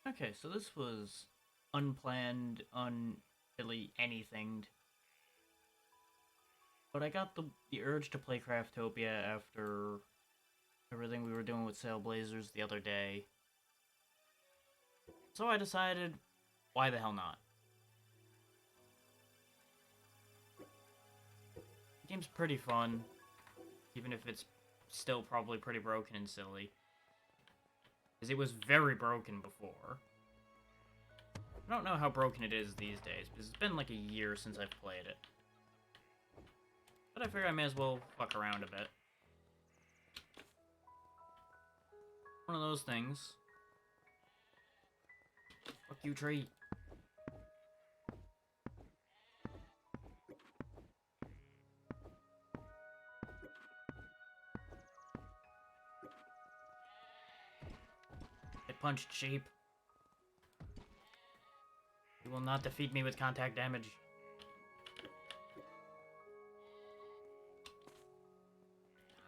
Okay, so this was unplanned, really anything, but I got the urge to play Craftopia after everything we were doing with Sailblazers the other day. So I decided, why the hell not? The game's pretty fun, even if it's still probably pretty broken and silly. Because it was very broken before. I don't know how broken it is these days, because it's been like a year since I've played it. But I figure I may as well fuck around a bit. One of those things. Fuck you, tree. I punched sheep. You will not defeat me with contact damage.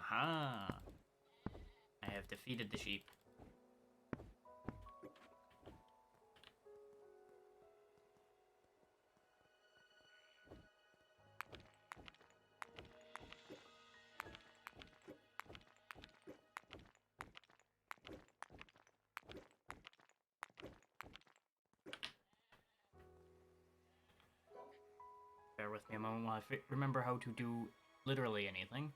Aha! I have defeated the sheep. Bear with me a moment while I remember how to do literally anything.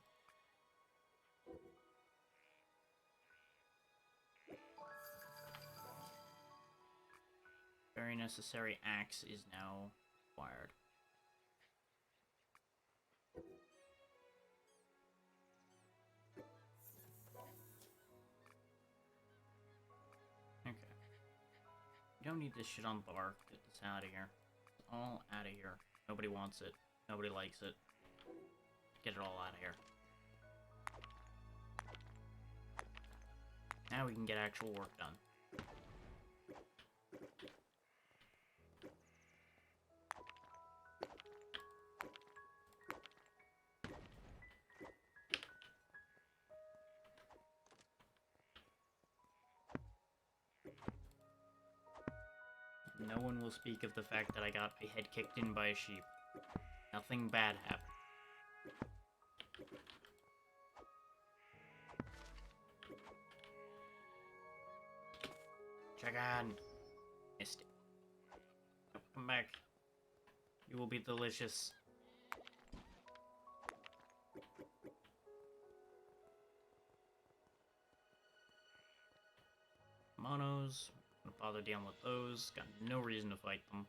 Very necessary axe is now acquired. Okay. You don't need this shit on bark. Get this out of here. It's all out of here. Nobody wants it. Nobody likes it. Get it all out of here. Now we can get actual work done. No one will speak of the fact that I got my head kicked in by a sheep. Nothing bad happened. Dragon! Missed it. Oh, come back. You will be delicious. Monos. Don't bother dealing with those. Got no reason to fight them.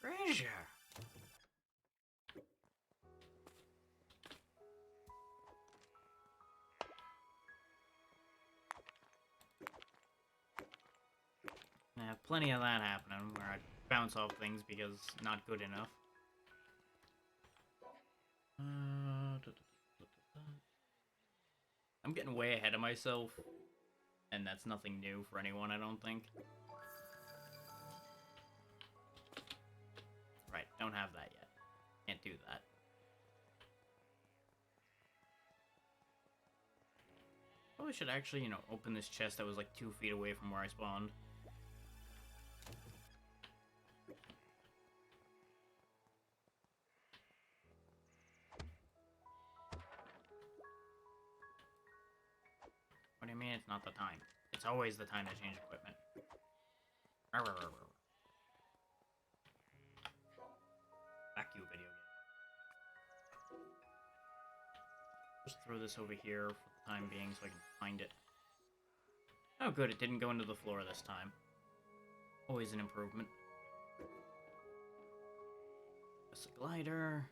Treasure! I have plenty of that happening where I bounce off things because not good enough. I'm getting way ahead of myself, and that's nothing new for anyone, I don't think. Right, don't have that yet. Can't do that. Probably should actually, open this chest that was like 2 feet away from where I spawned. What do you mean it's not the time? It's always the time to change equipment. Back you, video game. Just throw this over here for the time being so I can find it. Oh good, it didn't go into the floor this time. Always an improvement. Just a glider.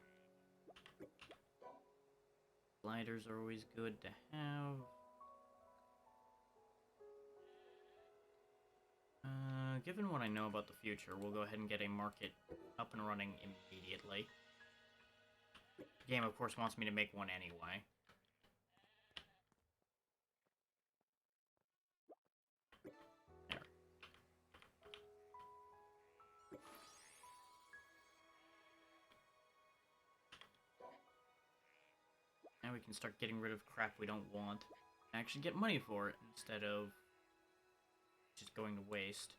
Gliders are always good to have. Given what I know about the future, we'll go ahead and get a market up and running immediately. The game, of course, wants me to make one anyway. There. Now we can start getting rid of crap we don't want. actually get money for it instead of just going to waste.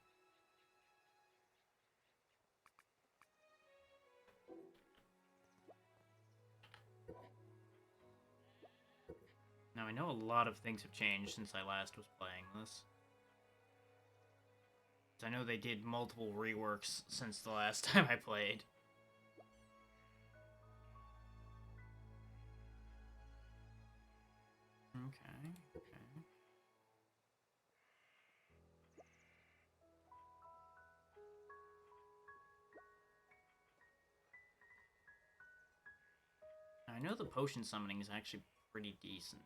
Now, I know a lot of things have changed since I last was playing this. I know they did multiple reworks since the last time I played. Okay, okay. I know the potion summoning is actually pretty decent.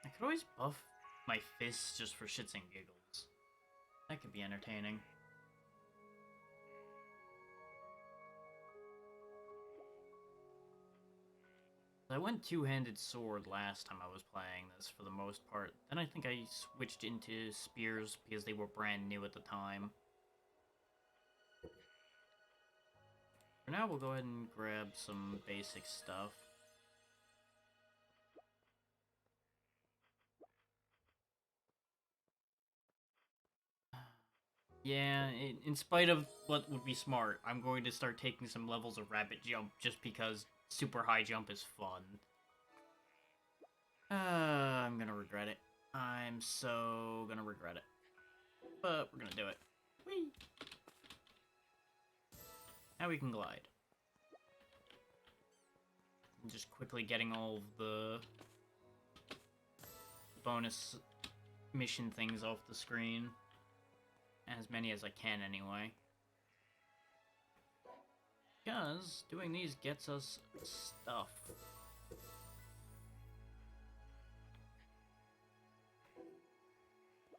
I could always buff my fists just for shits and giggles. That could be entertaining. I went two-handed sword last time I was playing this for the most part. Then I think I switched into spears because they were brand new at the time. For now, we'll go ahead and grab some basic stuff. Yeah, in spite of what would be smart, I'm going to start taking some levels of rapid jump just because super high jump is fun. I'm gonna regret it. I'm so gonna regret it. But we're gonna do it. Whee! Now we can glide. I'm just quickly getting all of the bonus mission things off the screen. As many as I can, anyway. Because doing these gets us stuff.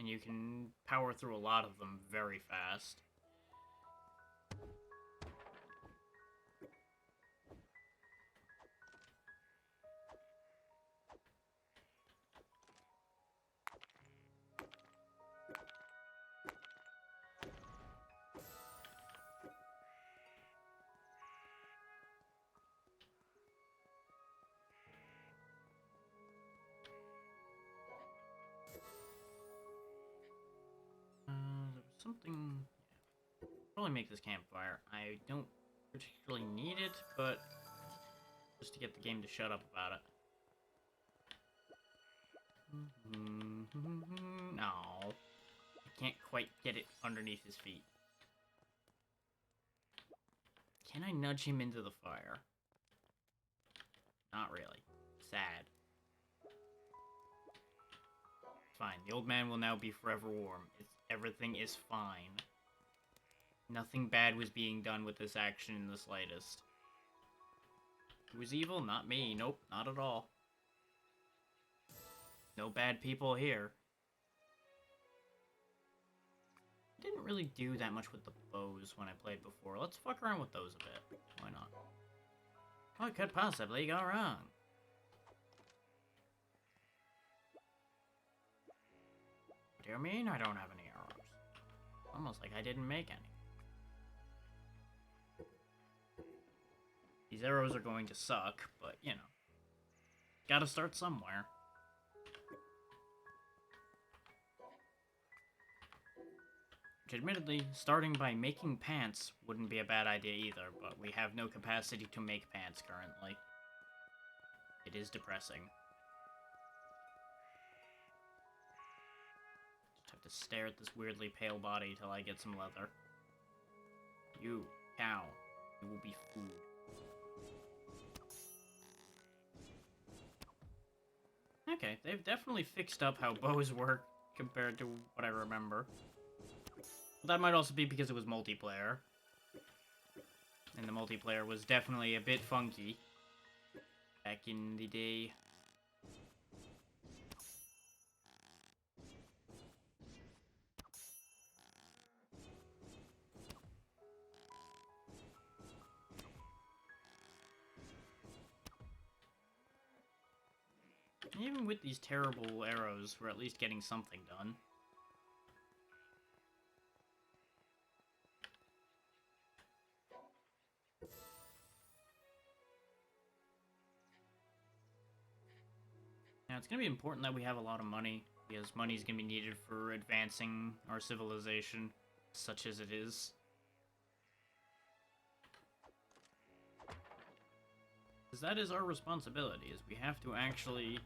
And you can power through a lot of them very fast. There was something... Yeah. Probably make this campfire. I don't particularly need it, but just to get the game to shut up about it. No. I can't quite get it underneath his feet. Can I nudge him into the fire? Not really. Sad. Fine. The old man will now be forever warm. Everything is fine. Nothing bad was being done with this action in the slightest. Who was evil? Not me. Nope, not at all. No bad people here. I didn't really do that much with the bows when I played before. Let's fuck around with those a bit. Why not? What could possibly go wrong? What do you mean I don't have any arrows? Almost like I didn't make any. These arrows are going to suck, but, you know. Gotta start somewhere. Which, admittedly, starting by making pants wouldn't be a bad idea either, but we have no capacity to make pants currently. It is depressing. Just have to stare at this weirdly pale body till I get some leather. You, cow, you will be food. Okay, they've definitely fixed up how bows work compared to what I remember. That might also be because it was multiplayer. And the multiplayer was definitely a bit funky back in the day. Even with these terrible arrows, we're at least getting something done. Now, it's going to be important that we have a lot of money, because money is going to be needed for advancing our civilization, such as it is. Because that is our responsibility, is we have to actually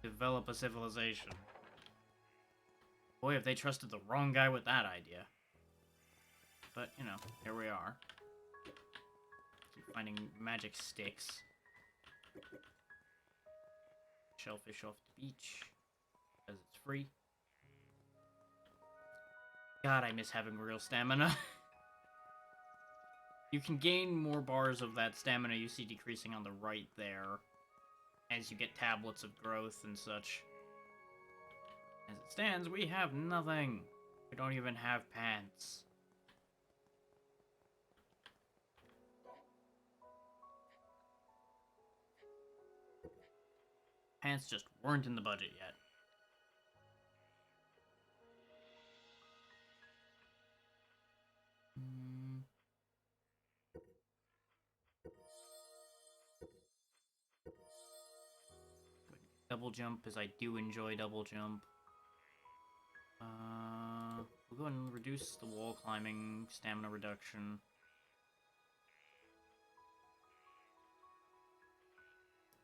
develop a civilization. Boy, if they trusted the wrong guy with that idea. But, you know, here we are. Keep finding magic sticks. Shellfish off the beach. Because it's free. God, I miss having real stamina. You can gain more bars of that stamina you see decreasing on the right there, as you get tablets of growth and such. As it stands, we have nothing. We don't even have pants. Pants just weren't in the budget yet. Double jump, as I do enjoy double jump. We'll go ahead and reduce the wall climbing, stamina reduction.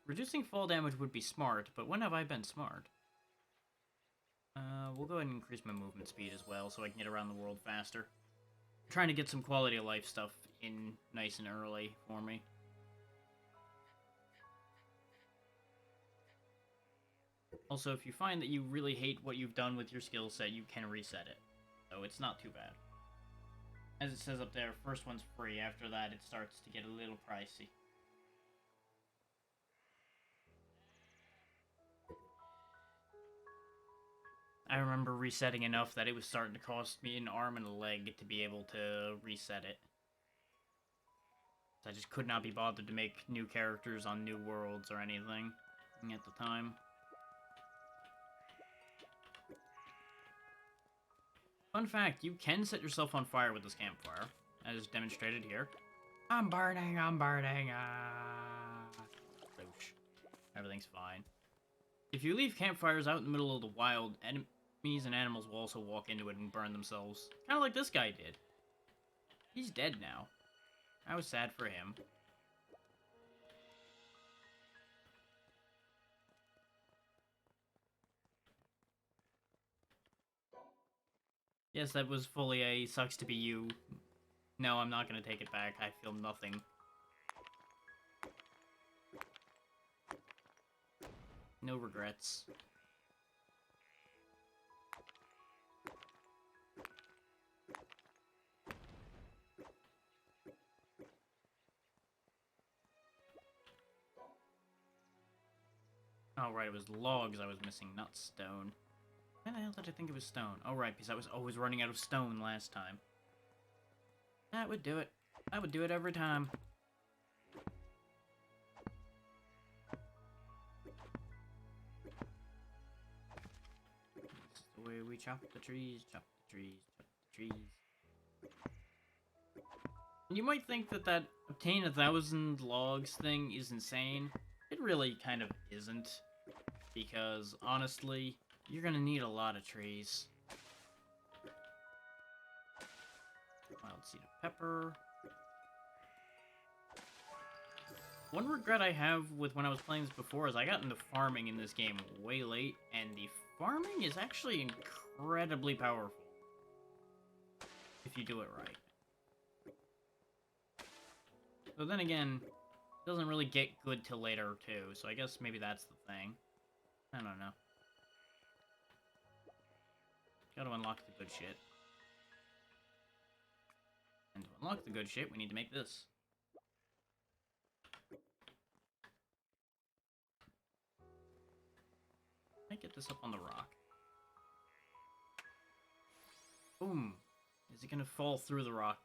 Reducing fall damage would be smart, but when have I been smart? We'll go ahead and increase my movement speed as well, so I can get around the world faster. I'm trying to get some quality of life stuff in nice and early for me. Also, if you find that you really hate what you've done with your skill set, you can reset it. So it's not too bad. As it says up there, first one's free. After that, it starts to get a little pricey. I remember resetting enough that it was starting to cost me an arm and a leg to be able to reset it. I just could not be bothered to make new characters on new worlds or anything at the time. Fun fact, you can set yourself on fire with this campfire, as demonstrated here. I'm burning, Oosh. Everything's fine. If you leave campfires out in the middle of the wild, enemies and animals will also walk into it and burn themselves. Kind of like this guy did. He's dead now. I was sad for him. Yes, that was fully a sucks to be you. No, I'm not gonna take it back. I feel nothing. No regrets. Oh, right, it was logs I was missing, not stone. Why the hell did I think it was stone? Oh, right, because I was always running out of stone last time. That would do it. I would do it every time. This is the way we chop the trees, chop the trees, chop the trees. You might think that that obtain 1,000 logs thing is insane. It really kind of isn't. Because, honestly, you're gonna need a lot of trees. Wild seed of pepper. One regret I have with when I was playing this before is I got into farming in this game way late, and the farming is actually incredibly powerful. If you do it right. So then again, it doesn't really get good till later too, so I guess maybe that's the thing. I don't know. Gotta unlock the good shit. And to unlock the good shit, we need to make this. I get this up on the rock. Boom. Is it gonna fall through the rock?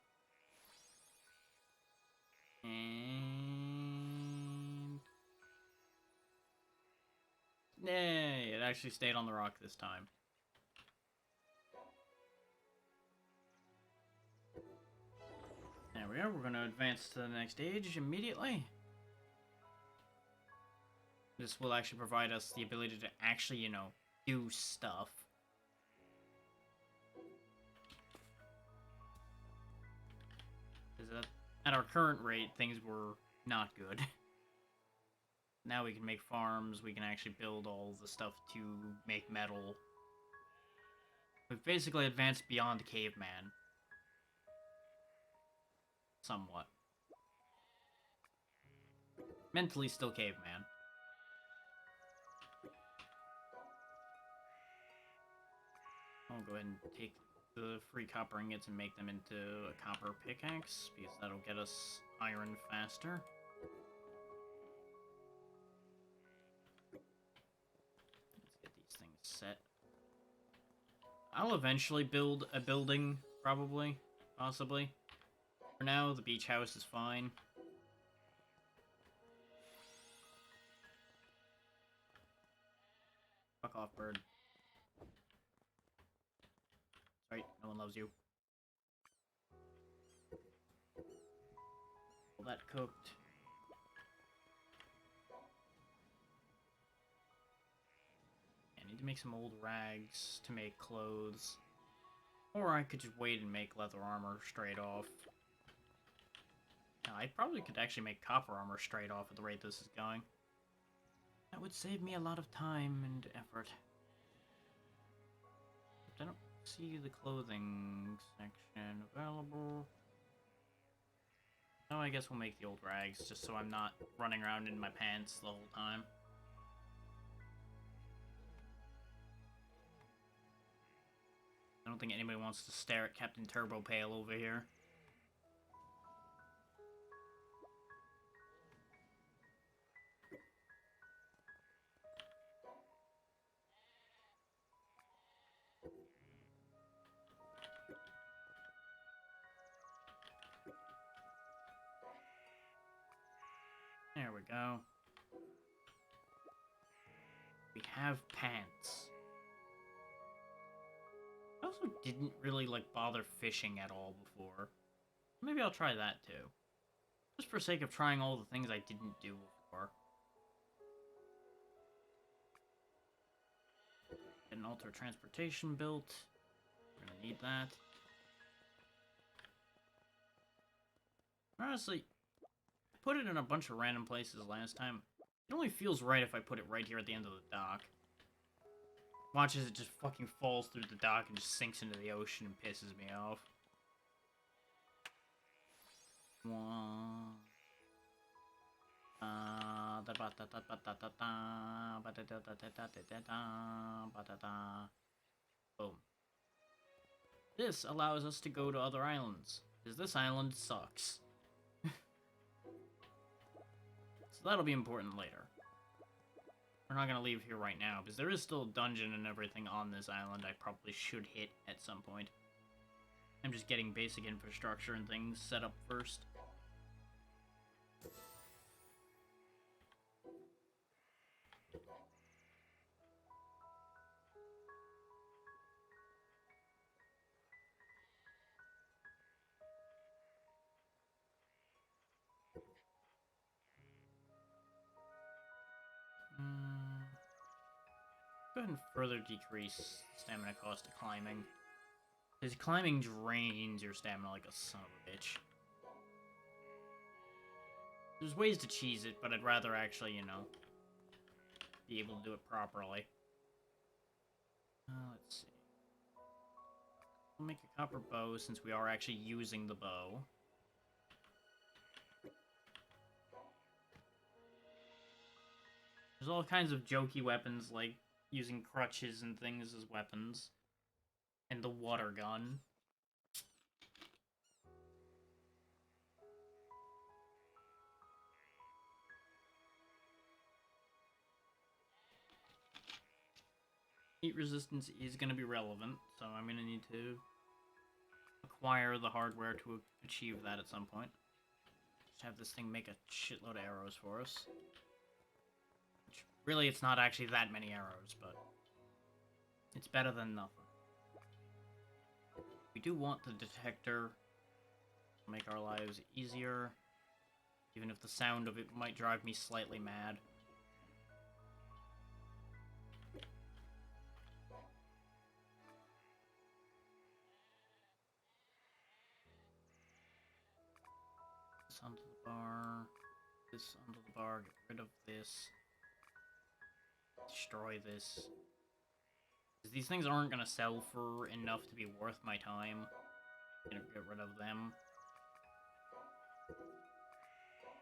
And... Nay, it actually stayed on the rock this time. There we are, we're gonna advance to the next stage immediately. This will actually provide us the ability to actually, you know, do stuff. Because at our current rate, things were not good. Now we can make farms, we can actually build all the stuff to make metal. We've basically advanced beyond caveman. Somewhat. Mentally still caveman. I'll go ahead and take the free copper ingots and make them into a copper pickaxe, because that'll get us iron faster. Let's get these things set. I'll eventually build a building, probably, possibly. For now, the beach house is fine. Fuck off, bird. Right, no one loves you. All that cooked. I need to make some old rags to make clothes. Or I could just wait and make leather armor straight off. Now, I probably could actually make copper armor straight off at the rate this is going. That would save me a lot of time and effort. I don't see the clothing section available. No, I guess we'll make the old rags, just so I'm not running around in my pants the whole time. I don't think anybody wants to stare at Captain Turbo Pail over here. There we go. We have pants. I also didn't really, like, bother fishing at all before. Maybe I'll try that, too. Just for sake of trying all the things I didn't do before. Get an alter transportation built. We're gonna need that. Honestly, I put it in a bunch of random places last time. It only feels right if I put it right here at the end of the dock. Watch as it just fucking falls through the dock and just sinks into the ocean and pisses me off. Boom. This allows us to go to other islands, because this island sucks. So that'll be important later. We're not gonna leave here right now, because there is still a dungeon and everything on this island I probably should hit at some point. I'm just getting basic infrastructure and things set up first. Go ahead and further decrease stamina cost of climbing. Because climbing drains your stamina like a son of a bitch. There's ways to cheese it, but I'd rather actually, you know, be able to do it properly. Let's see. We'll make a copper bow since we are actually using the bow. There's all kinds of jokey weapons, like using crutches and things as weapons. And the water gun. Heat resistance is going to be relevant, so I'm going to need to acquire the hardware to achieve that at some point. Just have this thing make a shitload of arrows for us. Which, really, it's not actually that many arrows, but it's better than nothing. We do want the detector to make our lives easier, even if the sound of it might drive me slightly mad. bar. This onto the bar. Get rid of this. Destroy this. 'Cause these things aren't gonna sell for enough to be worth my time. I'm gonna get rid of them.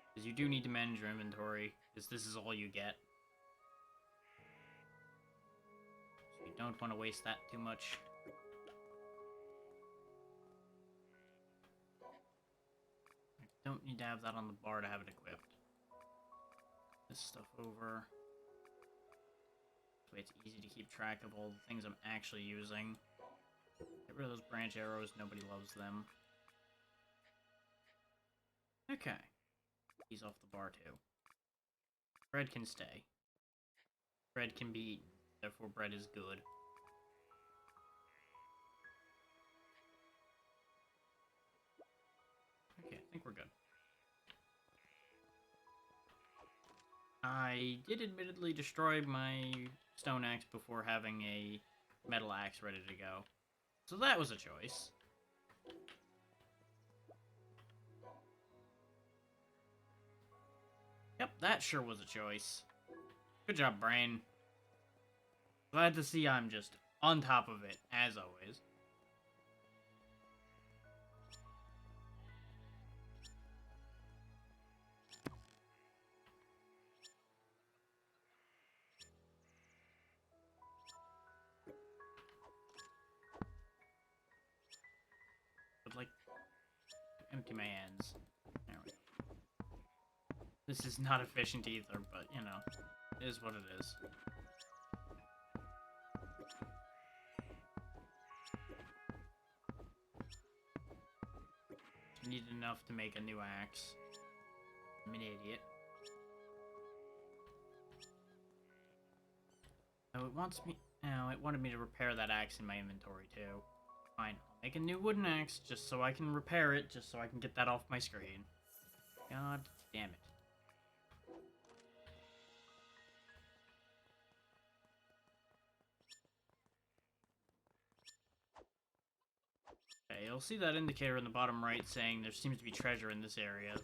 Because you do need to manage your inventory, because this is all you get. So you don't want to waste that too much. I don't need to have that on the bar to have it equipped. This stuff over. This way it's easy to keep track of all the things I'm actually using. Get rid of those branch arrows, nobody loves them. Okay. These off the bar too. Bread can stay. Bread can be eaten, therefore bread is good. Okay, I think we're good. I did admittedly destroy my stone axe before having a metal axe ready to go. So that was a choice. Yep, that sure was a choice. Good job, brain. Glad to see I'm just on top of it, as always. But, like, empty my hands. There we go. This is not efficient either, but, you know, it is what it is. I need enough to make a new axe. I'm an idiot. Oh, it wants me... Oh, it wanted me to repair that axe in my inventory, too. Fine, I'll make a new wooden axe, just so I can repair it, just so I can get that off my screen. God damn it. Okay, you'll see that indicator in the bottom right saying there seems to be treasure in this area.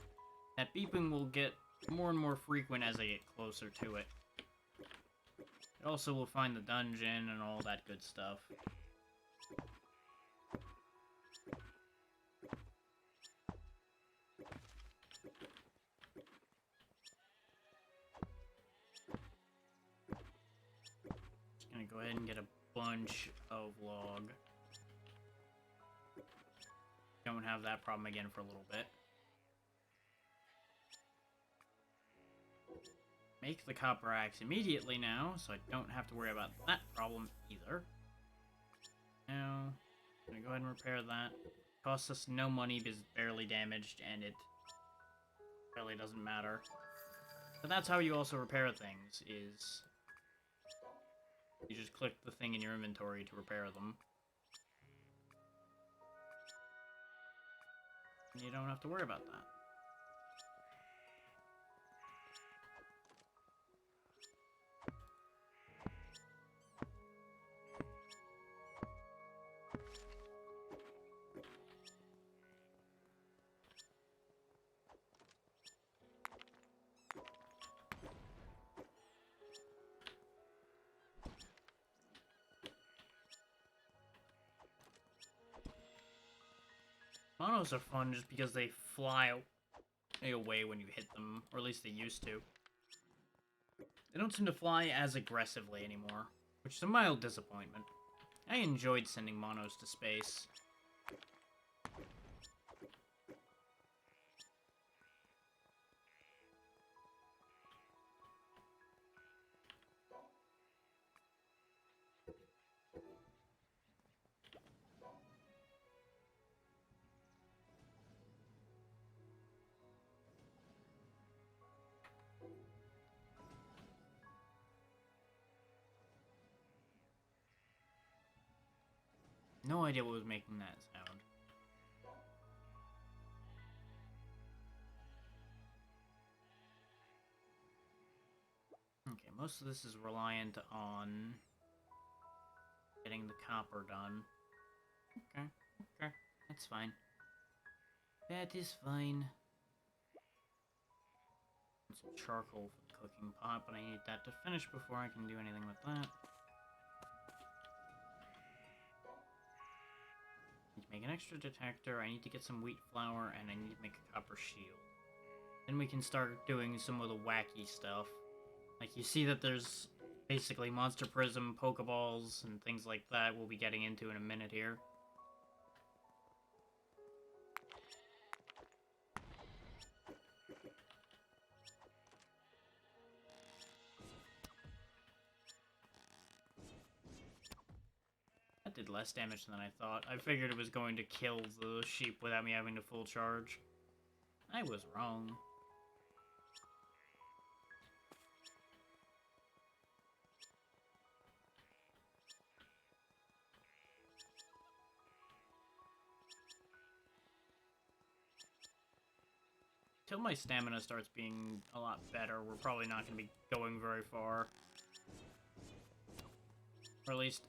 That beeping will get more and more frequent as I get closer to it. It also will find the dungeon and all that good stuff. Just gonna go ahead and get a bunch of log. Don't have that problem again for a little bit. Make the copper axe immediately now, so I don't have to worry about that problem either. Now, I'm gonna go ahead and repair that. Costs us no money because it's barely damaged, and it really doesn't matter. But that's how you also repair things, is... You just click the thing in your inventory to repair them. And you don't have to worry about that. Monos are fun just because they fly away when you hit them, or at least they used to. They don't seem to fly as aggressively anymore, which is a mild disappointment. I enjoyed sending monos to space. No idea what was making that sound. Okay, most of this is reliant on getting the copper done. Okay, that's fine. That is fine. some charcoal for the cooking pot, but I need that to finish before I can do anything with that. Need to make an extra detector, I need to get some wheat flour, and I need to make a copper shield. Then we can start doing some of the wacky stuff. Like, you see that there's basically Monster Prism, Pokeballs, and things like that we'll be getting into in a minute here. That did less damage than I thought. I figured it was going to kill the sheep without me having to full charge. I was wrong. Until my stamina starts being a lot better, we're probably not going to be going very far. Or at least,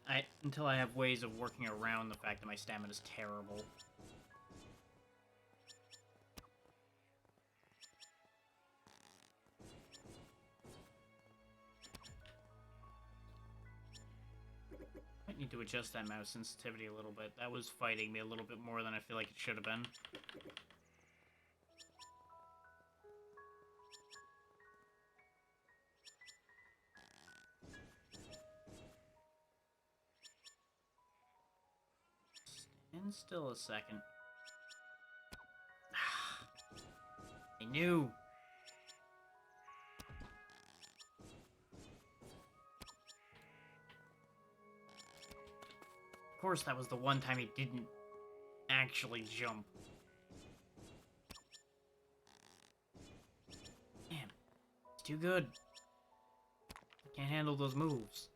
until I have ways of working around the fact that my stamina is terrible. Might need to adjust that mouse sensitivity a little bit. That was fighting me a little bit more than I feel like it should have been. Stand still a second. I knew! Of course, that was the one time he didn't actually jump. Damn. It's too good. Can't handle those moves.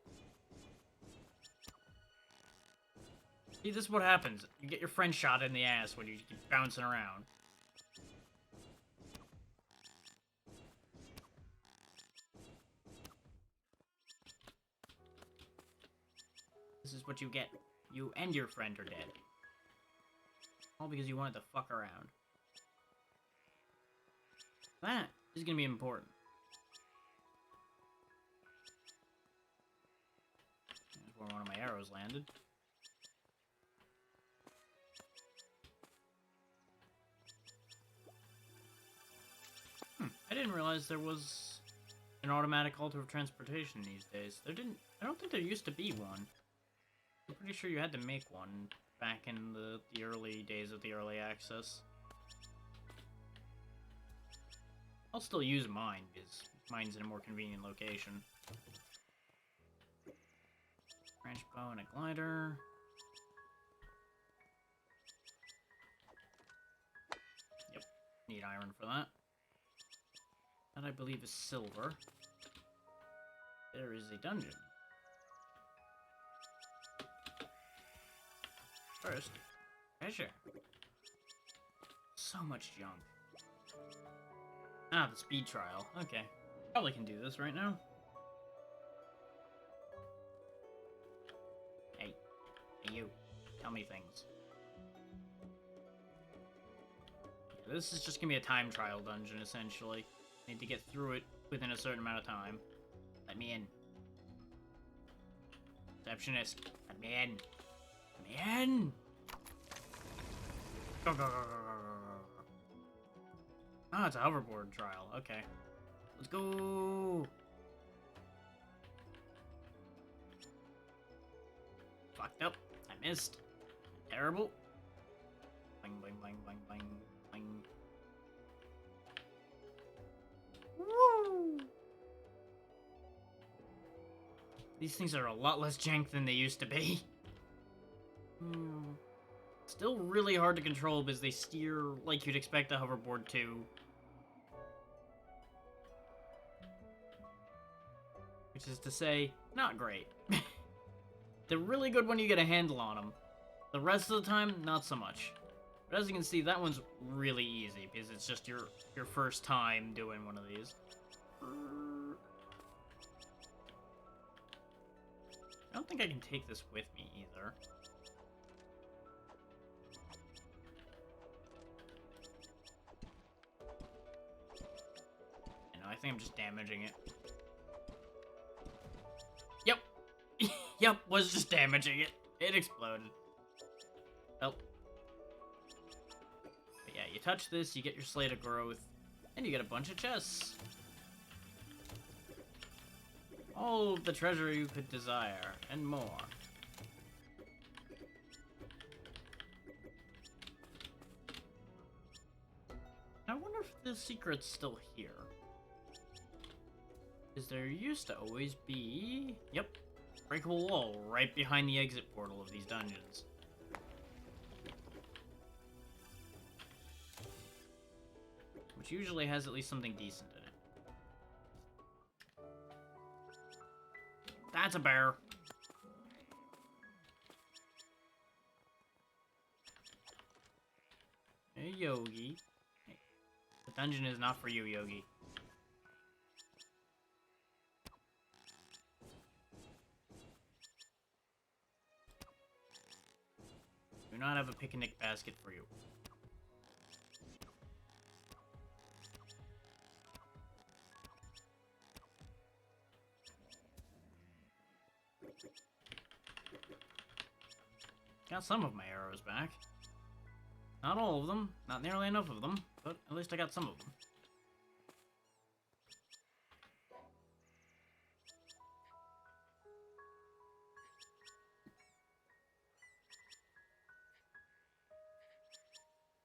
See, this is what happens. You get your friend shot in the ass when you keep bouncing around. This is what you get. You and your friend are dead. All because you wanted to fuck around. That is gonna be important. That's where one of my arrows landed. I didn't realize there was an automatic altar of transportation these days. I don't think there used to be one. I'm pretty sure you had to make one back in the early days of the early access. I'll still use mine, because mine's in a more convenient location. Branch bow and a glider. Yep, need iron for that. That, I believe, is silver. There is a dungeon. First, treasure. So much junk. Ah, the speed trial. Okay. Probably can do this right now. Hey. Hey, you. Tell me things. Yeah, this is just gonna be a time trial dungeon, essentially. Need to get through it within a certain amount of time. Let me in. Receptionist, let me in. Let me in! Go, go, go, go, go, go. Ah, it's a hoverboard trial. Okay. Let's go! Fucked up. I missed. Terrible. Bang, bang, bang, bang, bang, bang. Woo! These things are a lot less jank than they used to be. Still really hard to control because they steer like you'd expect a hoverboard to. Which is to say, not great. They're really good when you get a handle on them. The rest of the time, not so much. But as you can see, that one's really easy because it's just your first time doing one of these. I don't think I can take this with me either. I think I'm just damaging it. Yep. Yep, was just damaging it. It exploded. Well. But yeah, you touch this, you get your Slate of Growth, and you get a bunch of chests. All of the treasure you could desire, and more. I wonder if the secret's still here. Because there used to always be... Yep. Breakable wall right behind the exit portal of these dungeons. Which usually has at least something decent in it. That's a bear. Hey, Yogi. Hey. The dungeon is not for you, Yogi. Do not have a picnic basket for you. Got some of my arrows back. Not all of them, not nearly enough of them, but at least I got some of them.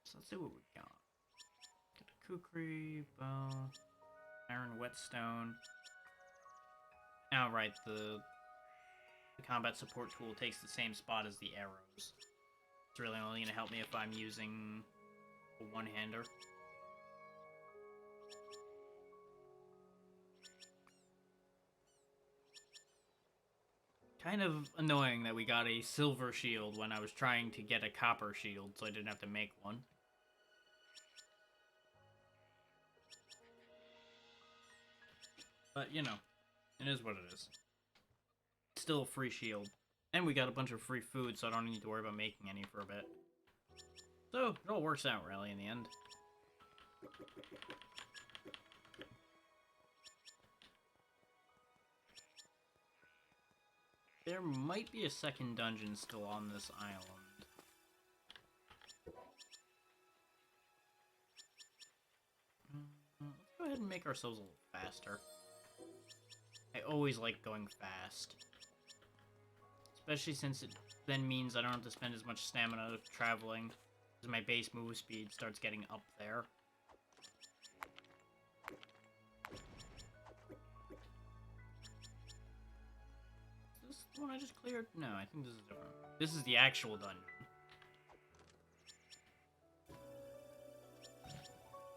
So let's see what we got. Got a kukri, bow, iron whetstone. Oh, right, the combat support tool takes the same spot as the arrows. It's really only going to help me if I'm using a one-hander. Kind of annoying that we got a silver shield when I was trying to get a copper shield, so I didn't have to make one. But, you know, it is what it is. Still a free shield. And we got a bunch of free food, so I don't need to worry about making any for a bit. So, it all works out, really, in the end. There might be a second dungeon still on this island. Let's go ahead and make ourselves a little faster. I always like going fast. Especially since it then means I don't have to spend as much stamina traveling, as my base move speed starts getting up there. Is this the one I just cleared? No, I think this is different. This is the actual dungeon.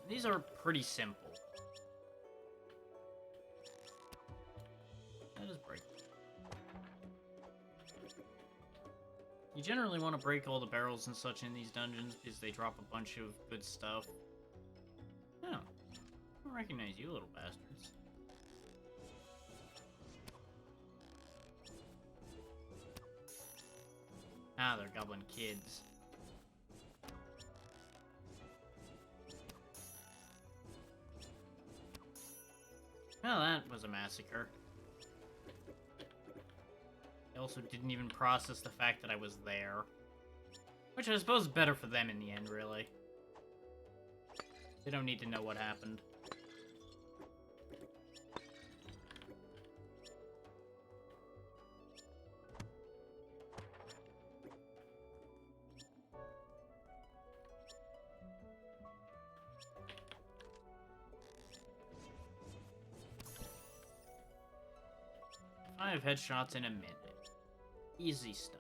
These are pretty simple. That is break. You generally want to break all the barrels and such in these dungeons because they drop a bunch of good stuff. Oh, I don't recognize you, little bastards. Ah, they're goblin kids. Well, that was a massacre. They also didn't even process the fact that I was there. Which I suppose is better for them in the end, really. They don't need to know what happened. Five headshots in a minute. Easy stuff.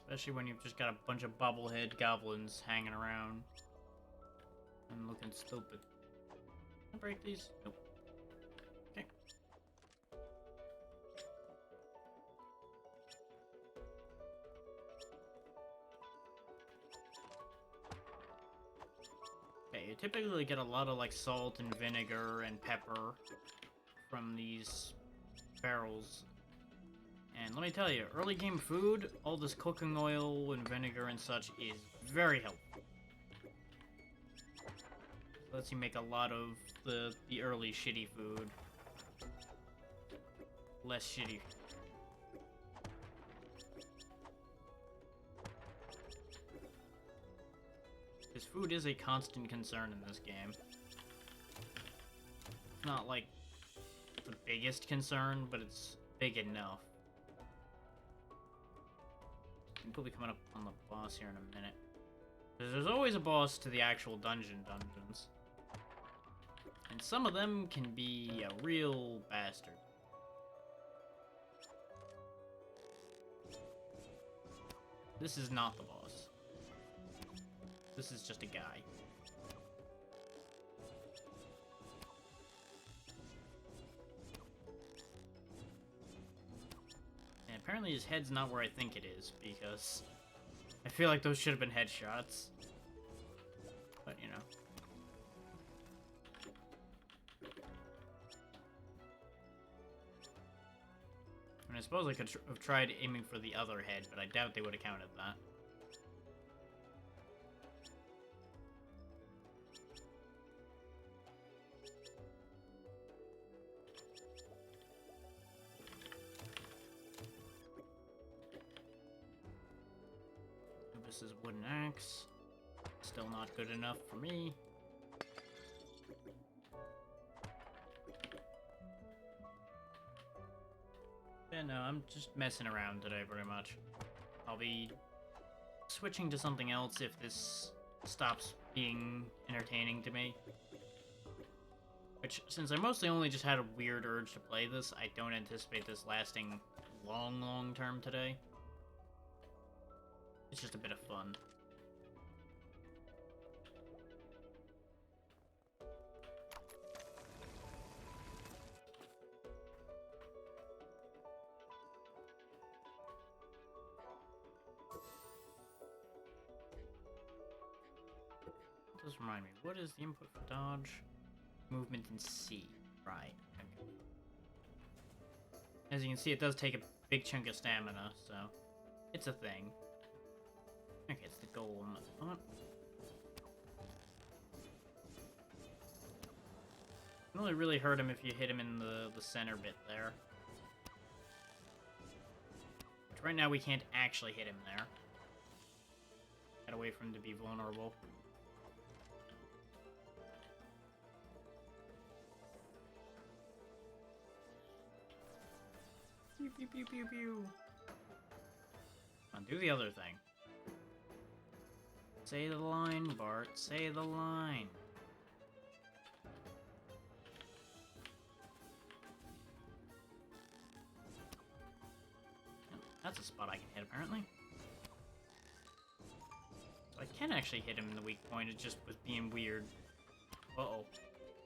Especially when you've just got a bunch of bobblehead goblins hanging around and looking stupid. Can I break these? Nope. Okay. Okay, you typically get a lot of like salt and vinegar and pepper from these barrels. And let me tell you, early game food, all this cooking oil and vinegar and such is very helpful. Lets you make a lot of the early shitty food less shitty. Because food is a constant concern in this game. It's not like the biggest concern, but it's big enough. We'll be coming up on the boss here in a minute. There's always a boss to the actual dungeons. And some of them can be a real bastard. This is not the boss. This is just a guy. And apparently his head's not where I think it is, because I feel like those should have been headshots. But, you know. And I suppose I could have tried aiming for the other head, but I doubt they would have counted that. This is wooden axe. Still not good enough for me. Yeah, no, I'm just messing around today pretty much. I'll be switching to something else if this stops being entertaining to me. Which, since I mostly only just had a weird urge to play this, I don't anticipate this lasting long term today. It's just a bit of fun. Just remind me, what is the input for dodge? Movement in C. Right. Okay. As you can see, it does take a big chunk of stamina, so it's a thing. Okay, it's the golem at the moment. You can only really hurt him if you hit him in the center bit there. Which right now we can't actually hit him there. Gotta wait for him to be vulnerable. Pew pew pew pew pew. Come on, do the other thing. Say the line, Bart. Say the line. Oh, that's a spot I can hit, apparently. So I can actually hit him in the weak point. It just was being weird. Uh-oh.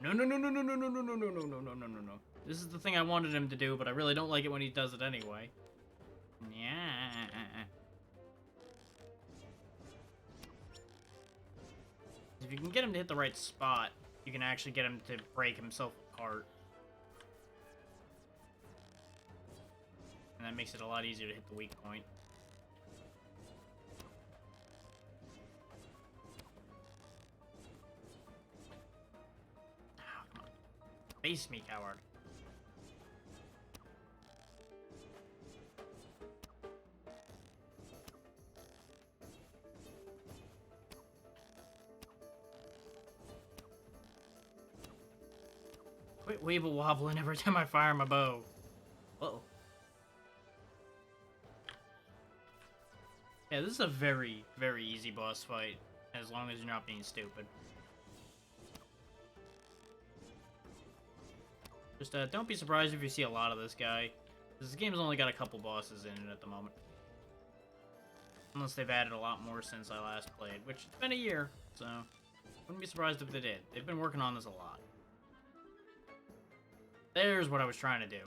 No, no, no, no, no, no, no, no, no, no, no, no, no, no, no, no. This is the thing I wanted him to do, but I really don't like it when he does it anyway. Yeah. If you can get him to hit the right spot, you can actually get him to break himself apart. And that makes it a lot easier to hit the weak point. Oh, come on. Face me, coward. Quit weeble wobbling every time I fire my bow. Uh-oh. Yeah, this is a very easy boss fight, as long as you're not being stupid. Just, don't be surprised if you see a lot of this guy. This game's only got a couple bosses in it at the moment. Unless they've added a lot more since I last played, which it's been a year, so wouldn't be surprised if they did. They've been working on this a lot. There's what I was trying to do.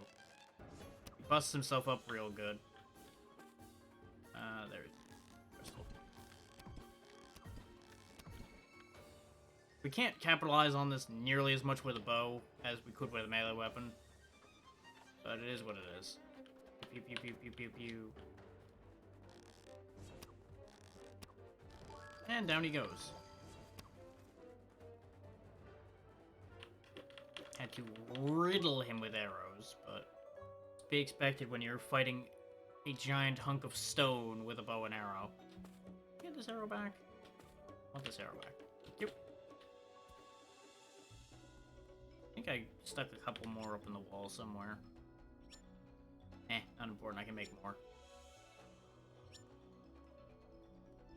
He busts himself up real good. There's Crystal. We can't capitalize on this nearly as much with a bow as we could with a melee weapon. But it is what it is. pew, pew, pew, pew, pew, pew. And down he goes. Had to riddle him with arrows, but to be expected when you're fighting a giant hunk of stone with a bow and arrow. Get this arrow back. I want this arrow back. Yep. I think I stuck a couple more up in the wall somewhere. Not important. I can make more.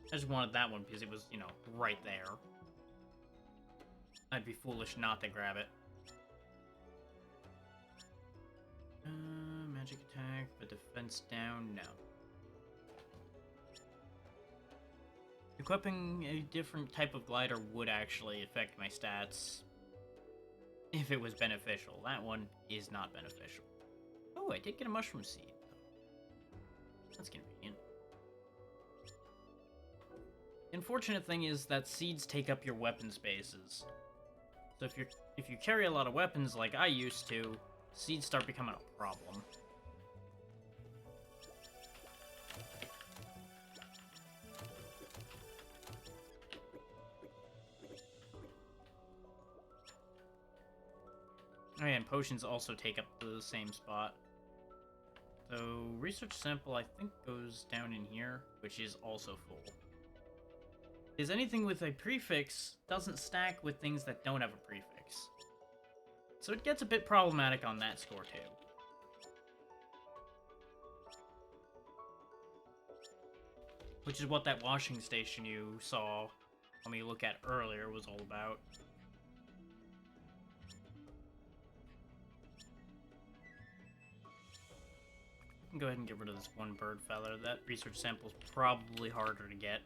I just wanted that one because it was, you know, right there. I'd be foolish not to grab it. Magic attack, but defense down? No. Equipping a different type of glider would actually affect my stats if it was beneficial. That one is not beneficial. Oh, I did get a mushroom seed. That's convenient. The unfortunate thing is that seeds take up your weapon spaces. So if you carry a lot of weapons like I used to, seeds start becoming a problem. Oh yeah, and potions also take up the same spot. So, research sample, I think, goes down in here, which is also full. Because anything with a prefix doesn't stack with things that don't have a prefix. So it gets a bit problematic on that score, too. Which is what that washing station you saw when we look at earlier was all about. Go ahead and get rid of this one bird feather. That research sample's probably harder to get.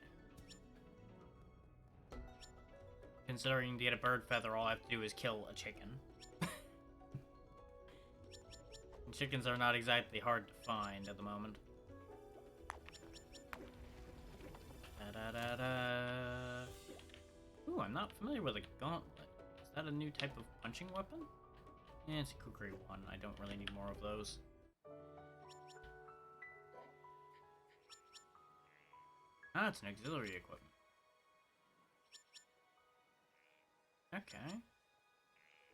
Considering to get a bird feather, all I have to do is kill a chicken. And chickens are not exactly hard to find at the moment. Da-da-da-da. Ooh, I'm not familiar with a gauntlet. Is that a new type of punching weapon? Yeah, it's a kukri one. I don't really need more of those. Ah, it's an auxiliary equipment. Okay.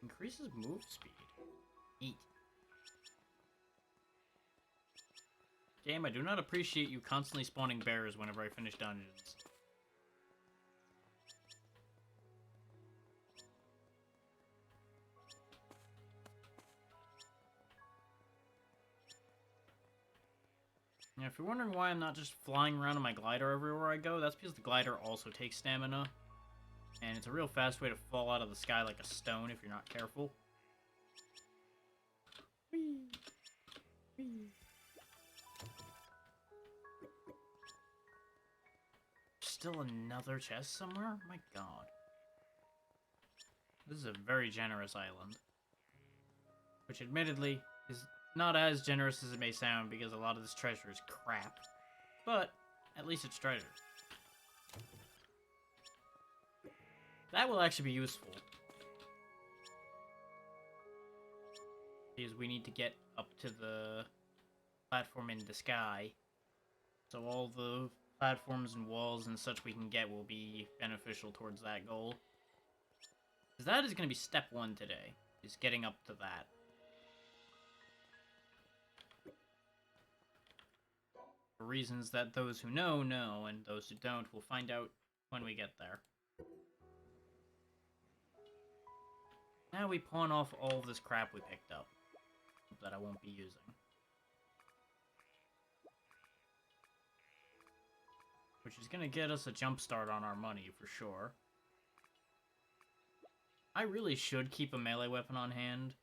Increases move speed. Eat. Game, I do not appreciate you constantly spawning bears whenever I finish dungeons. Now, if you're wondering why I'm not just flying around on my glider everywhere I go, that's because the glider also takes stamina. And it's a real fast way to fall out of the sky like a stone if you're not careful. Whee! Whee! Still another chest somewhere? My god. This is a very generous island. Which admittedly is not as generous as it may sound because a lot of this treasure is crap. But at least it's treasure. That will actually be useful. Because we need to get up to the platform in the sky. So all the platforms and walls and such we can get will be beneficial towards that goal. Because that is going to be step 1 today, is getting up to that. For reasons that those who know, and those who don't will find out when we get there. Now we pawn off all of this crap we picked up that I won't be using. Which is gonna get us a jump start on our money for sure. I really should keep a melee weapon on hand.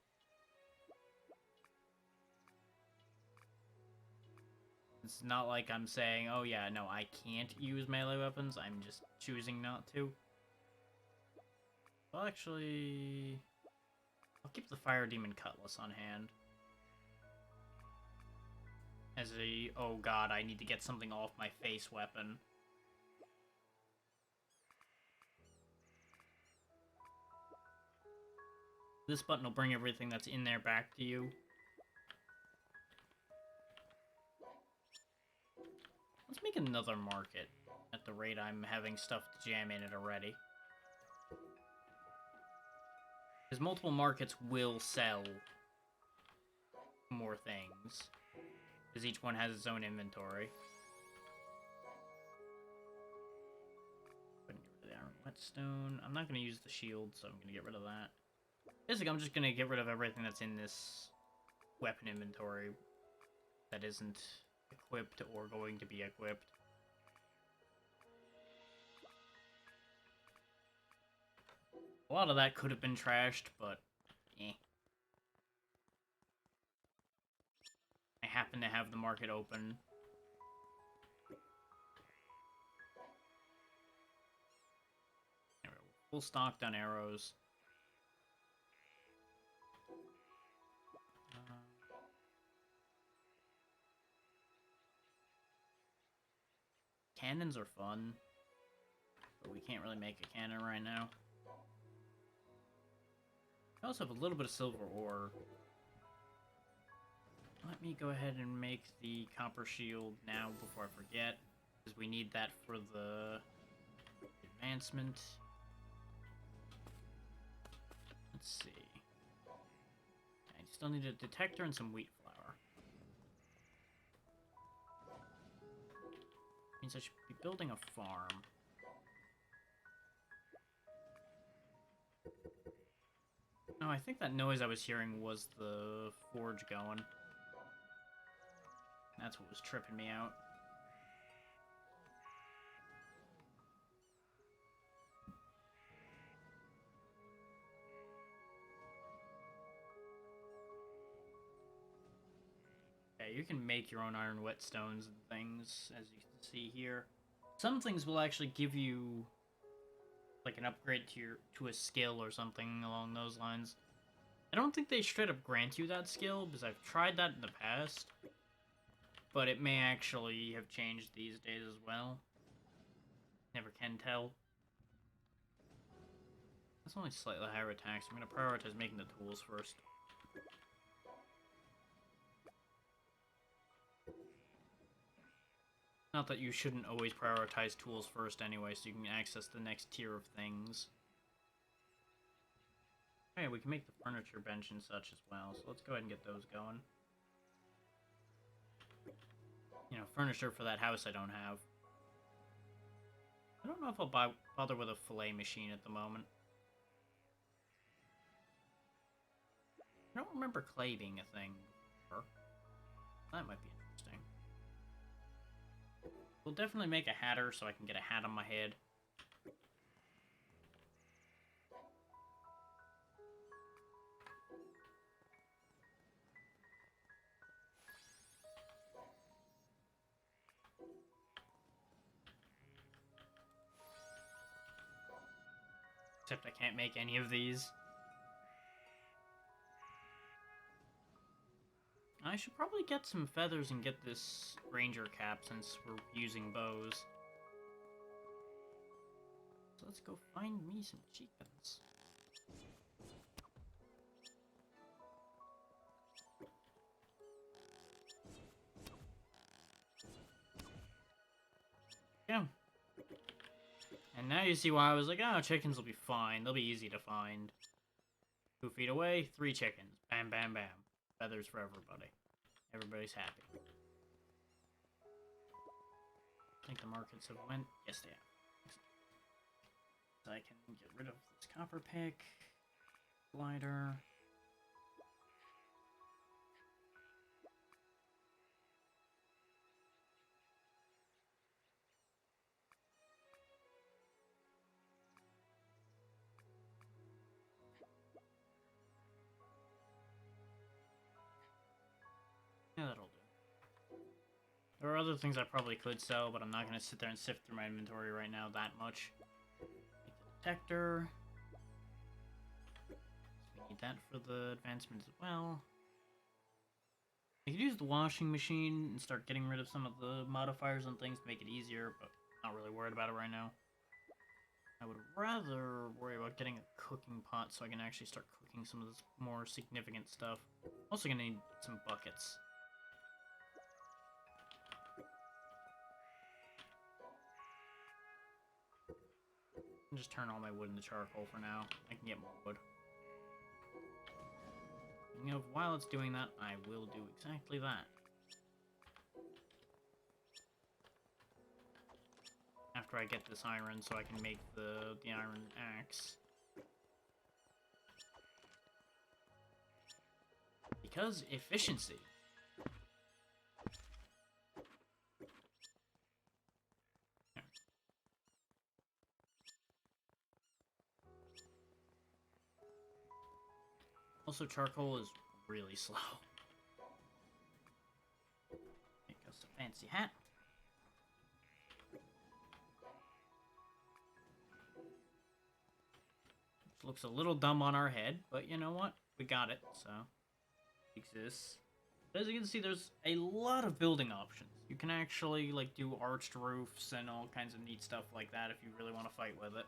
It's not like I'm saying, oh yeah, no, I can't use melee weapons. I'm just choosing not to. Well, actually, I'll keep the Fire Demon Cutlass on hand. As a, oh god, I need to get something off my face weapon. This button will bring everything that's in there back to you. make another market at the rate I'm having stuff to jam in it already. Because multiple markets will sell more things. Because each one has its own inventory. Get rid of the iron whetstone. I'm not going to use the shield, so I'm going to get rid of that. Basically, I'm just going to get rid of everything that's in this weapon inventory that isn't equipped or going to be equipped. A lot of that could have been trashed, but eh. I happen to have the market open. Anyway, full stocked on arrows. Cannons are fun, but we can't really make a cannon right now. I also have a little bit of silver ore. Let me go ahead and make the copper shield now before I forget, because we need that for the advancement. Let's see. I still need a detector and some wheat flour. Means I should be building a farm. No, I think that noise I was hearing was the forge going. That's what was tripping me out. Yeah, you can make your own iron whetstones and things, as you can see here. Some things will actually give you like an upgrade to a skill or something along those lines. I don't think they straight up grant you that skill, because I've tried that in the past. But it may actually have changed these days as well. Never can tell. That's only slightly higher attacks. I'm going to prioritize making the tools first. Not that you shouldn't always prioritize tools first anyway, so you can access the next tier of things. Okay, we can make the furniture bench and such as well, so let's go ahead and get those going. You know, furniture for that house I don't have. I don't know if I'll bother with a fillet machine at the moment. I don't remember clay being a thing before. That might be interesting. We'll definitely make a hatter so I can get a hat on my head. Except I can't make any of these. I should probably get some feathers and get this ranger cap since we're using bows. So let's go find me some chickens. Yeah. And now you see why I was like, oh, chickens will be fine. They'll be easy to find. 2 feet away, 3 chickens. Bam, bam, bam. Feathers for everybody. Everybody's happy. I think the markets have went. Yes, they have. So I can get rid of this copper pick. Glider. Yeah, that'll do. There are other things I probably could sell, but I'm not going to sit there and sift through my inventory right now that much. Make the detector. So we need that for the advancement as well. I could use the washing machine and start getting rid of some of the modifiers and things to make it easier, but not really worried about it right now. I would rather worry about getting a cooking pot so I can actually start cooking some of this more significant stuff. Also gonna need some buckets. I'll just turn all my wood into charcoal for now. I can get more wood. You know, while it's doing that, I will do exactly that. After I get this iron so I can make the iron axe. Because efficiency. Also, charcoal is really slow. Make us a fancy hat. Which looks a little dumb on our head, but you know what? We got it, so it exists. But as you can see, there's a lot of building options. You can actually like do arched roofs and all kinds of neat stuff like that if you really want to fight with it.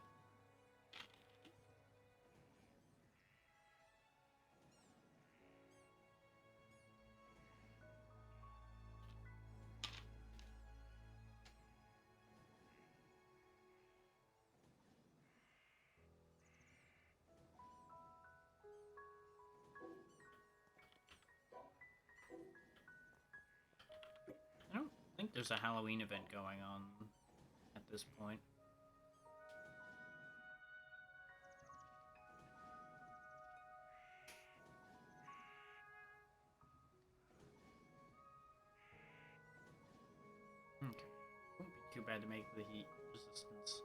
I don't think there's a Halloween event going on at this point. Okay. Won't be too bad to make the heat resistance.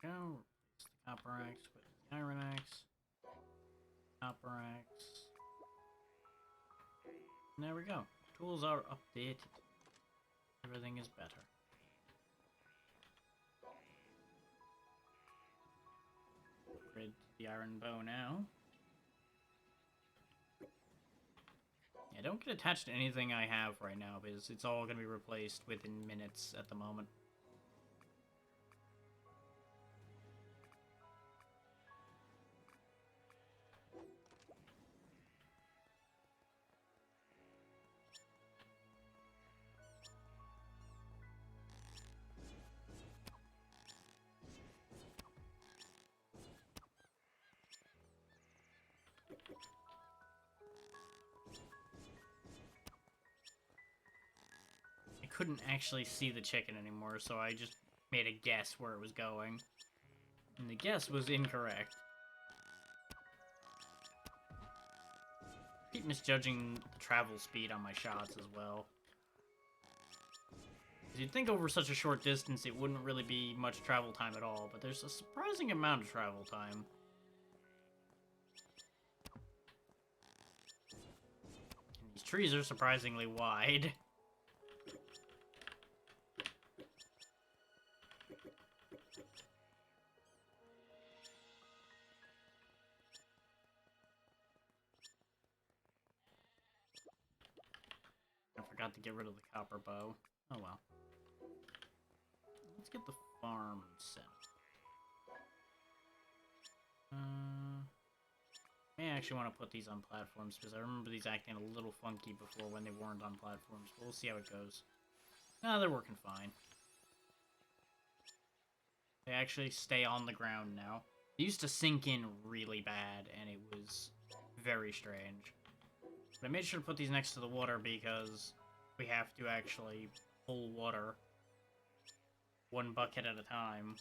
Go. Replace the copper axe with the iron axe. Copper axe. And there we go. Tools are updated. Everything is better. Upgrade the iron bow now. Yeah, don't get attached to anything I have right now because it's all going to be replaced within minutes at the moment. I couldn't actually see the chicken anymore, so I just made a guess where it was going. And the guess was incorrect. I keep misjudging the travel speed on my shots as well. Because you'd think over such a short distance it wouldn't really be much travel time at all, but there's a surprising amount of travel time. And these trees are surprisingly wide. I forgot to get rid of the copper bow. Oh well. Let's get the farm set. I actually want to put these on platforms because I remember these acting a little funky before when they weren't on platforms. But we'll see how it goes. No, they're working fine. They actually stay on the ground now. They used to sink in really bad, and it was very strange. But I made sure to put these next to the water because we have to actually pull water one bucket at a time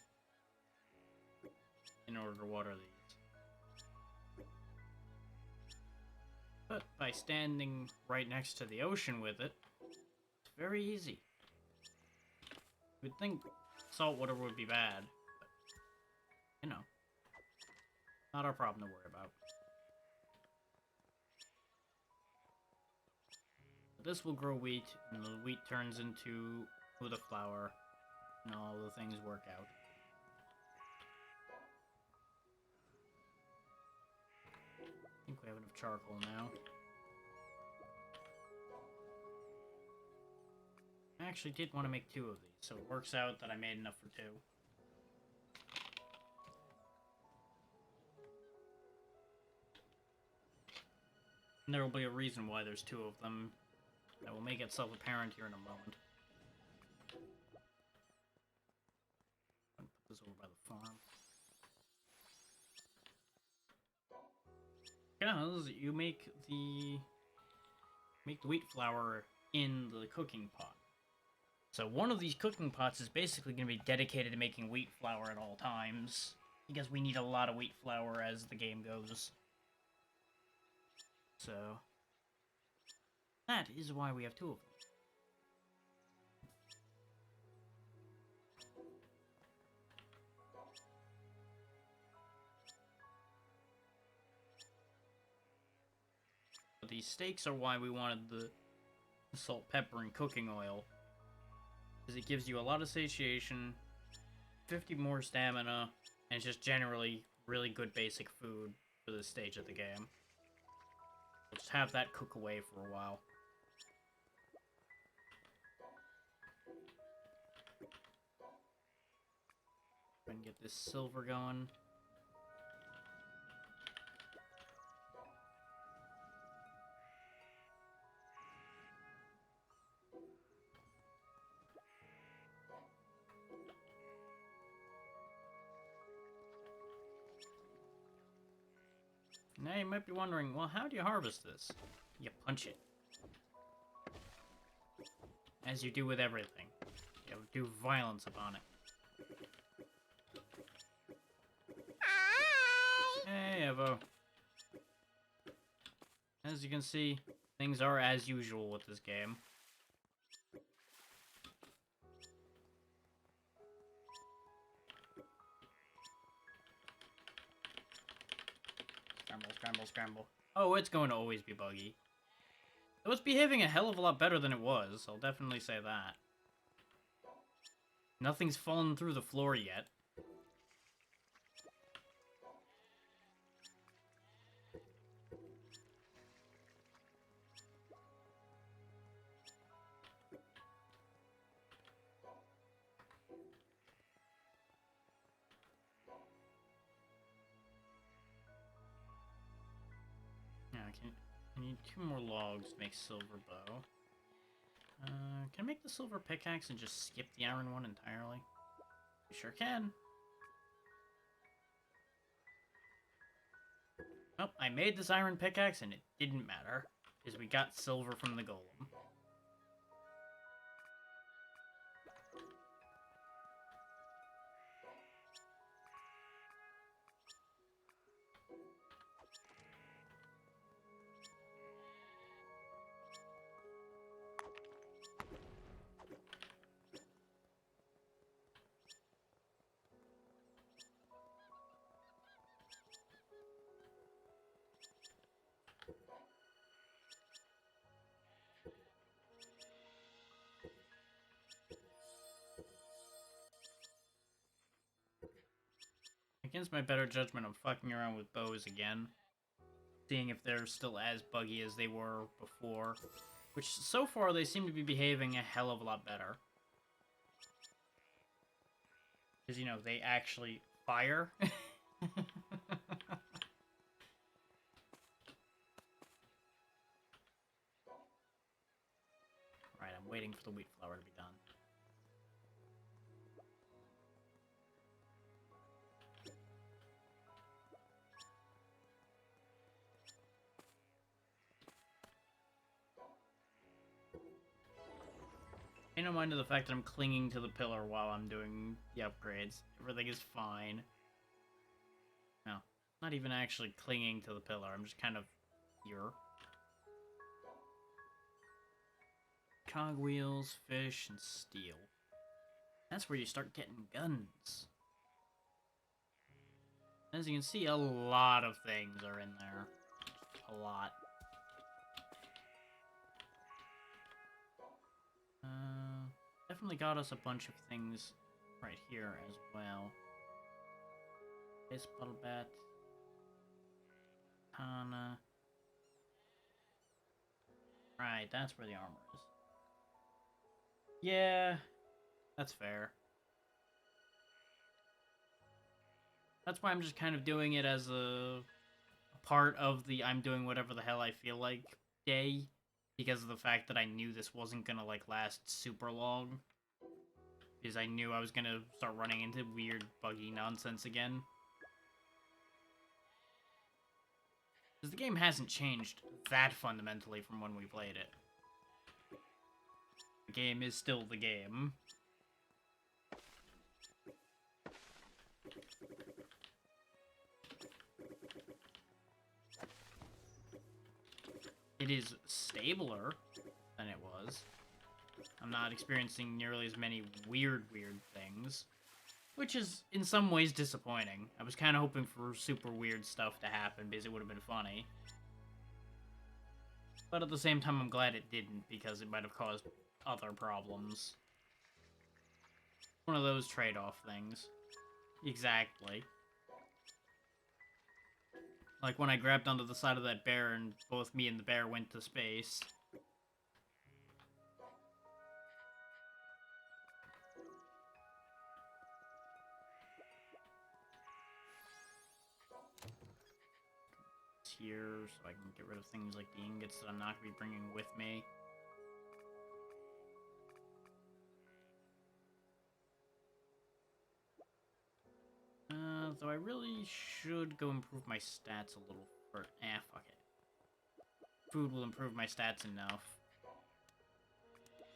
in order to water these. But by standing right next to the ocean with it, it's very easy. You'd think salt water would be bad, but, you know, not our problem to worry about. But this will grow wheat, and the wheat turns into the flour, and all the things work out. I think we have enough charcoal now. I actually did want to make 2 of these, so it works out that I made enough for 2. And there will be a reason why there's 2 of them that will make itself apparent here in a moment. Put this over by the farm. Because you make the wheat flour in the cooking pot. So one of these cooking pots is basically going to be dedicated to making wheat flour at all times, because we need a lot of wheat flour as the game goes. So that is why we have 2 of them. But these steaks are why we wanted the salt, pepper, and cooking oil. Because it gives you a lot of satiation, 50 more stamina, and it's just generally really good basic food for this stage of the game. We'll just have that cook away for a while. And get this silver going. Now you might be wondering, well, how do you harvest this? You punch it. As you do with everything. You do violence upon it. Hey, Evo. As you can see, things are as usual with this game. Scramble, scramble, scramble. Oh, it's going to always be buggy. Though it's behaving a hell of a lot better than it was, I'll definitely say that. Nothing's fallen through the floor yet. Yeah, I need 2 more logs to make silver bow. Can I make the silver pickaxe and just skip the iron one entirely? You sure can. Oh, I made this iron pickaxe and it didn't matter, because we got silver from the golem. Against my better judgment, I'm fucking around with bows again. Seeing if they're still as buggy as they were before. Which, so far, they seem to be behaving a hell of a lot better. Because, you know, they actually fire. Right, I'm waiting for the wheat flour to be done. Pay no mind to the fact that I'm clinging to the pillar while I'm doing the upgrades. Everything is fine. No, not even actually clinging to the pillar. I'm just kind of here. Cogwheels, fish, and steel. That's where you start getting guns. As you can see, a lot of things are in there. A lot. Definitely got us a bunch of things right here as well. Baseball bat. Katana. Right, that's where the armor is. Yeah, that's fair. That's why I'm just kind of doing it as a part of the I'm doing whatever the hell I feel like day, because of the fact that I knew this wasn't gonna like last super long, because I knew I was gonna start running into weird buggy nonsense again. Because the game hasn't changed that fundamentally from when we played it. The game is still the game. It is stabler than it was. I'm not experiencing nearly as many weird things, which is in some ways disappointing. I was kind of hoping for super weird stuff to happen because it would have been funny. But at the same time, I'm glad it didn't because it might have caused other problems. One of those trade-off things. Exactly. Like when I grabbed onto the side of that bear and both me and the bear went to space. It's here so I can get rid of things like the ingots that I'm not going to be bringing with me. Though I really should go improve my stats a little first. Fuck it. Food will improve my stats enough.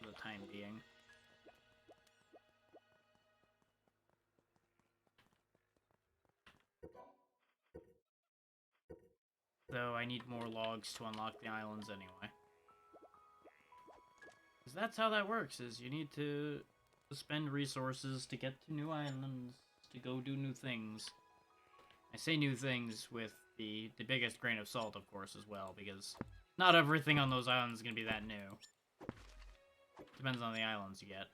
For the time being. Though I need more logs to unlock the islands anyway. Because that's how that works, is you need to spend resources to get to new islands, to go do new things. I say new things with the biggest grain of salt, of course, as well, because not everything on those islands is going to be that new. Depends on the islands you get.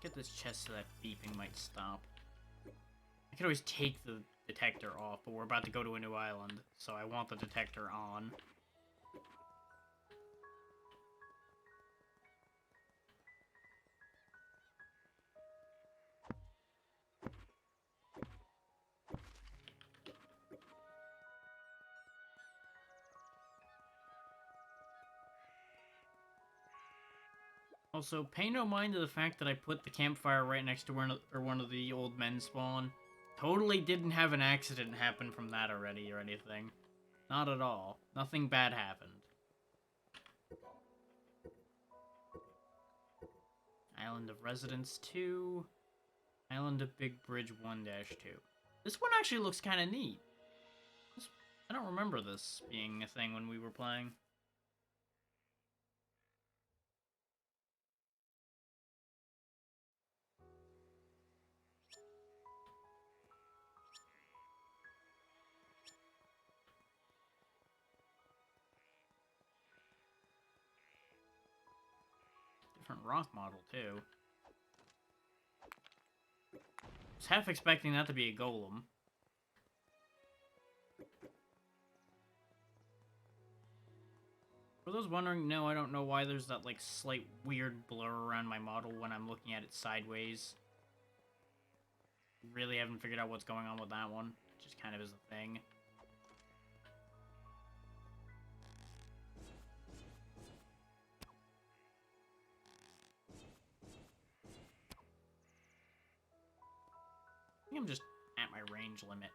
Get this chest so that beeping might stop. I could always take the detector off, but we're about to go to a new island, so I want the detector on. Also, pay no mind to the fact that I put the campfire right next to where one of the old men spawn. Totally didn't have an accident happen from that already or anything. Not at all. Nothing bad happened. Island of Residence 2. Island of Big Bridge 1-2. This one actually looks kind of neat. I don't remember this being a thing when we were playing. Different rock model, too. I was half expecting that to be a golem. For those wondering, no, I don't know why there's that, like, slight weird blur around my model when I'm looking at it sideways. Really haven't figured out what's going on with that one. It just kind of is a thing. I think I'm just at my range limit.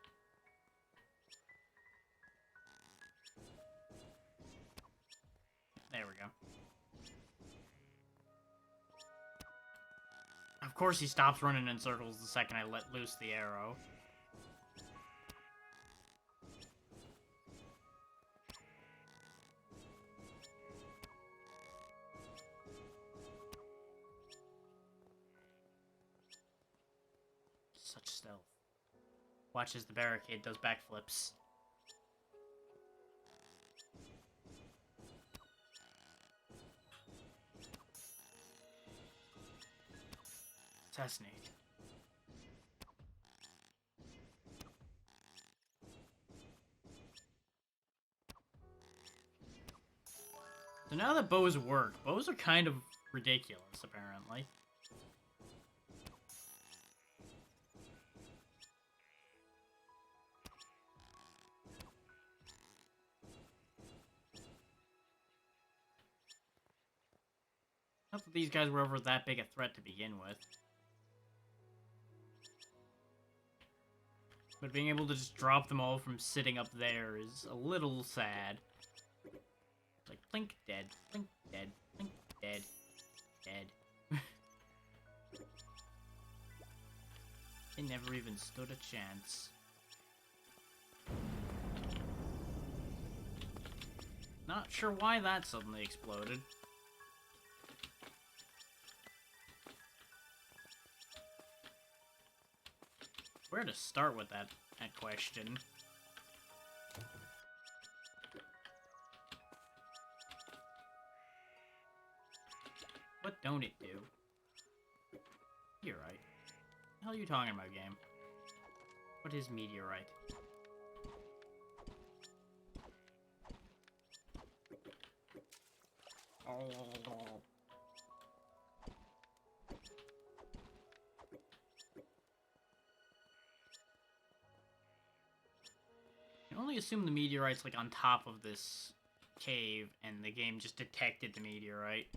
There we go. Of course he stops running in circles the second I let loose the arrow. Such stealth. Watch as the barricade does backflips. Assassinate. So now that bows work, bows are kind of ridiculous, apparently. Not that these guys were ever that big a threat to begin with. But being able to just drop them all from sitting up there is a little sad. Like, blink, dead, blink, dead, blink, dead, dead. They never even stood a chance. Not sure why that suddenly exploded. Where to start with that question? What don't it do? Meteorite. What the hell are you talking about, game? What is meteorite? Oh. I can only assume the meteorite's like on top of this cave, and the game just detected the meteorite.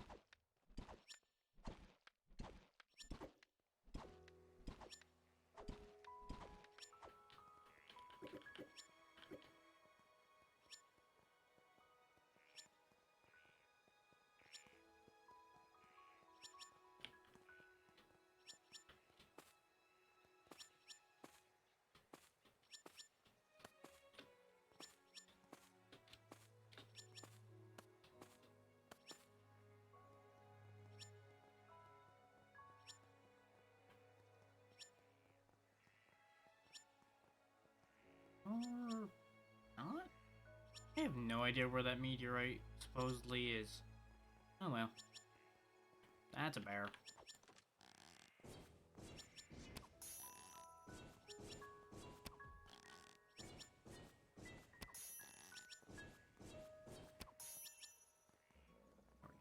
Or not? I have no idea where that meteorite supposedly is. Oh well. That's a bear.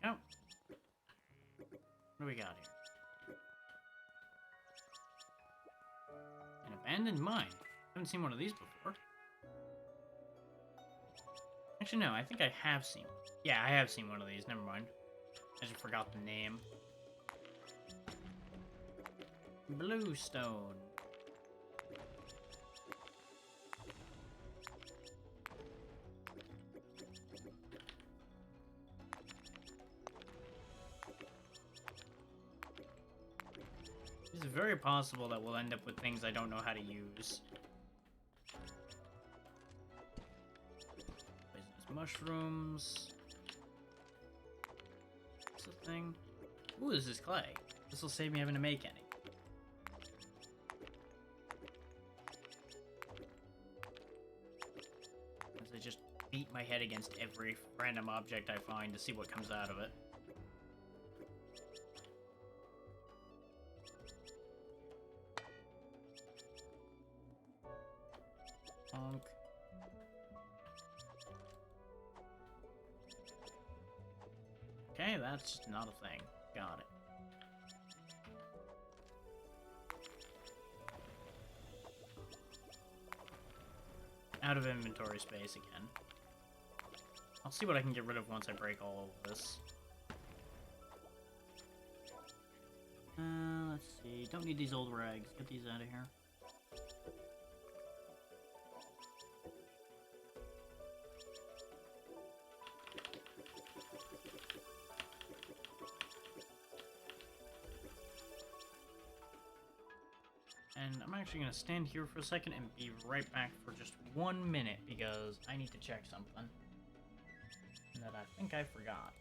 There we go. What do we got here? An abandoned mine. Haven't seen one of these before. Actually, no, I think I have seen one. Yeah, I have seen one of these. Never mind. I just forgot the name. Bluestone. It's very possible that we'll end up with things I don't know how to use. Poisonous mushrooms. What's the thing? Ooh, this is clay. This will save me having to make any. As I just beat my head against every random object I find to see what comes out of it. Honk. Okay, that's just not a thing. Got it. Out of inventory space again. I'll see what I can get rid of once I break all of this. Let's see. Don't need these old rags. Get these out of here. And I'm actually going to stand here for a second and be right back for just 1 minute because I need to check something that I think I forgot.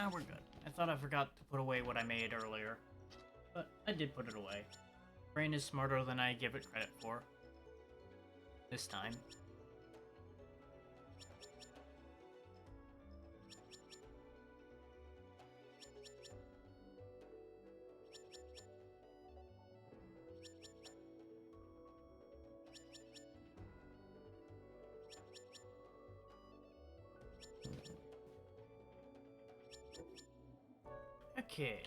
Ah, we're good. I thought I forgot to put away what I made earlier. But I did put it away. Brain is smarter than I give it credit for. This time. Okay.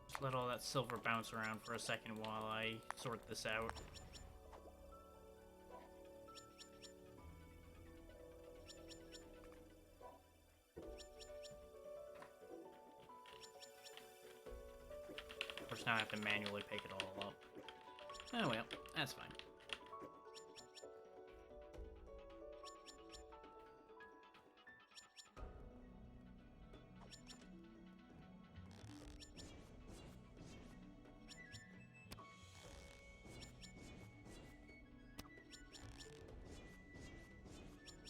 Just let all that silver bounce around for a second while I sort this out. Of course, now I have to manually pick it all up. Oh well, that's fine.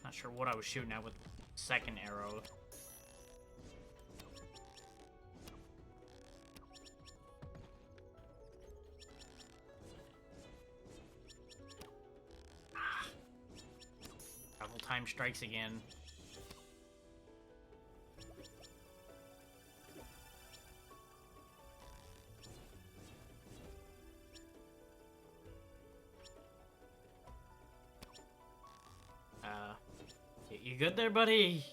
Not sure what I was shooting at with the second arrow. Travel time strikes again. You good there, buddy?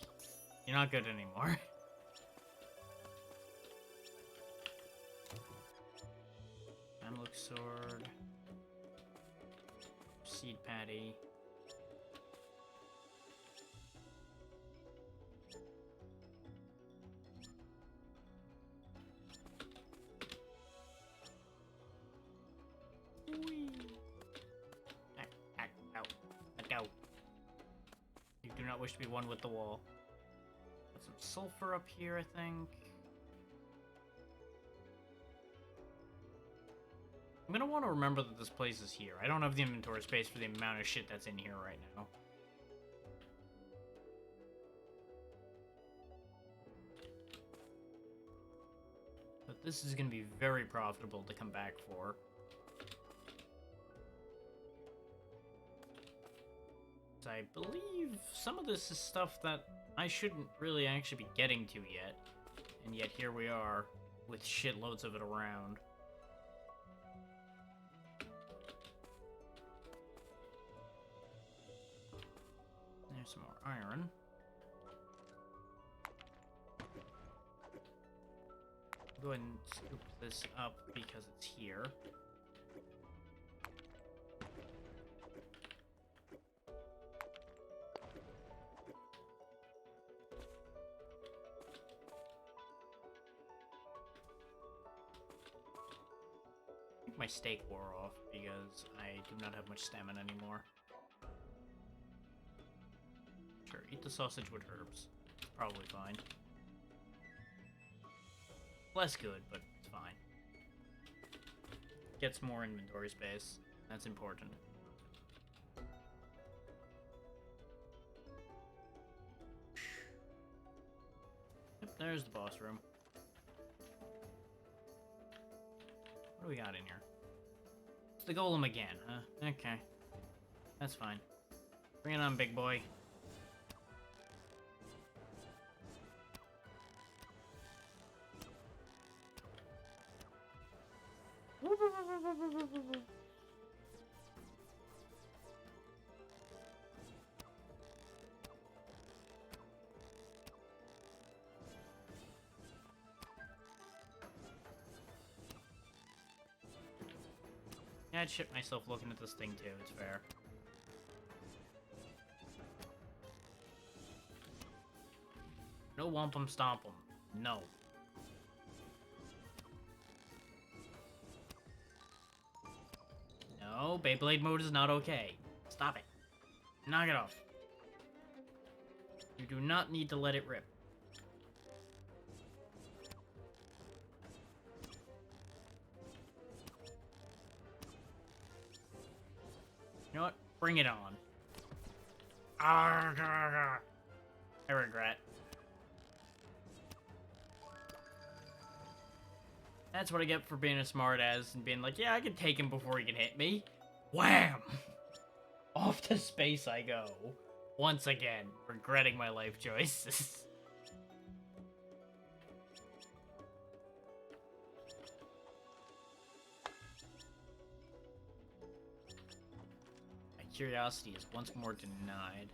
You're not good anymore. Mamluk sword. Seed patty. Whee. Ow. Let go. You do not wish to be one with the wall. Got some sulfur up here, I think. I'm gonna want to remember that this place is here. I don't have the inventory space for the amount of shit that's in here right now. But this is gonna be very profitable to come back for. I believe some of this is stuff that I shouldn't really actually be getting to yet. And yet here we are, with shitloads of it around. There's some more iron. Go ahead and scoop this up because it's here. My steak wore off because I do not have much stamina anymore. Sure, eat the sausage with herbs. It's probably fine. Less good, but it's fine. Gets more inventory space. That's important. Yep, there's the boss room. What do we got in here? It's the golem again, huh? Okay. That's fine. Bring it on, big boy. Yeah, I'd shit myself looking at this thing too, it's fair. No wampum stompum. No. No, Beyblade mode is not okay. Stop it. Knock it off. You do not need to let it rip. You know what? Bring it on. I regret. That's what I get for being a smartass and being like, yeah, I can take him before he can hit me. Wham! Off to space I go. Once again, regretting my life choices. My curiosity is once more denied.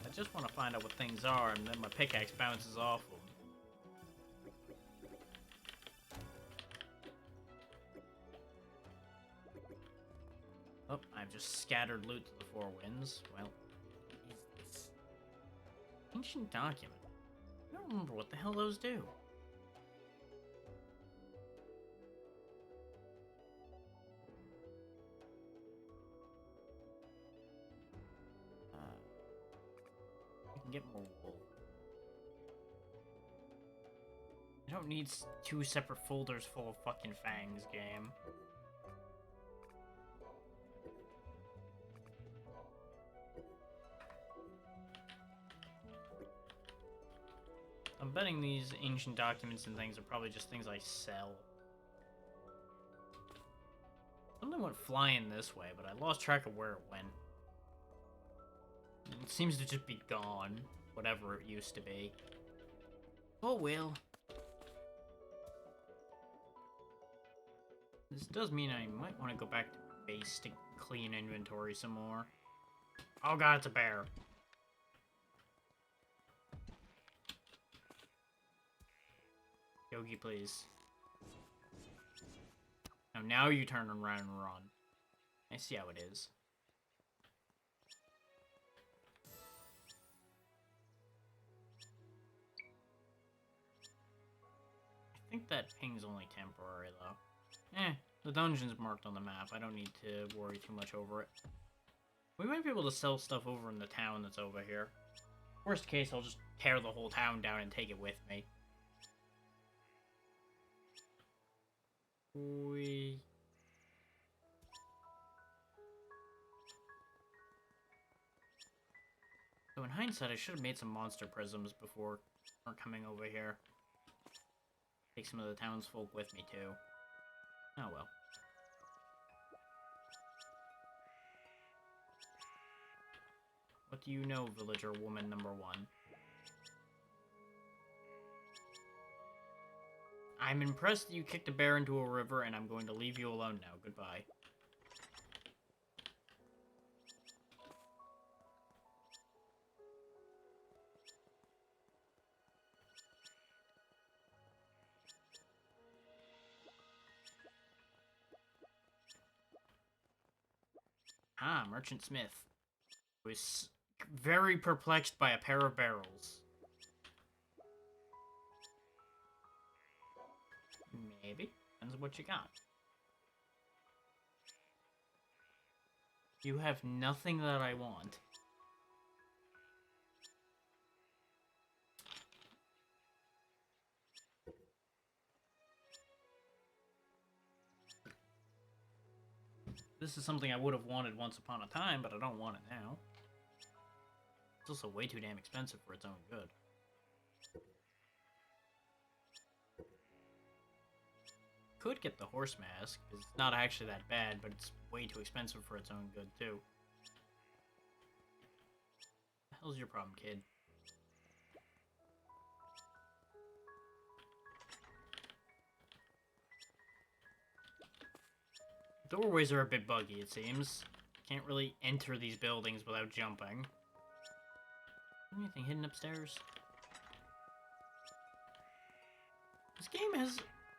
I just want to find out what things are, and then my pickaxe bounces off them. Oh, I've just scattered loot to the four winds. Well, what is this? Ancient document. I don't remember what the hell those do. I can get more wool. I don't need two separate folders full of fucking fangs, game. I'm betting these ancient documents and things are probably just things I sell. Something went flying this way, but I lost track of where it went. It seems to just be gone, whatever it used to be. Oh well. This does mean I might want to go back to base to clean inventory some more. Oh god, it's a bear. Yogi, please. Now you turn around and run. I see how it is. I think that ping's only temporary, though. The dungeon's marked on the map. I don't need to worry too much over it. We might be able to sell stuff over in the town that's over here. Worst case, I'll just tear the whole town down and take it with me. So in hindsight, I should have made some monster prisms before coming over here. Take some of the townsfolk with me, too. Oh well. What do you know, villager woman number 1? I'm impressed that you kicked a bear into a river, and I'm going to leave you alone now. Goodbye. Ah, Merchant Smith. Was very perplexed by a pair of barrels. Maybe. Depends on what you got. You have nothing that I want. This is something I would have wanted once upon a time, but I don't want it now. It's also way too damn expensive for its own good. Could get the horse mask, because it's not actually that bad, but it's way too expensive for its own good, too. What the hell's your problem, kid? Doorways are a bit buggy, it seems. Can't really enter these buildings without jumping. Anything hidden upstairs? This game has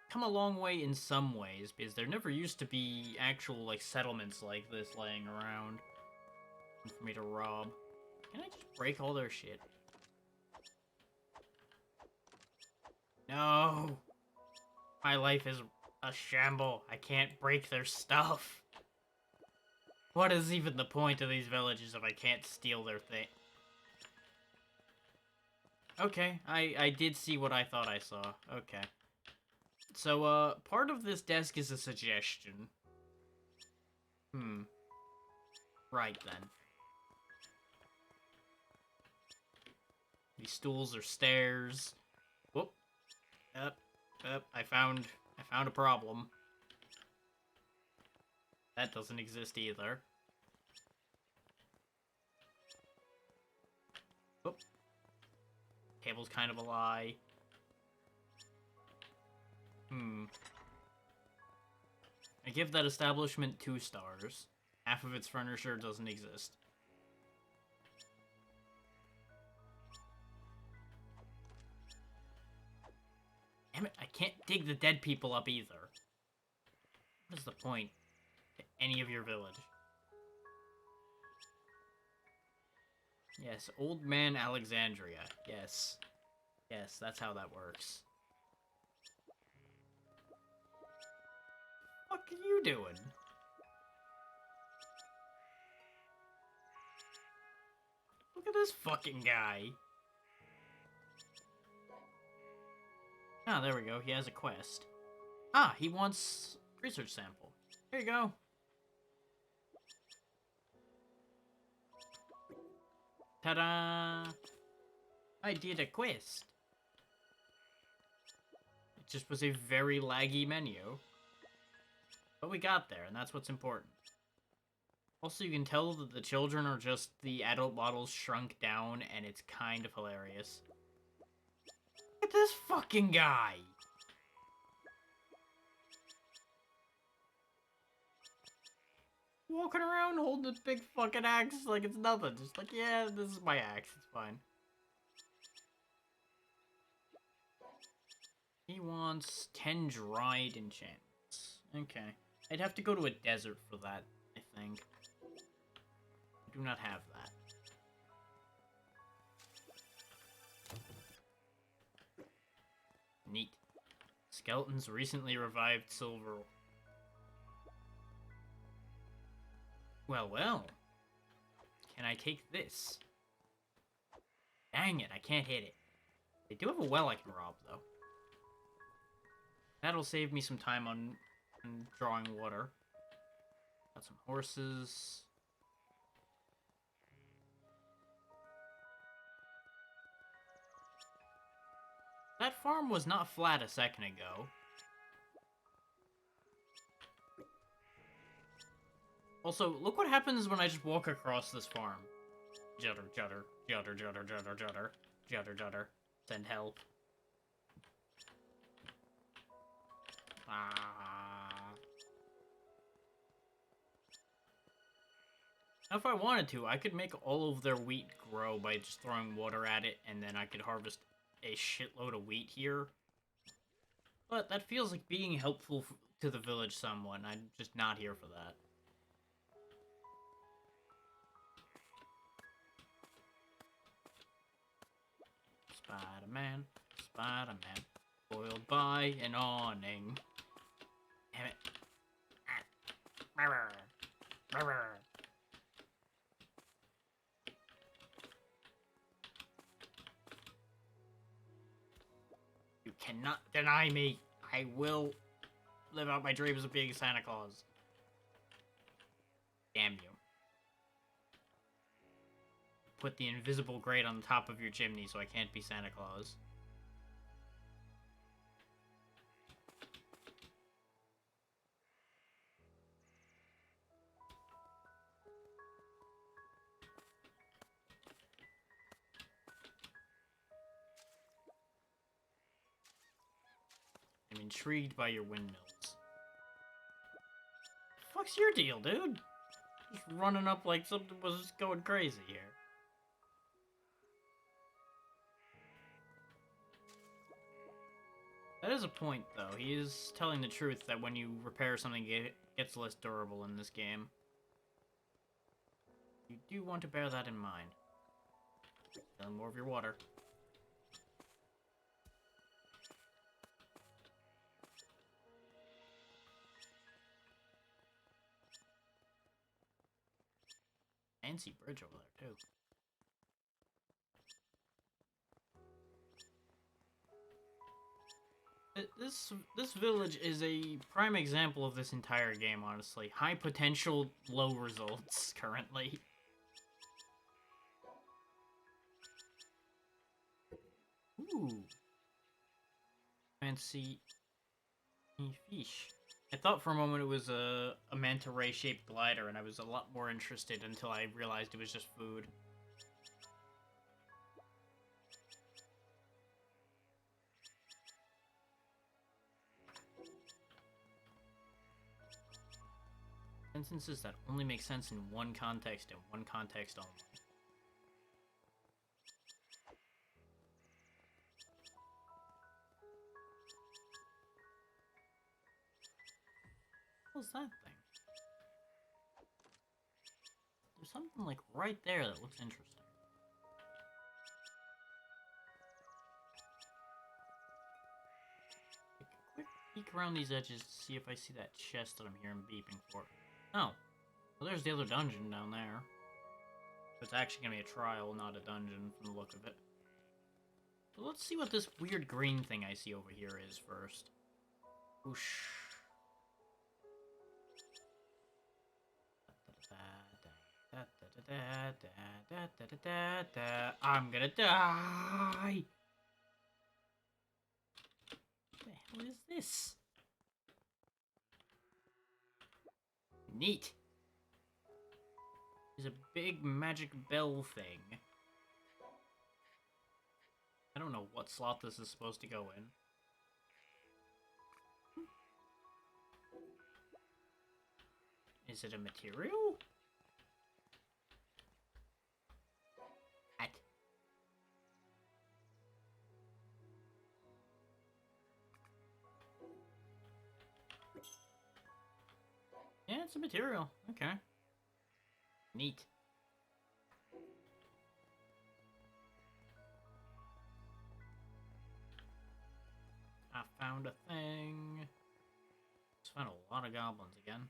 come a long way in some ways, because there never used to be actual, like, settlements like this laying around for me to rob. Can I just break all their shit? No! My life is a shamble. I can't break their stuff. What is even the point of these villages if I can't steal their thing? Okay, I did see what I thought I saw. Okay. So, part of this desk is a suggestion. Hmm. Right then. These stools are stairs. Whoop. Yep. Yep. I found a problem. That doesn't exist either. Whoop. Table's kind of a lie. Hmm. I give that establishment 2 stars. Half of its furniture doesn't exist. Damn it, I can't dig the dead people up either. What is the point to any of your village? Yes, Old Man Alexandria. Yes. Yes, that's how that works. What are you doing? Look at this fucking guy. Ah, there we go. He has a quest. Ah, he wants research sample. Here you go. Ta-da! I did a quest. It just was a very laggy menu. But we got there, and that's what's important. Also, you can tell that the children are just the adult models shrunk down, and it's kind of hilarious. Look at this fucking guy! Walking around holding this big fucking axe like it's nothing. Just like, yeah, this is my axe, it's fine. He wants 10 dried enchantments. Okay. I'd have to go to a desert for that, I think. I do not have that. Neat. Skeletons recently revived silver. Well, well. Can I take this? Dang it, I can't hit it. They do have a well I can rob, though. That'll save me some time on drawing water. Got some horses. That farm was not flat a second ago. Also, look what happens when I just walk across this farm. Judder, judder, judder, judder, judder, judder, judder, judder. Send help. Ah. Now, if I wanted to, I could make all of their wheat grow by just throwing water at it, and then I could harvest a shitload of wheat here. But that feels like being helpful to the village somewhat, and I'm just not here for that. Spider-Man, Spider-Man, foiled by an awning. Damn it. You cannot deny me. I will live out my dreams of being Santa Claus. Damn you. Put the invisible grate on the top of your chimney so I can't be Santa Claus. I'm intrigued by your windmills. Fuck's your deal, dude? Just running up like something was going crazy here. That is a point, though. He is telling the truth that when you repair something, it gets less durable in this game. You do want to bear that in mind. Fill more of your water. Fancy bridge over there, too. This village is a prime example of this entire game, honestly. High potential, low results currently. Ooh. Fancy fish. I thought for a moment it was a manta ray shaped glider, and I was a lot more interested until I realized it was just food. Sentences that only make sense in one context and one context only. What's that thing? There's something like right there that looks interesting. Take a quick peek around these edges to see if I see that chest that I'm hearing beeping for. Oh, well, there's the other dungeon down there. It's actually gonna be a trial, not a dungeon, from the look of it. So let's see what this weird green thing I see over here is first. Whoosh. I'm gonna die! What the hell is this? Neat. There's a big magic bell thing. I don't know what slot this is supposed to go in. Is it a material? What? Yeah, it's a material. Okay. Neat. I found a thing. Just found a lot of goblins again.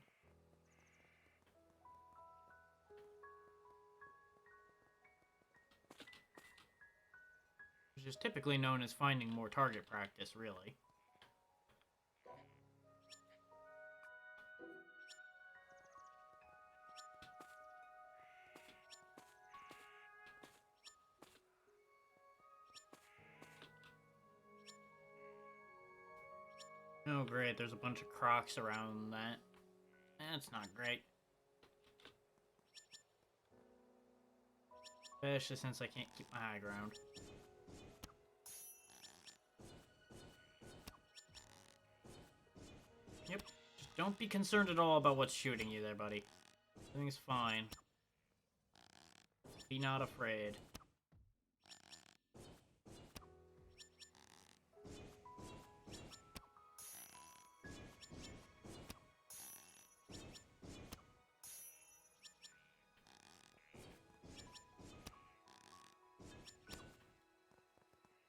Which is typically known as finding more target practice, really. Oh great, there's a bunch of crocs around that. That's not great. Especially since I can't keep my high ground. Yep. Just don't be concerned at all about what's shooting you there, buddy. Everything's fine. Be not afraid.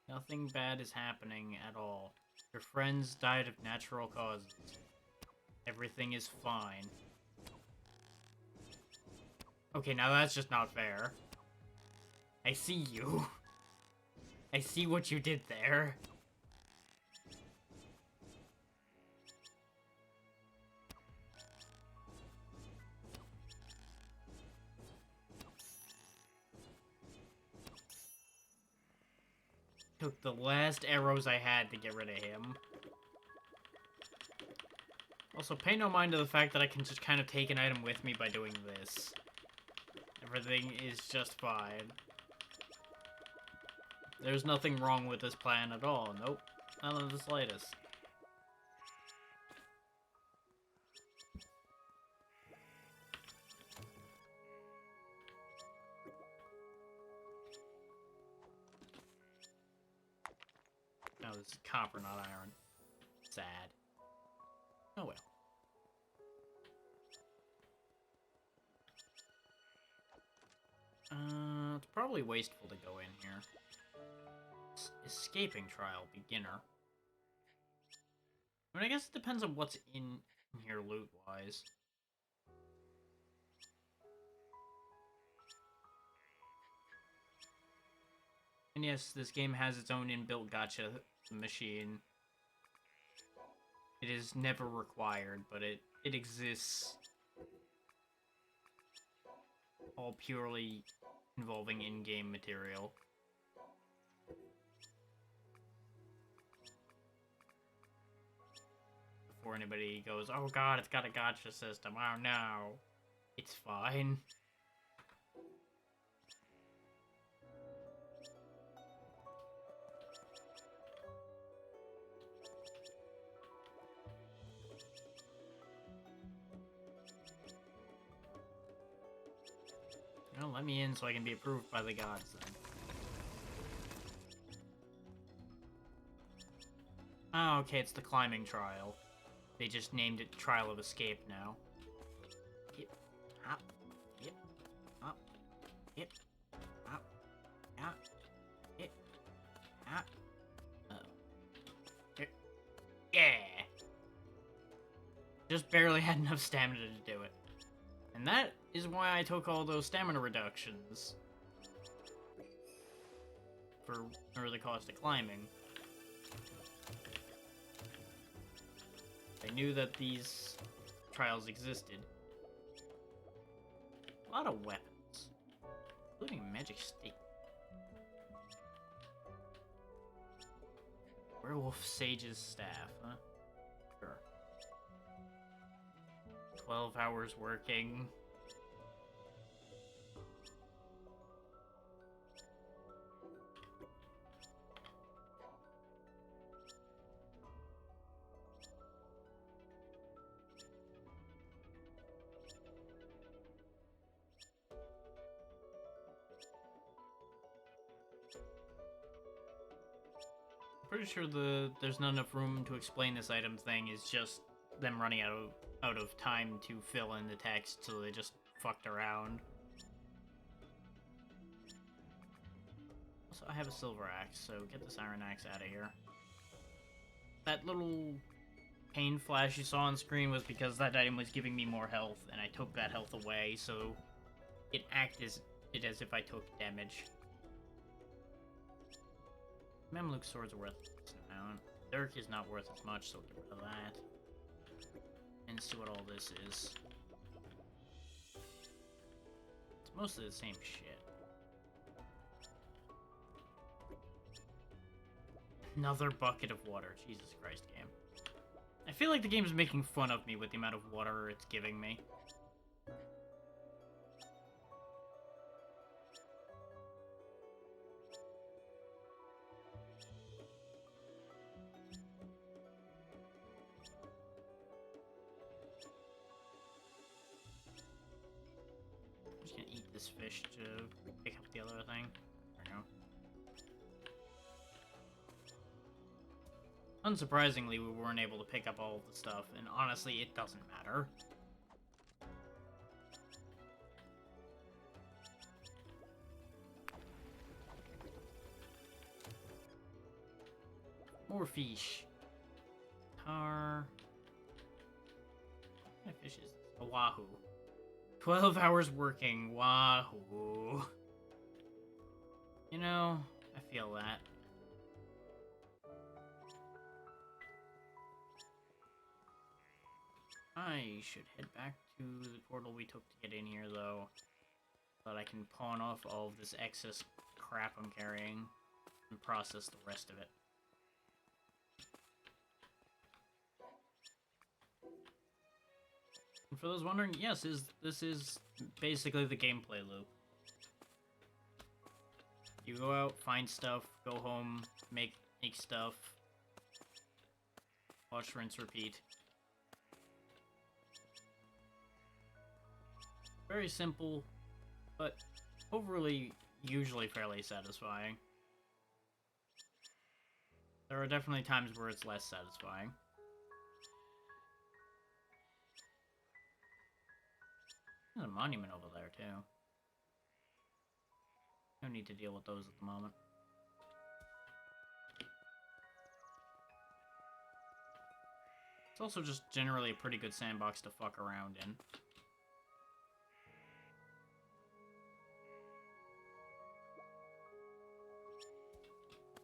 Nothing bad is happening at all. Your friends died of natural causes. Everything is fine. Okay, now that's just not fair. I see you. I see what you did there. Took the last arrows I had to get rid of him. Also, pay no mind to the fact that I can just kind of take an item with me by doing this. Everything is just fine. There's nothing wrong with this plan at all. Nope. Not in the slightest. No, this is copper, not iron. Sad. Oh well. It's probably wasteful to go in here. Escaping trial, beginner. I mean, I guess it depends on what's in here loot-wise. And yes, this game has its own inbuilt gacha machine. It is never required, but it exists. All purely involving in-game material. Before anybody goes, oh god, it's got a gacha system. Oh no. It's fine. Well, let me in so I can be approved by the gods then. Oh, okay, it's the climbing trial. They just named it Trial of Escape now. Yep. Hop. Yep. Hop. Yep. Hop. Hop. Yep. Hop. Uh-oh. Yeah! Just barely had enough stamina to do it. And that is why I took all those stamina reductions. For the cost of climbing. I knew that these trials existed. A lot of weapons. Including a magic stick. Werewolf Sage's staff, huh? Sure. 12 hours working. Pretty sure there's not enough room to explain this item thing is just them running out of time to fill in the text, so they just fucked around. Also, I have a silver axe, so get this iron axe out of here. That little pain flash you saw on screen was because that item was giving me more health, and I took that health away, so it acted as if I took damage. Mamluk sword's worth this amount. Dirk is not worth as much, so get rid of that. And see what all this is. It's mostly the same shit. Another bucket of water. Jesus Christ, game. I feel like the game's making fun of me with the amount of water it's giving me. This fish to pick up the other thing. There we go. Unsurprisingly, we weren't able to pick up all of the stuff, and honestly, it doesn't matter. More fish. Tar. What kind of fish is this? A wahoo. 12 hours working, wahoo. You know, I feel that. I should head back to the portal we took to get in here, though, so that I can pawn off all of this excess crap I'm carrying and process the rest of it. And for those wondering, yes, this is basically the gameplay loop. You go out, find stuff, go home, make stuff, wash, rinse, repeat. Very simple, but overall usually fairly satisfying. There are definitely times where it's less satisfying. There's a monument over there, too. No need to deal with those at the moment. It's also just generally a pretty good sandbox to fuck around in.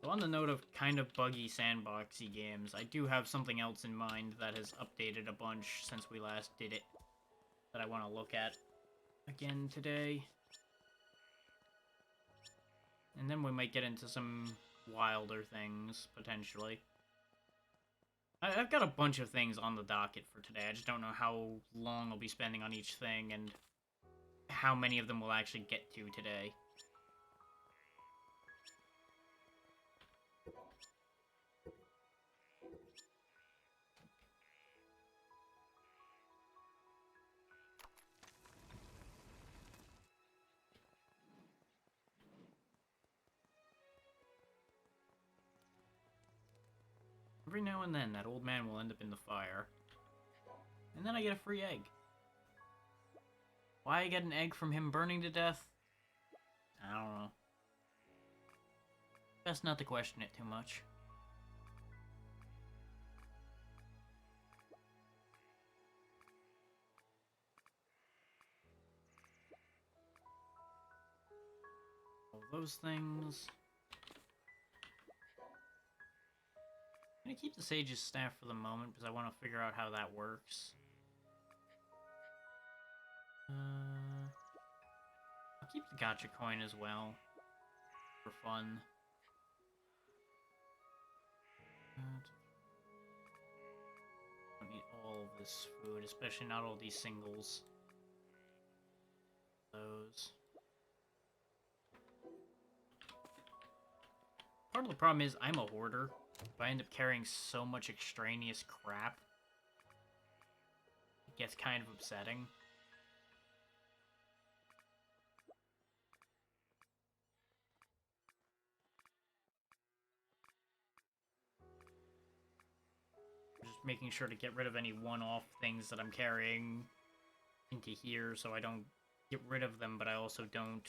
So on the note of kind of buggy sandboxy games, I do have something else in mind that has updated a bunch since we last did it that I want to look at again today. And then we might get into some wilder things, potentially. I've got a bunch of things on the docket for today. I just don't know how long I'll be spending on each thing and how many of them we'll actually get to today. Every now and then, that old man will end up in the fire. And then I get a free egg. Why I get an egg from him burning to death? I don't know. Best not to question it too much. All those things. I'm gonna keep the Sage's staff for the moment because I want to figure out how that works. I'll keep the gacha coin as well for fun. Don't need all of this food, especially not all these singles. Those. Part of the problem is I'm a hoarder. If I end up carrying so much extraneous crap, it gets kind of upsetting. Just making sure to get rid of any one-off things that I'm carrying into here so I don't get rid of them, but I also don't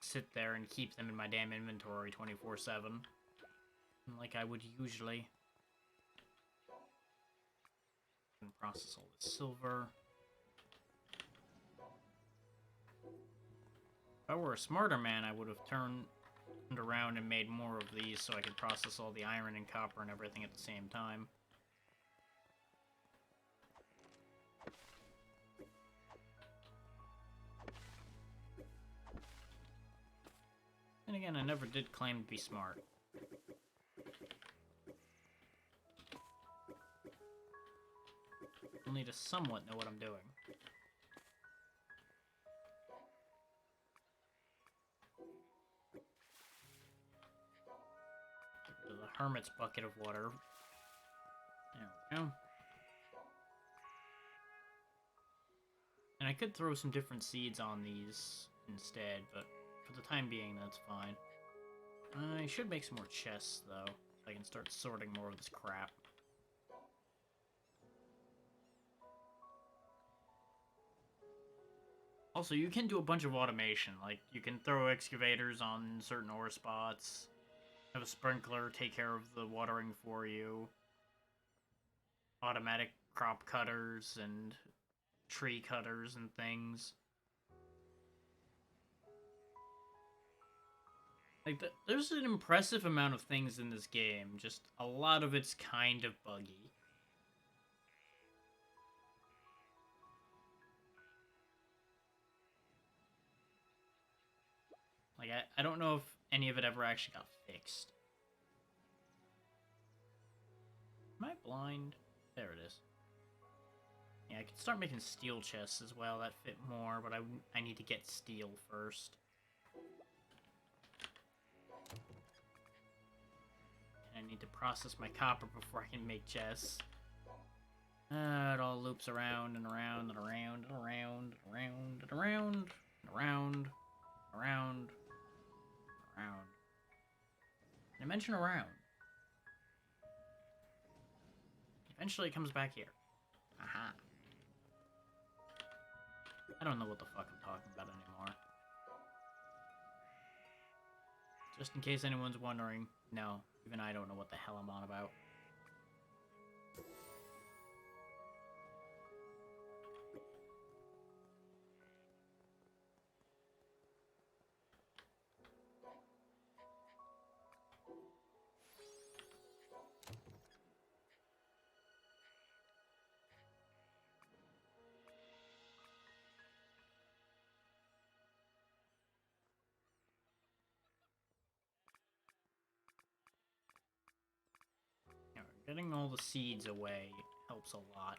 sit there and keep them in my damn inventory 24/7 like I would usually. And process all this silver. If I were a smarter man, I would have turned around and made more of these so I could process all the iron and copper and everything at the same time. And again, I never did claim to be smart. Only to somewhat know what I'm doing. Get rid of the hermit's bucket of water. There we go. And I could throw some different seeds on these instead, but for the time being, that's fine. I should make some more chests, though, so I can start sorting more of this crap. Also, you can do a bunch of automation, like, you can throw excavators on certain ore spots, have a sprinkler take care of the watering for you, automatic crop cutters and tree cutters and things. Like, there's an impressive amount of things in this game, just a lot of it's kind of buggy. Like, I don't know if any of it ever actually got fixed. Am I blind? There it is. Yeah, I could start making steel chests as well, that fit more, but I need to get steel first. And I need to process my copper before I can make chests. It all loops around and around and around and around and around and around and around, around, around. And I mention around. Eventually it comes back here. Aha. I don't know what the fuck I'm talking about anymore. Just in case anyone's wondering, no, even I don't know what the hell I'm on about. Getting all the seeds away helps a lot.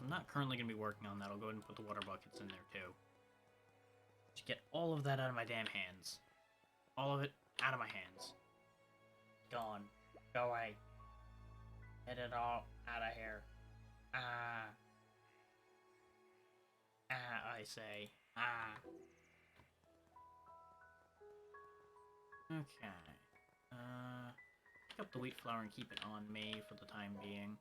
I'm not currently going to be working on that. I'll go ahead and put the water buckets in there, too. Just get all of that out of my damn hands. All of it out of my hands. Gone. Go away. Get it all out of here. Ah. Ah, I say. Ah. Okay. Pick up the wheat flour and keep it on me for the time being.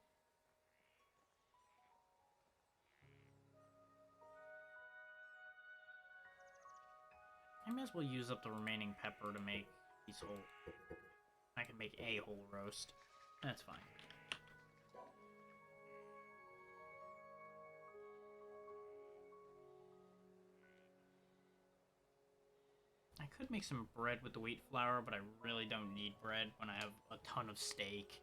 I may as well use up the remaining pepper to make these whole... I can make a whole roast. That's fine. I could make some bread with the wheat flour, but I really don't need bread when I have a ton of steak.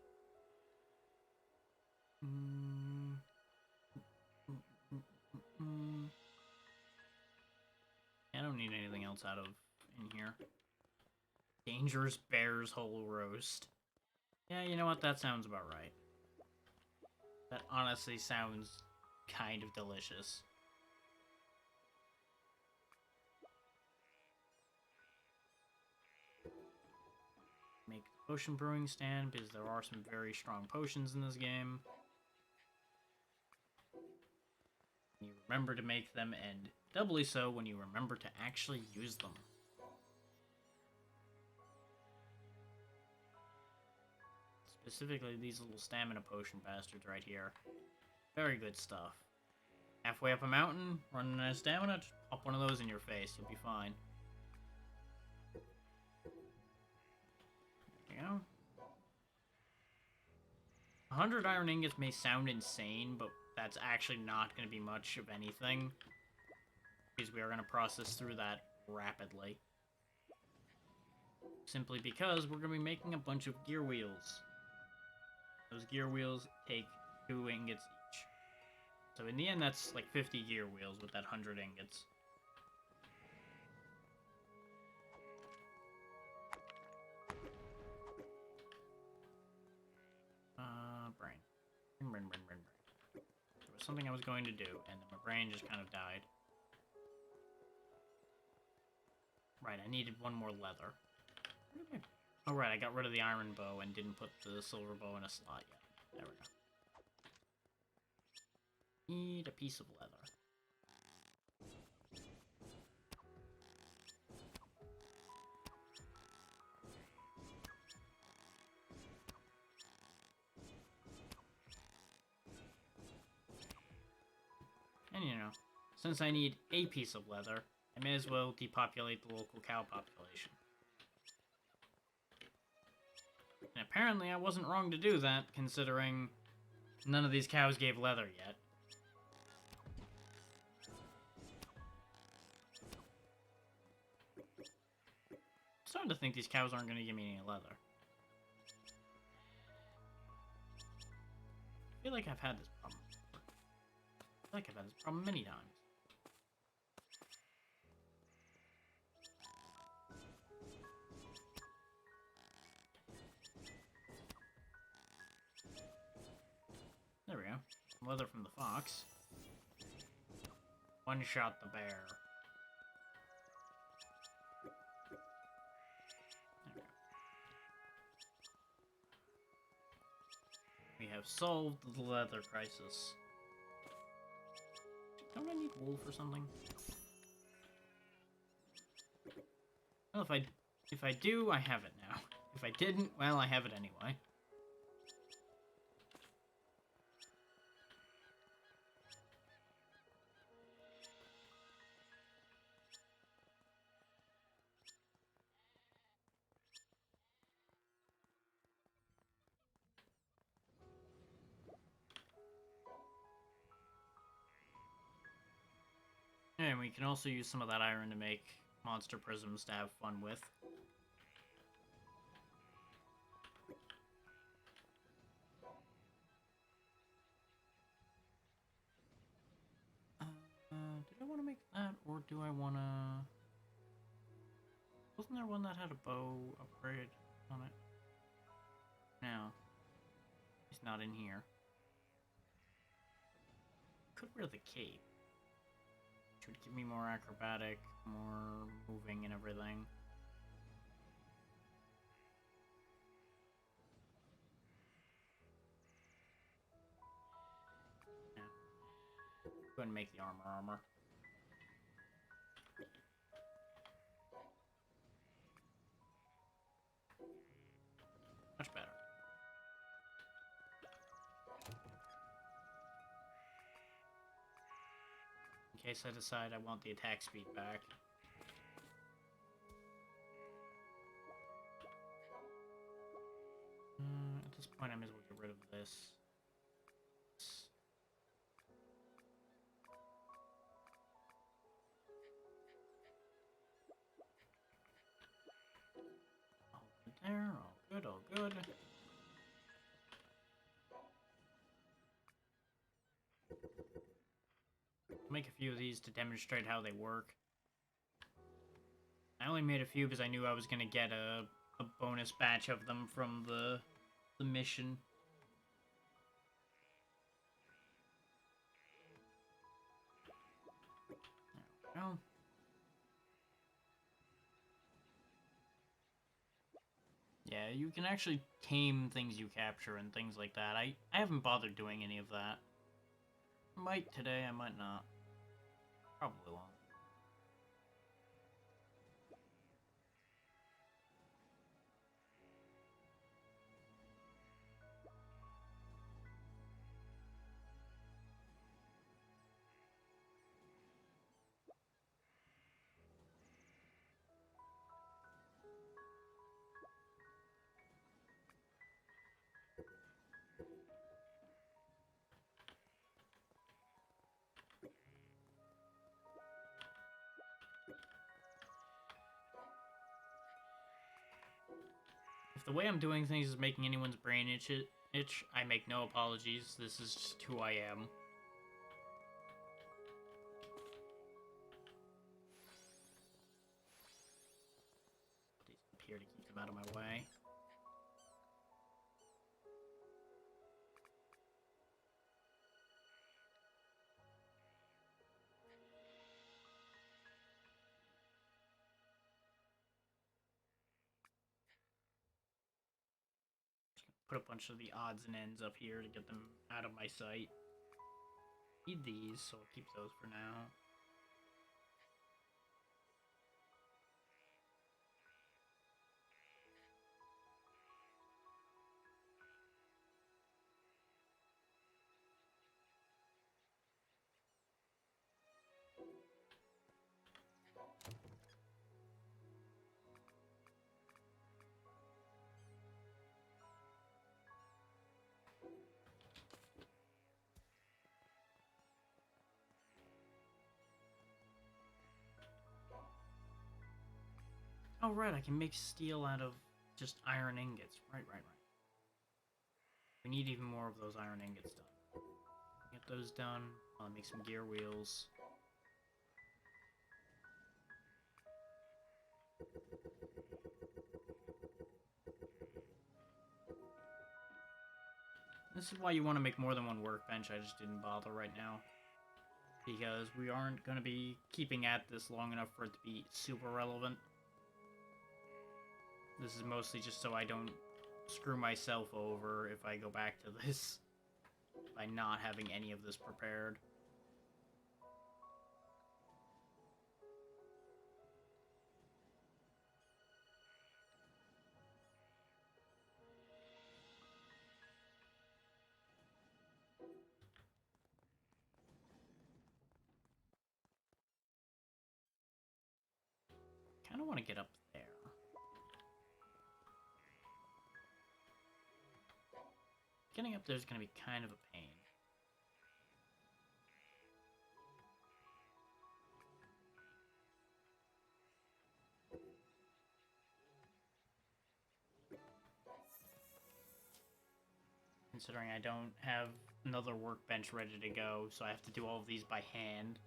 I don't need anything else out of in here. Dangerous Bear's whole roast. Yeah, you know what? That sounds about right. That honestly sounds kind of delicious. Make the potion brewing stand because there are some very strong potions in this game. You remember to make them, and doubly so when you remember to actually use them. Specifically these little stamina potion bastards right here. Very good stuff. Halfway up a mountain, running out of stamina, just pop one of those in your face, you'll be fine. There you go. 100 iron ingots may sound insane, but that's actually not going to be much of anything. Because we are going to process through that rapidly. Simply because we're going to be making a bunch of gear wheels. Those gear wheels take 2 ingots each. So in the end, that's like 50 gear wheels with that 100 ingots. Brain. There was something I was going to do, and then my brain just kind of died. Right, I needed one more leather. Oh right, I got rid of the iron bow and didn't put the silver bow in a slot yet. There we go. Need a piece of leather. And you know, since I need a piece of leather, I may as well depopulate the local cow population. And apparently I wasn't wrong to do that, considering none of these cows gave leather yet. I'm starting to think these cows aren't going to give me any leather. I feel like I've had this problem. I feel like I've had this problem many times. There we go. Leather from the fox. One shot the bear. There we go. We have solved the leather crisis. Don't I need wool for something? Well, if I do, I have it now. If I didn't, well, I have it anyway. Anyway, And we can also use some of that iron to make monster prisms to have fun with. Did I want to make that, or do I want to... Wasn't there one that had a bow upgrade on it? No. It's not in here. Could wear the cape. Which would give me more acrobatic, more moving and everything. Yeah. Go ahead and make the armor. Much better. In case I decide I want the attack speed back. At this point, I may as well get rid of this. All good there, all good, all good. I'll make a few of these to demonstrate how they work. I only made a few because I knew I was going to get a bonus batch of them from the mission. There we go. Yeah, you can actually tame things you capture and things like that. I haven't bothered doing any of that. I might today, I might not. Probably won't. If the way I'm doing things is making anyone's brain itch, I make no apologies. This is just who I am. These up here to keep them out of my way. Put a bunch of the odds and ends up here to get them out of my sight. Need these, so I'll keep those for now. Oh, right, I can make steel out of just iron ingots. Right. We need even more of those iron ingots done. Get those done. I'll make some gear wheels. This is why you want to make more than one workbench. I just didn't bother right now. Because we aren't going to be keeping at this long enough for it to be super relevant. This is mostly just so I don't screw myself over if I go back to this by not having any of this prepared. Kind of want to get up there. Getting up there is going to be kind of a pain. considering I don't have another workbench ready to go, so I have to do all of these by hand.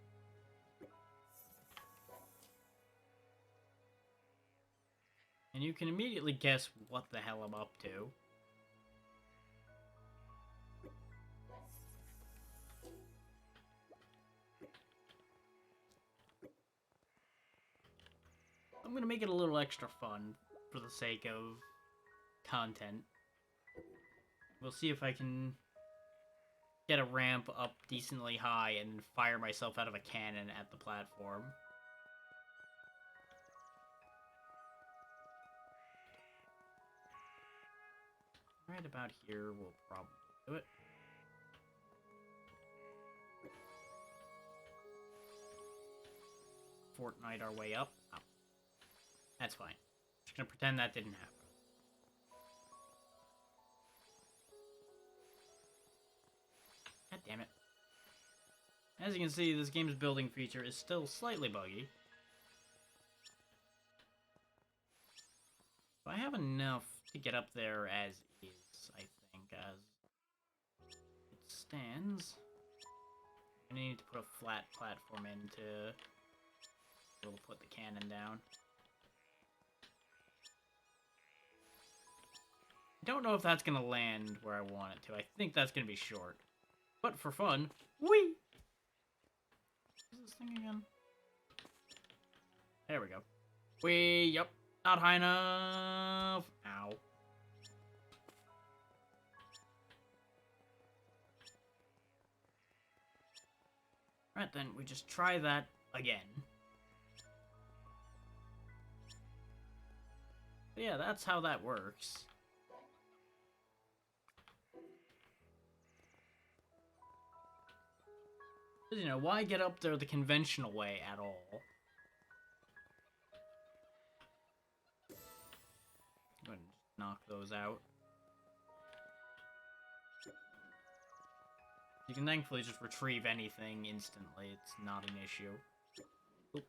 And you can immediately guess what the hell I'm up to. I'm gonna make it a little extra fun for the sake of content. We'll see if I can get a ramp up decently high and fire myself out of a cannon at the platform. Right about here, we'll probably do it. Fortnite our way up. Oh. That's fine. Just gonna pretend that didn't happen. God damn it. As you can see, this game's building feature is still slightly buggy. But I have enough to get up there as is, I think, as it stands. I need to put a flat platform in to be able to put the cannon down. I don't know if that's going to land where I want it to. I think that's going to be short. But for fun, whee! What's this thing again? There we go. Whee, yep. Not high enough. Ow. Alright then, we just try that again. But yeah, that's how that works. You know, why get up there the conventional way at all? I'm going to knock those out. You can thankfully just retrieve anything instantly. It's not an issue. Oop.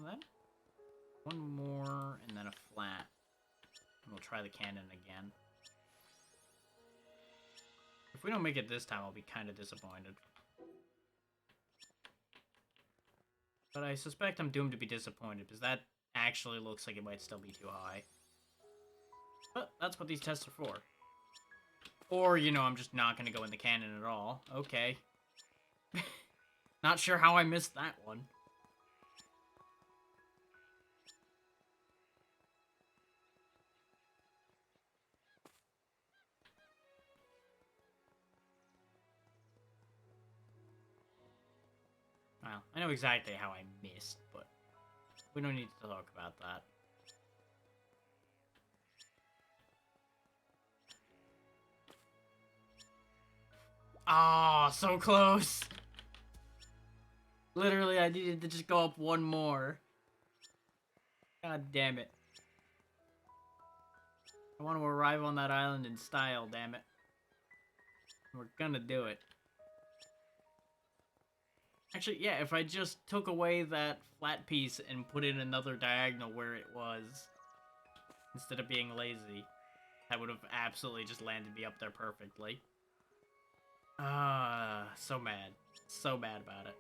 That? One more, and then a flat. And we'll try the cannon again. If we don't make it this time, I'll be kind of disappointed. But I suspect I'm doomed to be disappointed, because that actually looks like it might still be too high. But that's what these tests are for. Or, you know, I'm just not going to go in the cannon at all. Okay. Not sure how I missed that one. Well, I know exactly how I missed, but we don't need to talk about that. Ah, oh, so close! Literally, I needed to just go up one more. God damn it. I want to arrive on that island in style, damn it. We're gonna do it. Actually, yeah, if I just took away that flat piece and put in another diagonal where it was, instead of being lazy, that would have absolutely just landed me up there perfectly. Ah, so mad. So mad about it.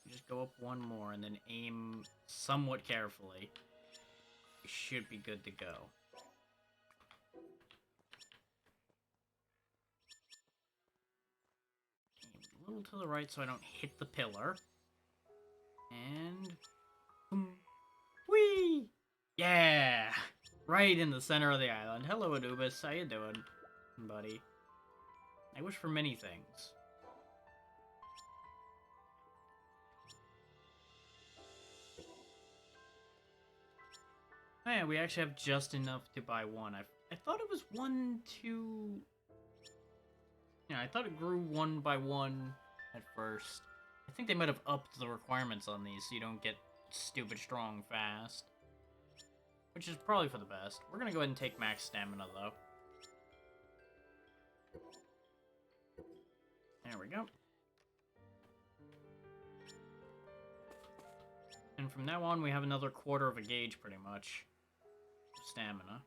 Just go up one more and then aim somewhat carefully. We should be good to go. Aim a little to the right so I don't hit the pillar. And... boom. Whee! Yeah! Right in the center of the island. Hello, Anubis. How you doing, buddy? I wish for many things. Oh yeah, we actually have just enough to buy one. I thought it was 1, 2... Yeah, I thought it grew one by one at first. I think they might have upped the requirements on these so you don't get stupid strong fast. Which is probably for the best. We're gonna go ahead and take max stamina, though. There we go. And from now on, we have another quarter of a gauge, pretty much. Stamina.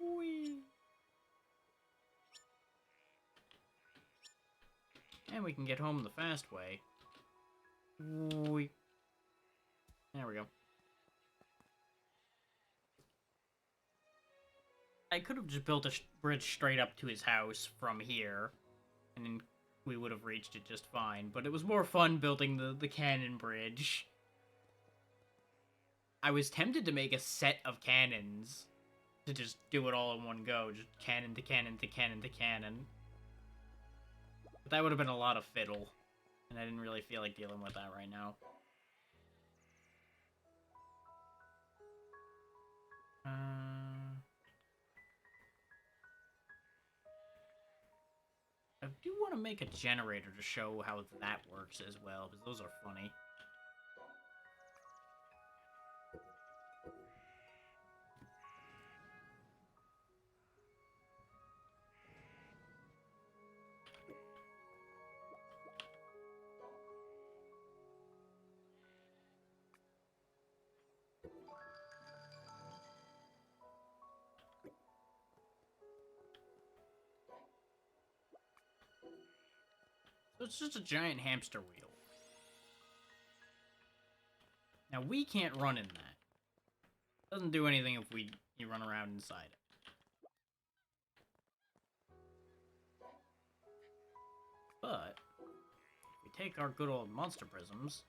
Whee! And we can get home the fast way. Whee! There we go. I could have just built a bridge straight up to his house from here, and then we would have reached it just fine, but it was more fun building the cannon bridge. I was tempted to make a set of cannons to just do it all in one go, just cannon to cannon to cannon to cannon. But that would have been a lot of fiddle, and I didn't really feel like dealing with that right now. I do want to make a generator to show how that works as well, because those are funny. So it's just a giant hamster wheel. Now we can't run in that. Doesn't do anything if you run around inside it. But if we take our good old monster prisms,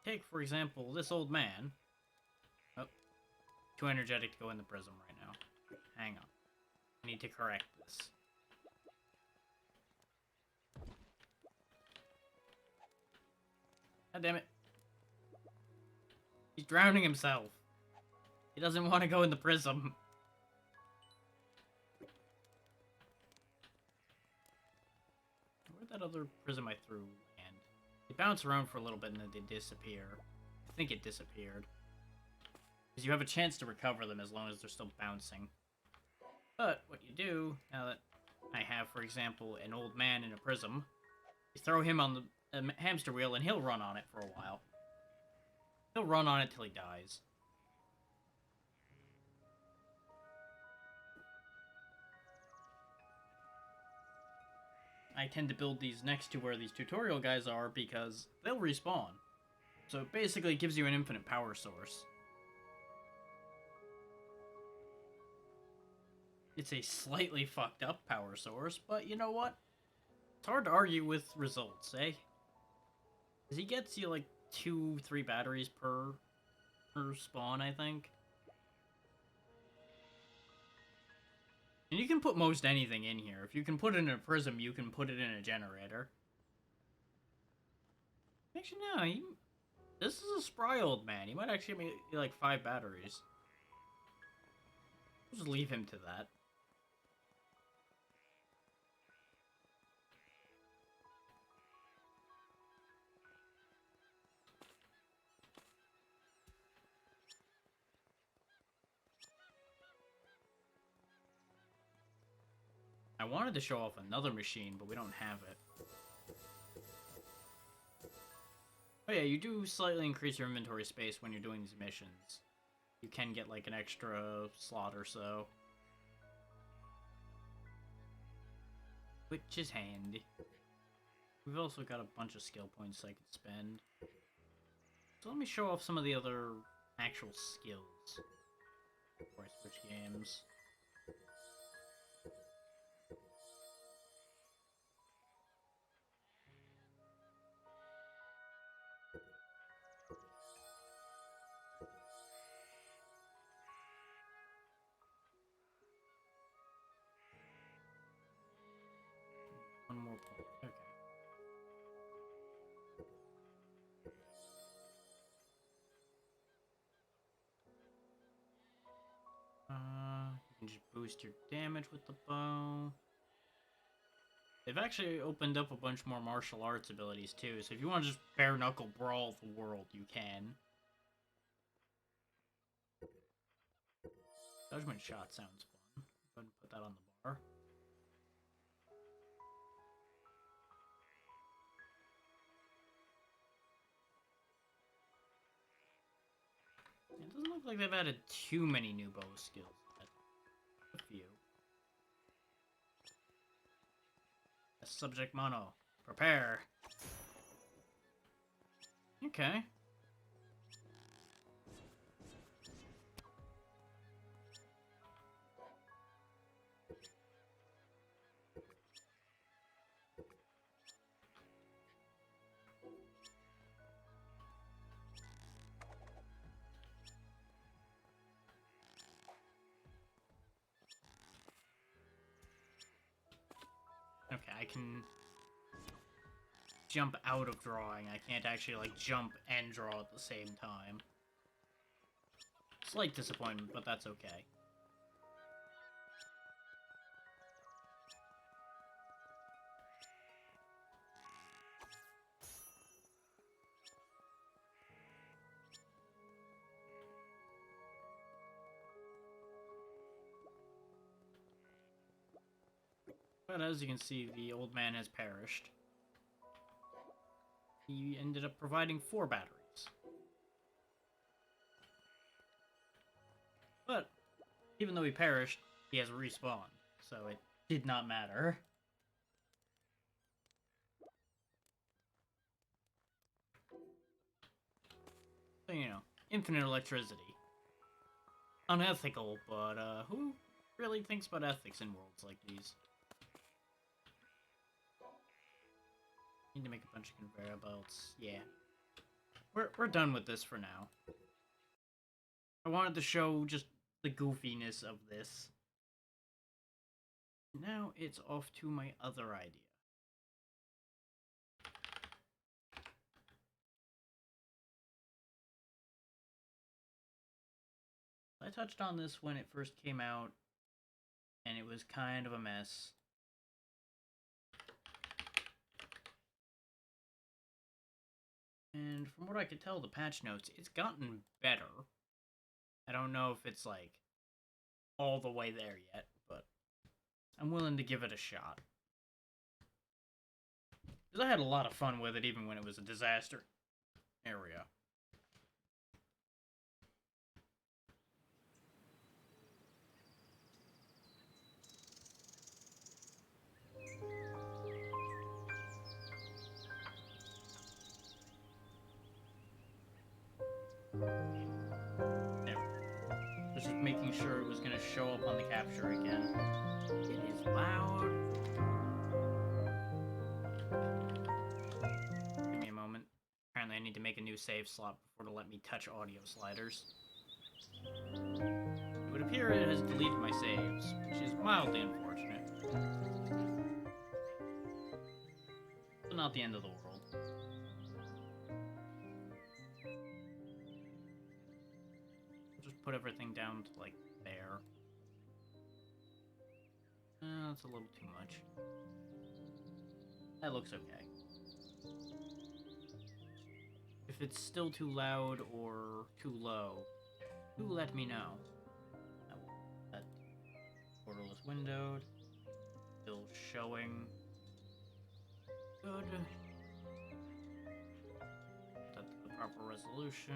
take for example this old man. Oh, too energetic to go in the prism right now. Hang on. I need to correct this. God damn it. He's drowning himself. He doesn't want to go in the prism. Where'd that other prism I threw land? They bounce around for a little bit and then they disappear. I think it disappeared. Because you have a chance to recover them as long as they're still bouncing. But what you do, now that I have, for example, an old man in a prism, you throw him on the hamster wheel and he'll run on it for a while. He'll run on it till he dies. I tend to build these next to where these tutorial guys are because they'll respawn. So it basically gives you an infinite power source. It's a slightly fucked up power source, but you know what? It's hard to argue with results, eh? Because he gets you like 2-3 batteries per spawn, I think. And you can put most anything in here. If you can put it in a prism, you can put it in a generator. Actually, no, this is a spry old man. He might actually make like 5 batteries. Just leave him to that. I wanted to show off another machine, but we don't have it. Oh yeah, you do slightly increase your inventory space when you're doing these missions. You can get like an extra slot or so. Which is handy. We've also got a bunch of skill points I could spend. So let me show off some of the other actual skills before I switch games. One more point. Okay. You can just boost your damage with the bow. They've actually opened up a bunch more martial arts abilities too, so if you want to just bare knuckle brawl the world, you can. Judgment shot sounds fun. Go ahead and put that on the bar. It doesn't look like they've added too many new bow skills yet. A few. Subject mono. Prepare. Okay. Okay, I can jump out of drawing. I can't actually, like, jump and draw at the same time. Slight disappointment, but that's okay. But as you can see, the old man has perished. He ended up providing 4 batteries. But, even though he perished, he has respawned, so it did not matter. So, you know, infinite electricity. Unethical, but, who really thinks about ethics in worlds like these? Need to make a bunch of conveyor belts. Yeah. We're done with this for now. I wanted to show just the goofiness of this. Now it's off to my other idea. I touched on this when it first came out, and it was kind of a mess. And from what I could tell, the patch notes, it's gotten better. I don't know if it's, like, all the way there yet, but I'm willing to give it a shot. Because I had a lot of fun with it, even when it was a disaster area. There. Just making sure it was going to show up on the capture again. It is loud. Give me a moment. Apparently I need to make a new save slot before to let me touch audio sliders. It would appear it has deleted my saves, which is mildly unfortunate. But not the end of the world. Just put everything down to, like, there. That's a little too much. That looks okay. If it's still too loud or too low, do let me know. That portal is windowed. Still showing. Good. That's the proper resolution.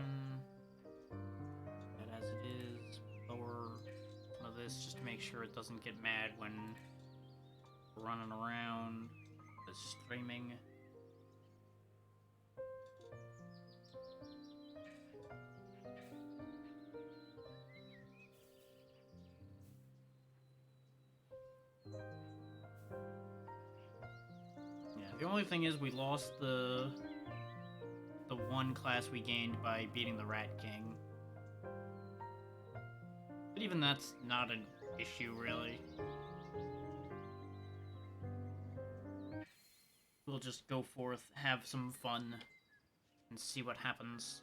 And as it is, lower some of this just to make sure it doesn't get mad when we're running around. The streaming. The only thing is we lost the one class we gained by beating the Rat King. But even that's not an issue, really. We'll just go forth, have some fun, and see what happens.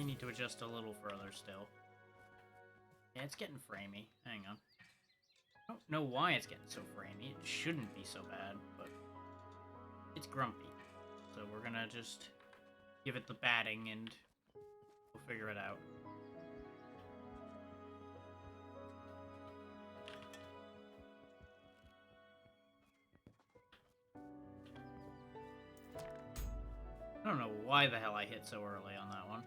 may need to adjust a little further still. Yeah, it's getting framey. Hang on. I don't know why it's getting so framey. It shouldn't be so bad, but it's grumpy. So we're gonna just give it the batting and we'll figure it out. I don't know why the hell I hit so early on that one.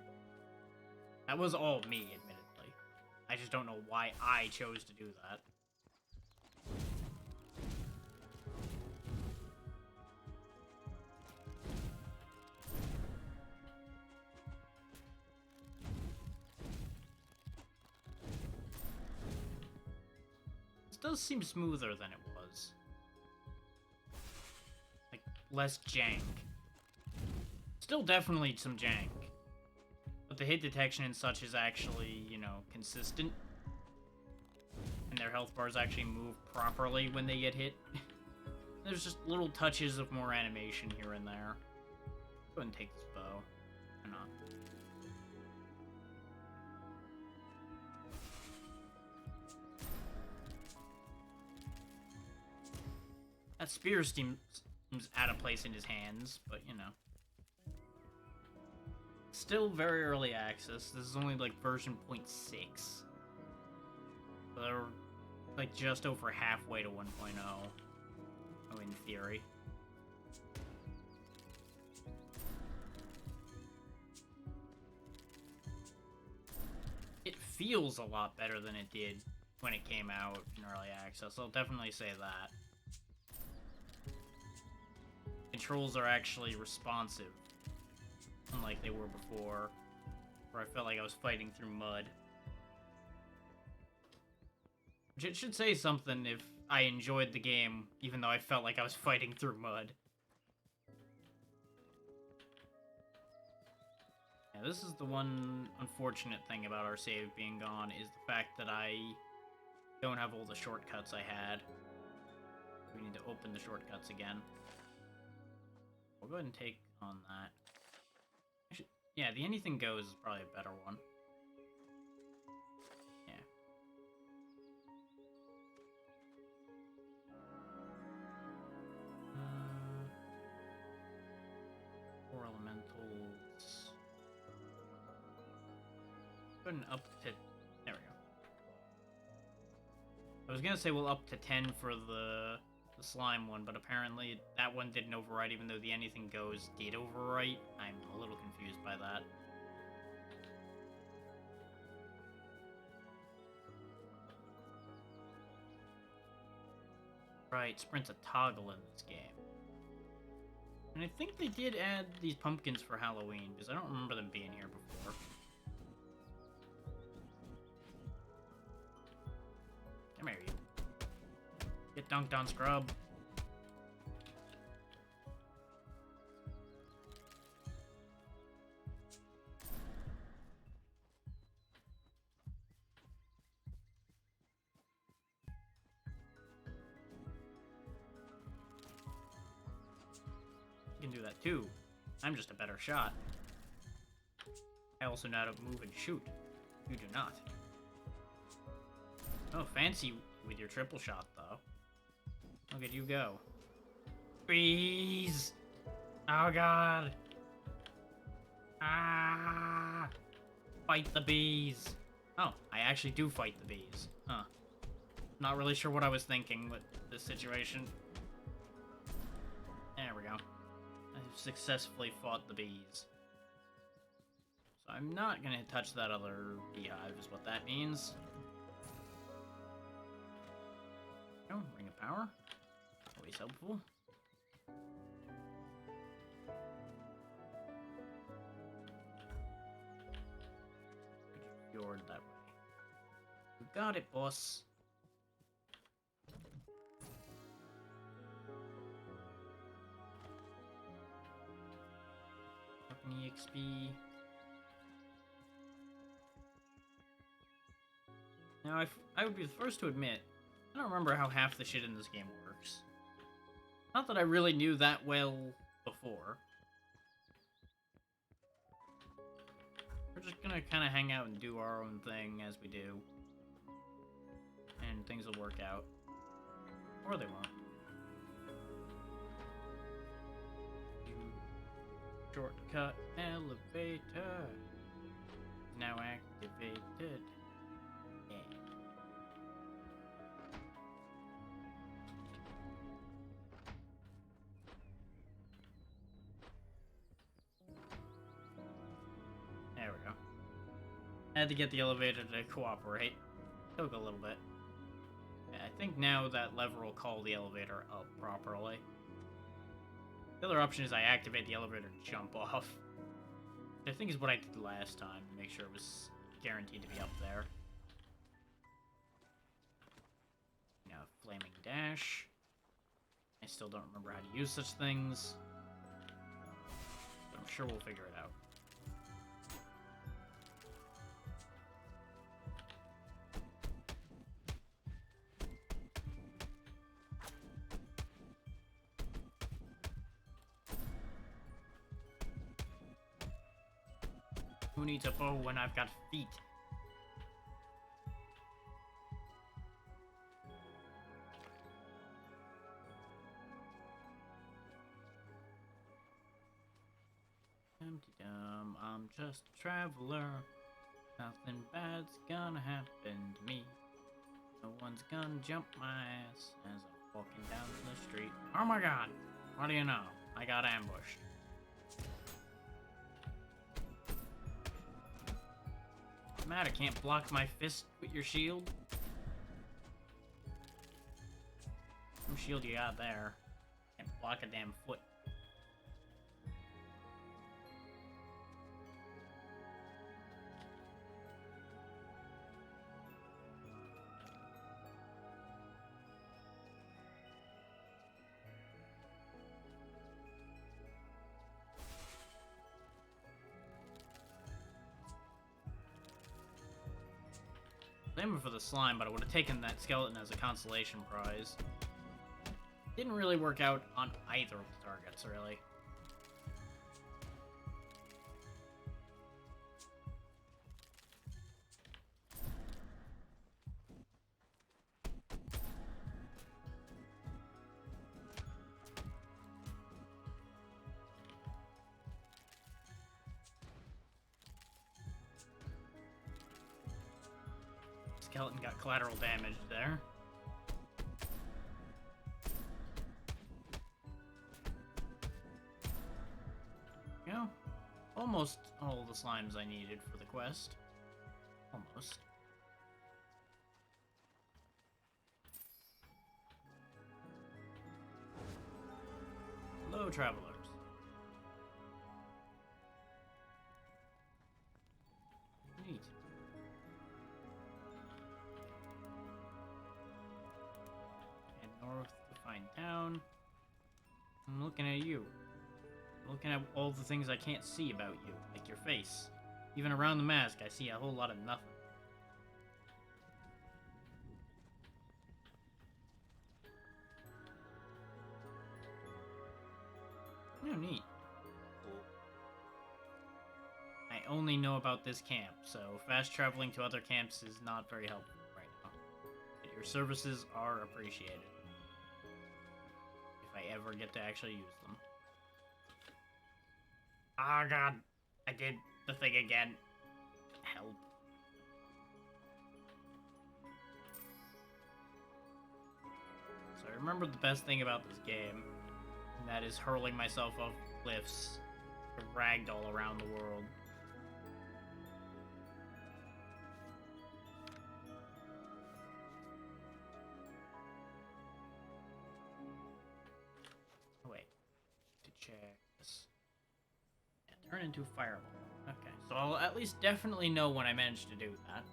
That was all me, admittedly. I just don't know why I chose to do that. This does seem smoother than it was. Like, less jank. Still definitely some jank. But the hit detection and such is actually, you know, consistent. And their health bars actually move properly when they get hit. There's just little touches of more animation here and there. Go ahead and take this bow. Why not? That spear seems out of place in his hands, but you know. Still very early access. This is only like version 0.6. So they're like just over halfway to 1.0. Oh, in theory. It feels a lot better than it did when it came out in early access. I'll definitely say that. Controls are actually responsive. Unlike they were before, where I felt like I was fighting through mud. Which it should say something if I enjoyed the game, even though I felt like I was fighting through mud. Yeah, this is the one unfortunate thing about our save being gone, is the fact that I don't have all the shortcuts I had. We need to open the shortcuts again. We'll go ahead and take on that. Yeah, the anything goes is probably a better one. Yeah. Four elementals. Putting up to... There we go. I was gonna say we'll up to 10 for the slime one, but apparently that one didn't overwrite, even though the anything goes did overwrite. I'm a little confused by that. Right, sprint's a toggle in this game. And I think they did add these pumpkins for Halloween, because I don't remember them being here before. Come here, you. Get dunked on, scrub. You can do that too. I'm just a better shot. I also know how to move and shoot. You do not. Oh, fancy with your triple shot, though. Look at you go. Bees! Oh, God! Ah! Fight the bees! Oh, I actually do fight the bees. Huh. Not really sure what I was thinking with this situation. There we go. I've successfully fought the bees. So I'm not gonna touch that other beehive, is what that means. Oh, Ring of Power. Always helpful. Fjord that way. You got it, boss. Fucking EXP. Now, I would be the first to admit, I don't remember how half the shit in this game works. Not that I really knew that well before. We're just gonna kind of hang out and do our own thing as we do. And things will work out. Or they won't. Shortcut elevator. Now activated. Yeah. There we go. I had to get the elevator to cooperate. Took a little bit. Yeah, I think now that lever will call the elevator up properly. The other option is I activate the elevator and jump off. I think is what I did last time to make sure it was guaranteed to be up there. Now, flaming dash. I still don't remember how to use such things. But I'm sure we'll figure it out. Who needs a bow when I've got feet? Dum-de-dum, I'm just a traveler. Nothing bad's gonna happen to me. No one's gonna jump my ass as I'm walking down the street. Oh my god! What do you know? I got ambushed. Matter, can't block my fist with your shield. What shield you got there? Can't block a damn foot. Aiming for the slime, but I would have taken that skeleton as a consolation prize. Didn't really work out on either of the targets, really. Skeleton got collateral damage there. You know, almost all the slimes I needed for the quest. Almost. Hello, travelers. Neat. North to find town. I'm looking at you. I'm looking at all the things I can't see about you, like your face. Even around the mask, I see a whole lot of nothing. Oh, neat. I only know about this camp, so fast traveling to other camps is not very helpful right now. But your services are appreciated. If I ever get to actually use them. Oh god, I did the thing again. Help. So I remember the best thing about this game, and that is hurling myself off cliffs, ragdoll around the world. Check this. Yeah, turn into a fireball. Okay, so I'll at least definitely know when I managed to do that.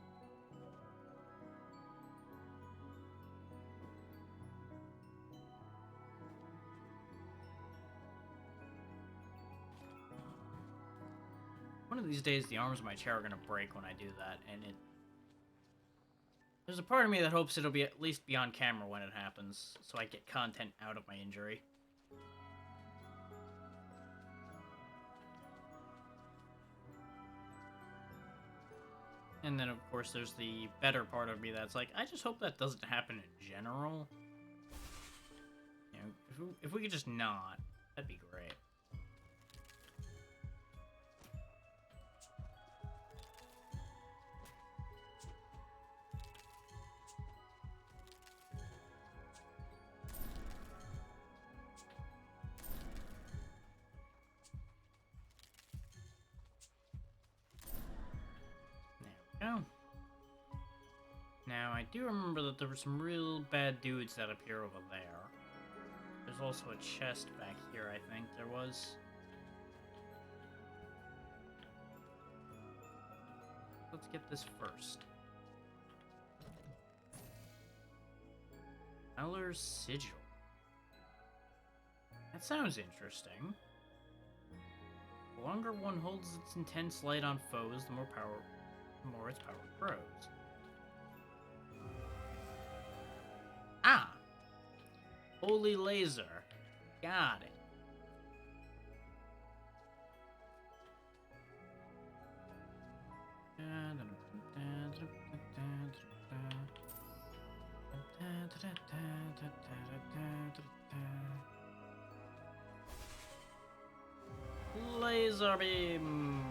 One of these days, the arms of my chair are gonna break when I do that, and there's a part of me that hopes it'll be at least be on camera when it happens, so I get content out of my injury. And then, of course, there's the better part of me that's like, I just hope that doesn't happen in general. You know, if we could just not, that'd be great. There we go. Now, I do remember that there were some real bad dudes that appear over there. There's also a chest back here, I think there was. Let's get this first. Eller's Sigil. That sounds interesting. The longer one holds its intense light on foes, the more its power grows. Ah! Holy laser. Got it. Laser beam.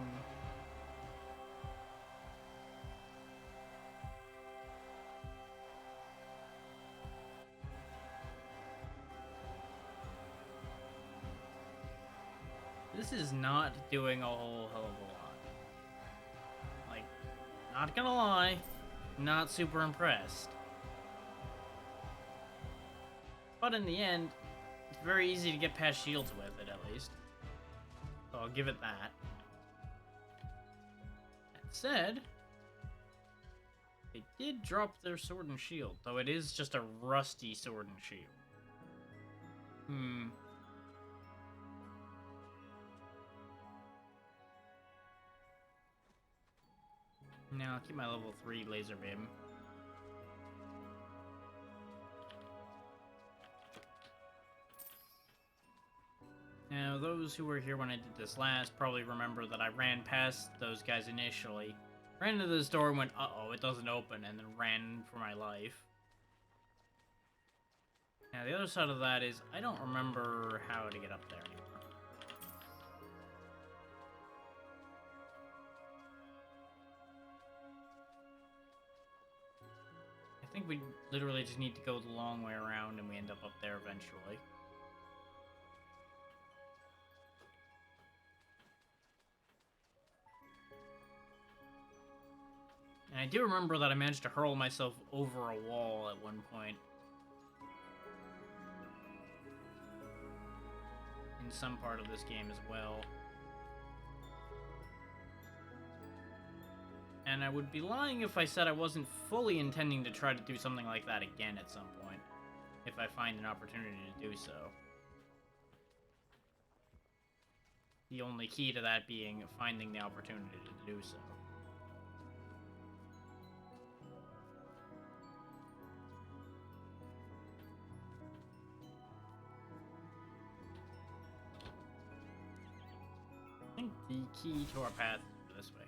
This is not doing a whole hell of a lot. Like, not gonna lie, not super impressed. But in the end, it's very easy to get past shields with it, at least. So I'll give it that. That said, they did drop their sword and shield, though it is just a rusty sword and shield. Now, I'll keep my level 3 laser beam. Now, those who were here when I did this last probably remember that I ran past those guys initially, ran into this door and went, uh-oh, it doesn't open, and then ran for my life. Now, the other side of that is, I don't remember how to get up there anymore. I think we literally just need to go the long way around and we end up there eventually. And I do remember that I managed to hurl myself over a wall at one point. In some part of this game as well. And I would be lying if I said I wasn't fully intending to try to do something like that again at some point, if I find an opportunity to do so. The only key to that being finding the opportunity to do so. I think the key to our path is this way.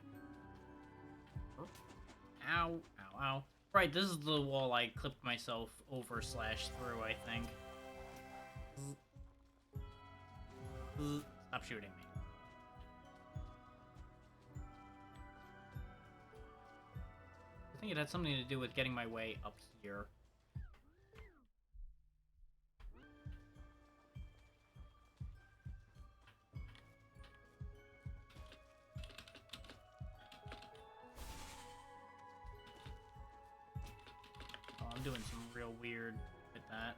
Ow, ow, ow. Right, this is the wall I clipped myself over / through, I think. Stop shooting me. I think it had something to do with getting my way up here. I'm doing some real weird with that.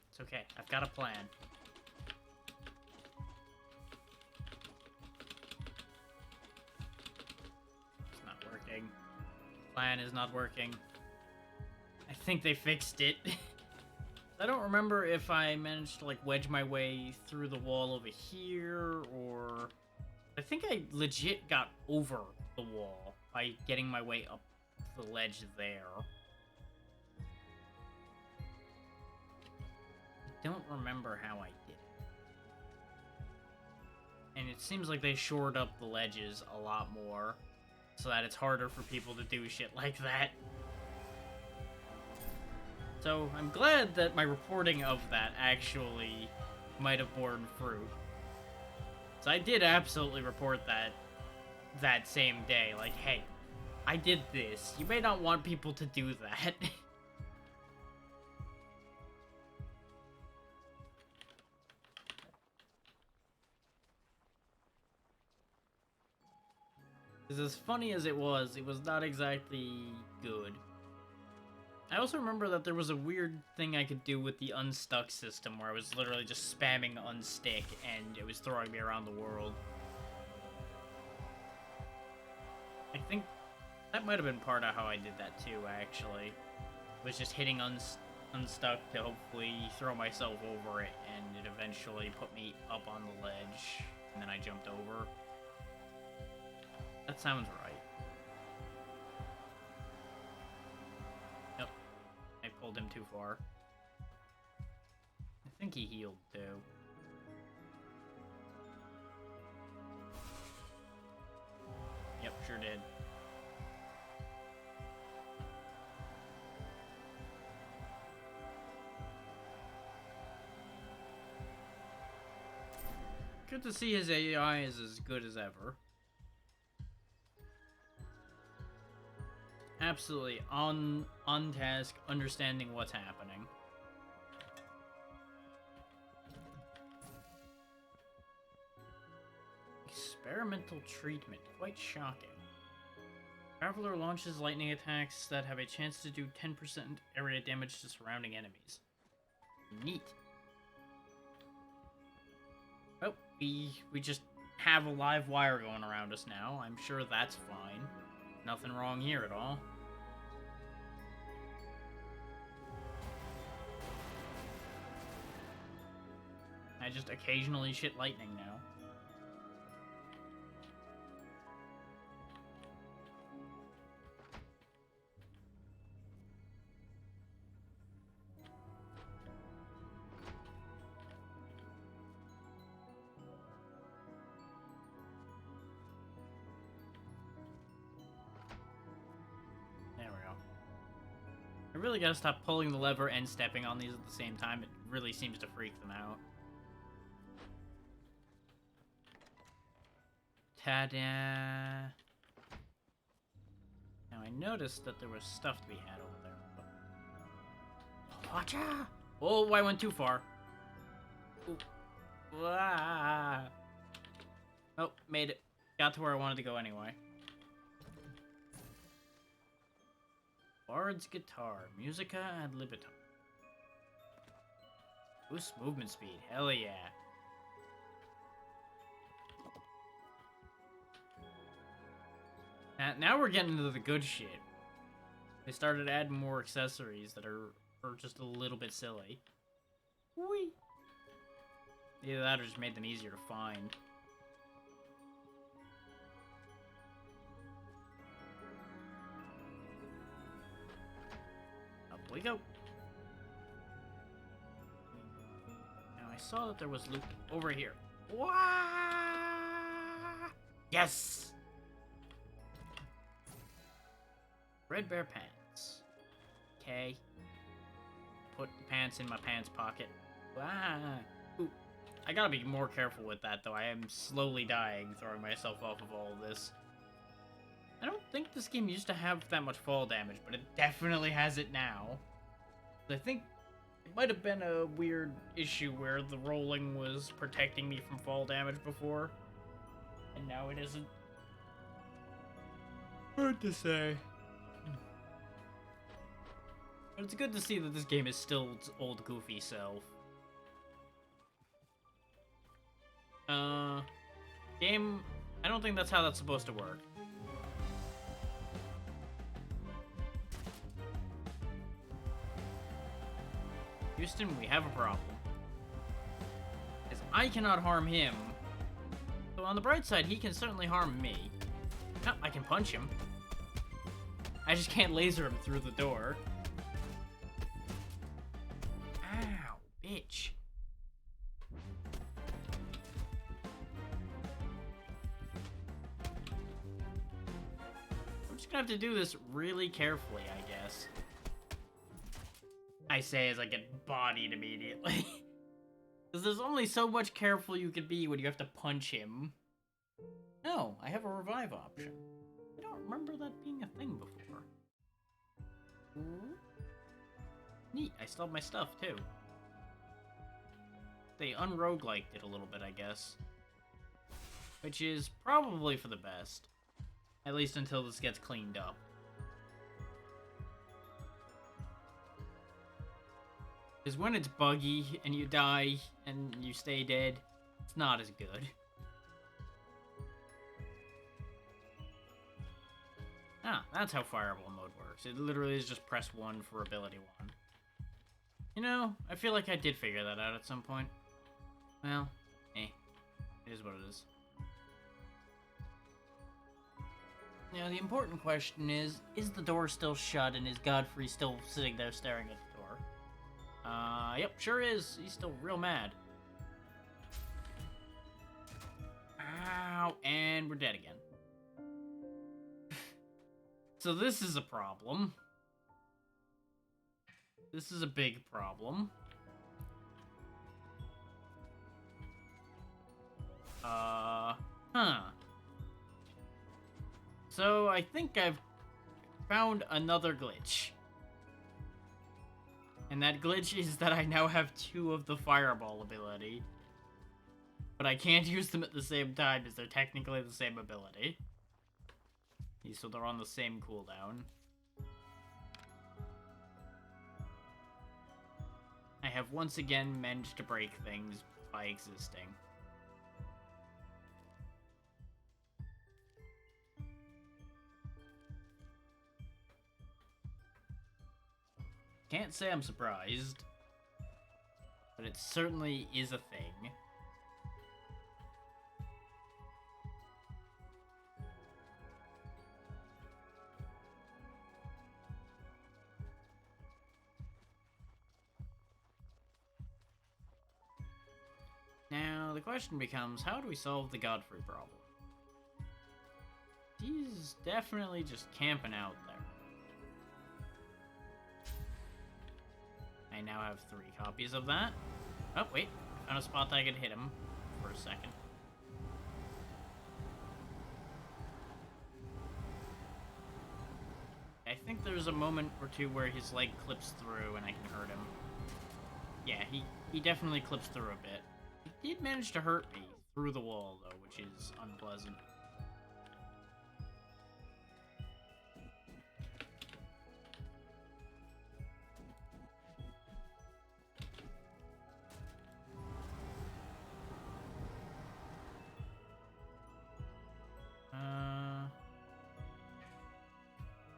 It's okay, I've got a plan. It's not working. Plan is not working. I think they fixed it. I don't remember if I managed to, like, wedge my way through the wall over here, or... I think I legit got over the wall by getting my way up the ledge there. I don't remember how I did it. And it seems like they shored up the ledges a lot more, so that it's harder for people to do shit like that. So I'm glad that my reporting of that actually might have borne fruit. So I did absolutely report that same day, like, hey, I did this. You may not want people to do that. Because as funny as it was not exactly good. I also remember that there was a weird thing I could do with the unstuck system where I was literally just spamming unstick and it was throwing me around the world. I think that might have been part of how I did that too, actually. Was just hitting unstuck to hopefully throw myself over it, and it eventually put me up on the ledge, and then I jumped over. That sounds right. Yep. I pulled him too far. I think he healed too. Yep, sure did. Good to see his AI is as good as ever. Absolutely on task, understanding what's happening. Experimental treatment, quite shocking. Traveler launches lightning attacks that have a chance to do 10% area damage to surrounding enemies. Neat. Oh, we just have a live wire going around us now. I'm sure that's fine. Nothing wrong here at all. I just occasionally shit lightning now. I really gotta stop pulling the lever and stepping on these at the same time. It really seems to freak them out. Ta-da! Now I noticed that there was stuff to be had over there. Watch out! Oh, I went too far. Ooh. Ah. Oh, made it. Got to where I wanted to go anyway. Bard's guitar, musica ad libitum. Boost movement speed, hell yeah. Now we're getting into the good shit. They started adding more accessories that are just a little bit silly. Whee! Either that or just made them easier to find. Up we go. Now I saw that there was loot over here. Wah! Yes! Red bear pants. Okay. Put the pants in my pants pocket. Ah. Ooh. I gotta be more careful with that, though. I am slowly dying, throwing myself off of all of this. I don't think this game used to have that much fall damage, but it definitely has it now. I think it might have been a weird issue where the rolling was protecting me from fall damage before, and now it isn't. Hard to say. But it's good to see that this game is still its old goofy self. Game, I don't think that's how that's supposed to work. Houston, we have a problem. As I cannot harm him. So on the bright side, he can certainly harm me. Oh, I can punch him. I just can't laser him through the door. Ow, bitch. just gonna have to do this really carefully, I guess. I say as I get bodied immediately. Because there's only so much careful you can be when you have to punch him. No, I have a revive option. I don't remember that being a thing before. Neat, I still have my stuff, too. They unrogueliked it a little bit, I guess. Which is probably for the best. At least until this gets cleaned up. Because when it's buggy, and you die, and you stay dead, it's not as good. Ah, that's how Fireball mode works. It literally is just press 1 for ability 1. You know, I feel like I did figure that out at some point. Well, it is what it is. Now, the important question is the door still shut, and is Godfrey still sitting there staring at the door? Yep, sure is. He's still real mad. Ow, and we're dead again. So this is a problem. This is a big problem. So I think I've found another glitch. And that glitch is that I now have 2 of the Fireball ability. But I can't use them at the same time, as they're technically the same ability. So they're on the same cooldown. I have once again managed to break things by existing. Can't say I'm surprised, but it certainly is a thing. Now, the question becomes, how do we solve the Godfrey problem? He's definitely just camping out there. I now have 3 copies of that. Oh, wait. I found a spot that I could hit him for a second. I think there's a moment or two where his leg clips through and I can hurt him. Yeah, he definitely clips through a bit. He did manage to hurt me through the wall, though, which is unpleasant.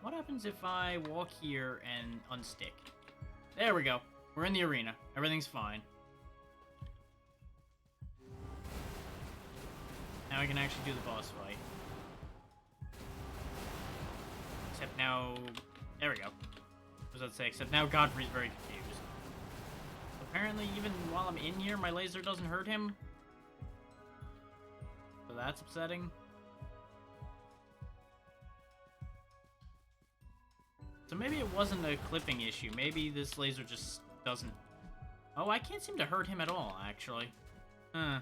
What happens if I walk here and unstick? There we go. We're in the arena. Everything's fine. Now I can actually do the boss fight. Except now... There we go. What was I say? Except now Godfrey's very confused. Apparently, even while I'm in here, my laser doesn't hurt him. So that's upsetting. So maybe it wasn't a clipping issue. Maybe this laser just doesn't... Oh, I can't seem to hurt him at all, actually. Huh.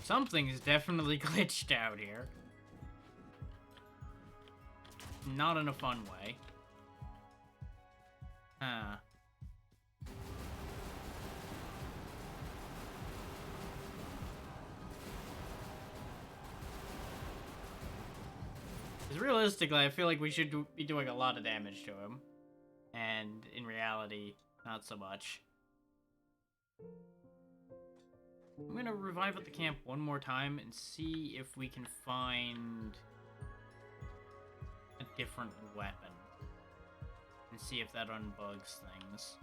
Something is definitely glitched out here. Not in a fun way. Huh. Because realistically, I feel like we should be doing a lot of damage to him. And in reality, not so much. I'm gonna revive at the camp one more time and see if we can find a different weapon. And see if that unbugs things.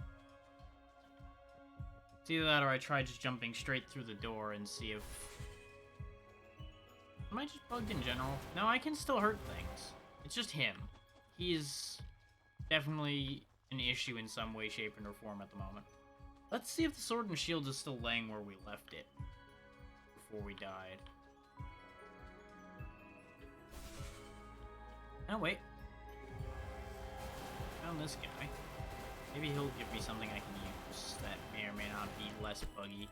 It's either that or I try just jumping straight through the door and see if... Am I just bugged in general? No, I can still hurt things. It's just him. He is definitely an issue in some way, shape, or form at the moment. Let's see if the sword and shield is still laying where we left it before we died. Oh, wait. Found this guy. Maybe he'll give me something I can use that may or may not be less buggy.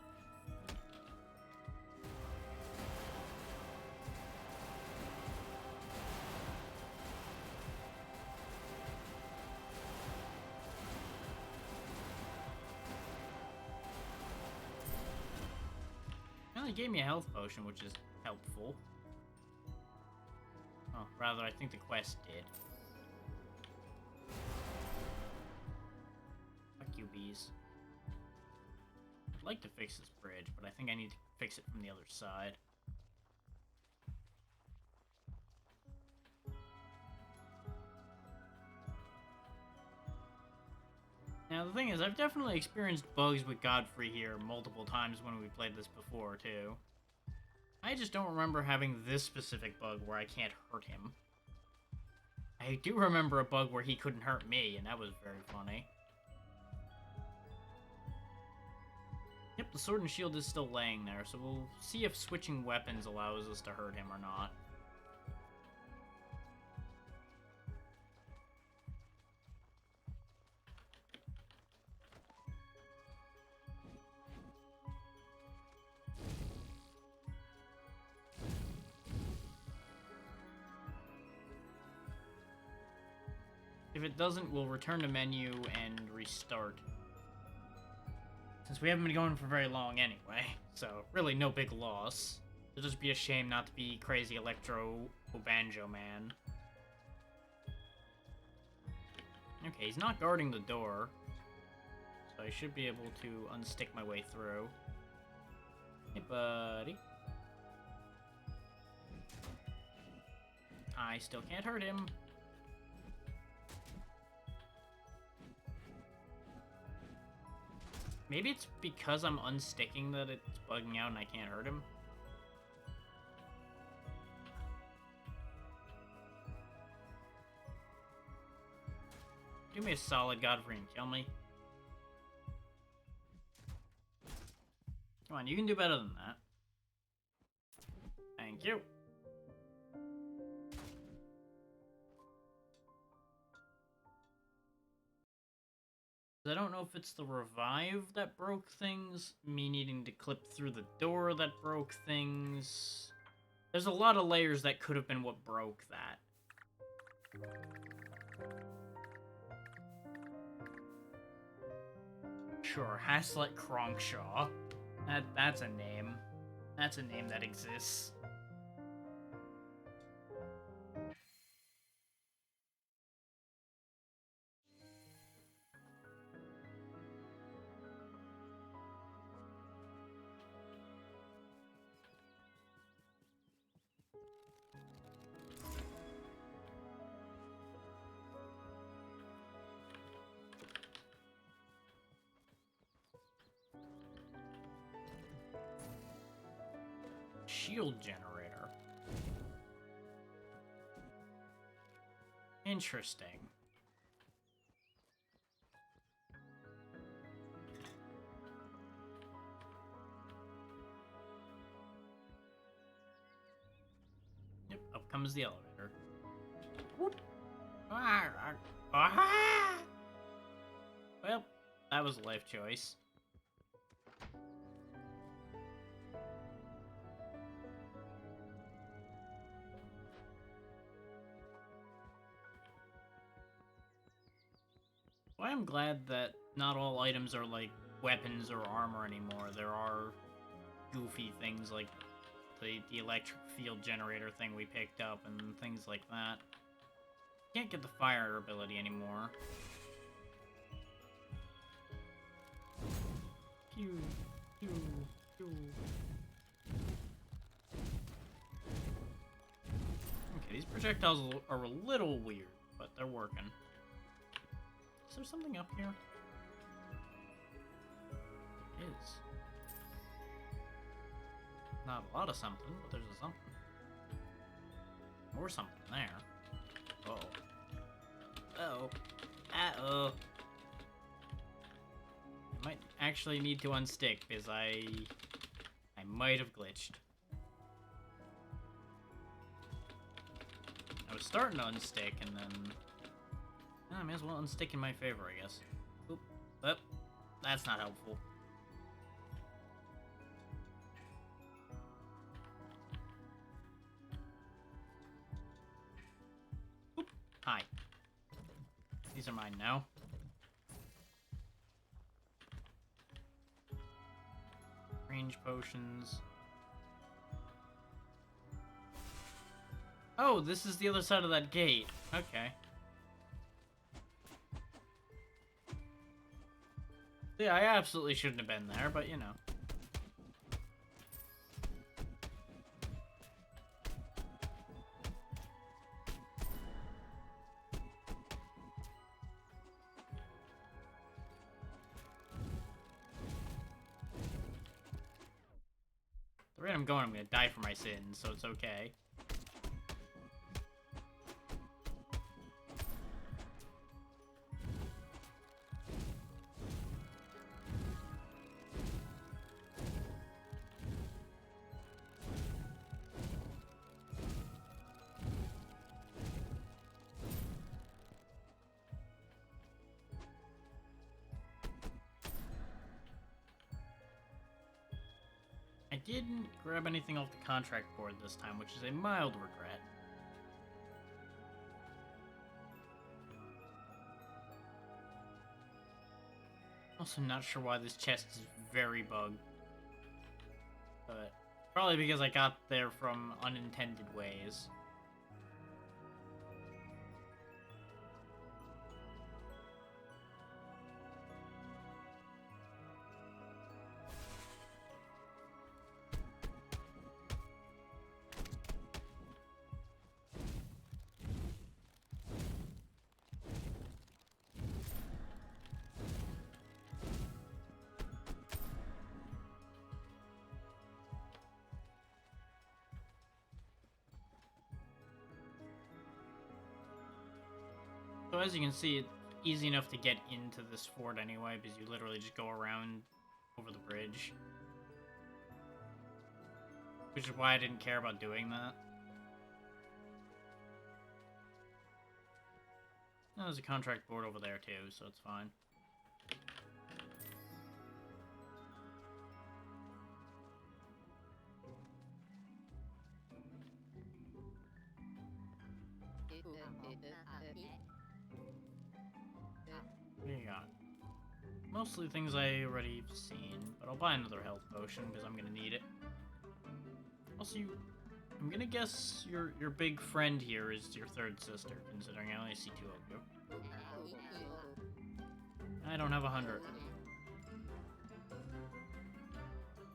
He gave me a health potion, which is helpful. Oh, rather, I think the quest did. Fuck you, bees. I'd like to fix this bridge, but I think I need to fix it from the other side. Now, the thing is, I've definitely experienced bugs with Godfrey here multiple times when we played this before, too. I just don't remember having this specific bug where I can't hurt him. I do remember a bug where he couldn't hurt me, and that was very funny. Yep, the sword and shield is still laying there, so we'll see if switching weapons allows us to hurt him or not. If it doesn't, we'll return to menu and restart. Since we haven't been going for very long anyway, so really no big loss. It'll just be a shame not to be crazy Electro Banjo Man. Okay, he's not guarding the door, so I should be able to unstick my way through. Hey, buddy. I still can't hurt him. Maybe it's because I'm unsticking that it's bugging out and I can't hurt him. Do me a solid, Godfrey, and kill me. Come on, you can do better than that. Thank you. I don't know if it's the revive that broke things, me needing to clip through the door that broke things. There's a lot of layers that could have been what broke that. Sure, Haslet Kronkshaw. That's a name. That's a name that exists. Shield generator. Interesting. Yep, up comes the elevator. Whoop. Well, that was a life choice. Well, I'm glad that not all items are like weapons or armor anymore. There are goofy things like the electric field generator thing we picked up and things like that. Can't get the fire ability anymore. Pew, pew, pew. Okay, these projectiles are a little weird, but they're working. Is there something up here? It is. Not a lot of something, but there's a something. More something there. Uh-oh. Uh-oh. Uh-oh. I might actually need to unstick, because I might have glitched. I was starting to unstick, and then... I may as well unstick in my favor, I guess. Oop. Oh, that's not helpful. Oop. Hi. These are mine now. Range potions. Oh, this is the other side of that gate. Okay. Yeah, I absolutely shouldn't have been there, but you know. The rate I'm going, I'm gonna die for my sins, so it's okay. I didn't grab anything off the contract board this time, which is a mild regret. Also not sure why this chest is very bugged. But probably because I got there from unintended ways. So as you can see, it's easy enough to get into this fort anyway, because you literally just go around over the bridge. Which is why I didn't care about doing that. Oh, there's a contract board over there too, so it's fine. What do you got? Mostly things I already seen, but I'll buy another health potion because I'm gonna need it. Also, I'm gonna guess your big friend here is your third sister, considering I only see 2 of you. I don't have 100.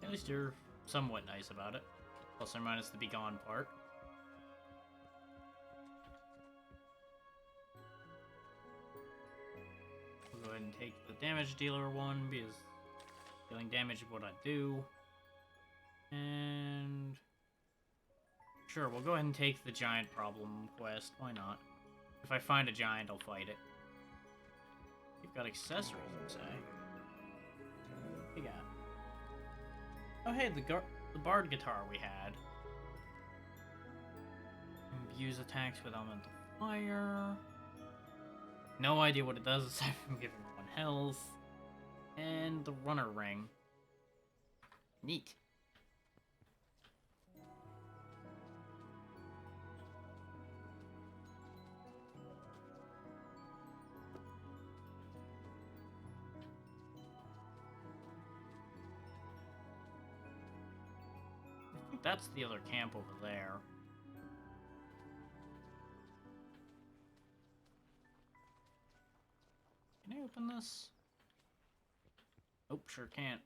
At least you're somewhat nice about it. Plus or minus the be gone part. Go ahead and take the damage dealer one, because dealing damage is what I do. And sure, we'll go ahead and take the giant problem quest. Why not? If I find a giant, I'll fight it. You've got accessories, you say? What you got? Oh hey, the bard guitar we had. Imbue attacks with elemental fire. No idea what it does aside from giving 1 health. And the runner ring. Neat. I think that's the other camp over there. Can I open this? Nope, sure can't.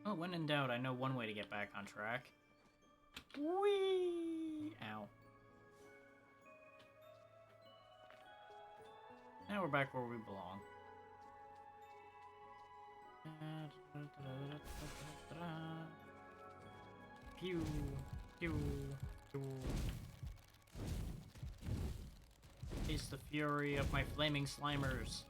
Oh, when in doubt, I know one way to get back on track. Whee! Ow. Now we're back where we belong. Pew, pew, pew. Taste the fury of my flaming Slimers.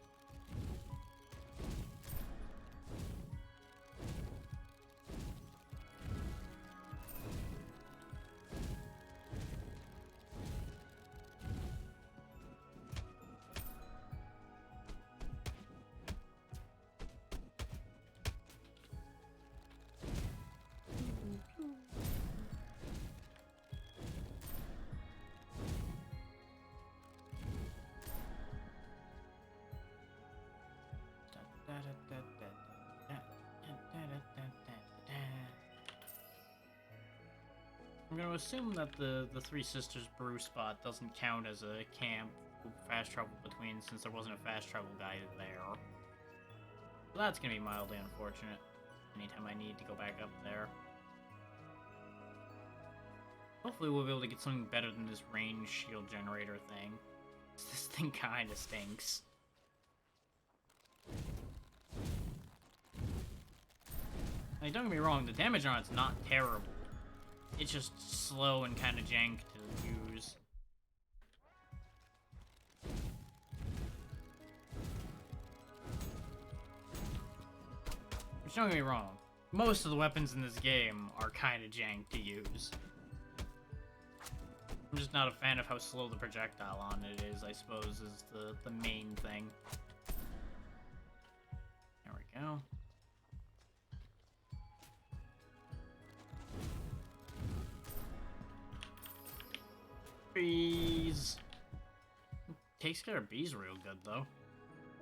I'm gonna assume that the Three Sisters brew spot doesn't count as a camp fast travel between, since there wasn't a fast travel guide there. So that's gonna be mildly unfortunate anytime I need to go back up there. Hopefully we'll be able to get something better than this range shield generator thing. This thing kinda stinks. Like, don't get me wrong, the damage on it's not terrible. It's just slow and kind of jank to use. Which, don't get me wrong, most of the weapons in this game are kind of jank to use. I'm just not a fan of how slow the projectile on it is, I suppose, is the main thing. There we go. Bees. Takes care of bees real good, though.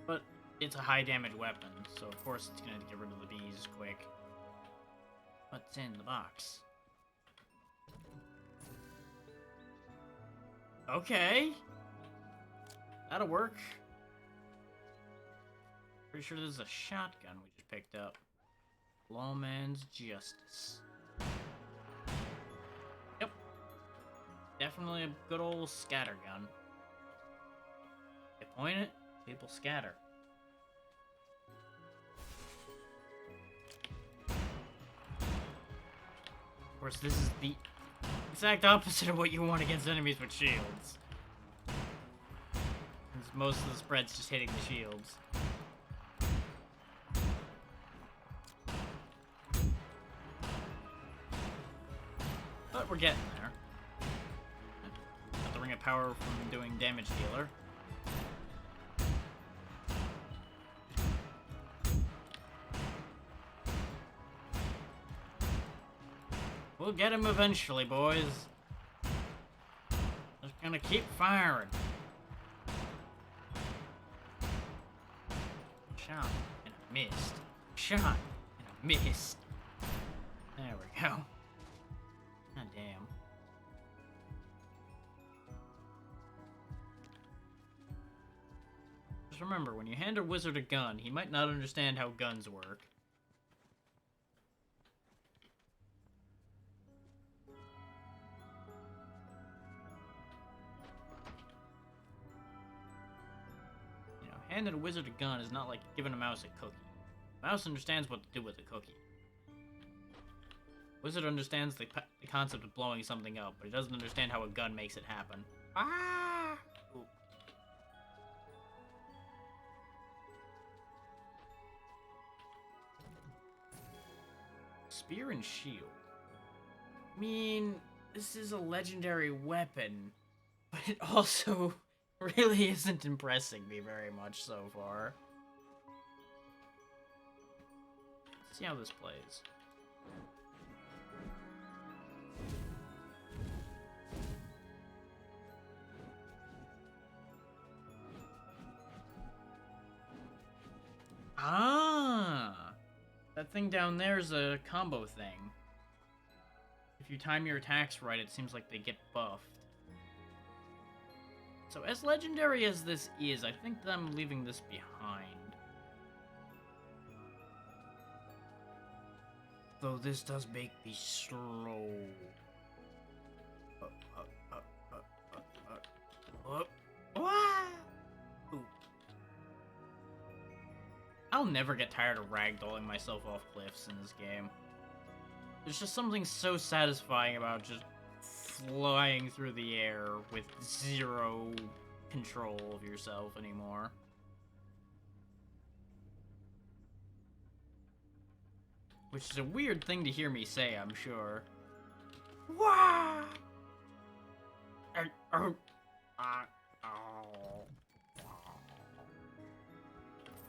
But it's a high damage weapon, so of course it's gonna get rid of the bees quick. What's in the box? Okay. That'll work. Pretty sure this is a shotgun we just picked up. Lawman's Justice. Yep. Definitely a good old scattergun. You point it, people scatter. Of course, this is the exact opposite of what you want against enemies with shields. Since most of the spread's just hitting the shields. But we're getting there. Got the Ring of Power from doing damage dealer. We'll get him eventually, boys. Just gonna keep firing. Shot and I missed. Shot and I missed. There we go. God damn. Just remember, when you hand a wizard a gun, he might not understand how guns work. Handing a wizard a gun is not like giving a mouse a cookie. A mouse understands what to do with a cookie. Wizard understands the concept of blowing something up, but he doesn't understand how a gun makes it happen. Ah! Ooh. Spear and shield. I mean, this is a legendary weapon, but it also really isn't impressing me very much so far. Let's see how this plays. Ah! That thing down there is a combo thing. If you time your attacks right, it seems like they get buffed. So as legendary as this is, I think that I'm leaving this behind. Though this does make me slow. Ooh. I'll never get tired of ragdolling myself off cliffs in this game. There's just something so satisfying about just flying through the air with zero control of yourself anymore. Which is a weird thing to hear me say, I'm sure. Wah!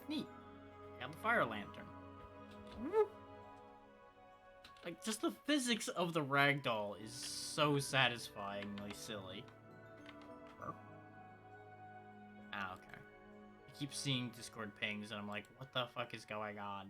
Neat. Got the fire lantern. Like, just the physics of the ragdoll is so satisfyingly silly. Ah, okay. I keep seeing Discord pings, and I'm like, what the fuck is going on?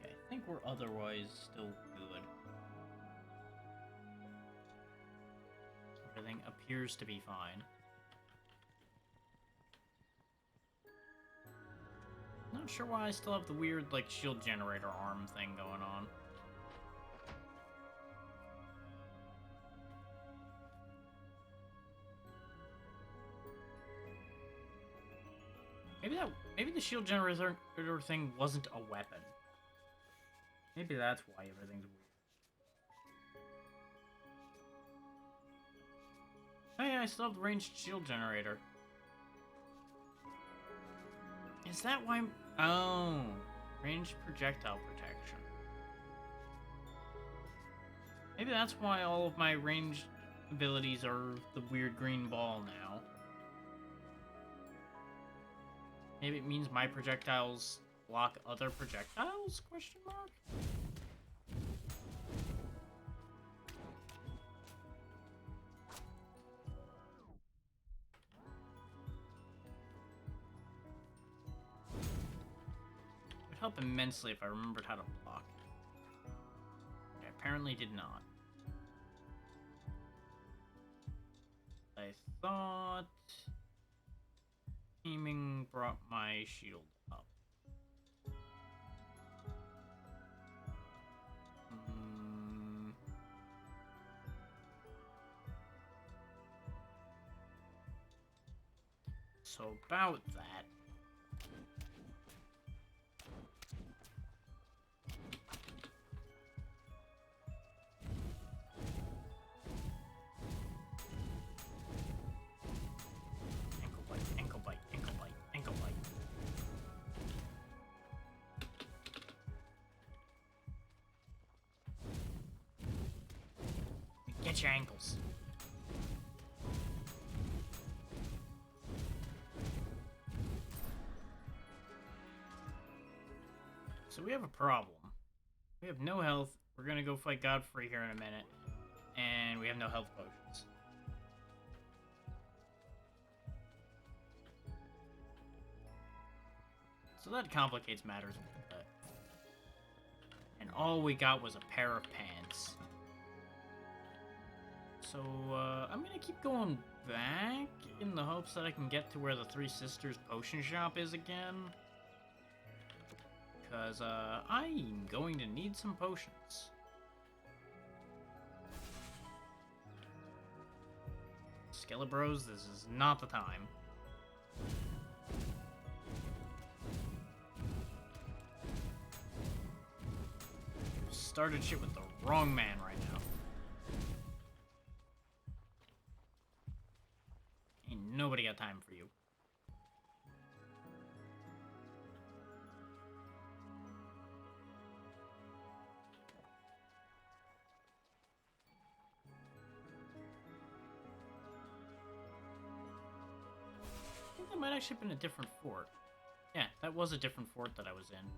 I think we're otherwise still good. Everything appears to be fine. Not sure why I still have the weird, like, shield generator arm thing going on. Maybe the shield generator thing wasn't a weapon. Maybe that's why everything's weird. Oh yeah, I still have the ranged shield generator. Is that why oh, ranged projectile protection. Maybe that's why all of my ranged abilities are the weird green ball now. Maybe it means my projectiles block other projectiles? Question mark? It would help immensely if I remembered how to block. I apparently did not. I thought aiming brought my shield up. So about that. Ankle bite, ankle bite, ankle bite, ankle bite. Get your ankles. So we have a problem. We have no health. We're gonna go fight Godfrey here in a minute. And we have no health potions. So that complicates matters a little bit. And all we got was a pair of pants. So, I'm gonna keep going back in the hopes that I can get to where the Three Sisters potion shop is again. Because, I'm going to need some potions. Skelebros, this is not the time. Started shit with the wrong man right now. Ain't nobody got time for you. I think that might actually have been a different fort. Yeah, that was a different fort that I was in.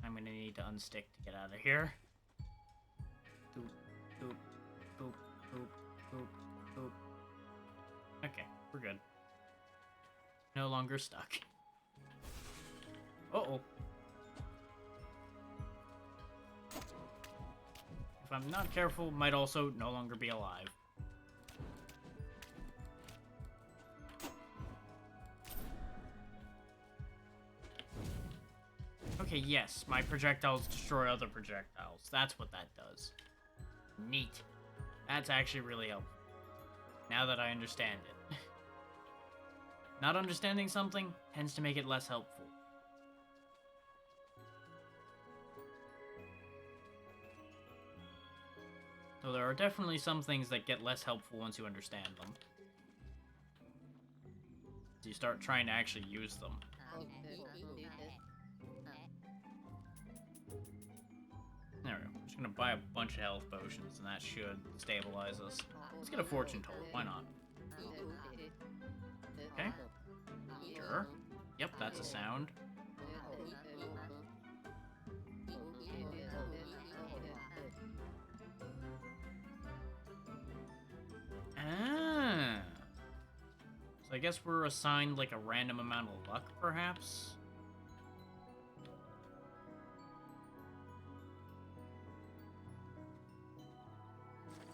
I'm gonna need to unstick to get out of here. Boop, boop, boop, boop, boop, boop. Okay, we're good. No longer stuck. Uh-oh. If I'm not careful, might also no longer be alive. Okay, yes, my projectiles destroy other projectiles. That's what that does. Neat. That's actually really helpful. Now that I understand it. Not understanding something tends to make it less helpful. So there are definitely some things that get less helpful once you understand them. So you start trying to actually use them. There we go. I'm just gonna buy a bunch of health potions, and that should stabilize us. Let's get a fortune told. Why not? Okay. Sure. Yep, that's a sound. Ah. So I guess we're assigned like a random amount of luck, perhaps?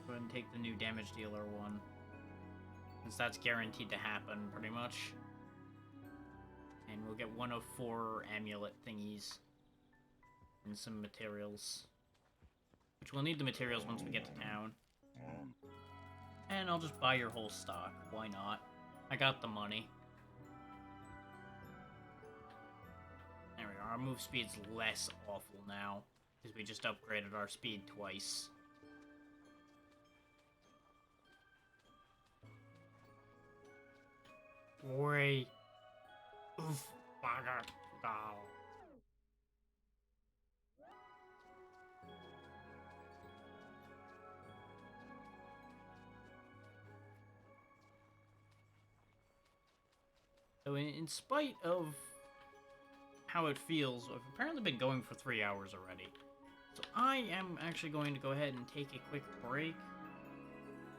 Go ahead and take the new damage dealer one. Since that's guaranteed to happen, pretty much. And we'll get one of 4 amulet thingies. And some materials. Which we'll need the materials once we get to town. And I'll just buy your whole stock. Why not? I got the money. There we go. Our move speed's less awful now. Because we just upgraded our speed twice. Wait. Oof. Bugger. Oh. So in spite of how it feels, I've apparently been going for 3 hours already. So I am actually going to go ahead and take a quick break.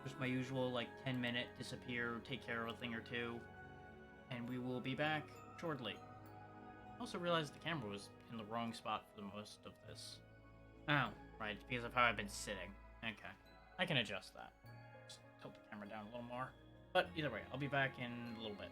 Just my usual, like, 10-minute disappear, take care of a thing or two. And we will be back shortly. I also realized the camera was in the wrong spot for the most of this. Oh, right, because of how I've been sitting. Okay, I can adjust that. Just tilt the camera down a little more. But either way, I'll be back in a little bit.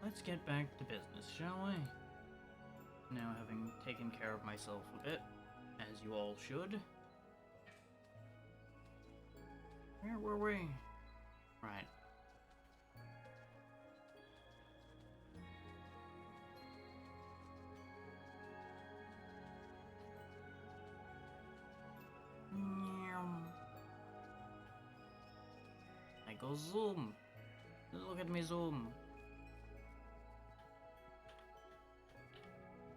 let's get back to business, shall we? Now, having taken care of myself a bit, as you all should. Where were we? Right. I go zoom. Look at me zoom.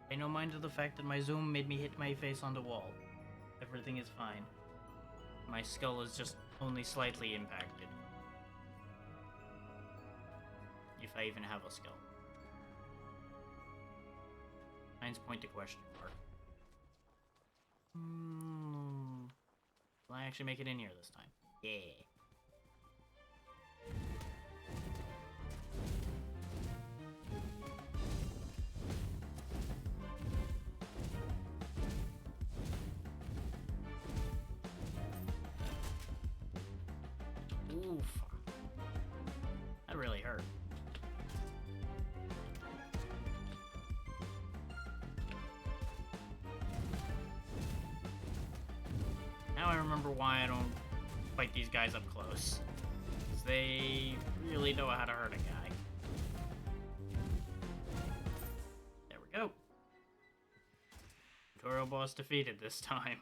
Pay no mind to the fact that my zoom made me hit my face on the wall. Everything is fine. My skull is just only slightly impacted. If I even have a skull. Signs point to question mark. Will I actually make it in here this time? Yeah. Oof. That really hurt. Now I remember why I don't fight these guys up close. Because they really know how to hurt a guy. There we go. Tutorial boss defeated this time.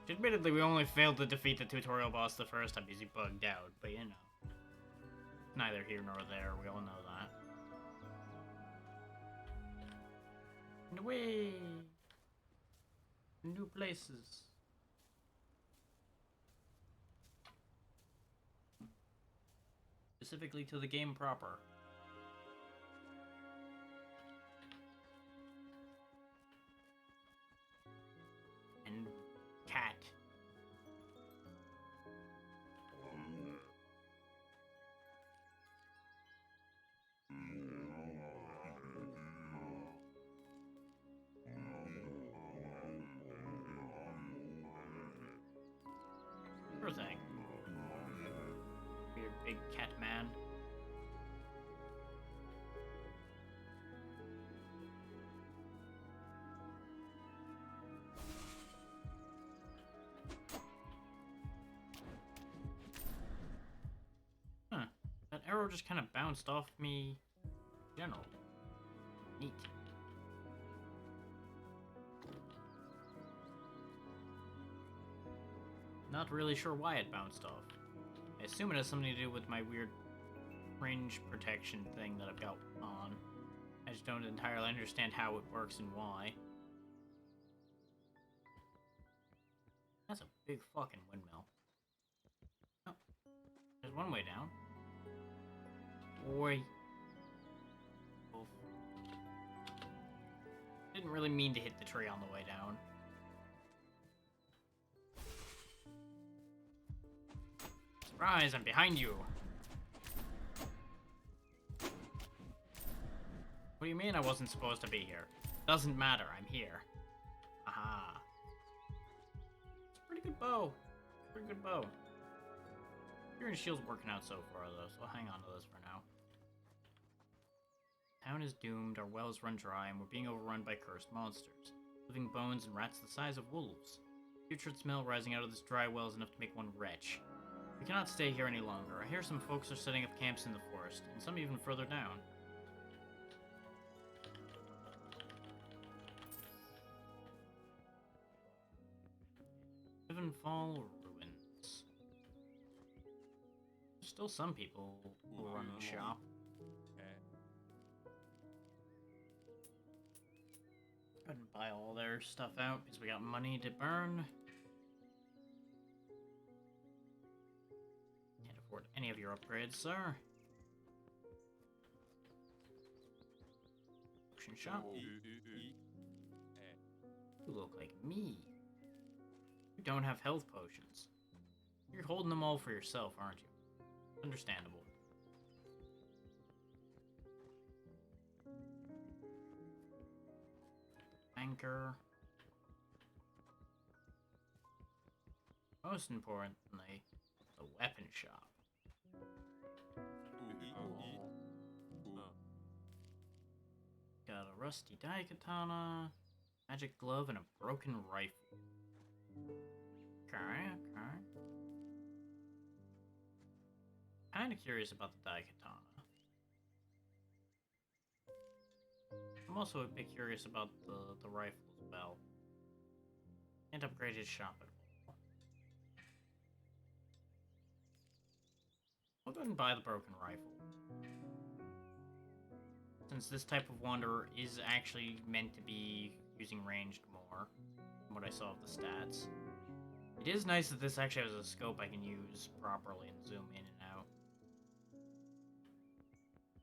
Admittedly, we only failed to defeat the tutorial boss the first time because he bugged out, but you know. Neither here nor there, we all know that. And away! New places. Specifically to the game proper. And cat. Sure thing. Weird big cat man. Huh. That arrow just kind of bounced off me. General. Neat. Not really sure why it bounced off. I assume it has something to do with my weird range protection thing that I've got on. I just don't entirely understand how it works and why. That's a big fucking windmill. Oh, there's one way down. Boy. Oof. Didn't really mean to hit the tree on the way down. Surprise, I'm behind you. What do you mean I wasn't supposed to be here? Doesn't matter, I'm here. Aha. It's a pretty good bow. Pretty good bow. Your shield's working out so far though, so I'll hang on to this for now. Town is doomed, our wells run dry, and we're being overrun by cursed monsters. Living bones and rats the size of wolves. Putrid smell rising out of this dry well is enough to make one retch. We cannot stay here any longer. I hear some folks are setting up camps in the forest, and some even further down. Rivenfall Ruins. There's still some people who run the shop. Go ahead and buy all their stuff out, because we got money to burn. Any of your upgrades, sir? Potion shop. You look like me. You don't have health potions. You're holding them all for yourself, aren't you? Understandable. Anchor. Most importantly, the weapon shop. Got a rusty daikatana, magic glove, and a broken rifle. Okay. Kinda curious about the daikatana. I'm also a bit curious about the rifle as well. And upgraded shop at all. I'll go ahead and buy the broken rifle. Since this type of wanderer is actually meant to be using ranged more, from what I saw of the stats. It is nice that this actually has a scope I can use properly and zoom in and out.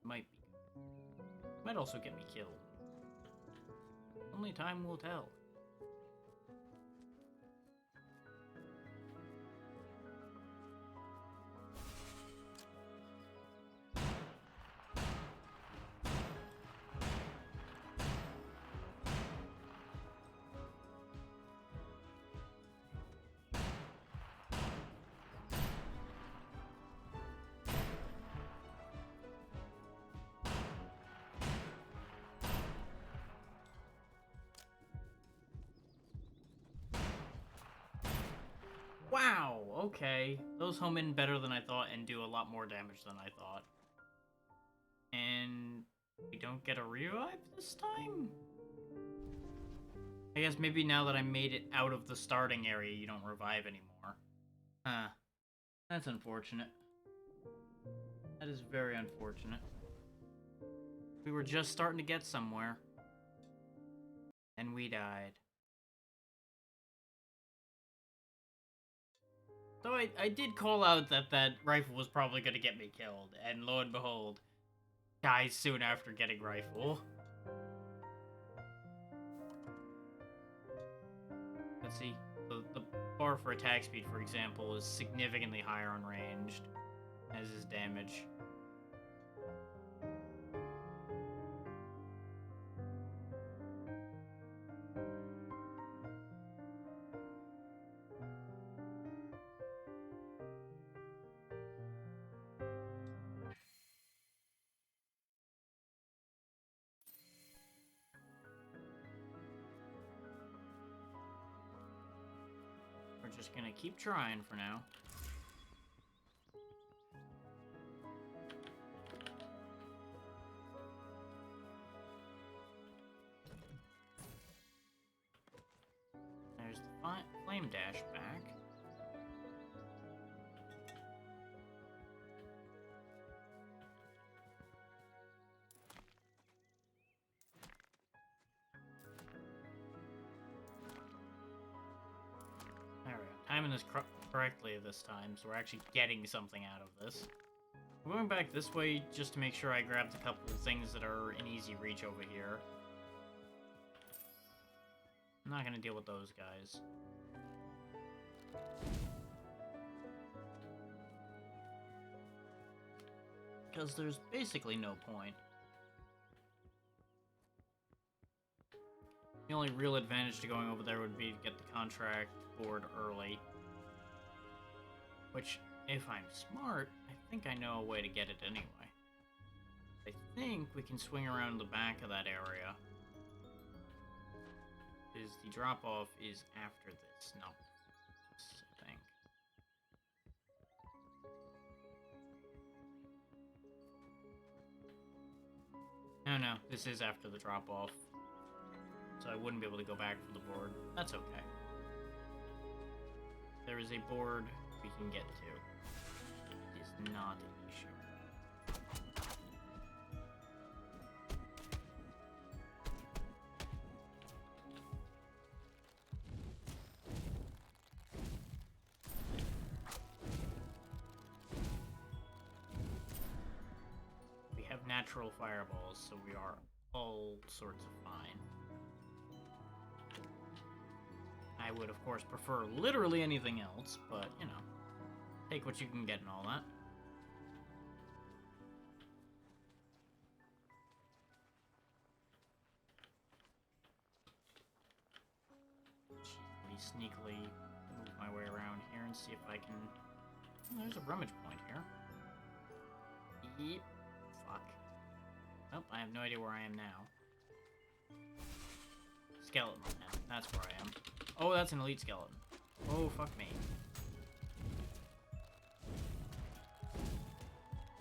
Might be good. Might also get me killed. Only time will tell. Wow, okay. Those home in better than I thought and do a lot more damage than I thought. And we don't get a revive this time? I guess maybe now that I made it out of the starting area, you don't revive anymore. Huh. That's unfortunate. That is very unfortunate. We were just starting to get somewhere. And we died. So I did call out that that rifle was probably going to get me killed, and lo and behold, dies soon after getting rifle. Let's see, the bar for attack speed, for example, is significantly higher on ranged, as is damage. We're just gonna keep trying for now. There's the flame dash back. There we go. Timing this correctly this time, so we're actually getting something out of this. I'm going back this way just to make sure I grabbed a couple of things that are in easy reach over here. I'm not gonna deal with those guys. Because there's basically no point. The only real advantage to going over there would be to get the contract board early. Which, if I'm smart, I think I know a way to get it anyway. I think we can swing around the back of that area. Because the drop-off is after this, not this, I think. No, this is after the drop-off. So I wouldn't be able to go back for the board. That's okay. There is a board we can get to. It is not an issue. We have natural fireballs, so we are all sorts of fine. I would, of course, prefer literally anything else, but, you know, take what you can get and all that. Sneakily move my way around here and see if I can... Oh, there's a rummage point here. Yep. Oh, I have no idea where I am now. Skeleton now. That's where I am. Oh, that's an elite skeleton. Oh, fuck me.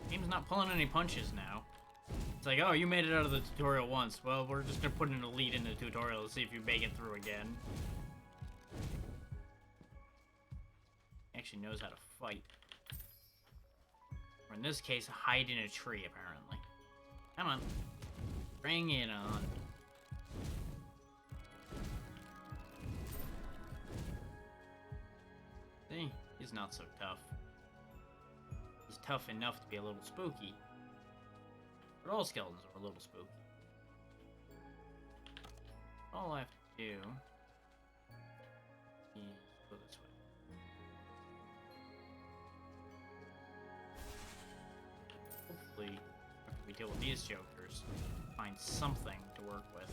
Game's not pulling any punches now. It's like, oh, you made it out of the tutorial once. Well, we're just gonna put an elite in the tutorial to see if you make it through again. He actually knows how to fight. Or in this case, hide in a tree, apparently. Come on. Bring it on. See? He's not so tough. He's tough enough to be a little spooky. But all skeletons are a little spooky. All I have to do is go this way. Hopefully, after we deal with these jokers, find something to work with.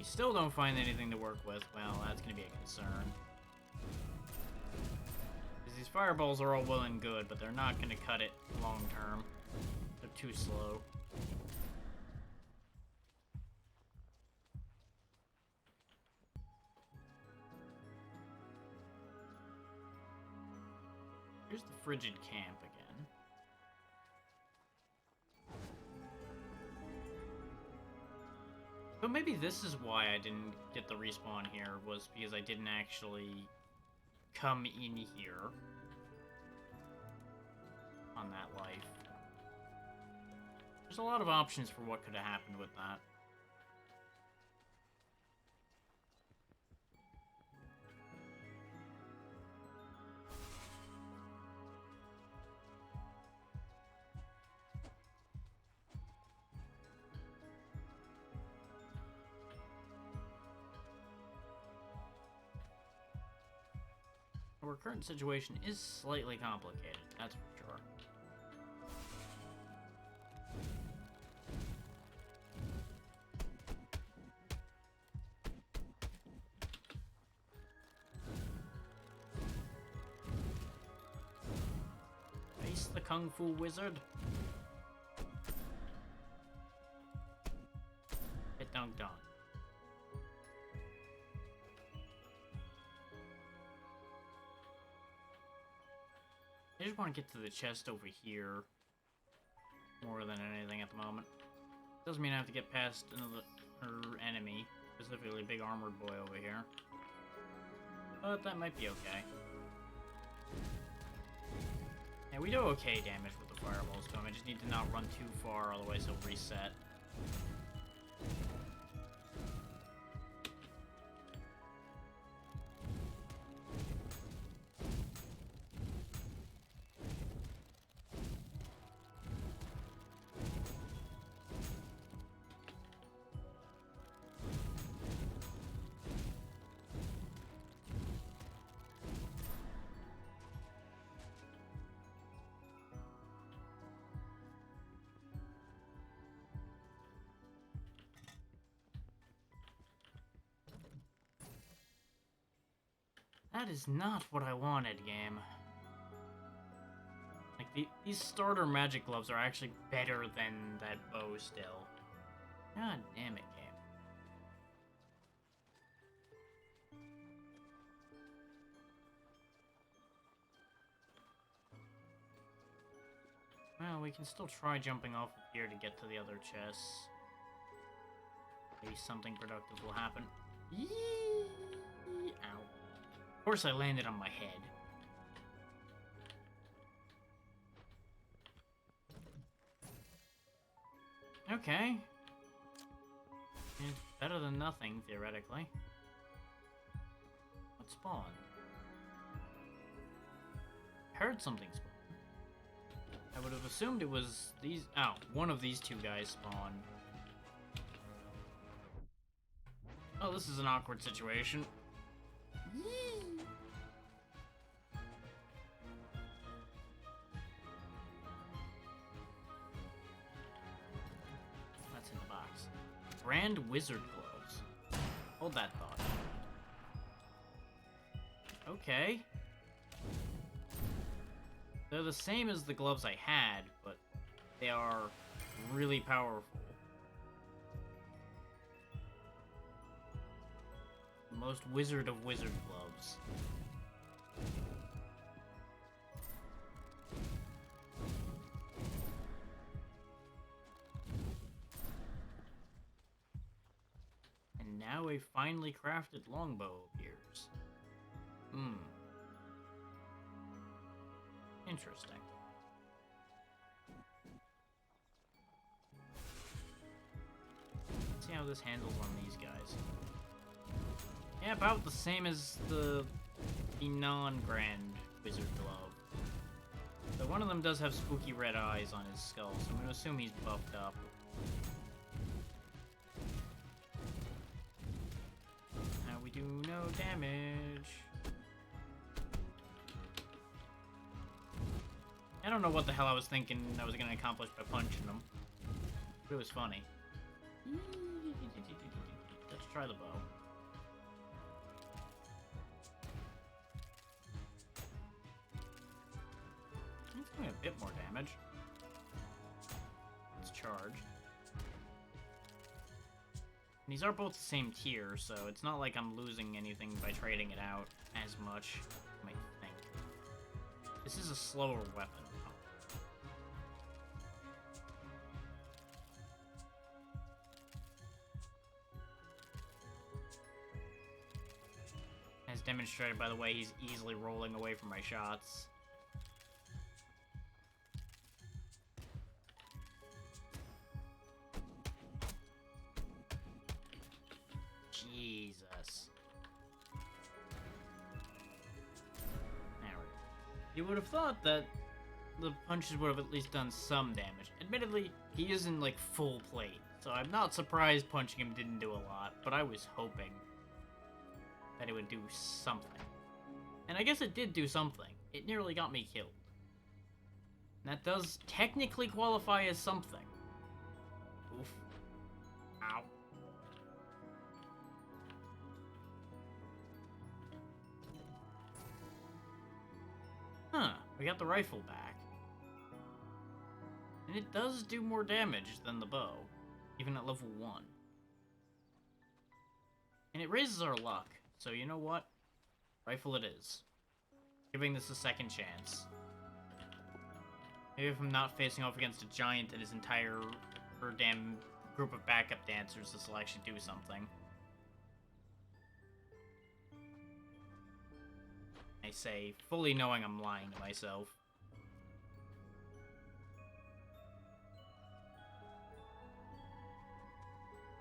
Still don't find anything to work with, well, that's gonna be a concern. Because these fireballs are all well and good, but they're not gonna cut it long term. They're too slow. Here's the frigid camp again. But maybe this is why I didn't get the respawn here, was because I didn't actually come in here on that life. There's a lot of options for what could have happened with that. Our current situation is slightly complicated, that's for sure. Face the Kung Fu Wizard. Get dunked on. I just want to get to the chest over here more than anything at the moment. Doesn't mean I have to get past another enemy, specifically a big armored boy over here. But that might be okay. Yeah, we do okay damage with the fireballs to him. I just need to not run too far, otherwise he'll reset. That is not what I wanted, game. Like, these starter magic gloves are actually better than that bow still. God damn it, game. Well, we can still try jumping off of here to get to the other chests. Maybe something productive will happen. Yee! Ow. Of course I landed on my head. Okay. It's better than nothing, theoretically. What spawned? I heard something spawn. I would have assumed it was these... Oh, one of these two guys spawned. Oh, this is an awkward situation. Yee! That's in the box. Brand Wizard Gloves. Hold that thought. Okay. They're the same as the gloves I had, but they are really powerful. The most wizard of wizard gloves. And now a finely crafted longbow appears. Interesting. Let's see how this handles on these guys. Yeah, about the same as the non-Grand Wizard Glove. So one of them does have spooky red eyes on his skull, so I'm going to assume he's buffed up. Now we do no damage. I don't know what the hell I was thinking I was going to accomplish by punching them. But it was funny. Let's try the bow. It's doing a bit more damage. Let's charge. And these are both the same tier, so it's not like I'm losing anything by trading it out as much, you might think. This is a slower weapon. As demonstrated by the way he's easily rolling away from my shots. Jesus. There we go. You would have thought that the punches would have at least done some damage. Admittedly, he is in, like, full plate, so I'm not surprised punching him didn't do a lot, but I was hoping that it would do something. And I guess it did do something. It nearly got me killed. And that does technically qualify as something. Oof. Ow. Huh, we got the rifle back. And it does do more damage than the bow, even at level 1. And it raises our luck. So you know what? Rifle it is. Giving this a second chance. Maybe if I'm not facing off against a giant and his entire damn group of backup dancers, this will actually do something. I say, fully knowing I'm lying to myself.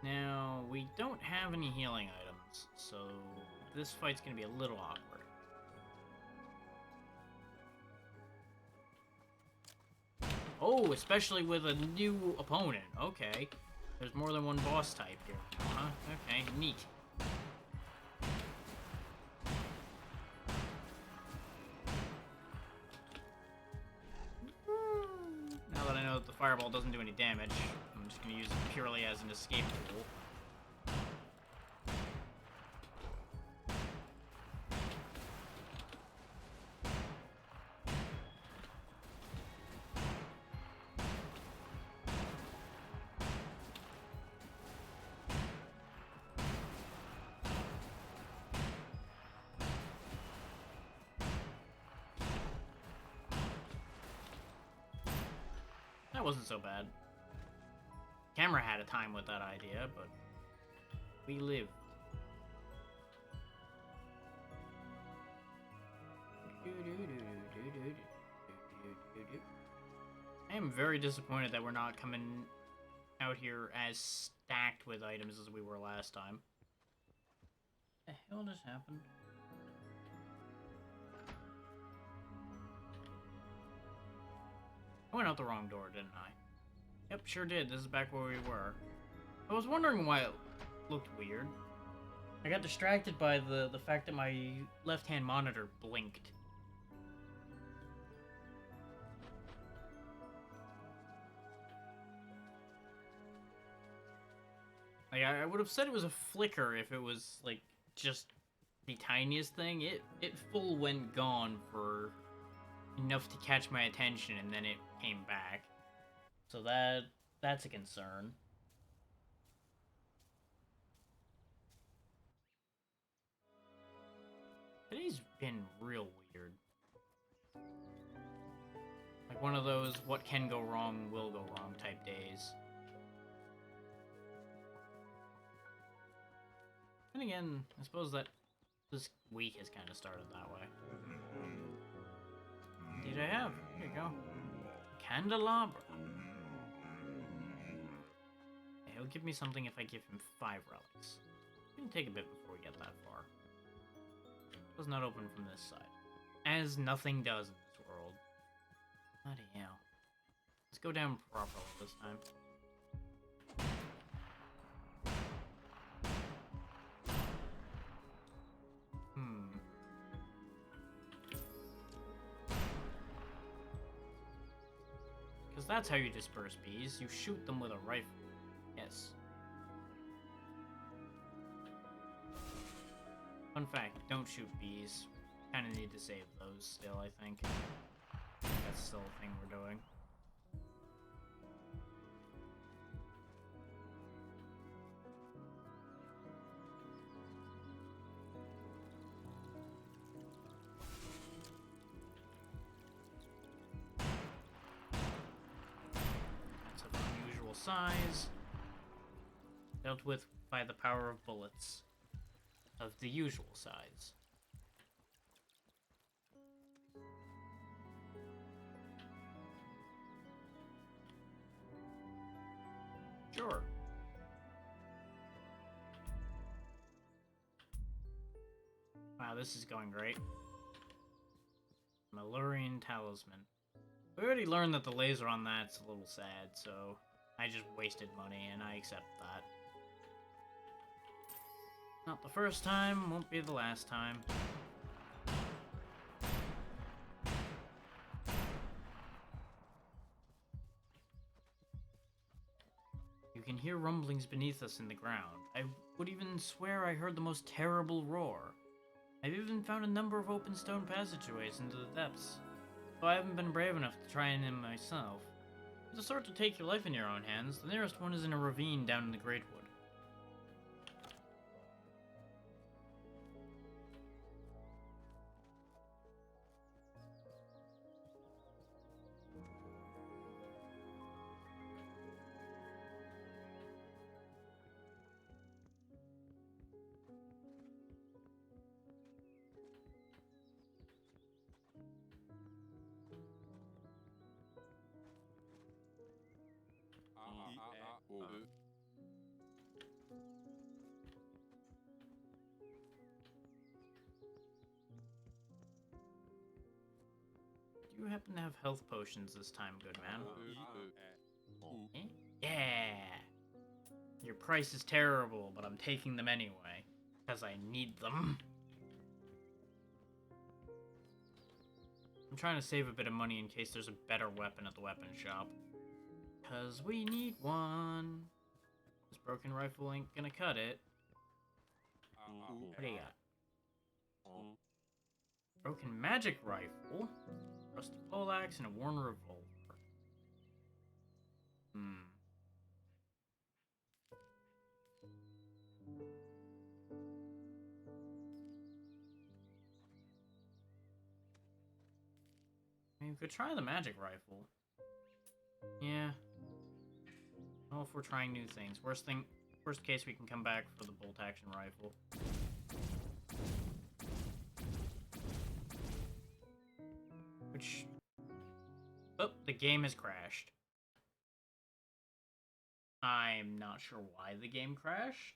Now, we don't have any healing items, so this fight's gonna be a little awkward. Oh, especially with a new opponent. Okay. There's more than one boss type here. Huh? Okay, neat. Now that I know that the fireball doesn't do any damage, I'm just gonna use it purely as an escape tool. That wasn't so bad. Camera had a time with that idea, but we lived. I am very disappointed that we're not coming out here as stacked with items as we were last time. What the hell just happened? I went out the wrong door, didn't I? Yep, sure did. This is back where we were. I was wondering why it looked weird. I got distracted by the fact that my left-hand monitor blinked. Like, I would have said it was a flicker if it was, like, just the tiniest thing. It full went gone for enough to catch my attention, and then it came back. So that's a concern. Today's been real weird. Like one of those what can go wrong will go wrong type days. And again, I suppose that this week has kind of started that way. Indeed I have. Here you go. Candelabra. He'll give me something if I give him 5 relics. It's gonna take a bit before we get that far. Does not open from this side. As nothing does in this world. Bloody hell. Let's go down properly this time. Because that's how you disperse bees. You shoot them with a rifle. Yes. Fun fact, don't shoot bees. Kinda need to save those still, I think. That's still a thing we're doing. That's of unusual size. Dealt with by the power of bullets. Of the usual size. Sure. Wow, this is going great. Malurian Talisman. We already learned that the laser on that's a little sad, so I just wasted money and I accept that. Not the first time, won't be the last time. You can hear rumblings beneath us in the ground. I would even swear I heard the most terrible roar. I've even found a number of open stone passageways into the depths. Though I haven't been brave enough to try in them myself. It's the sort to take your life in your own hands. The nearest one is in a ravine down in the Great Wood. Do you happen to have health potions this time, good man? Eh? Yeah! Your price is terrible, but I'm taking them anyway. Because I need them. I'm trying to save a bit of money in case there's a better weapon at the weapon shop. Because we need one. This broken rifle ain't gonna cut it. What do you got? Broken magic rifle, rusty poleaxe, and a worn revolver. I mean, we could try the magic rifle. Yeah. Well, if we're trying new things. Worst case, we can come back for the bolt action rifle. Which... Oh, the game has crashed. I'm not sure why the game crashed,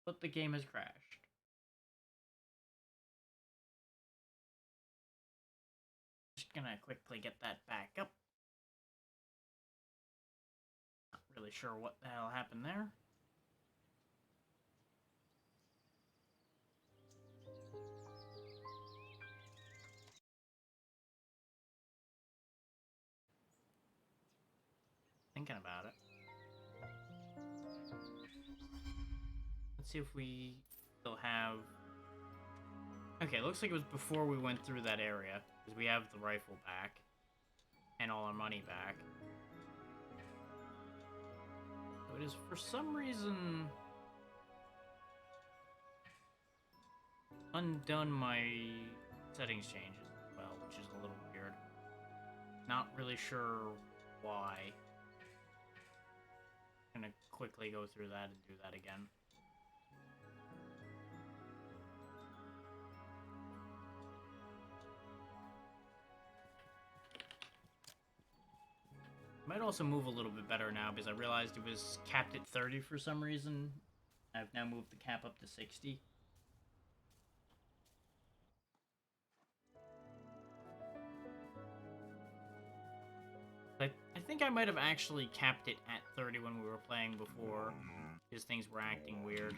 but the game has crashed. Just gonna quickly get that back up. Not really sure what the hell happened there. Thinking about it. Let's see if we still have... Okay, looks like it was before we went through that area, because we have the rifle back, and all our money back. So it is, for some reason, undone my settings changes as well, which is a little weird. Not really sure why. I'm gonna quickly go through that and do that again. Might also move a little bit better now because I realized it was capped at 30 for some reason. I've now moved the cap up to 60. I think I might have actually capped it at 30 when we were playing before, because things were acting weird.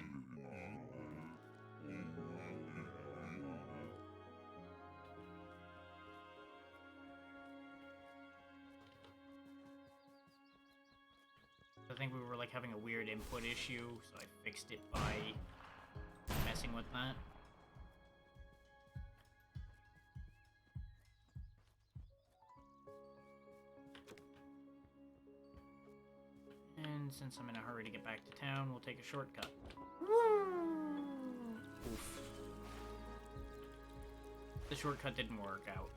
I think we were like having a weird input issue, so I fixed it by messing with that. And since I'm in a hurry to get back to town, we'll take a shortcut. Oof. The shortcut didn't work out.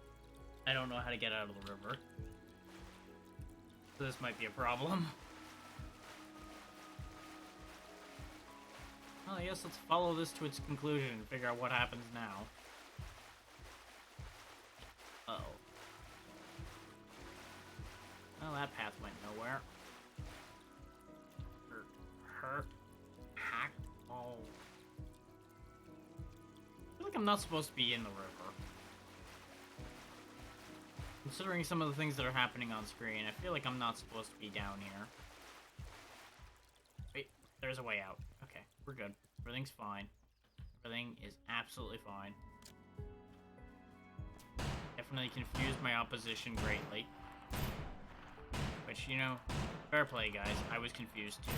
I don't know how to get out of the river. So this might be a problem. Well, I guess let's follow this to its conclusion and figure out what happens now. Uh-oh. Well, that path went nowhere. Hack. Oh. I feel like I'm not supposed to be in the river. Considering some of the things that are happening on screen, I feel like I'm not supposed to be down here. Wait, there's a way out. Okay, we're good. Everything's fine. Everything is absolutely fine. Definitely confused my opposition greatly. Which, you know, fair play, guys. I was confused too.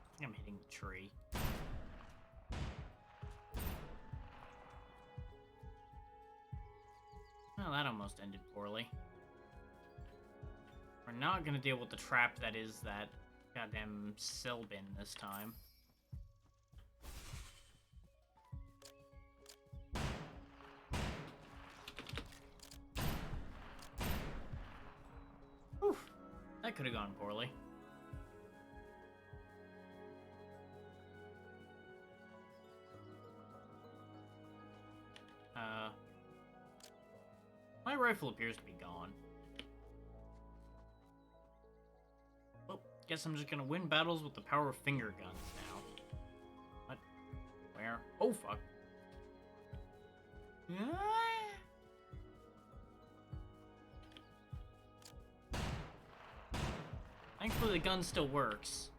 I think I'm hitting the tree. Well, that almost ended poorly. We're not gonna deal with the trap that is that goddamn cell bin this time. Whew. That could have gone poorly. My rifle appears to be gone. Well, guess I'm just gonna win battles with the power of finger guns now. What? Where? Oh, fuck. Thankfully, the gun still works.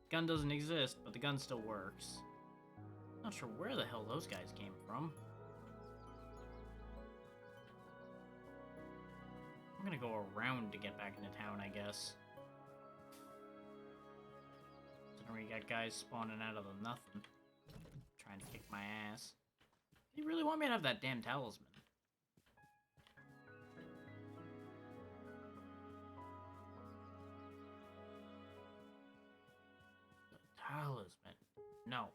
Gun doesn't exist, but the gun still works. Not sure where the hell those guys came from. I'm gonna go around to get back into town, I guess. Considering we got guys spawning out of the nothing. Trying to kick my ass. Do you really want me to have that damn talisman? The talisman. No.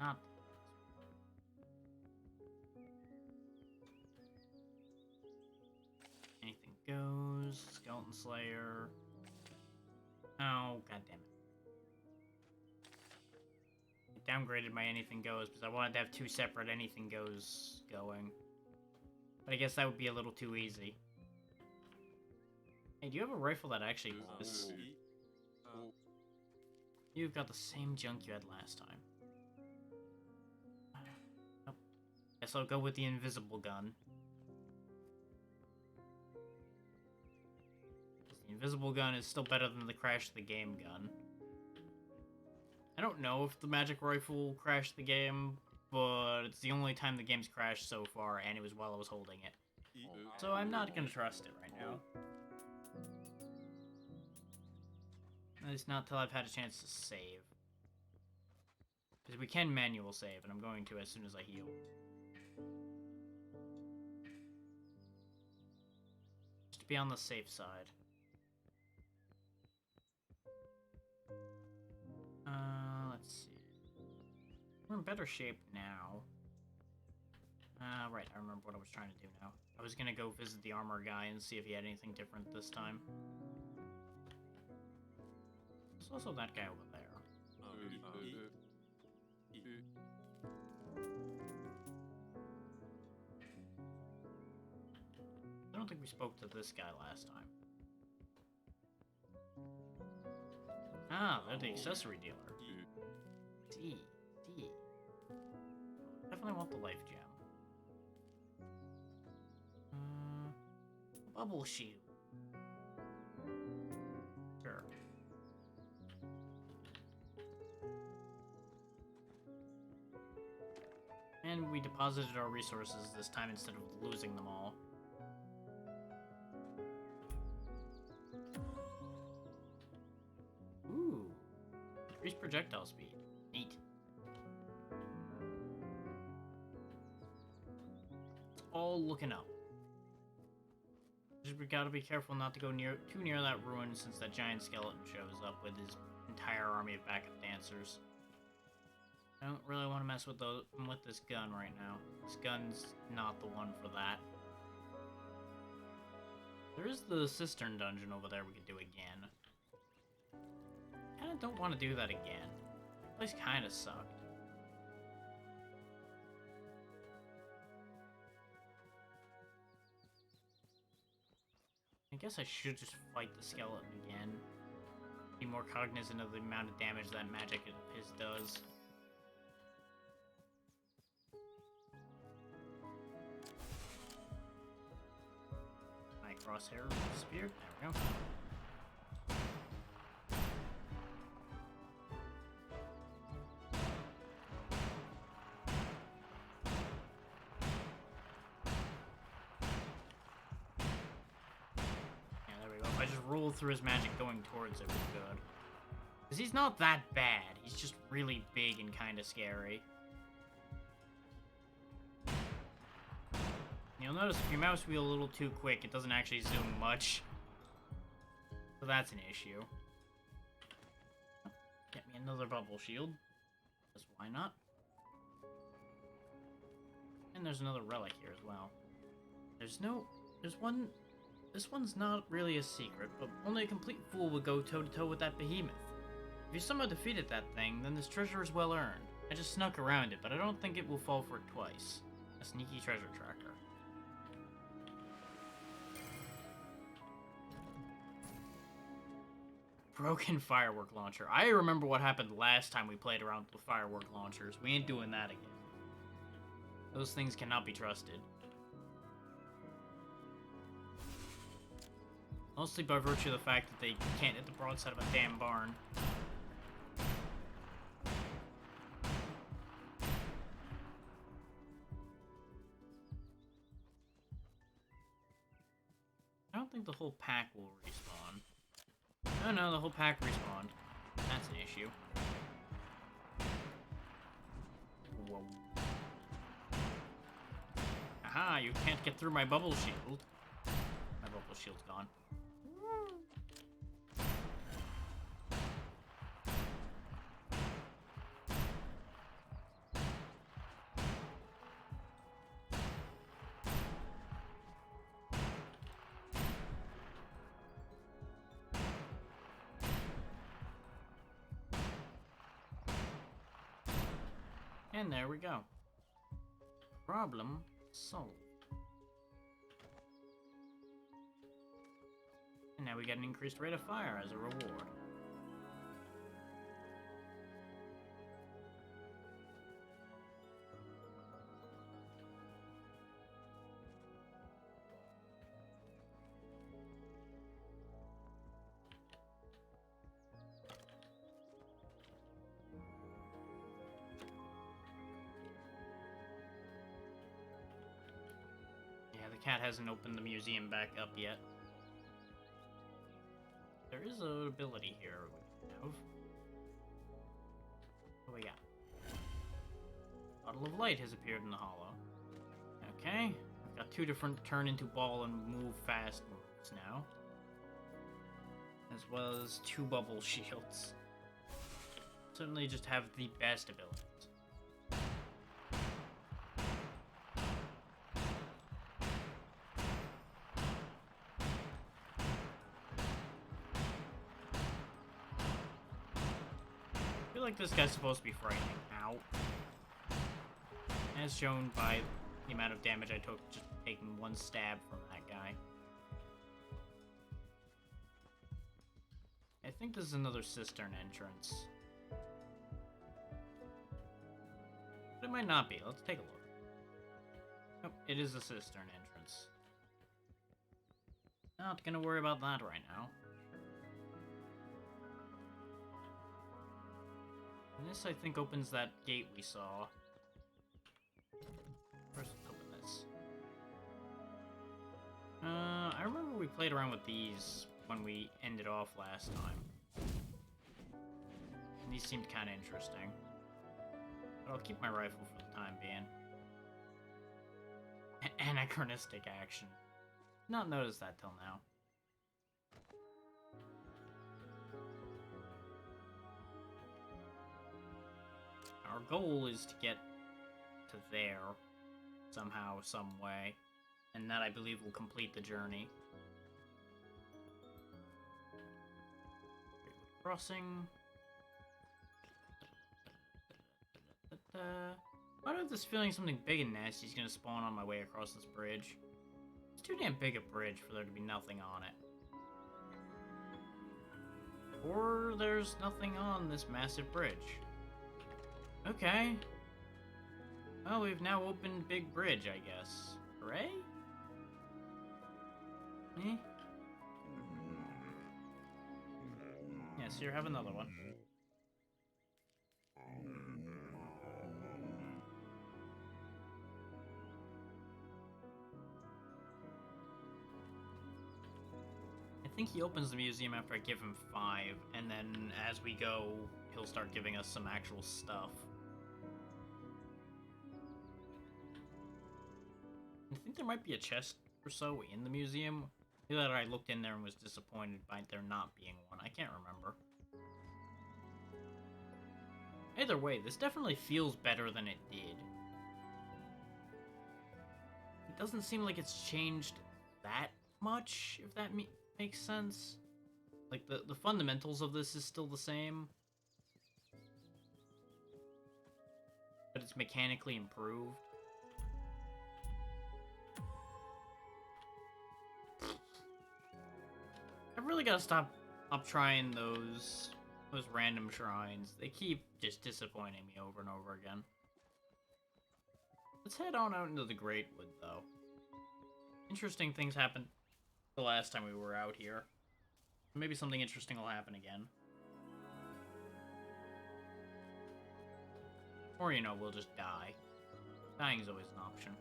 Not. Anything goes. Skeleton Slayer. Oh, god damn it. I downgraded my anything goes because I wanted to have two separate anything goes going. But I guess that would be a little too easy. Hey, do you have a rifle that actually exists? You've got the same junk you had last time. Nope. Guess I'll go with the invisible gun. The invisible gun is still better than the crash the game gun. I don't know if the magic rifle crashed the game but it's the only time the game's crashed so far, and it was while I was holding it. So I'm not gonna trust it right now. At least not till I've had a chance to save. Because we can manual save, and I'm going to as soon as I heal. Just to be on the safe side. Let's see. We're in better shape now. Right, I remember what I was trying to do now. I was gonna go visit the armor guy and see if he had anything different this time. There's also that guy over there. I don't think we spoke to this guy last time. Ah, they're the accessory dealer. D. Definitely want the life gem. Bubble shield. Sure. And we deposited our resources this time instead of losing them all. Ooh. Increased projectile speed. Neat. It's all looking up. We gotta be careful not to go too near that ruin since that giant skeleton shows up with his entire army of backup dancers. I don't really want to mess with this gun right now. This gun's not the one for that. There is the cistern dungeon over there we could do again. Kinda don't want to do that again. That place kinda sucked. I guess I should just fight the skeleton again. Be more cognizant of the amount of damage that magic of his does. My crosshair disappeared. There we go. Roll through his magic going towards it was good. Because he's not that bad. He's just really big and kind of scary. You'll notice if you mouse wheel a little too quick, it doesn't actually zoom much. So that's an issue. Get me another bubble shield. Because why not? And there's another relic here as well. This one's not really a secret, but only a complete fool would go toe-to-toe with that behemoth. If you somehow defeated that thing, then this treasure is well earned. I just snuck around it, but I don't think it will fall for it twice. A sneaky treasure tracker. Broken firework launcher. I remember what happened last time we played around with firework launchers. We ain't doing that again. Those things cannot be trusted. Mostly by virtue of the fact that they can't hit the broadside of a damn barn. I don't think the whole pack will respawn. Oh no, the whole pack respawned. That's an issue. Whoa. Aha, you can't get through my bubble shield. My bubble shield's gone. And there we go. Problem solved. And now we get an increased rate of fire as a reward. cat hasn't opened the museum back up yet. There is an ability here we can have. What do we got? Bottle of light has appeared in the hollow. Okay. I've got 2 different turn into ball and move fast moves now. As well as 2 bubble shields. Certainly just have the best abilities. I feel like this guy's supposed to be frightening. Ow. As shown by the amount of damage I took just taking 1 stab from that guy. I think this is another cistern entrance. But it might not be. Let's take a look. Nope, it is a cistern entrance. Not gonna worry about that right now. And this, I think, opens that gate we saw. First, let's open this. I remember we played around with these when we ended off last time. And these seemed kind of interesting. But I'll keep my rifle for the time being. Anachronistic action. Not noticed that till now. Our goal is to get to there somehow, some way. And that, I believe, will complete the journey. Crossing. I have this feeling something big and nasty is gonna spawn on my way across this bridge. It's too damn big a bridge for there to be nothing on it. Or there's nothing on this massive bridge. Okay. Well, we've now opened Big Bridge, I guess. Hooray? Eh? Yes, you have another one. I think he opens the museum after I give him 5, and then as we go, he'll start giving us some actual stuff. I think there might be a chest or so in the museum. That I looked in there and was disappointed by there not being one. I can't remember. Either way, this definitely feels better than it did. It doesn't seem like it's changed that much, if that makes sense. Like, the fundamentals of this is still the same. But it's mechanically improved. I really gotta stop trying those random shrines. They keep just disappointing me over and over again. Let's head on out into the Great Wood, though. Interesting things happened the last time we were out here. Maybe something interesting will happen again. Or, you know, we'll just die. Dying's always an option.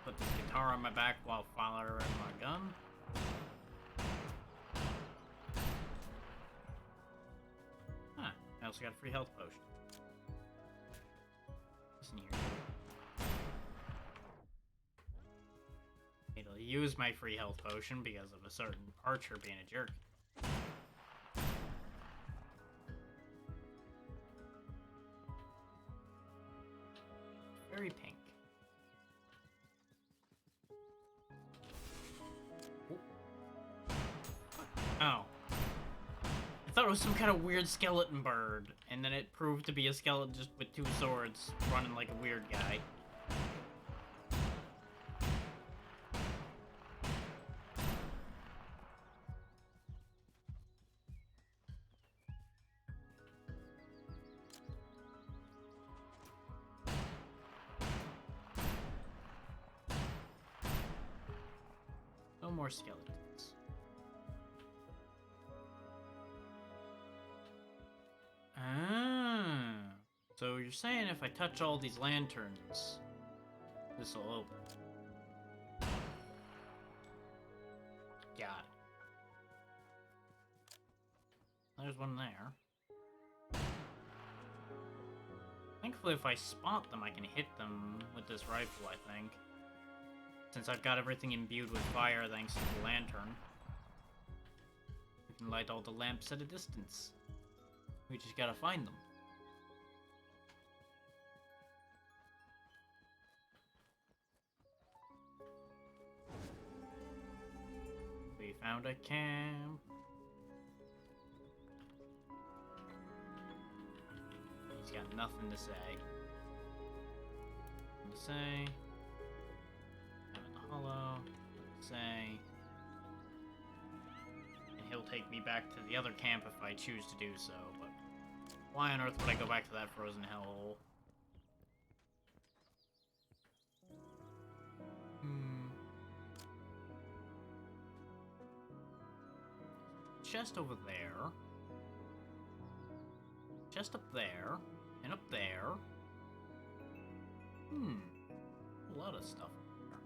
Put this guitar on my back while firing my gun. Huh, I also got a free health potion. Listen here. It'll use my free health potion because of a certain archer being a jerk. Very pink. Oh. I thought it was some kind of weird skeleton bird, and then it proved to be a skeleton just with 2 swords running like a weird guy. more skeletons. Ah. So you're saying if I touch all these lanterns, this will open. Got it. There's one there. Thankfully, if I spot them, I can hit them with this rifle, I think. Since I've got everything imbued with fire thanks to the lantern. We can light all the lamps at a distance. We just gotta find them. We found a camp. He's got nothing to say. Nothing to say. I'm in the hollow. Nothing to say. And he'll take me back to the other camp if I choose to do so, but why on earth would I go back to that frozen hellhole? Chest over there. Chest up there. And up there. A lot of stuff up there.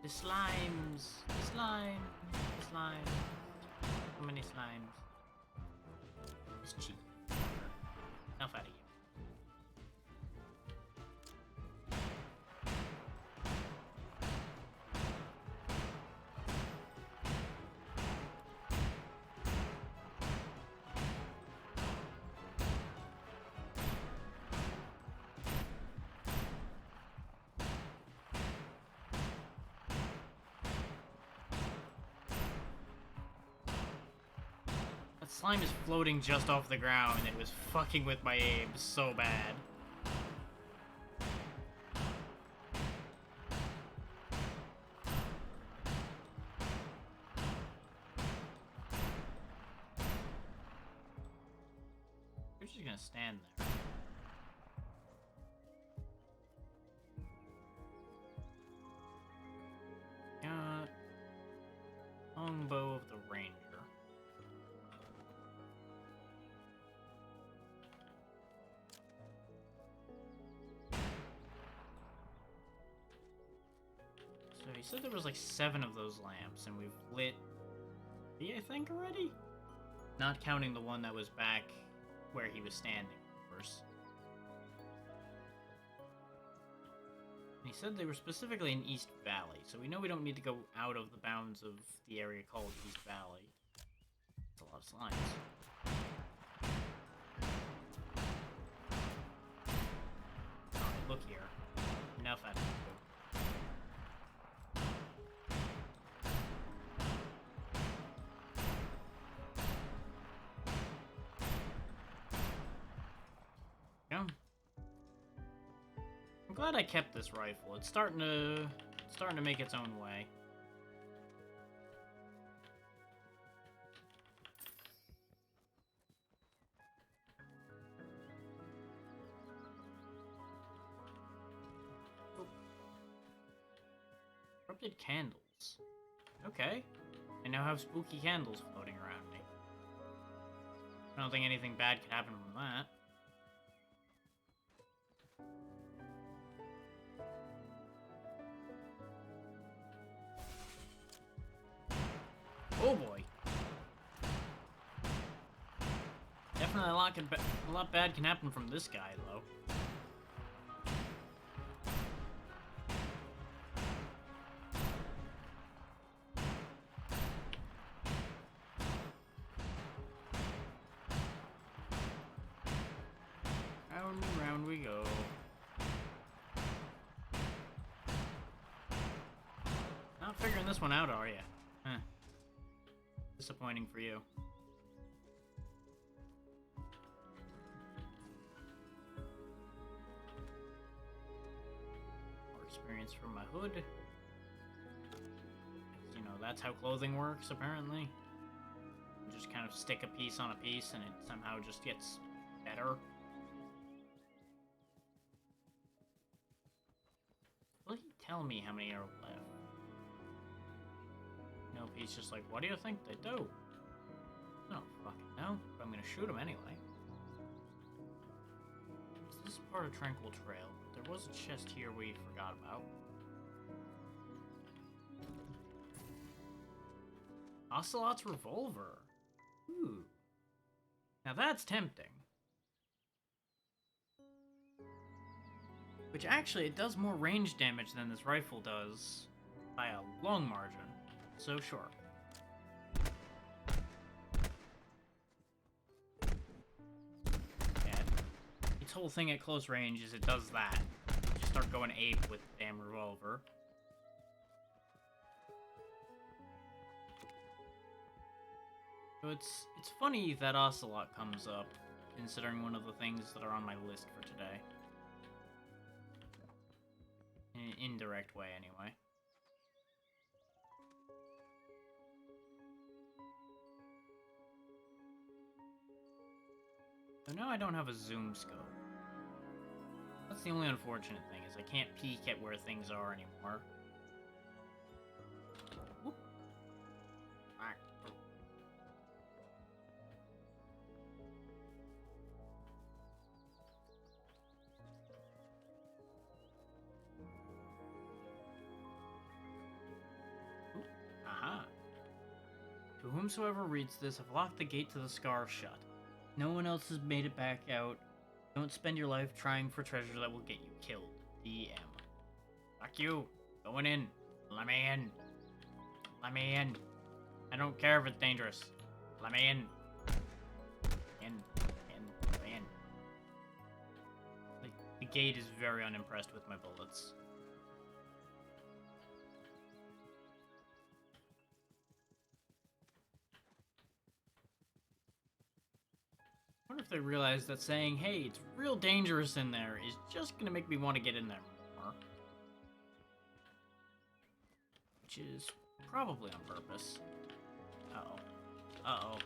The slimes! The slime! The slime! How many slimes? It's cheap. Enough out of you. That slime is floating just off the ground and it was fucking with my aim so bad. We're just gonna stand there. Got longbow of the ranger. So he said there was like 7 of those lamps, and we've lit 3, I think, already? Not counting the one that was back where he was standing, of course. And he said they were specifically in East Valley, so we know we don't need to go out of the bounds of the area called East Valley. That's a lot of slimes. Alright, look here. Enough out of you. I'm glad I kept this rifle. It's starting to make its own way. Oh. Corrupted candles. Okay. I now have spooky candles floating around me. I don't think anything bad could happen from that. Oh boy. Definitely a lot bad can happen from this guy, though. Round and round we go. Not figuring this one out, are you? Huh. Disappointing for you. More experience from my hood. You know, that's how clothing works, apparently. You just kind of stick a piece on a piece and it somehow just gets better. Will he tell me how many are left? Nope, he's just like, what do you think they do? I don't fucking know, but I'm gonna shoot him anyway. This is part of Tranquil Trail. There was a chest here we forgot about. Ocelot's revolver. Ooh. Now that's tempting. Which actually, it does more range damage than this rifle does by a long margin. So sure. Yeah. Its whole thing at close range is it does that. You just start going ape with the damn revolver. So it's funny that Ocelot comes up, considering one of the things that are on my list for today. In an indirect way, anyway. So now I don't have a zoom scope. That's the only unfortunate thing, is I can't peek at where things are anymore. Whoop. Ah. Aha. To whomsoever reads this, I've locked the gate to the scar shut. No one else has made it back out. Don't spend your life trying for treasure that will get you killed. DM. Fuck you. Going in. Let me in. Let me in. I don't care if it's dangerous. Let me in. In. The gate is very unimpressed with my bullets. I wonder if they realize that saying, hey, it's real dangerous in there, is just gonna make me want to get in there more. Which is probably on purpose. Uh-oh. Uh-oh.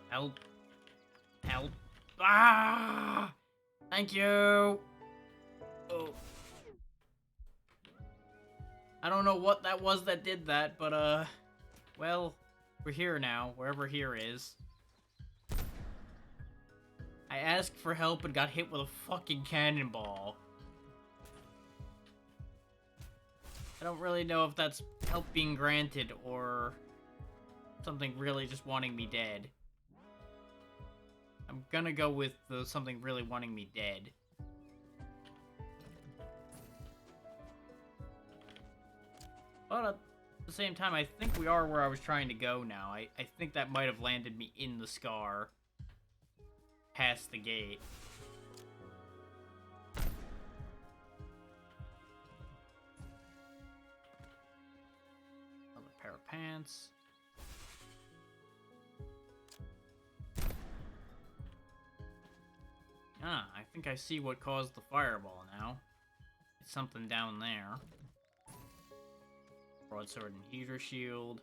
Help. Help. Ah! Thank you! Oh. I don't know what that was that did that, but, well, we're here now, wherever here is. I asked for help and got hit with a fucking cannonball. I don't really know if that's help being granted or something really just wanting me dead. I'm gonna go with the something really wanting me dead. But at the same time, I think we are where I was trying to go now. I think that might have landed me in the scar. Past the gate. Another pair of pants. Ah, I think I see what caused the fireball now. It's something down there. Broadsword and heater shield.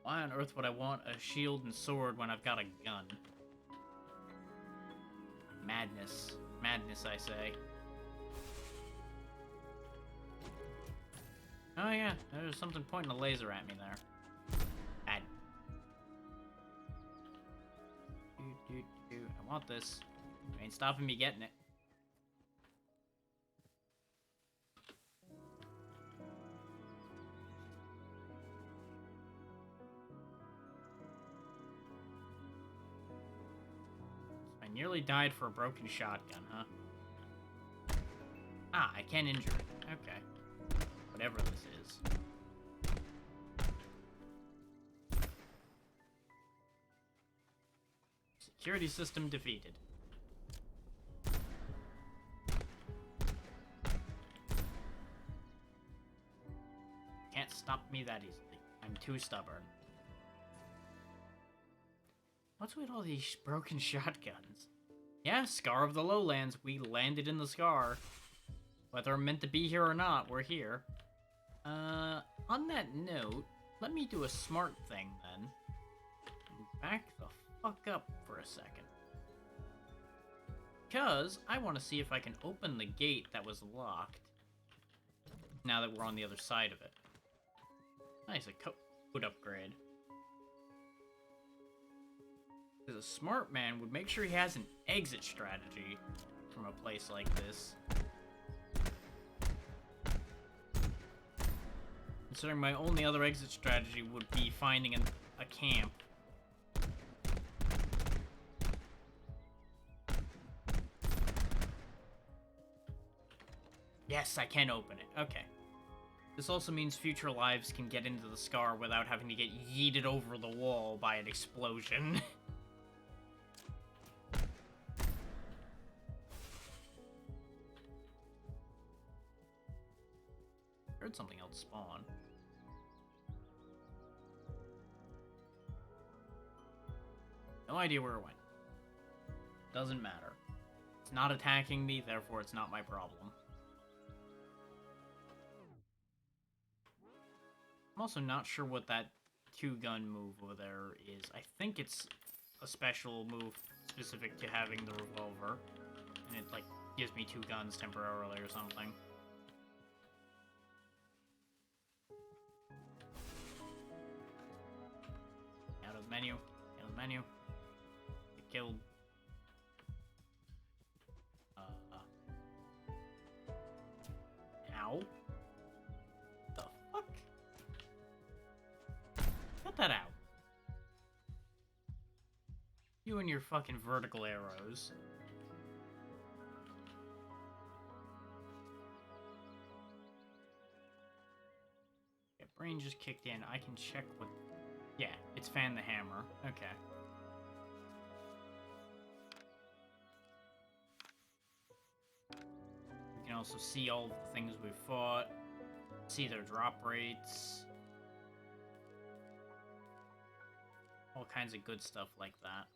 Why on earth would I want a shield and sword when I've got a gun? Madness. Madness, I say. Oh yeah, there's something pointing a laser at me there. Bad. I want this. I ain't stopping me getting it. I nearly died for a broken shotgun, huh? Ah, I can't injure it. Okay. Whatever this is. Security system defeated. Can't stop me that easily. I'm too stubborn. What's with all these broken shotguns? Yeah, Scar of the Lowlands. We landed in the Scar. Whether I'm meant to be here or not, we're here. On that note, let me do a smart thing then. And back the fuck up for a second. Because I want to see if I can open the gate that was locked. Now that we're on the other side of it. Nice, a code upgrade. Because a smart man would make sure he has an exit strategy from a place like this. Considering my only other exit strategy would be finding a camp. Yes, I can open it. Okay. This also means future lives can get into the scar without having to get yeeted over the wall by an explosion. Heard something else spawn. No idea where it went. Doesn't matter. It's not attacking me, therefore it's not my problem. I'm also not sure what that two-gun move over there is. I think it's a special move specific to having the revolver. And it, like, gives me two guns temporarily or something. Out of the menu. Out of the menu. Get killed. Ow. The fuck? Cut that out. You and your fucking vertical arrows. Yeah, brain just kicked in. I can check what... Yeah, it's Fan the Hammer. Okay. We can also see all the things we've fought. See their drop rates. All kinds of good stuff like that.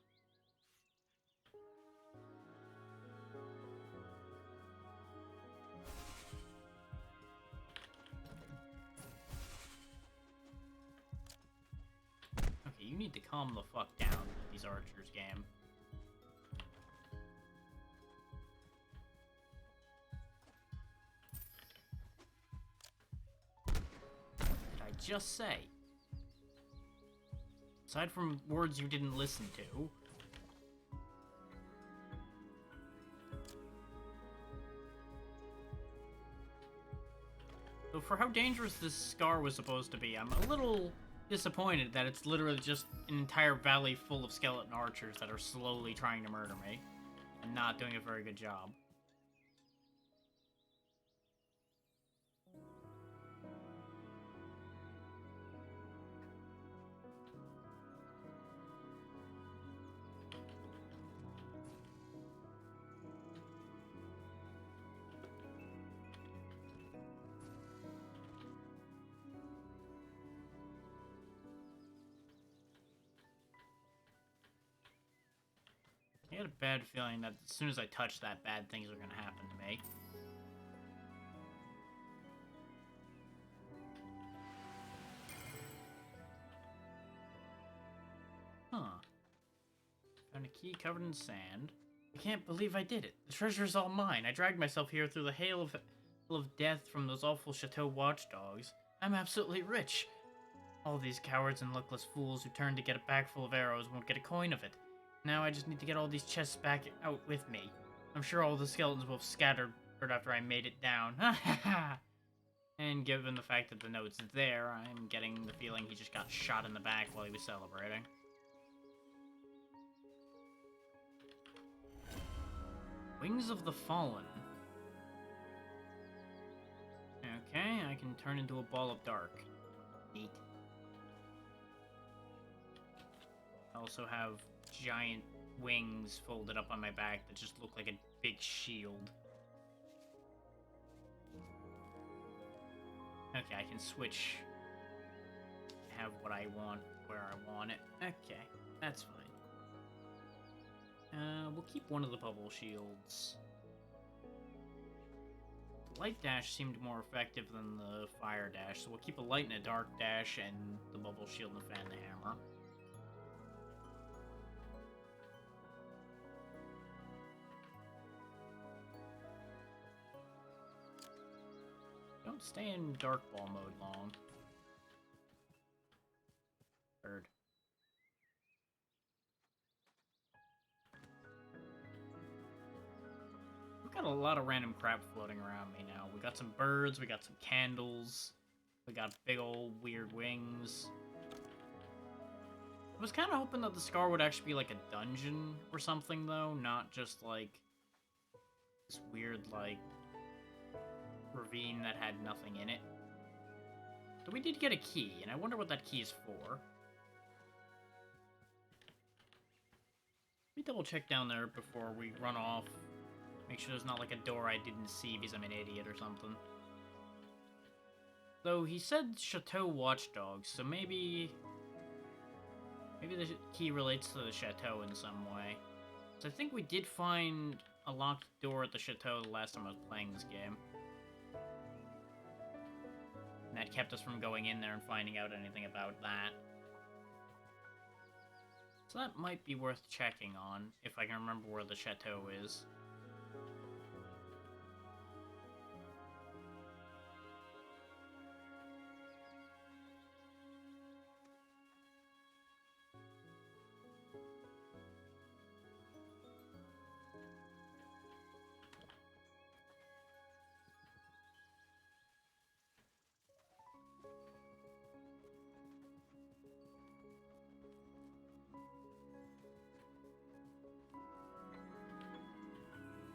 Okay, you need to calm the fuck down with these archers, game. What did I just say? Aside from words you didn't listen to. So for how dangerous this scar was supposed to be, I'm a little disappointed that it's literally just an entire valley full of skeleton archers that are slowly trying to murder me. And not doing a very good job. I had a bad feeling that as soon as I touch that, bad things are going to happen to me. Huh. Found a key covered in sand. I can't believe I did it. The treasure's all mine. I dragged myself here through the hail of death from those awful chateau watchdogs. I'm absolutely rich. All these cowards and luckless fools who turned to get a bag full of arrows won't get a coin of it. Now I just need to get all these chests back out with me. I'm sure all the skeletons will have scattered after I made it down. Ha ha ha! And given the fact that the note's there, I'm getting the feeling he just got shot in the back while he was celebrating. Wings of the Fallen. Okay, I can turn into a ball of dark. Neat. I also have giant wings folded up on my back that just look like a big shield. Okay, I can switch. Have what I want where I want it. Okay, that's fine. We'll keep one of the bubble shields. light dash seemed more effective than the fire dash, so we'll keep a light and a dark dash and the bubble shield and the fan and the hammer. Don't stay in dark ball mode long. Third. We've got a lot of random crap floating around me now. We got some birds, we got some candles, we got big old weird wings. I was kind of hoping that the scar would actually be like a dungeon or something, though, not just like this weird, like, ravine that had nothing in it. But we did get a key, and I wonder what that key is for. Let me double check down there before we run off. Make sure there's not like a door I didn't see because I'm an idiot or something. Though he said Chateau Watchdogs, so maybe the key relates to the chateau in some way. So I think we did find a locked door at the chateau the last time I was playing this game. And that kept us from going in there and finding out anything about that. So that might be worth checking on, if I can remember where the chateau is.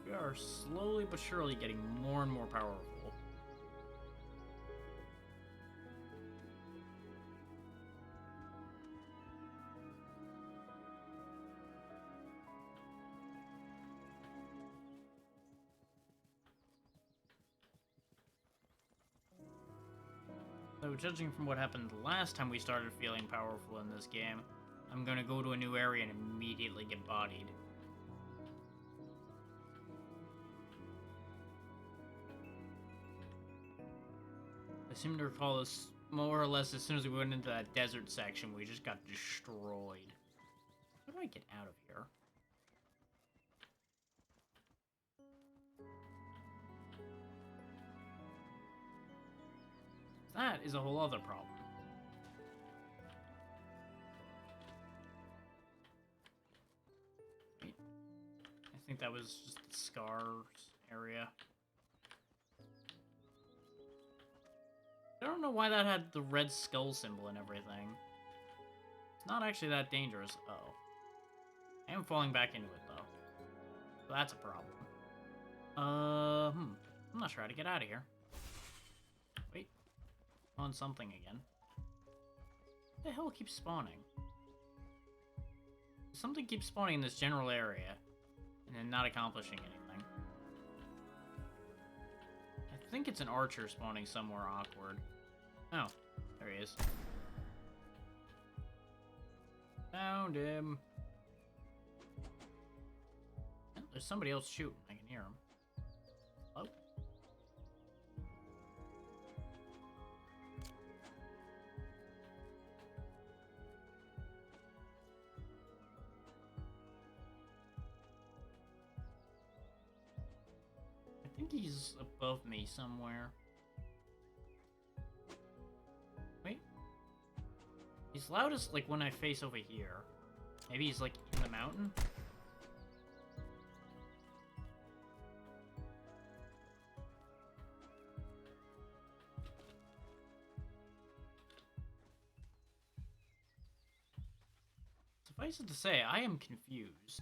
We are slowly but surely getting more and more powerful. So, judging from what happened last time we started feeling powerful in this game, I'm gonna go to a new area and immediately get bodied. I seem to recall this more or less as soon as we went into that desert section, we just got destroyed. How do I get out of here? That is a whole other problem. Wait. I think that was just the scars area. I don't know why that had the red skull symbol and everything. It's not actually that dangerous. Oh. I am falling back into it, though. So that's a problem. I'm not sure how to get out of here. Wait. On something again. What the hell keeps spawning? Something keeps spawning in this general area, and then not accomplishing anything. I think it's an archer spawning somewhere awkward. Oh, there he is. Found him. Oh, there's somebody else shooting. I can hear him. Oh. I think he's above me somewhere. Wait. He's loudest, like, when I face over here. Maybe he's, like, in the mountain? Suffice it to say, I am confused.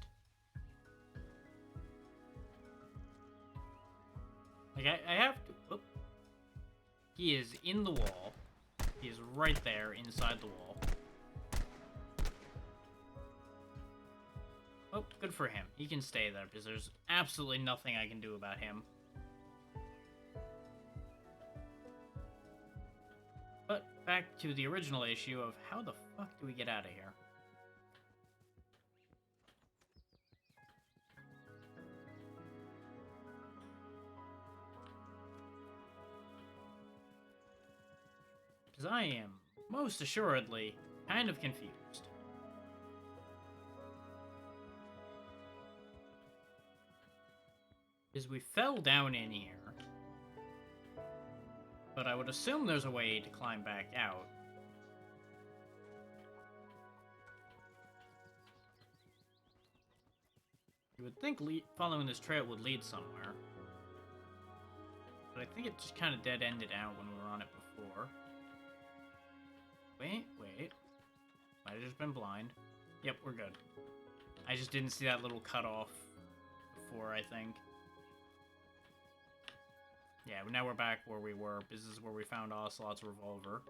Like, I have to... Whoop. He is in the wall. He is right there, inside the wall. Oh, good for him. He can stay there, because there's absolutely nothing I can do about him. But, back to the original issue of how the fuck do we get out of here? Because I am, most assuredly, kind of confused. Because we fell down in here. But I would assume there's a way to climb back out. You would think following this trail would lead somewhere. But I think it just kind of dead-ended out when we were on it before. Wait. Might have just been blind. Yep, we're good. I just didn't see that little cutoff before, I think. Yeah, now we're back where we were. This is where we found Ocelot's revolver.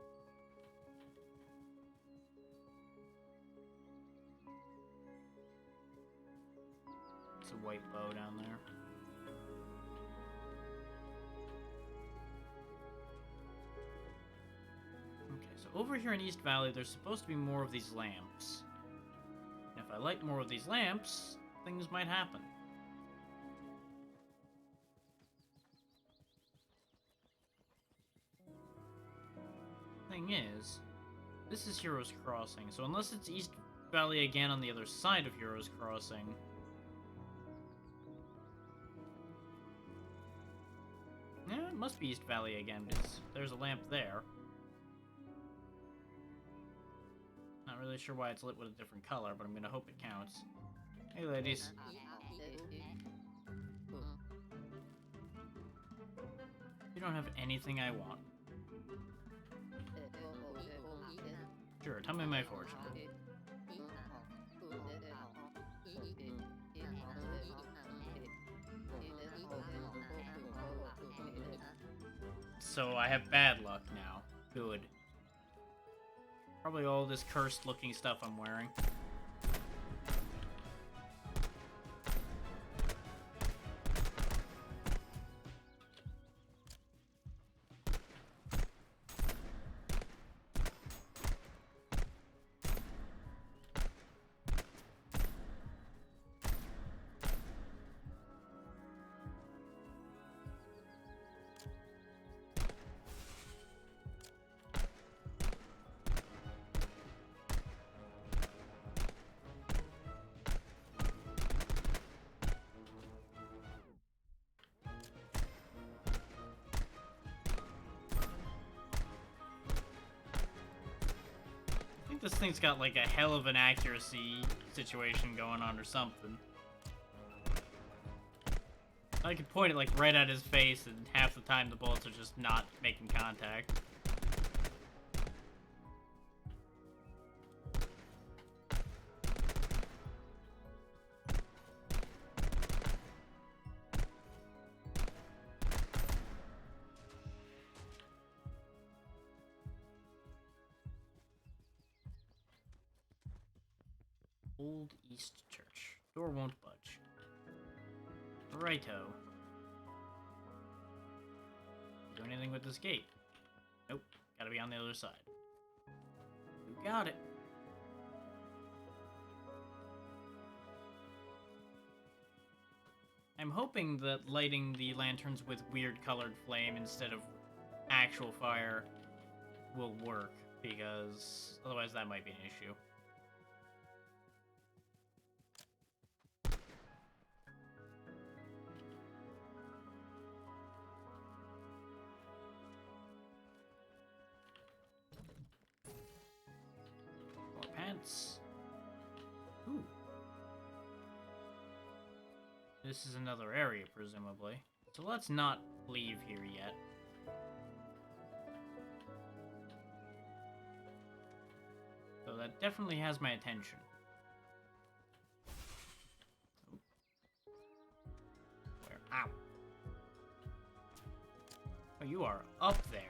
It's a white bow down there. Okay, so over here in East Valley, there's supposed to be more of these lamps. And if I light more of these lamps, things might happen. Thing is, this is Heroes Crossing, so unless it's East Valley again on the other side of Heroes Crossing... Yeah, it must be East Valley again, because there's a lamp there. Not really sure why it's lit with a different color, but I'm gonna hope it counts. Hey, ladies. You don't have anything I want. Sure, tell me my fortune. So I have bad luck now. Good. Probably all this cursed-looking stuff I'm wearing. This thing's got like a hell of an accuracy situation going on or something. I could point it like right at his face and half the time the bullets are just not making contact. Old East Church. Door won't budge. Righto. Do anything with this gate? Nope. Gotta be on the other side. You got it. I'm hoping that lighting the lanterns with weird colored flame instead of actual fire will work, because otherwise that might be an issue. Ooh. This is another area, presumably. So let's not leave here yet. So that definitely has my attention. Ooh. Where? Ow. Oh, you are up there.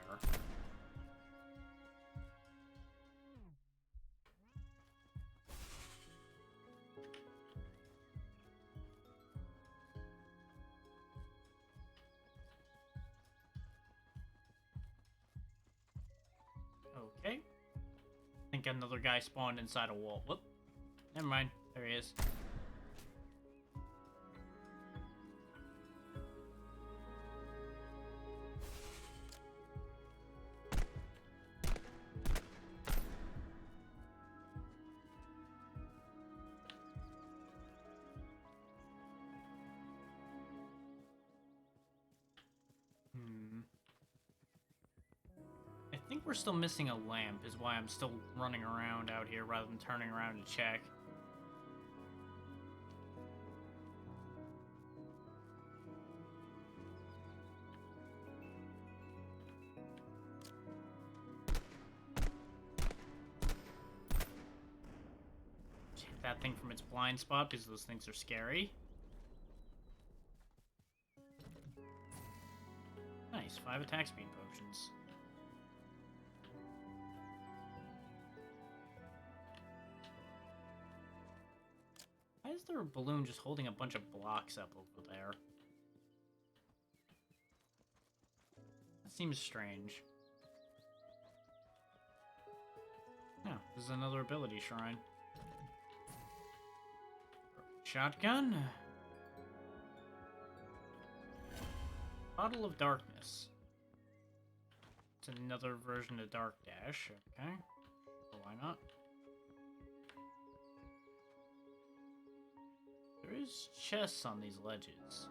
Okay. I think another guy spawned inside a wall. Whoop. Never mind. There he is. we're still missing a lamp, is why I'm still running around out here rather than turning around to check. Hit that thing from its blind spot because those things are scary. Nice, 5 attack speed potions. Why is there a balloon just holding a bunch of blocks up over there? That seems strange. Yeah, this is another ability shrine. Shotgun. Bottle of Darkness. It's another version of Dark Dash. Okay. Well, why not? There is chests on these ledges.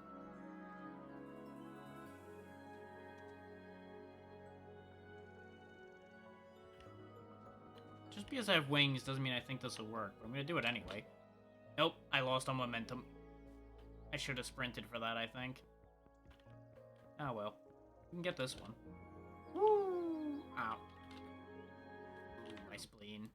Just because I have wings doesn't mean I think this will work, but I'm gonna do it anyway. Nope, I lost on momentum. I should have sprinted for that, I think. Oh well. We can get this one. Woo! Ow. Ooh, my spleen.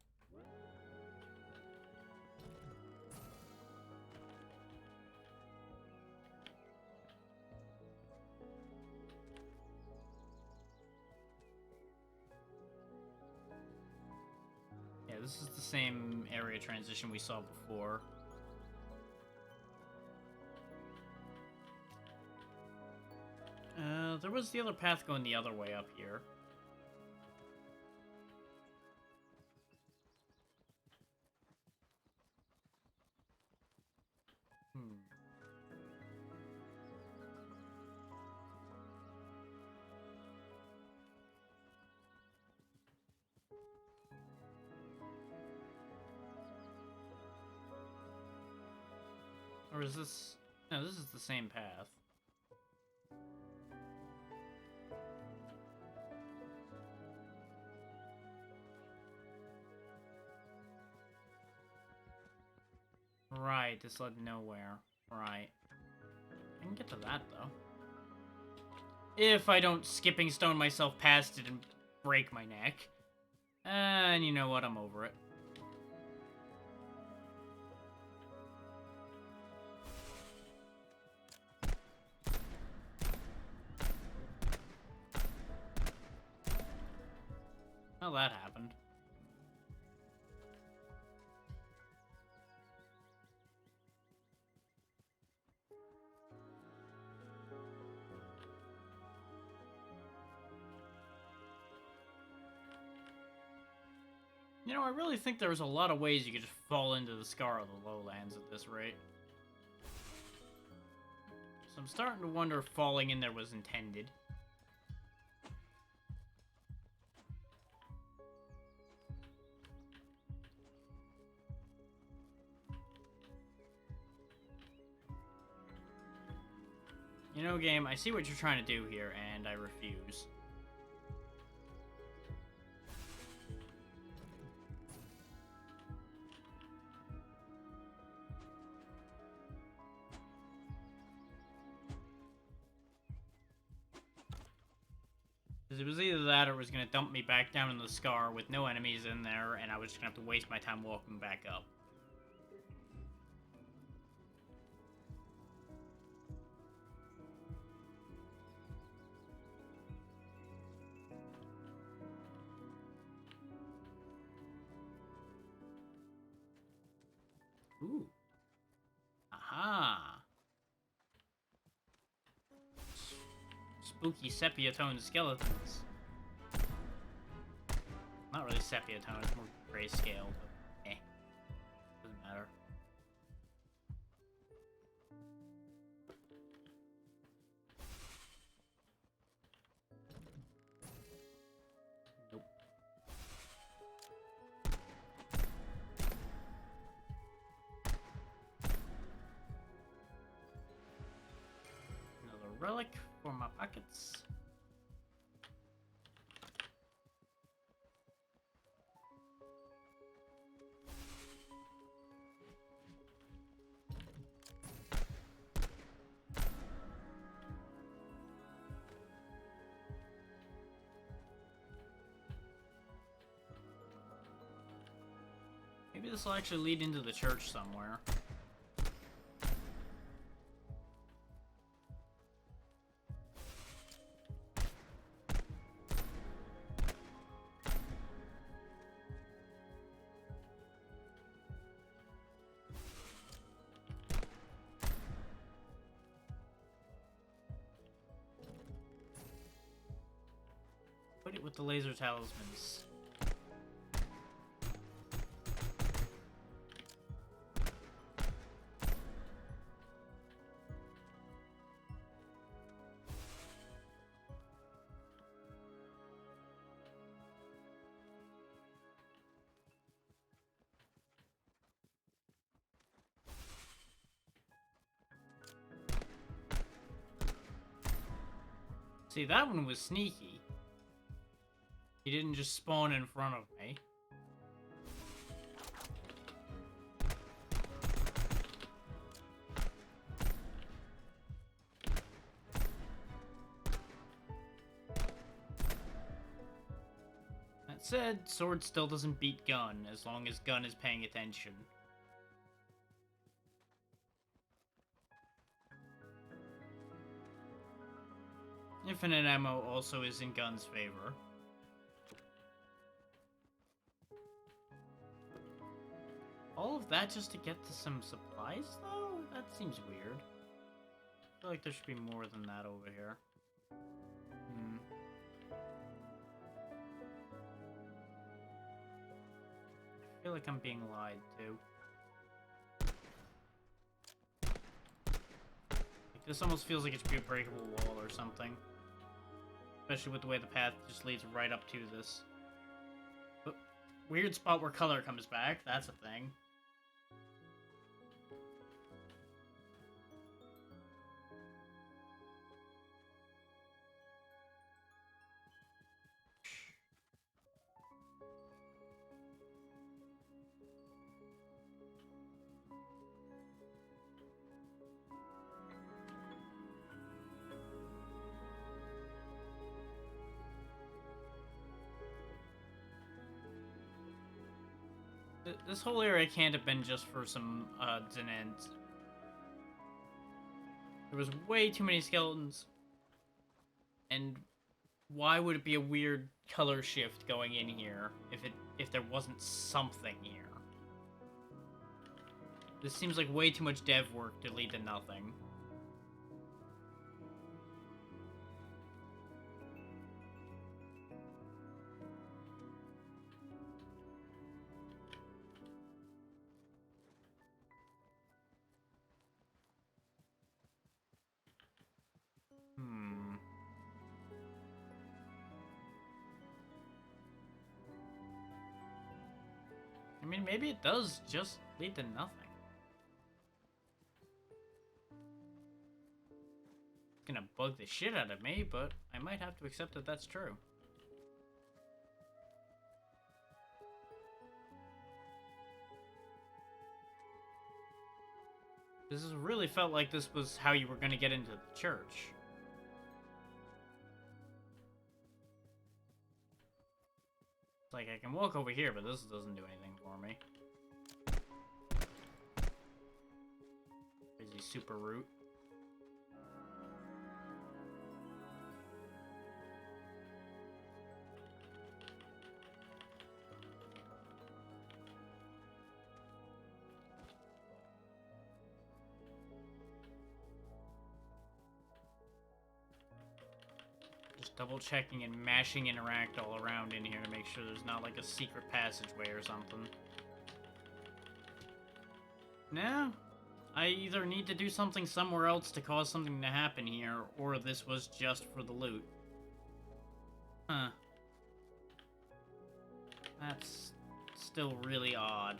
Yeah, this is the same area transition we saw before. There was the other path going the other way up here. Or is this... No, this is the same path. Right, this led nowhere. Right. I can get to that, though. If I don't skipping stone myself past it and break my neck. And you know what, I'm over it. Well, that happened. You know, I really think there was a lot of ways you could just fall into the Scar of the Lowlands at this rate. So I'm starting to wonder if falling in there was intended. You know, game, I see what you're trying to do here, and I refuse. Because it was either that or it was going to dump me back down in the Scar with no enemies in there, and I was just going to have to waste my time walking back up. Ooh. Aha. Spooky sepia-toned skeletons. Not really sepia-toned, it's more grayscale, but eh. Doesn't matter. Nope. Another relic for my pockets. Maybe this will actually lead into the church somewhere. Put it with the laser talismans. See, that one was sneaky. He didn't just spawn in front of me. That said, sword still doesn't beat gun, as long as gun is paying attention. Infinite ammo also is in gun's favor. All of that just to get to some supplies, though? That seems weird. I feel like there should be more than that over here. I feel like I'm being lied to. Like, this almost feels like it should be a breakable wall or something. Especially with the way the path just leads right up to this. But weird spot where color comes back, that's a thing. This whole area can't have been just for some odds and ends. There was way too many skeletons. And why would it be a weird color shift going in here if there wasn't something here? This seems like way too much dev work to lead to nothing. I mean, maybe it does just lead to nothing. It's gonna bug the shit out of me, but I might have to accept that that's true. This has really felt like this was how you were gonna get into the church. Like, I can walk over here, but this doesn't do anything for me. Crazy super root. Double checking and mashing interact all around in here to make sure there's not like a secret passageway or something. No, I either need to do something somewhere else to cause something to happen here, or this was just for the loot. Huh. That's still really odd.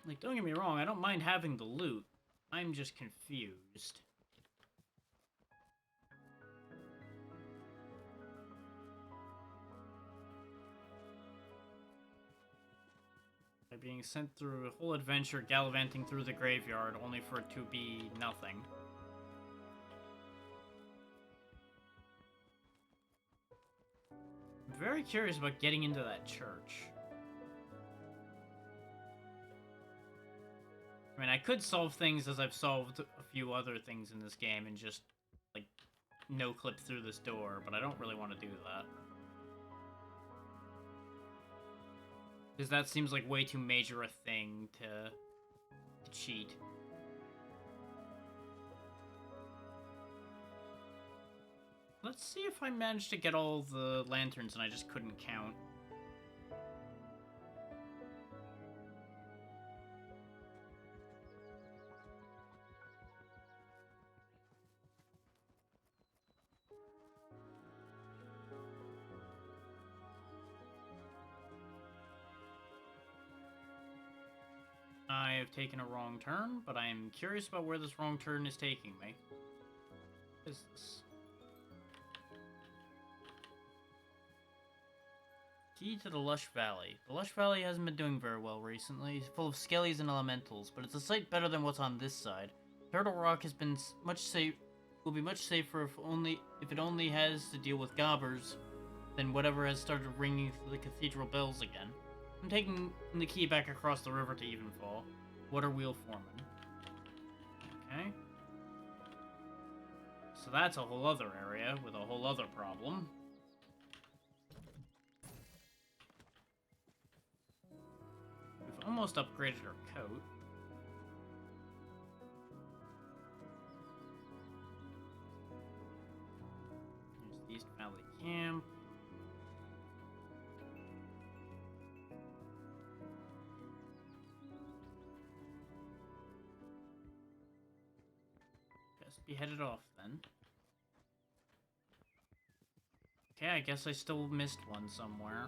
Like, don't get me wrong, I don't mind having the loot. I'm just confused. being sent through a whole adventure gallivanting through the graveyard only for it to be nothing. I'm very curious about getting into that church. I mean, I could solve things as I've solved a few other things in this game and just, like, no-clip through this door, but I don't really want to do that. Because that seems like way too major a thing to cheat. Let's see if I managed to get all the lanterns and I just couldn't count. I have taken a wrong turn, but I am curious about where this wrong turn is taking me. What is this? Key to the Lush Valley. The Lush Valley hasn't been doing very well recently, full of skellies and elementals, but it's a sight better than what's on this side. Turtle Rock has been will be much safer if it only has to deal with gobbers than whatever has started ringing the cathedral bells again. I'm taking the key back across the river to Evenfall. Waterwheel Foreman. Okay. So that's a whole other area with a whole other problem. We've almost upgraded our coat. Here's the East Valley Camp. Be headed off then. Okay, I guess I still missed one somewhere.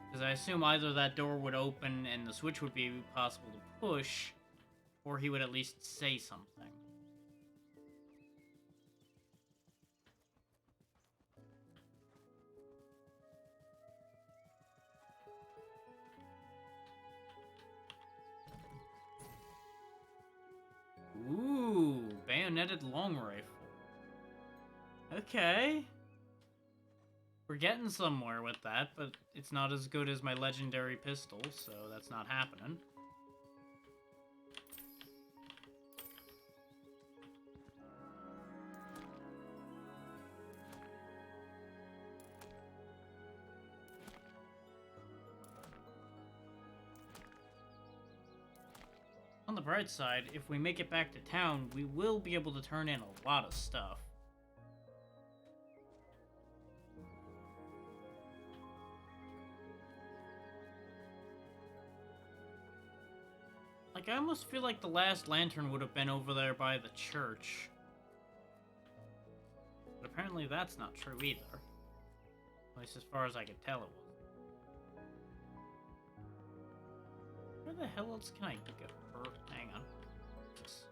Because I assume either that door would open and the switch would be possible to push, or he would at least say something. Ooh, bayoneted long rifle. Okay. We're getting somewhere with that, but it's not as good as my legendary pistol, so that's not happening. On the bright side, if we make it back to town, we will be able to turn in a lot of stuff. Like, I almost feel like the last lantern would have been over there by the church. But apparently that's not true either. At least as far as I could tell it was. Where the hell else can I go? Hang on. Just...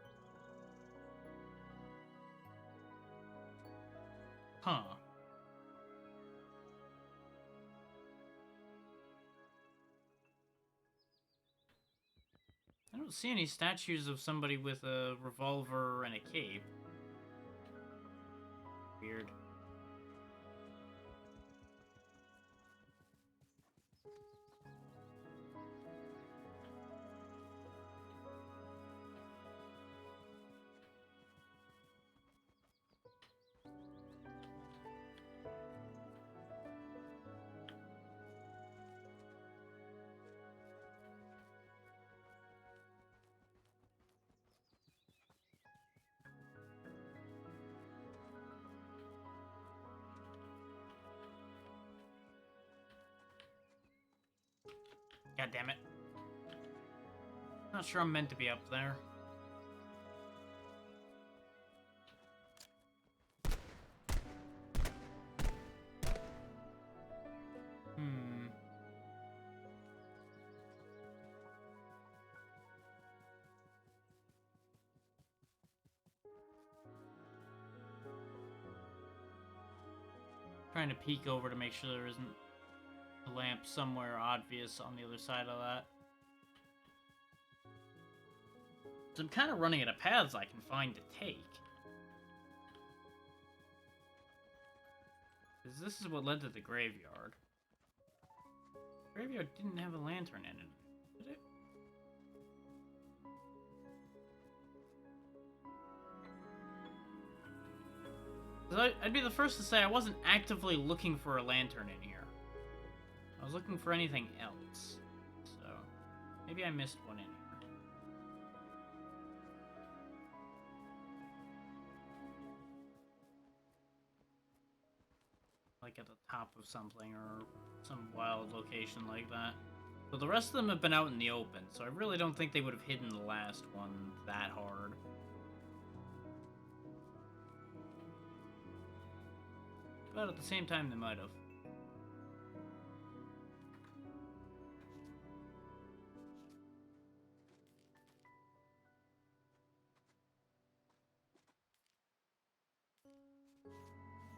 Huh. I don't see any statues of somebody with a revolver and a cape. Weird. God damn it. Not sure I'm meant to be up there. Trying to peek over to make sure there isn't a lamp somewhere obvious on the other side of that. So I'm kind of running out of paths I can find to take. Because this is what led to the graveyard. The graveyard didn't have a lantern in it, did it? I'd be the first to say I wasn't actively looking for a lantern in here. I was looking for anything else. So, maybe I missed one in here. Like at the top of something or some wild location like that. But the rest of them have been out in the open, so I really don't think they would have hidden the last one that hard. But at the same time, they might have.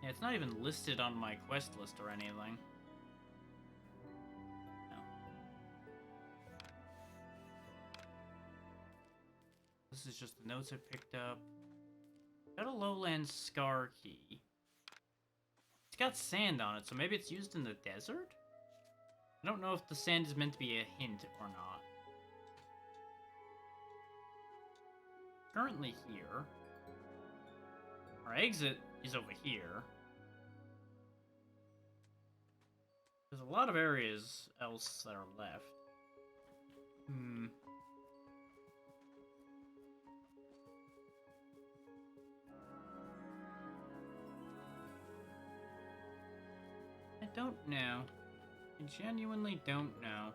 Yeah, it's not even listed on my quest list or anything. No. This is just the notes I picked up. Got a lowland scar key. It's got sand on it, so maybe it's used in the desert? I don't know if the sand is meant to be a hint or not. Currently here. Our exit is over here. There's a lot of areas else that are left. I don't know. I genuinely don't know.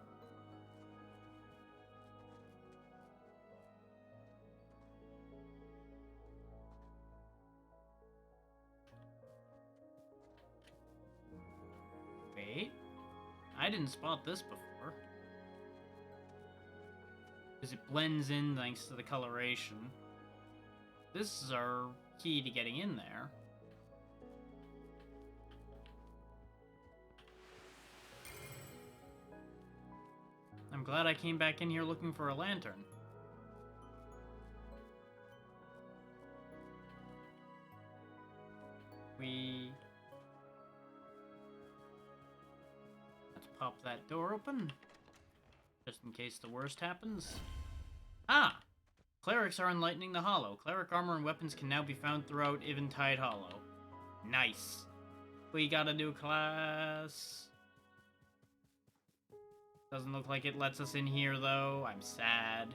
Wait. I didn't spot this before. Because it blends in thanks to the coloration. This is our key to getting in there. I'm glad I came back in here looking for a lantern. Let's pop that door open. Just in case the worst happens. Ah! Clerics are enlightening the Hollow. Cleric armor and weapons can now be found throughout Eventide Hollow. Nice. We got a new class. Doesn't look like it lets us in here, though. I'm sad.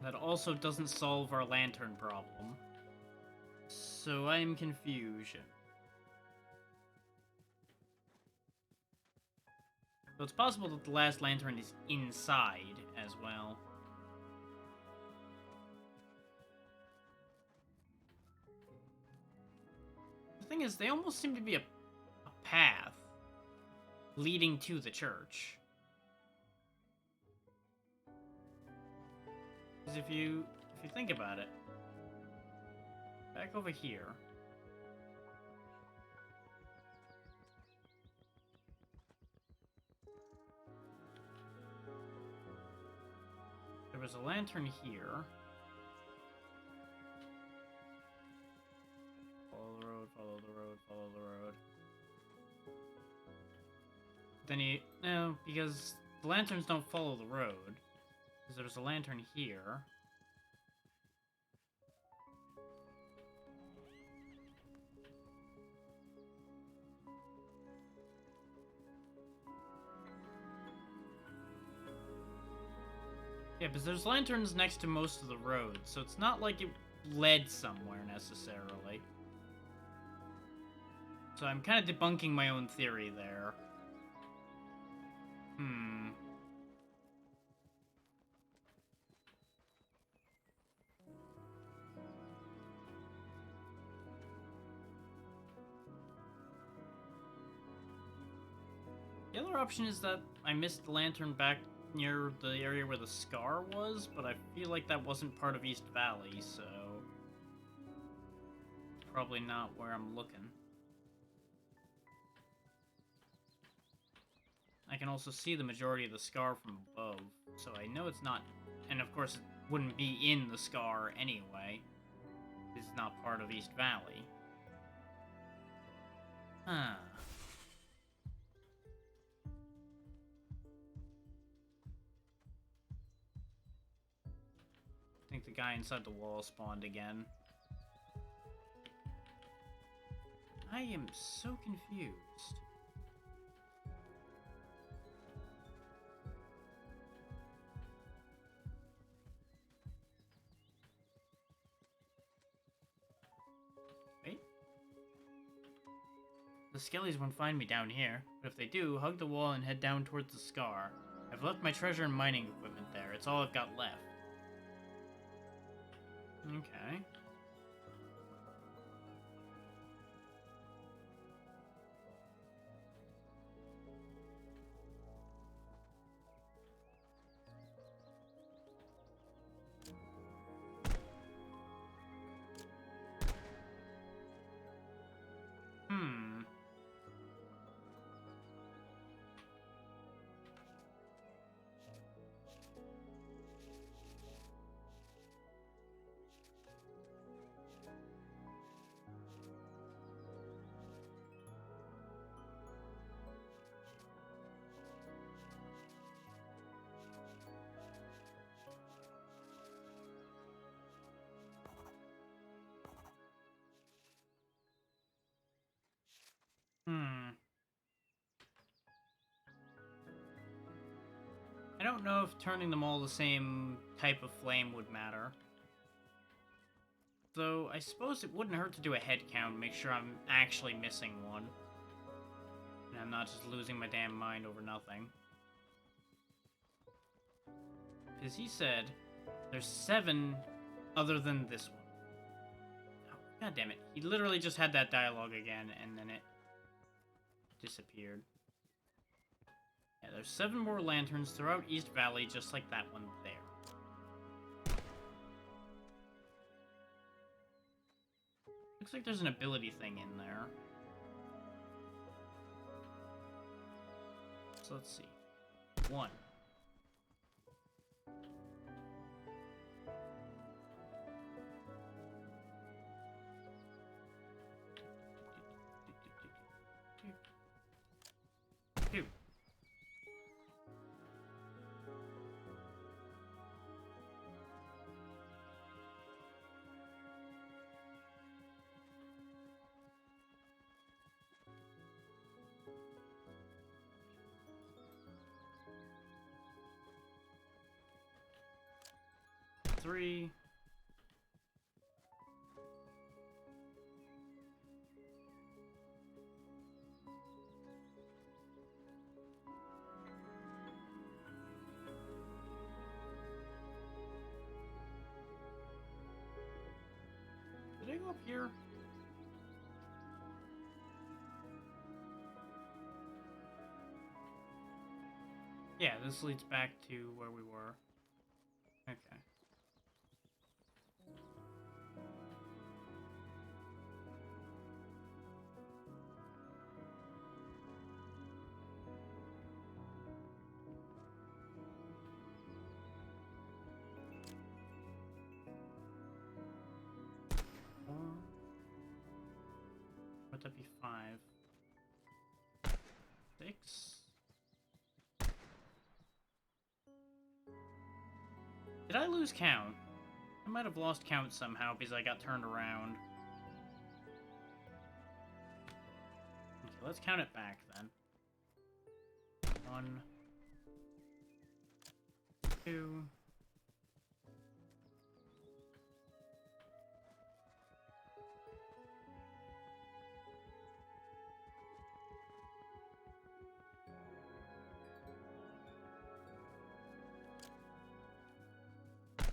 That also doesn't solve our lantern problem. So I'm confused. So it's possible that the last lantern is inside as well. The thing is, they almost seem to be a path leading to the church. Because if you think about it, back over here. There was a lantern here. Follow the road, follow the road, follow the road. Then no, because the lanterns don't follow the road. Because there's a lantern here. Yeah, because there's lanterns next to most of the roads, so it's not like it led somewhere necessarily. So I'm kind of debunking my own theory there. The other option is that I missed the lantern back near the area where the scar was, but I feel like that wasn't part of East Valley, so... probably not where I'm looking. I can also see the majority of the scar from above, so I know it's not... And of course, it wouldn't be in the scar anyway. It's not part of East Valley. Huh. I think the guy inside the wall spawned again. I am so confused. Wait. The Skellies won't find me down here, but if they do, hug the wall and head down towards the scar. I've left my treasure and mining equipment there. It's all I've got left. Okay. Hmm. I don't know if turning them all the same type of flame would matter. Though, I suppose it wouldn't hurt to do a head count, make sure I'm actually missing one. And I'm not just losing my damn mind over nothing. Because he said there's 7 other than this one. Oh, God damn it. He literally just had that dialogue again, and then it disappeared. Yeah, there's 7 more lanterns throughout East Valley, just like that one there. Looks like there's an ability thing in there. So let's see. 1. Two. Three. Did I go up here? Yeah, this leads back to where we were. Okay. Would that be 5? 6? Did I lose count? I might have lost count somehow because I got turned around. Okay, let's count it back then. 1, 2.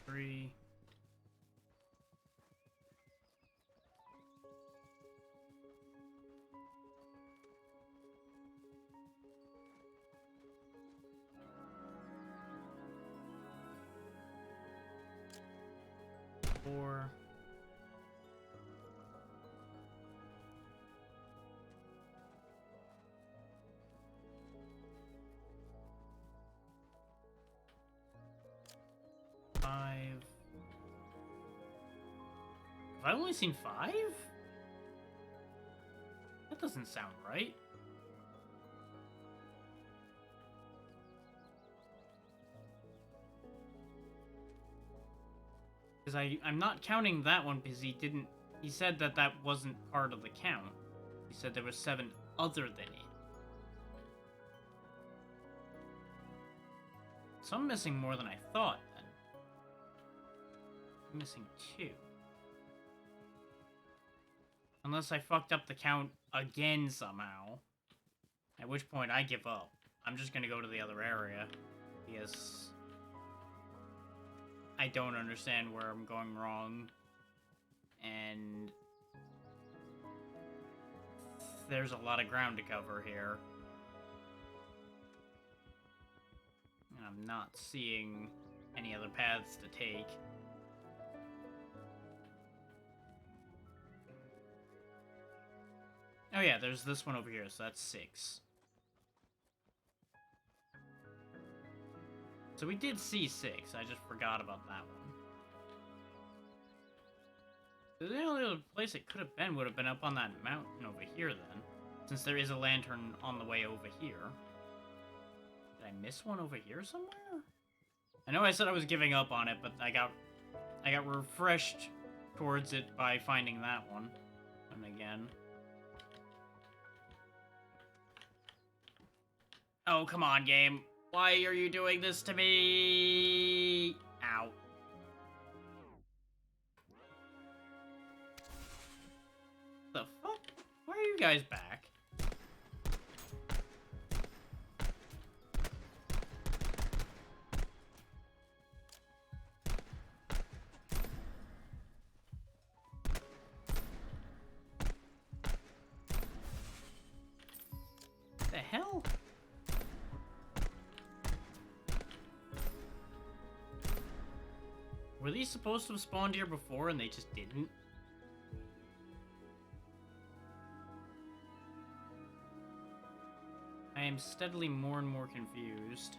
3. 4. I only seen 5? That doesn't sound right. Because I'm not counting that one because he said that that wasn't part of the count. He said there were 7 other than it. So I'm missing more than I thought, then. I'm missing 2. Unless I fucked up the count again somehow. At which point I give up. I'm just gonna go to the other area. Because I don't understand where I'm going wrong. And there's a lot of ground to cover here. And I'm not seeing any other paths to take. Oh yeah, there's this one over here, so that's 6. So we did see 6, I just forgot about that one. The only other place it could have been would have been up on that mountain over here then. Since there is a lantern on the way over here. Did I miss one over here somewhere? I know I said I was giving up on it, but I got refreshed towards it by finding that one. And again. Oh, come on, game. Why are you doing this to me? Ow. The fuck? Why are you guys back? The hell? Were these supposed to have spawned here before and they just didn't? I am steadily more and more confused.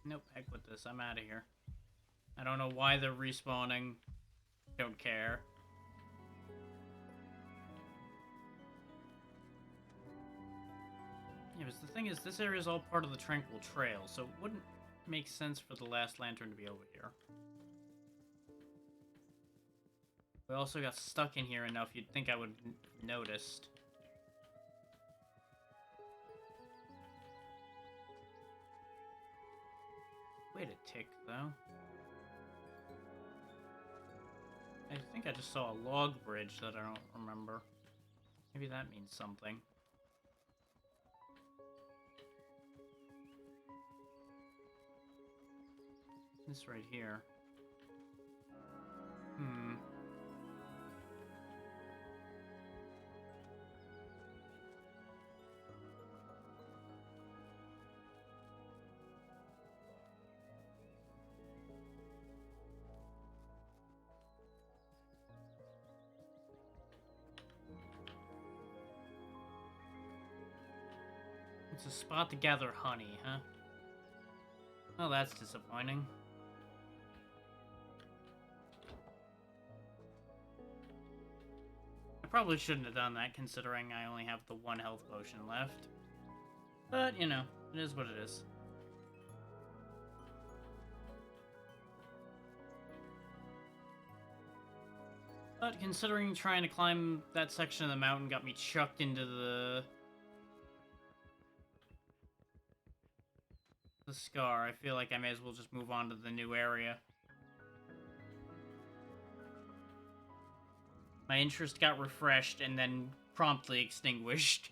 Nope, heck with this. I'm out of here. I don't know why they're respawning. Don't care. Yeah, but the thing is, this area is all part of the Tranquil Trail, so it wouldn't make sense for the last lantern to be over here. We also got stuck in here enough, you'd think I would have noticed. Wait a tick, though. I think I just saw a log bridge that I don't remember. Maybe that means something. This right here. It's a spot to gather honey, huh? Well, that's disappointing. I probably shouldn't have done that, considering I only have the 1 health potion left. But, you know, it is what it is. But considering trying to climb that section of the mountain got me chucked into the scar, I feel like I may as well just move on to the new area. My interest got refreshed and then promptly extinguished.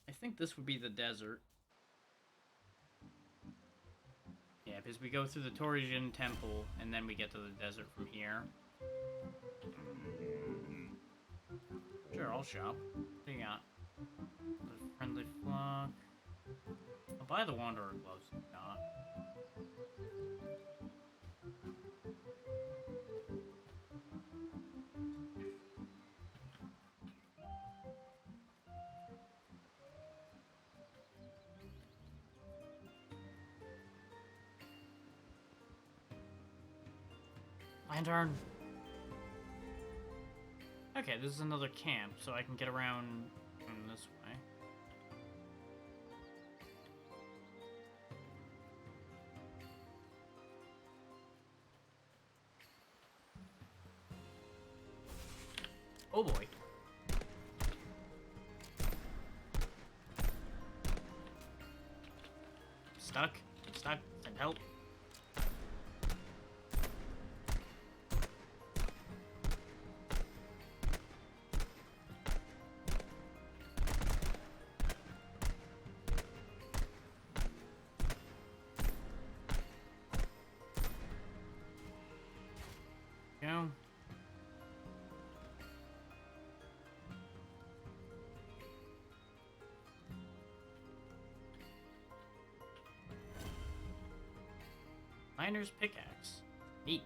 I think this would be the desert. recap is we go through the Torijin Temple, and then we get to the desert from here. Sure, I'll shop. What do you got? The friendly flock. I'll buy the Wanderer gloves. Got. Lantern! Okay, this is another camp, so I can get around from this way. Oh boy. Stuck. I'm stuck. Send help. Go. Miner's pickaxe. Neat.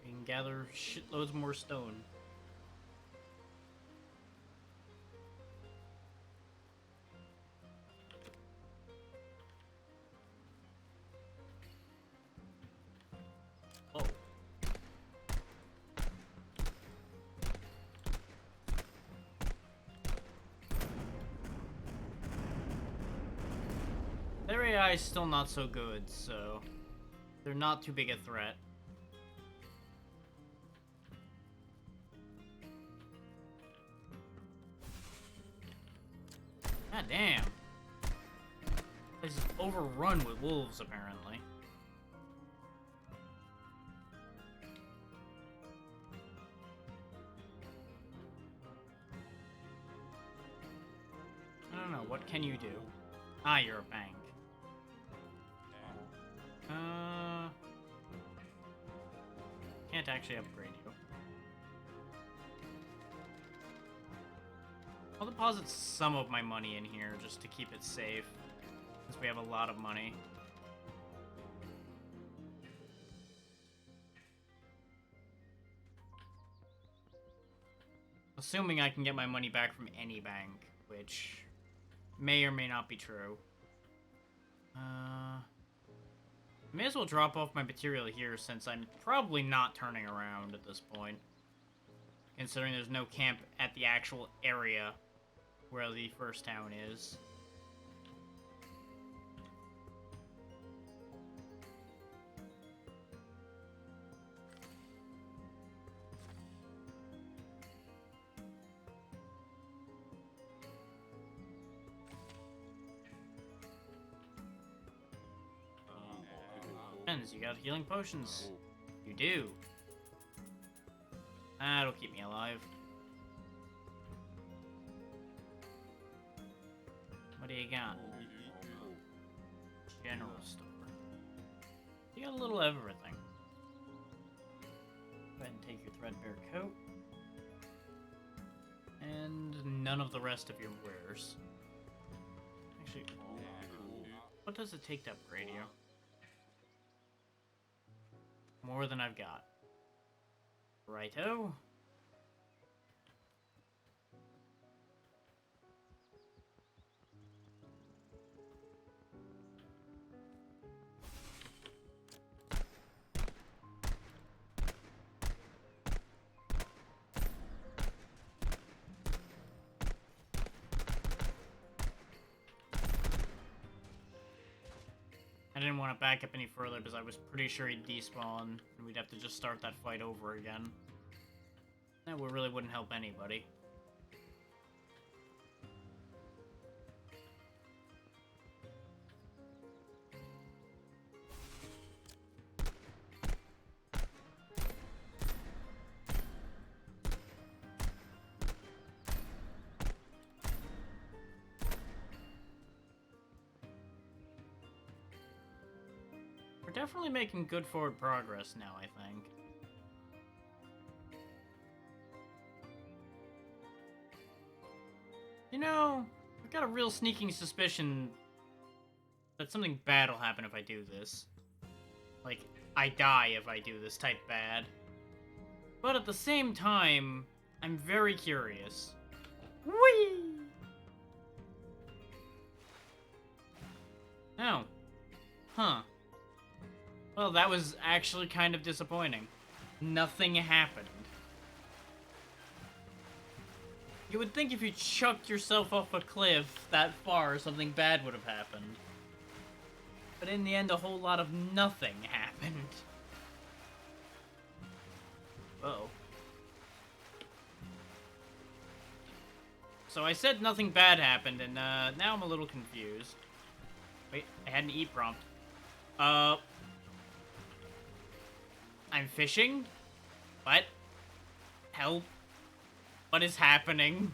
We can gather shitloads more stone. Oh. Their AI is still not so good, so they're not too big a threat. God damn. This is overrun with wolves, apparently. I don't know, what can you do? Ah, you're a bank. Can't actually upgrade you. I'll deposit some of my money in here just to keep it safe, since we have a lot of money. Assuming I can get my money back from any bank, which may or may not be true. May as well drop off my material here since I'm probably not turning around at this point. Considering there's no camp at the actual area where the first town is. You got healing potions. You do. That'll keep me alive. What do you got? General store. You got a little everything. Go ahead and take your threadbare coat. And none of the rest of your wares. Actually, what does it take to upgrade you? More than I've got. Righto. I didn't want to back up any further because I was pretty sure he'd despawn, and we'd have to just start that fight over again. That really wouldn't help anybody. definitely making good forward progress now, I think. You know, I've got a real sneaking suspicion that something bad will happen if I do this. Like, I die if I do this type bad. But at the same time, I'm very curious. Whee! Oh. Huh. Well, that was actually kind of disappointing. Nothing happened. You would think if you chucked yourself off a cliff that far, something bad would have happened. But in the end, a whole lot of nothing happened. Uh-oh. So I said nothing bad happened, and now I'm a little confused. Wait, I had an eat prompt. I'm fishing? What? Help? What is happening?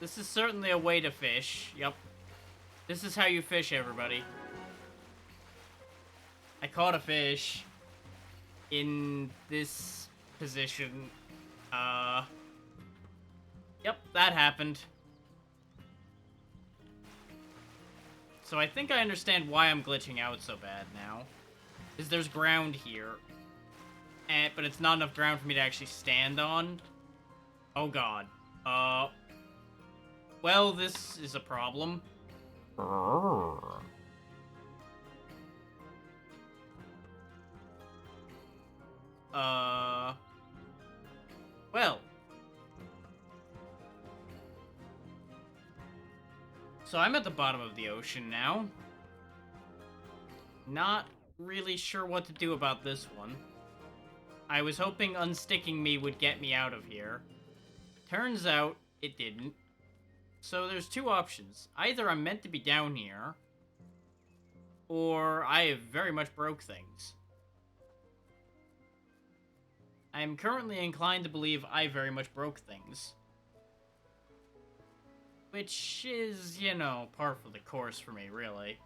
This is certainly a way to fish. Yep. This is how you fish, everybody. I caught a fish in this position. Yep, that happened. So I think I understand why I'm glitching out so bad now. Is there's ground here. But it's not enough ground for me to actually stand on. Oh god. Well, this is a problem. Well. So I'm at the bottom of the ocean now. Not really sure what to do about this one. I was hoping unsticking me would get me out of here. Turns out, it didn't. So there's two options. Either I'm meant to be down here, or I have very much broke things. I am currently inclined to believe I very much broke things. Which is, you know, par for the course for me, really.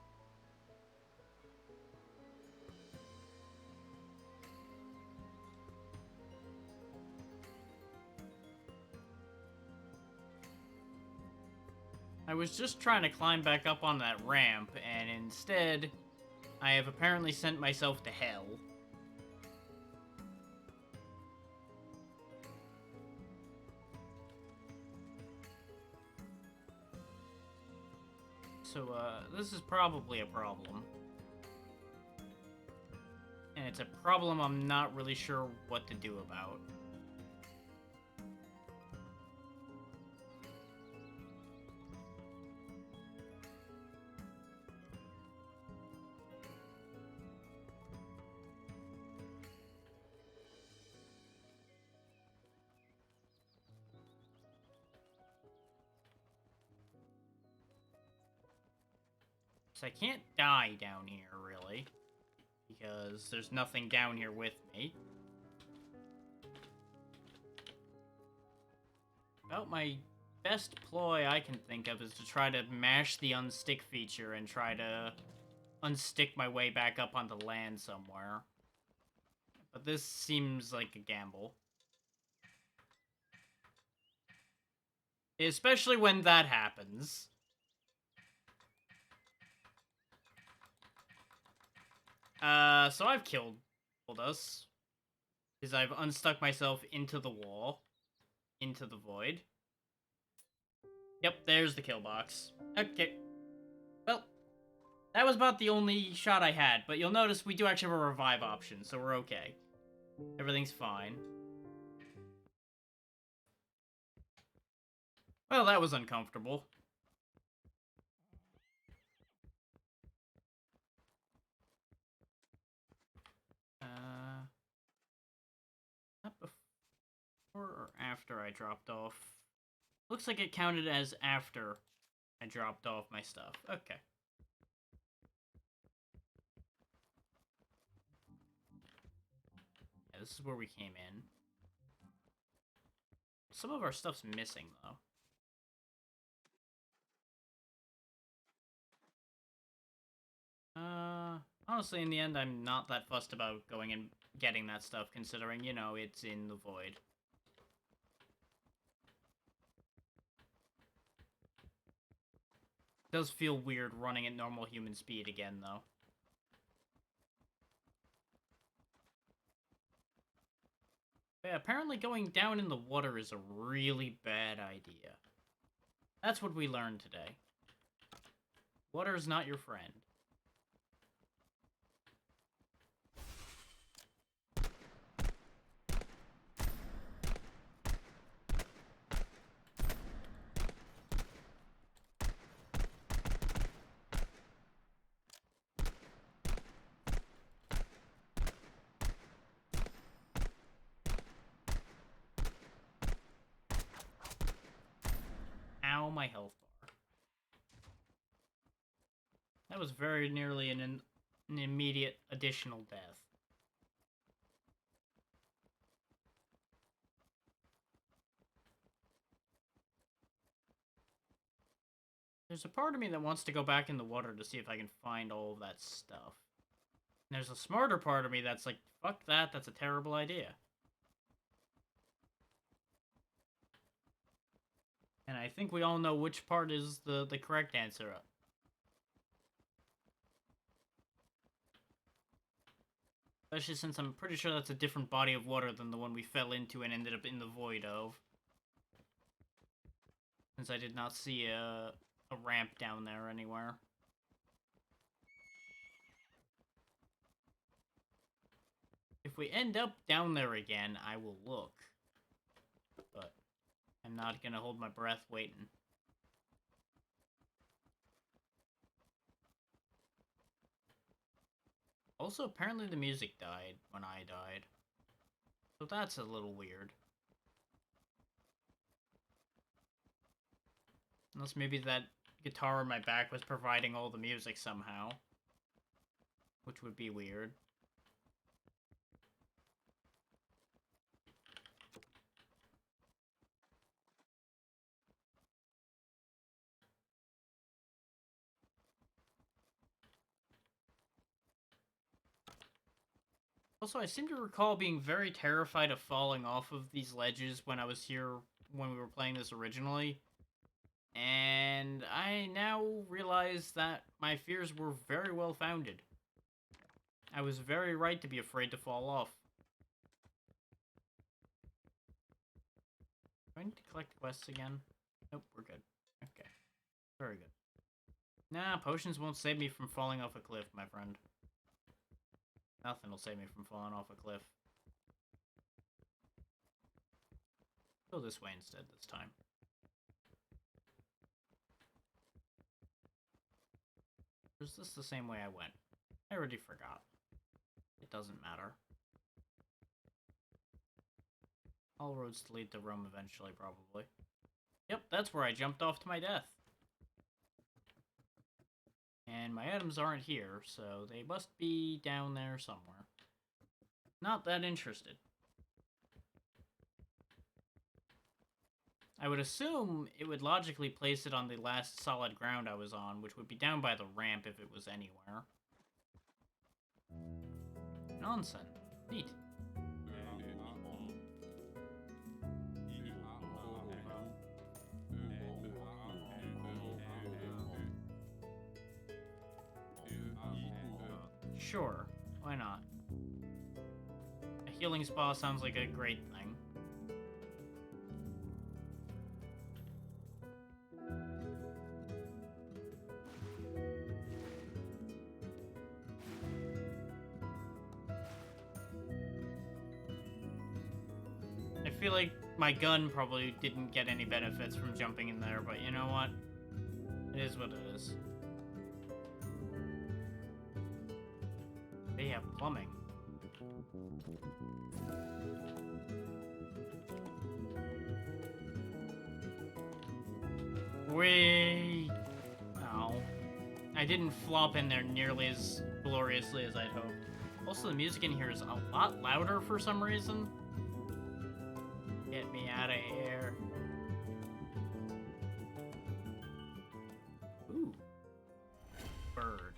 I was just trying to climb back up on that ramp, and instead, I have apparently sent myself to hell. So, this is probably a problem. And it's a problem I'm not really sure what to do about. So I can't die down here, really. Because there's nothing down here with me. About my best ploy I can think of is to try to mash the unstick feature and try to unstick my way back up onto land somewhere. But this seems like a gamble. Especially when that happens. So I've killed us. Because I've unstuck myself into the wall. Into the void. Yep, there's the kill box. Okay. Well, that was about the only shot I had, but you'll notice we do actually have a revive option, so we're okay. Everything's fine. Well, that was uncomfortable. Not before or after I dropped off? Looks like it counted as after I dropped off my stuff. Okay. Yeah, this is where we came in. some of our stuff's missing, though. Honestly, in the end, I'm not that fussed about going and getting that stuff, considering, you know, it's in the void. It does feel weird running at normal human speed again, though. But yeah, apparently going down in the water is a really bad idea. That's what we learned today. Water is not your friend. Ow, my health bar. That was very nearly an immediate additional death. There's a part of me that wants to go back in the water to see if I can find all of that stuff. And there's a smarter part of me that's like, fuck that, that's a terrible idea. And I think we all know which part is the correct answer. Especially since I'm pretty sure that's a different body of water than the one we fell into and ended up in the void of. Since I did not see a ramp down there anywhere. If we end up down there again, I will look. But I'm not gonna hold my breath waiting. Also, apparently the music died when I died. So that's a little weird. Unless maybe that guitar on my back was providing all the music somehow. Which would be weird. Also, I seem to recall being very terrified of falling off of these ledges when I was here when we were playing this originally. And I now realize that my fears were very well founded. I was very right to be afraid to fall off. Do I need to collect quests again? Nope, we're good. Okay. Very good. Nah, potions won't save me from falling off a cliff, my friend. Nothing will save me from falling off a cliff. Go this way instead this time. Or is this the same way I went? I already forgot. It doesn't matter. All roads to lead to Rome eventually, probably. Yep, that's where I jumped off to my death. And my items aren't here, so they must be down there somewhere. Not that interested. I would assume it would logically place it on the last solid ground I was on, which would be down by the ramp if it was anywhere. Nonsense. Neat. Sure, why not? A healing spa sounds like a great thing. I feel like my gun probably didn't get any benefits from jumping in there, but you know what? It is what it is. They have plumbing. Wait. Oh. I didn't flop in there nearly as gloriously as I'd hoped. Also, the music in here is a lot louder for some reason. Get me out of here. Ooh. Bird.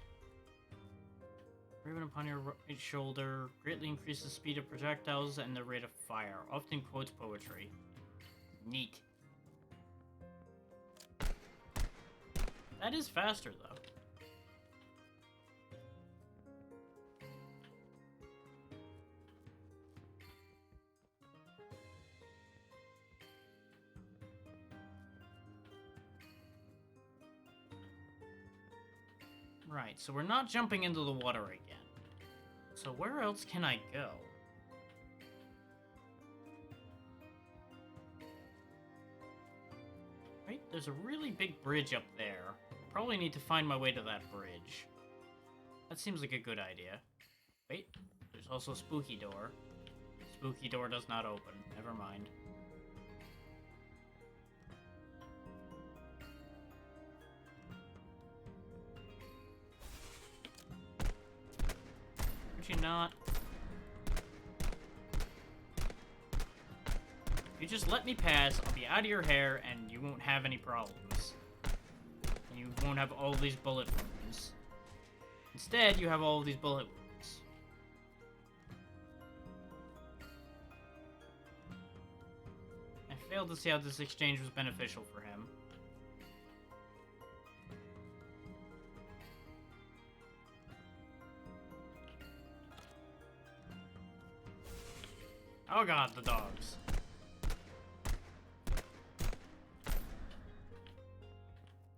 Raven upon your right shoulder greatly increases the speed of projectiles and the rate of fire. Often quotes poetry. Neat. That is faster, though. Right, so we're not jumping into the water again. So where else can I go? Right, there's a really big bridge up there. Probably need to find my way to that bridge. That seems like a good idea. Wait, there's also a spooky door. Spooky door does not open. Never mind. Would you not? If you just let me pass, I'll be out of your hair and you won't have any problems. And you won't have all these bullet wounds. Instead, you have all of these bullet wounds. I failed to see how this exchange was beneficial for him. Oh god, the dogs.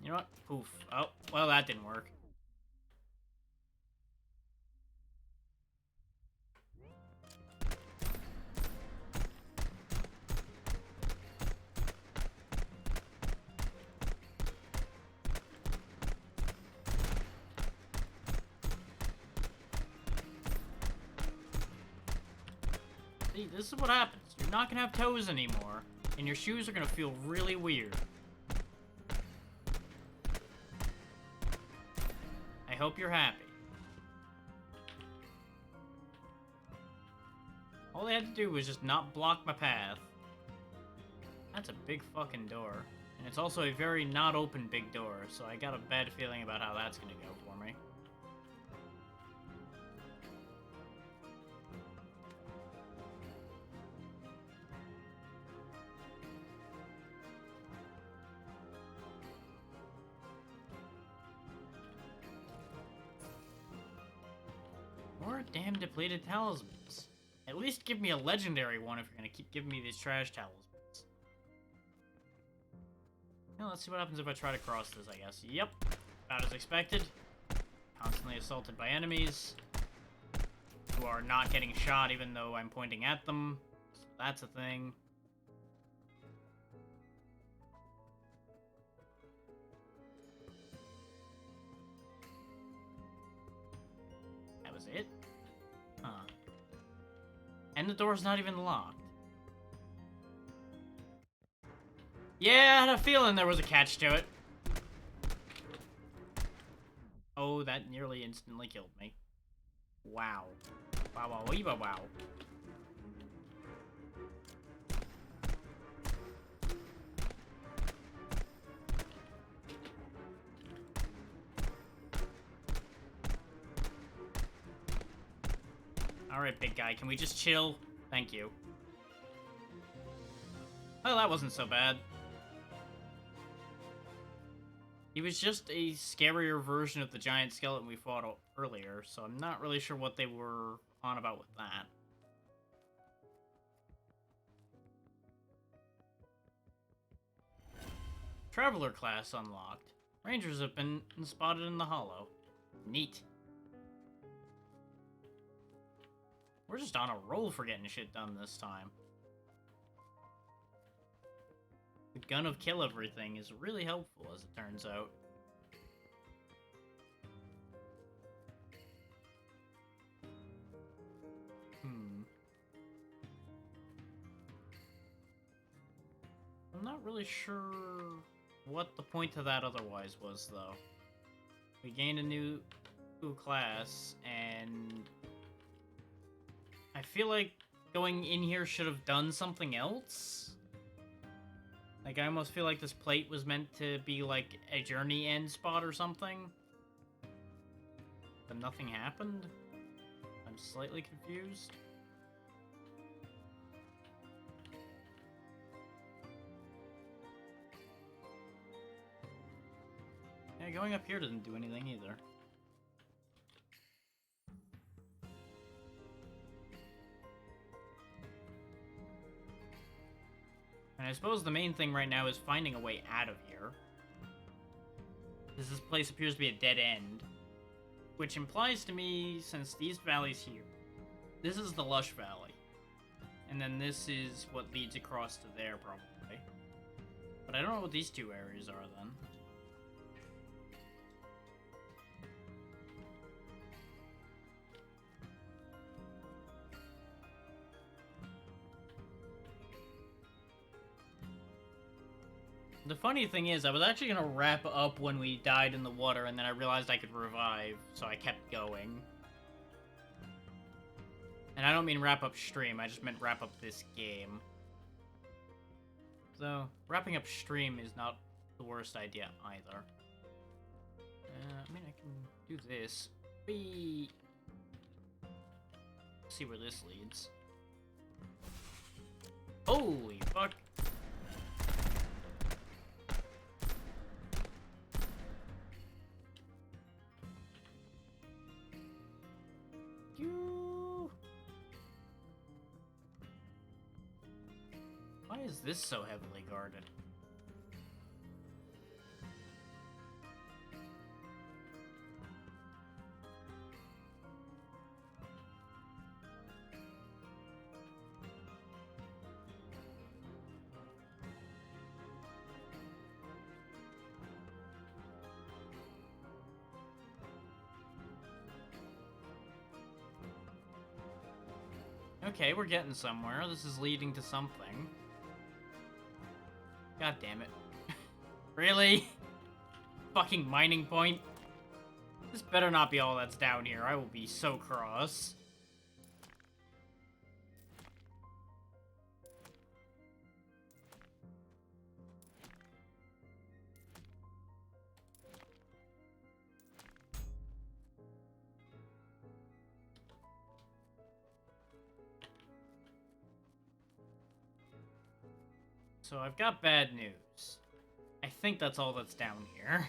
You know what? Poof. Oh, well, that didn't work. See, this is what happens. You're not gonna have toes anymore, and your shoes are gonna feel really weird. I hope you're happy. All they had to do was just not block my path. That's a big fucking door. And it's also a very not open big door, so I got a bad feeling about how that's gonna go for me. More damn depleted talismans. At least give me a legendary one if you're gonna keep giving me these trash talismans. Now let's see what happens if I try to cross this, I guess. Yep. About as expected. Constantly assaulted by enemies. Who are not getting shot even though I'm pointing at them. So that's a thing. That was it? Huh. And the door's not even locked. Yeah, I had a feeling there was a catch to it. Oh, that nearly instantly killed me. Wow. Wow, wow, wow, wow. Alright, big guy, can we just chill? Thank you. Well, that wasn't so bad. He was just a scarier version of the giant skeleton we fought earlier, so I'm not really sure what they were on about with that. Traveler class unlocked. Rangers have been spotted in the hollow. Neat. We're just on a roll for getting shit done this time. The gun of kill everything is really helpful, as it turns out. I'm not really sure what the point to that otherwise was, though. We gained a new class, and I feel like going in here should have done something else. Like, I almost feel like this plate was meant to be, like, a journey end spot or something. But nothing happened? I'm slightly confused. Yeah, going up here doesn't do anything either. And I suppose the main thing right now is finding a way out of here. Because this place appears to be a dead end. Which implies to me, since these valleys here, this is the Lush Valley. And then this is what leads across to there, probably. But I don't know what these two areas are, then. The funny thing is, I was actually gonna wrap up when we died in the water, and then I realized I could revive, so I kept going. And I don't mean wrap up stream, I just meant wrap up this game. So, wrapping up stream is not the worst idea either. I mean, I can do this. Whee! See where this leads. Holy fuck! Why is this so heavily guarded? Okay, we're getting somewhere. This is leading to something. God damn it. Really? Fucking mining point? This better not be all that's down here. I will be so cross. So I've got bad news. I think that's all that's down here.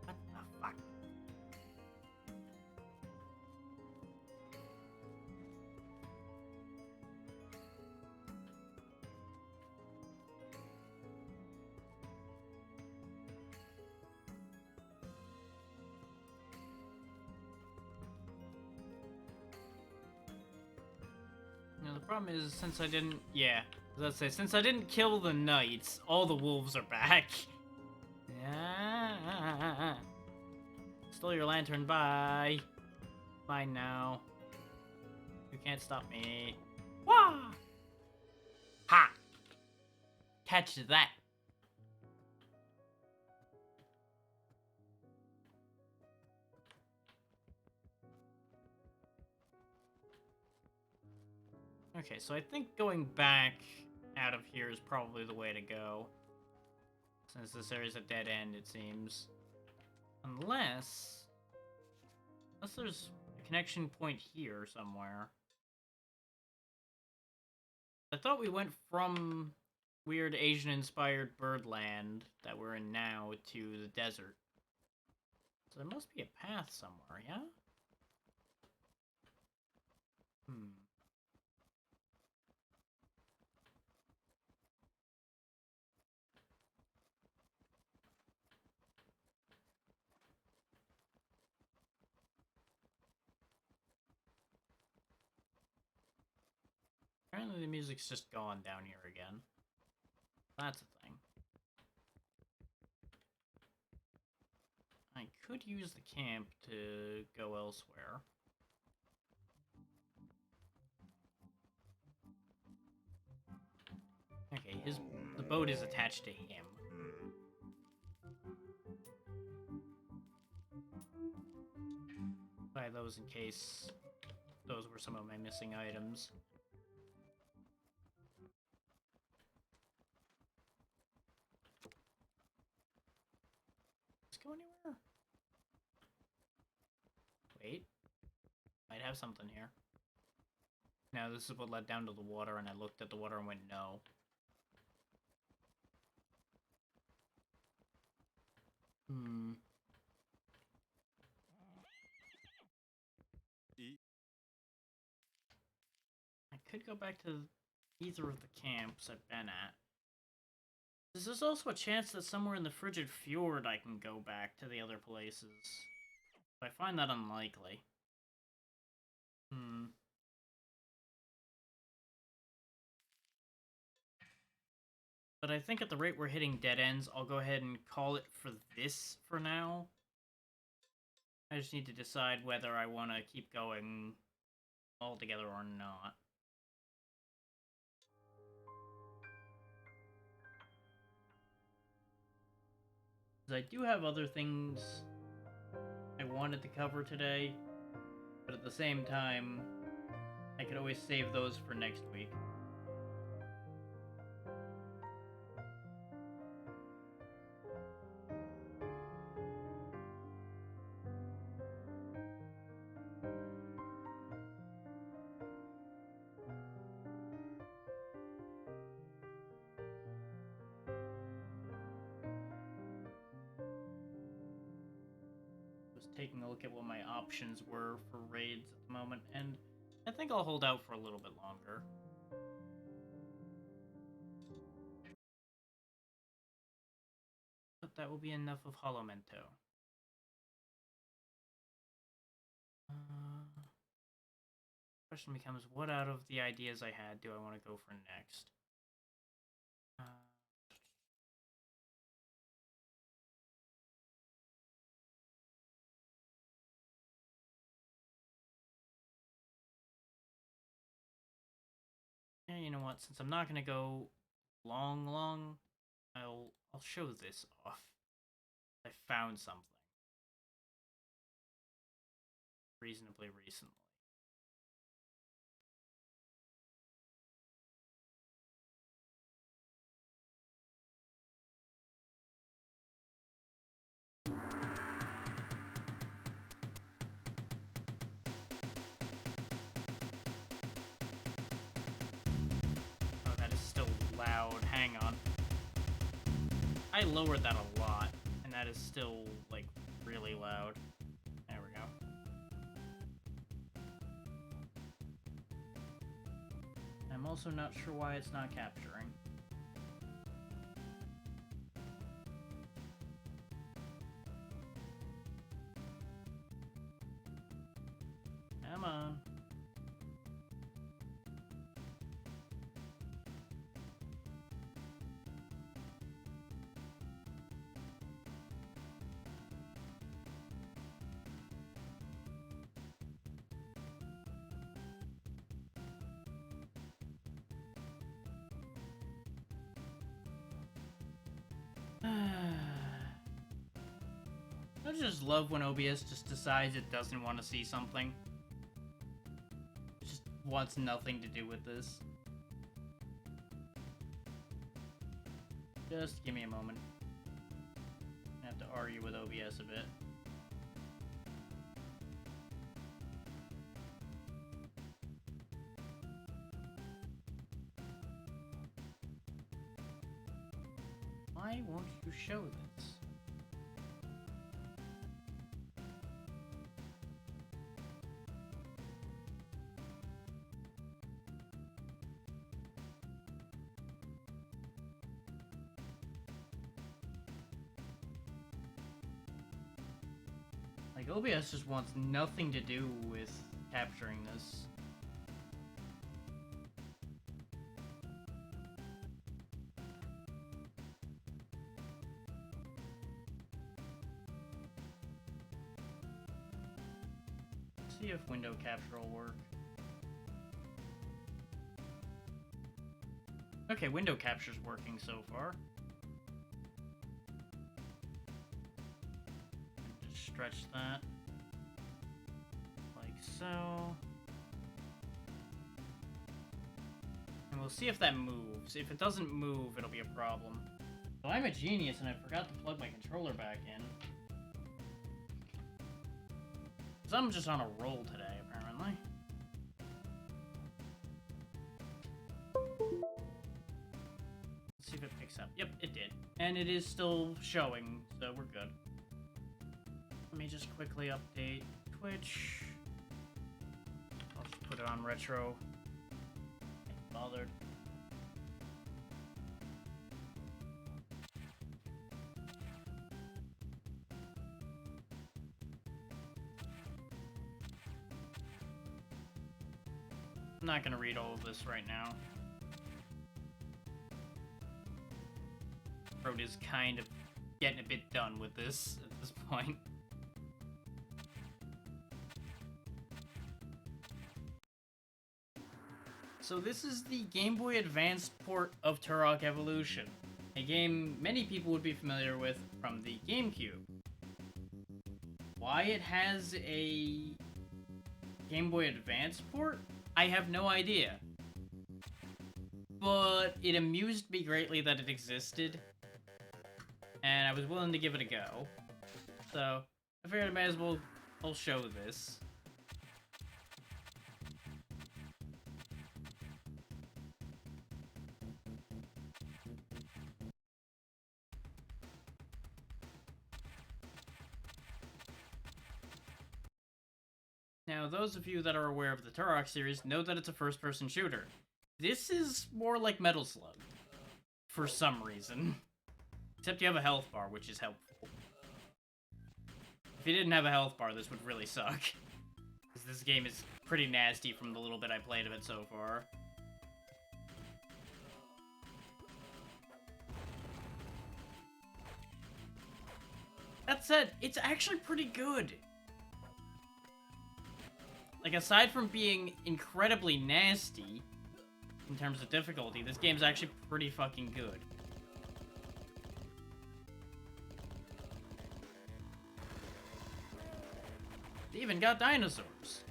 What the fuck? Now the problem is, since I didn't... Yeah, let's say, since I didn't kill the knights, all the wolves are back. Yeah. Stole your lantern, bye. Fine now. You can't stop me. Wah! Ha! Catch that. Okay, so I think going back out of here is probably the way to go. Since this area's a dead end, it seems. Unless there's a connection point here somewhere. I thought we went from weird Asian-inspired Birdland that we're in now to the desert. So there must be a path somewhere, yeah? Apparently the music's just gone down here again. That's a thing. I could use the camp to go elsewhere. Okay, the boat is attached to him. those in case those were some of my missing items. Let's go anywhere. Wait. Might have something here. Now, this is what led down to the water, and I looked at the water and went, no. I could go back to either of the camps I've been at. There's also a chance that somewhere in the Frigid Fjord I can go back to the other places. But I find that unlikely. But I think at the rate we're hitting dead ends, I'll go ahead and call it for this for now. I just need to decide whether I want to keep going altogether or not. I do have other things I wanted to cover today, but at the same time, I could always save those for next week. Taking a look at what my options were for raids at the moment, and I think I'll hold out for a little bit longer. But that will be enough of Holomento. Question becomes, what out of the ideas I had do I want to go for next? You know what? Since I'm not gonna go long, I'll show this off. I found something reasonably recently. Loud. Hang on. I lowered that a lot, and that is still, like, really loud. There we go. I'm also not sure why it's not capturing. Come on. I just love when OBS just decides it doesn't want to see something. It just wants nothing to do with this. Just give me a moment. I have to argue with OBS a bit. Why won't you show this? Like, OBS just wants nothing to do with capturing this. Let's see if window capture will work. Okay, window capture's working so far. Just stretch that like so. And we'll see if that moves. If it doesn't move, it'll be a problem. So I'm a genius and I forgot to plug my controller back in. Because I'm just on a roll today, apparently. Let's see if it picks up. Yep, it did. And it is still showing, so we're good. Let me just quickly update Twitch. I'll just put it on retro. Can't be bothered. I'm not gonna read all of this right now. Throat is kind of getting a bit done with this at this point. So this is the Game Boy Advance port of Turok Evolution, a game many people would be familiar with from the GameCube. Why it has a Game Boy Advance port? I have no idea. But it amused me greatly that it existed, and I was willing to give it a go. So, I figured I might as well I'll show this. Now, those of you that are aware of the Turok series know that it's a first-person shooter. This is more like Metal Slug, for some reason. Except you have a health bar, which is helpful. If you didn't have a health bar, this would really suck. Because this game is pretty nasty from the little bit I played of it so far. That said, it's actually pretty good. Like, aside from being incredibly nasty in terms of difficulty, this game's actually pretty fucking good. They even got dinosaurs.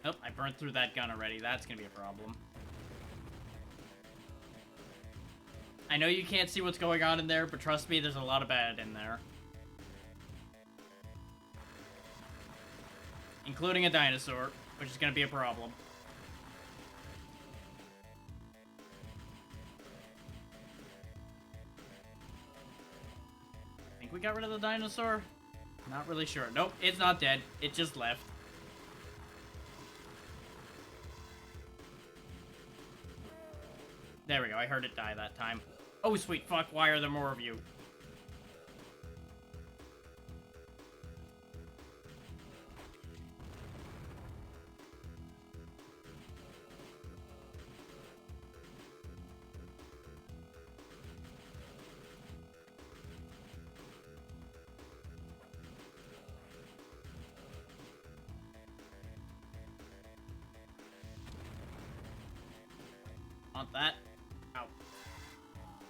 Oh, I burnt through that gun already. That's gonna be a problem. I know you can't see what's going on in there, but trust me, there's a lot of bad in there. Including a dinosaur, which is gonna be a problem. Think we got rid of the dinosaur? Not really sure. Nope, it's not dead. It just left. There we go. I heard it die that time. Oh, sweet fuck. Why are there more of you? Want that? Ow.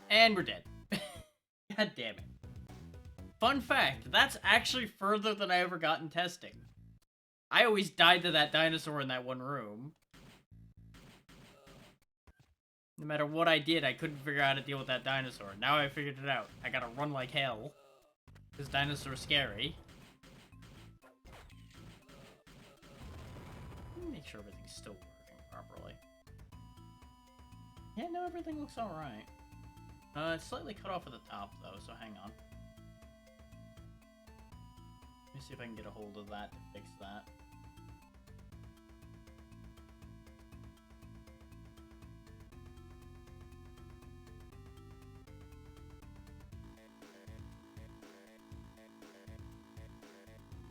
And we're dead. God damn it. Fun fact, that's actually further than I ever got in testing. I always died to that dinosaur in that one room. No matter what I did, I couldn't figure out how to deal with that dinosaur. Now I figured it out. I gotta run like hell. This dinosaur's scary. Let me make sure everything's still working properly. Yeah, no, everything looks alright. It's slightly cut off at the top, though, so hang on. Let me see if I can get a hold of that to fix that.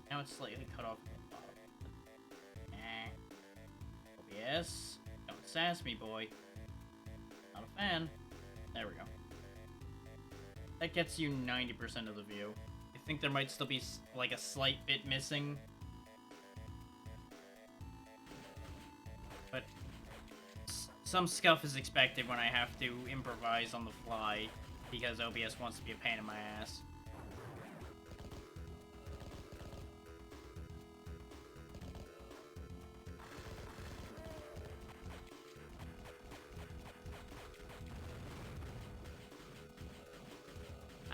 Now it's slightly cut off at the bottom. OBS, don't sass me, boy. Not a fan. There we go. That gets you 90% of the view. I think there might still be, like, a slight bit missing. But some scuff is expected when I have to improvise on the fly, because OBS wants to be a pain in my ass.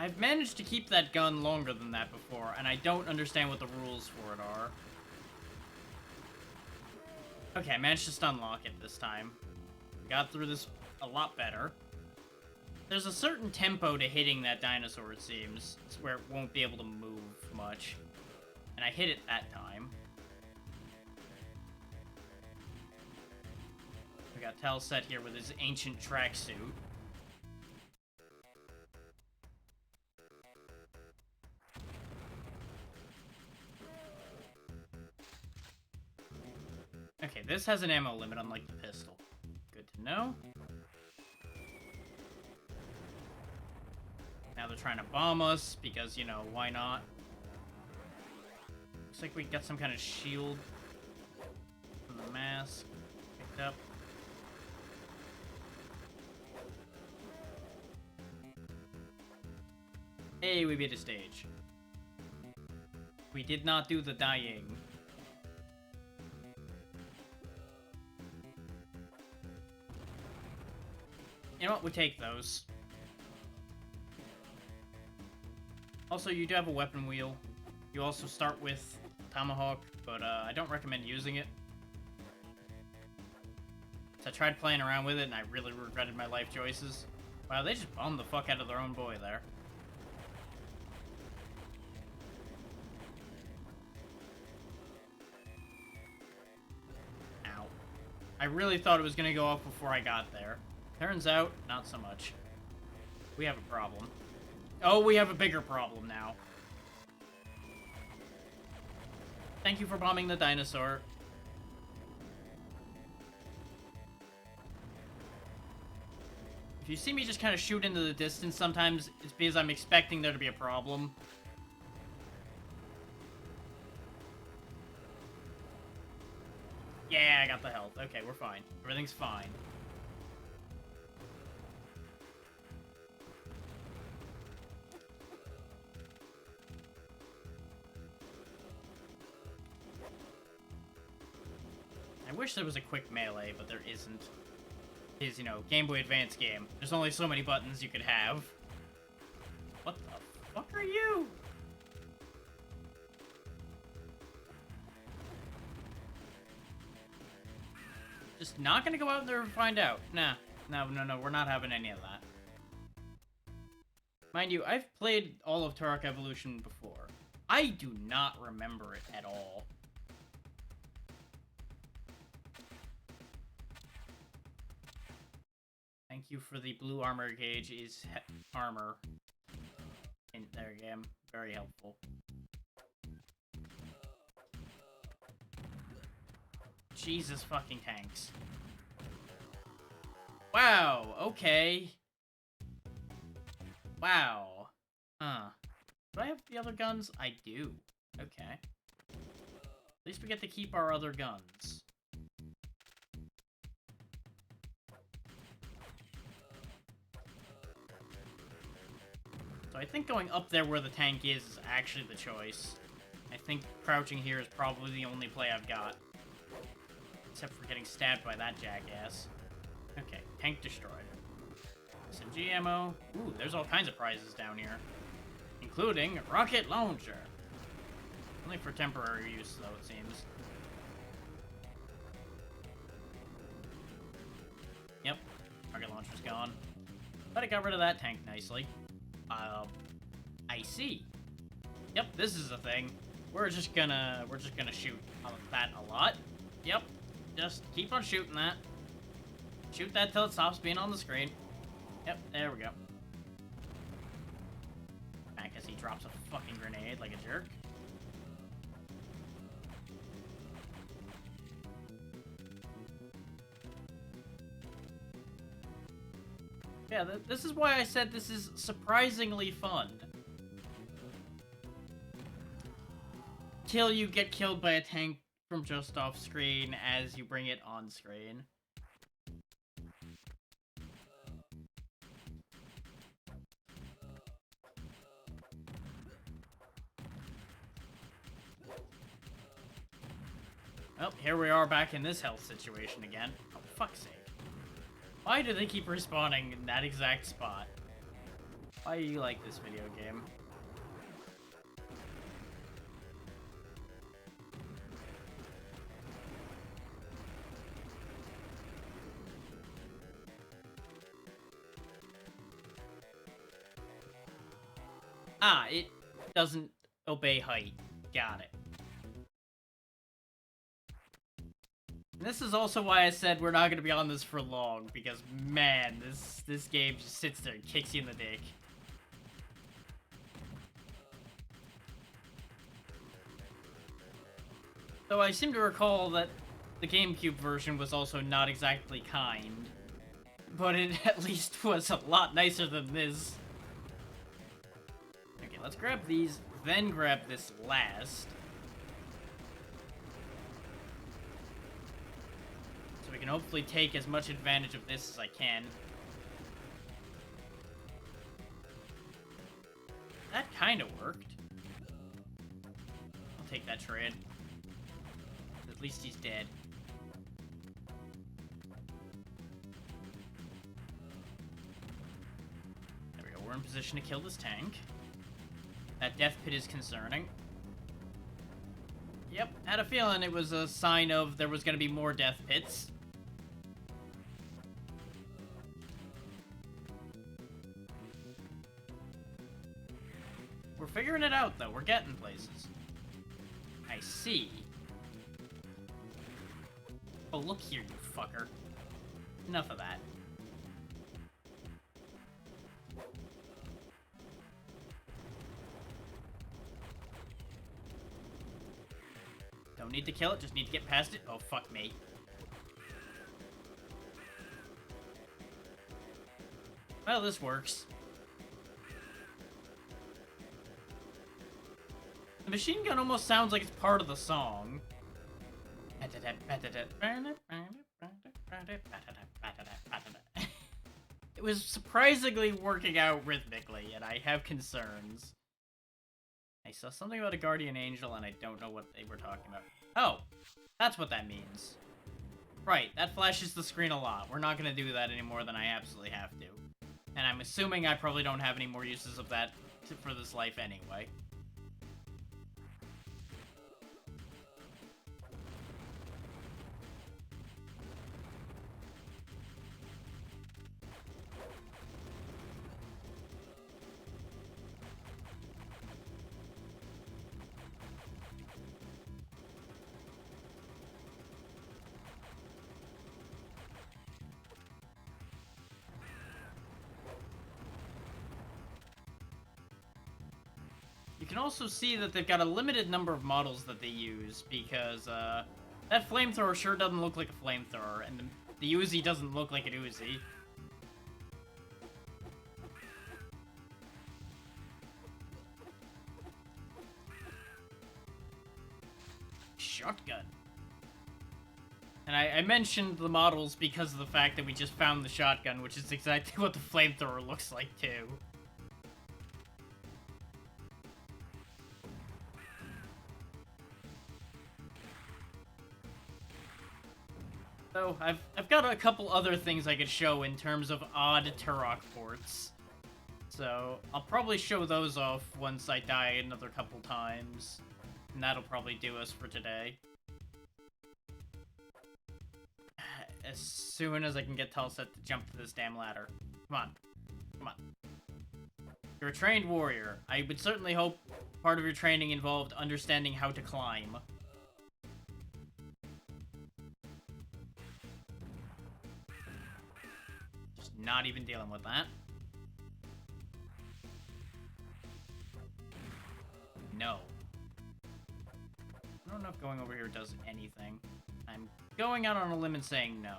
I've managed to keep that gun longer than that before, and I don't understand what the rules for it are. Okay, I managed to stunlock it this time. Got through this a lot better. There's a certain tempo to hitting that dinosaur, it seems. It's where it won't be able to move much. And I hit it that time. We got Telset here with his ancient tracksuit. Okay, this has an ammo limit, unlike the pistol. Good to know. Now they're trying to bomb us, because, you know, why not? Looks like we got some kind of shield from the mask picked up. Hey, we beat a stage. We did not do the dying. You know what? We take those. Also, you do have a weapon wheel. You also start with Tomahawk, but I don't recommend using it. So I tried playing around with it, and I really regretted my life choices. Wow, they just bombed the fuck out of their own boy there. Ow. I really thought it was going to go off before I got there. Turns out, not so much. We have a problem. Oh, we have a bigger problem now. Thank you for bombing the dinosaur. If you see me just kind of shoot into the distance sometimes, it's because I'm expecting there to be a problem. Yeah, I got the health. Okay, we're fine. Everything's fine. I wish there was a quick melee, but there isn't. It's, you know, Game Boy Advance game. There's only so many buttons you could have. What the fuck are you? Just not gonna go out there and find out. Nah. No, we're not having any of that. Mind you, I've played all of Turok Evolution before. I do not remember it at all. Thank you for the blue armor gauge is armor. In there again, very helpful. Jesus fucking tanks. Wow, okay. Wow. Huh. Do I have the other guns? I do. Okay. At least we get to keep our other guns. So I think going up there where the tank is actually the choice. I think crouching here is probably the only play I've got. Except for getting stabbed by that jackass. Okay, tank destroyed. SMG ammo. Ooh, there's all kinds of prizes down here. Including a rocket launcher. Only for temporary use, though, it seems. Yep, rocket launcher's gone. But I got rid of that tank nicely. I see. Yep, this is a thing. We're just gonna shoot that a lot. Yep, just keep on shooting that. Shoot that till it stops being on the screen. Yep, there we go. I guess he drops a fucking grenade like a jerk. Yeah, this is why I said this is surprisingly fun. Till you get killed by a tank from just off screen as you bring it on screen. Well, here we are back in this health situation again. Oh, fuck's sake. Why do they keep respawning in that exact spot? Why do you like this video game? Ah, it doesn't obey height. Got it. And this is also why I said we're not going to be on this for long, because, man, this game just sits there and kicks you in the dick. Though I seem to recall that the GameCube version was also not exactly kind, but it at least was a lot nicer than this. Okay, let's grab these, then grab this last. So we can hopefully take as much advantage of this as I can. That kind of worked. I'll take that trade. At least he's dead. There we go, we're in position to kill this tank. That death pit is concerning. Yep, had a feeling it was a sign of there was going to be more death pits. We're figuring it out, though. We're getting places. I see. Oh, look here, you fucker. Enough of that. Don't need to kill it, just need to get past it. Oh, fuck me. Well, this works. The machine gun almost sounds like it's part of the song. It was surprisingly working out rhythmically, and I have concerns. I saw something about a guardian angel, and I don't know what they were talking about. Oh, that's what that means. Right, that flashes the screen a lot. We're not going to do that any more than I absolutely have to. And I'm assuming I probably don't have any more uses of that for this life anyway. You can also see that they've got a limited number of models that they use, because that flamethrower sure doesn't look like a flamethrower, and the Uzi doesn't look like an Uzi. Shotgun. And I mentioned the models because of the fact that we just found the shotgun, which is exactly what the flamethrower looks like, too. So, I've got a couple other things I could show in terms of odd Turok ports. So, I'll probably show those off once I die another couple times. And that'll probably do us for today. As soon as I can get Telset to jump to this damn ladder. Come on. Come on. You're a trained warrior. I would certainly hope part of your training involved understanding how to climb. Not even dealing with that. No. I don't know if going over here does anything. I'm going out on a limb and saying no.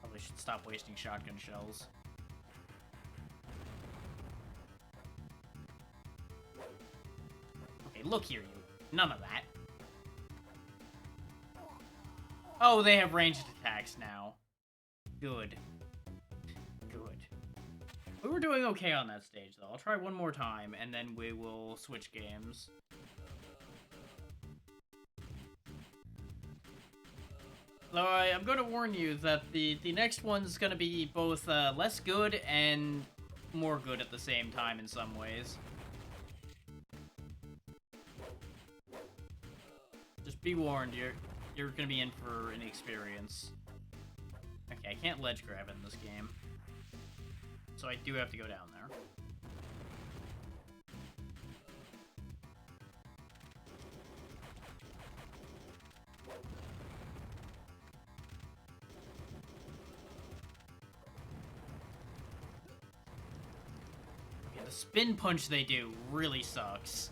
Probably should stop wasting shotgun shells. Okay, look here, you. None of that. Oh, they have ranged attacks now. Good. Good. We were doing okay on that stage, though. I'll try one more time, and then we will switch games. Though I'm going to warn you that the next one's going to be both less good and more good at the same time in some ways. Just be warned, you're going to be in for an experience. Okay, I can't ledge grab in this game. So I do have to go down there. Okay, the spin punch they do really sucks.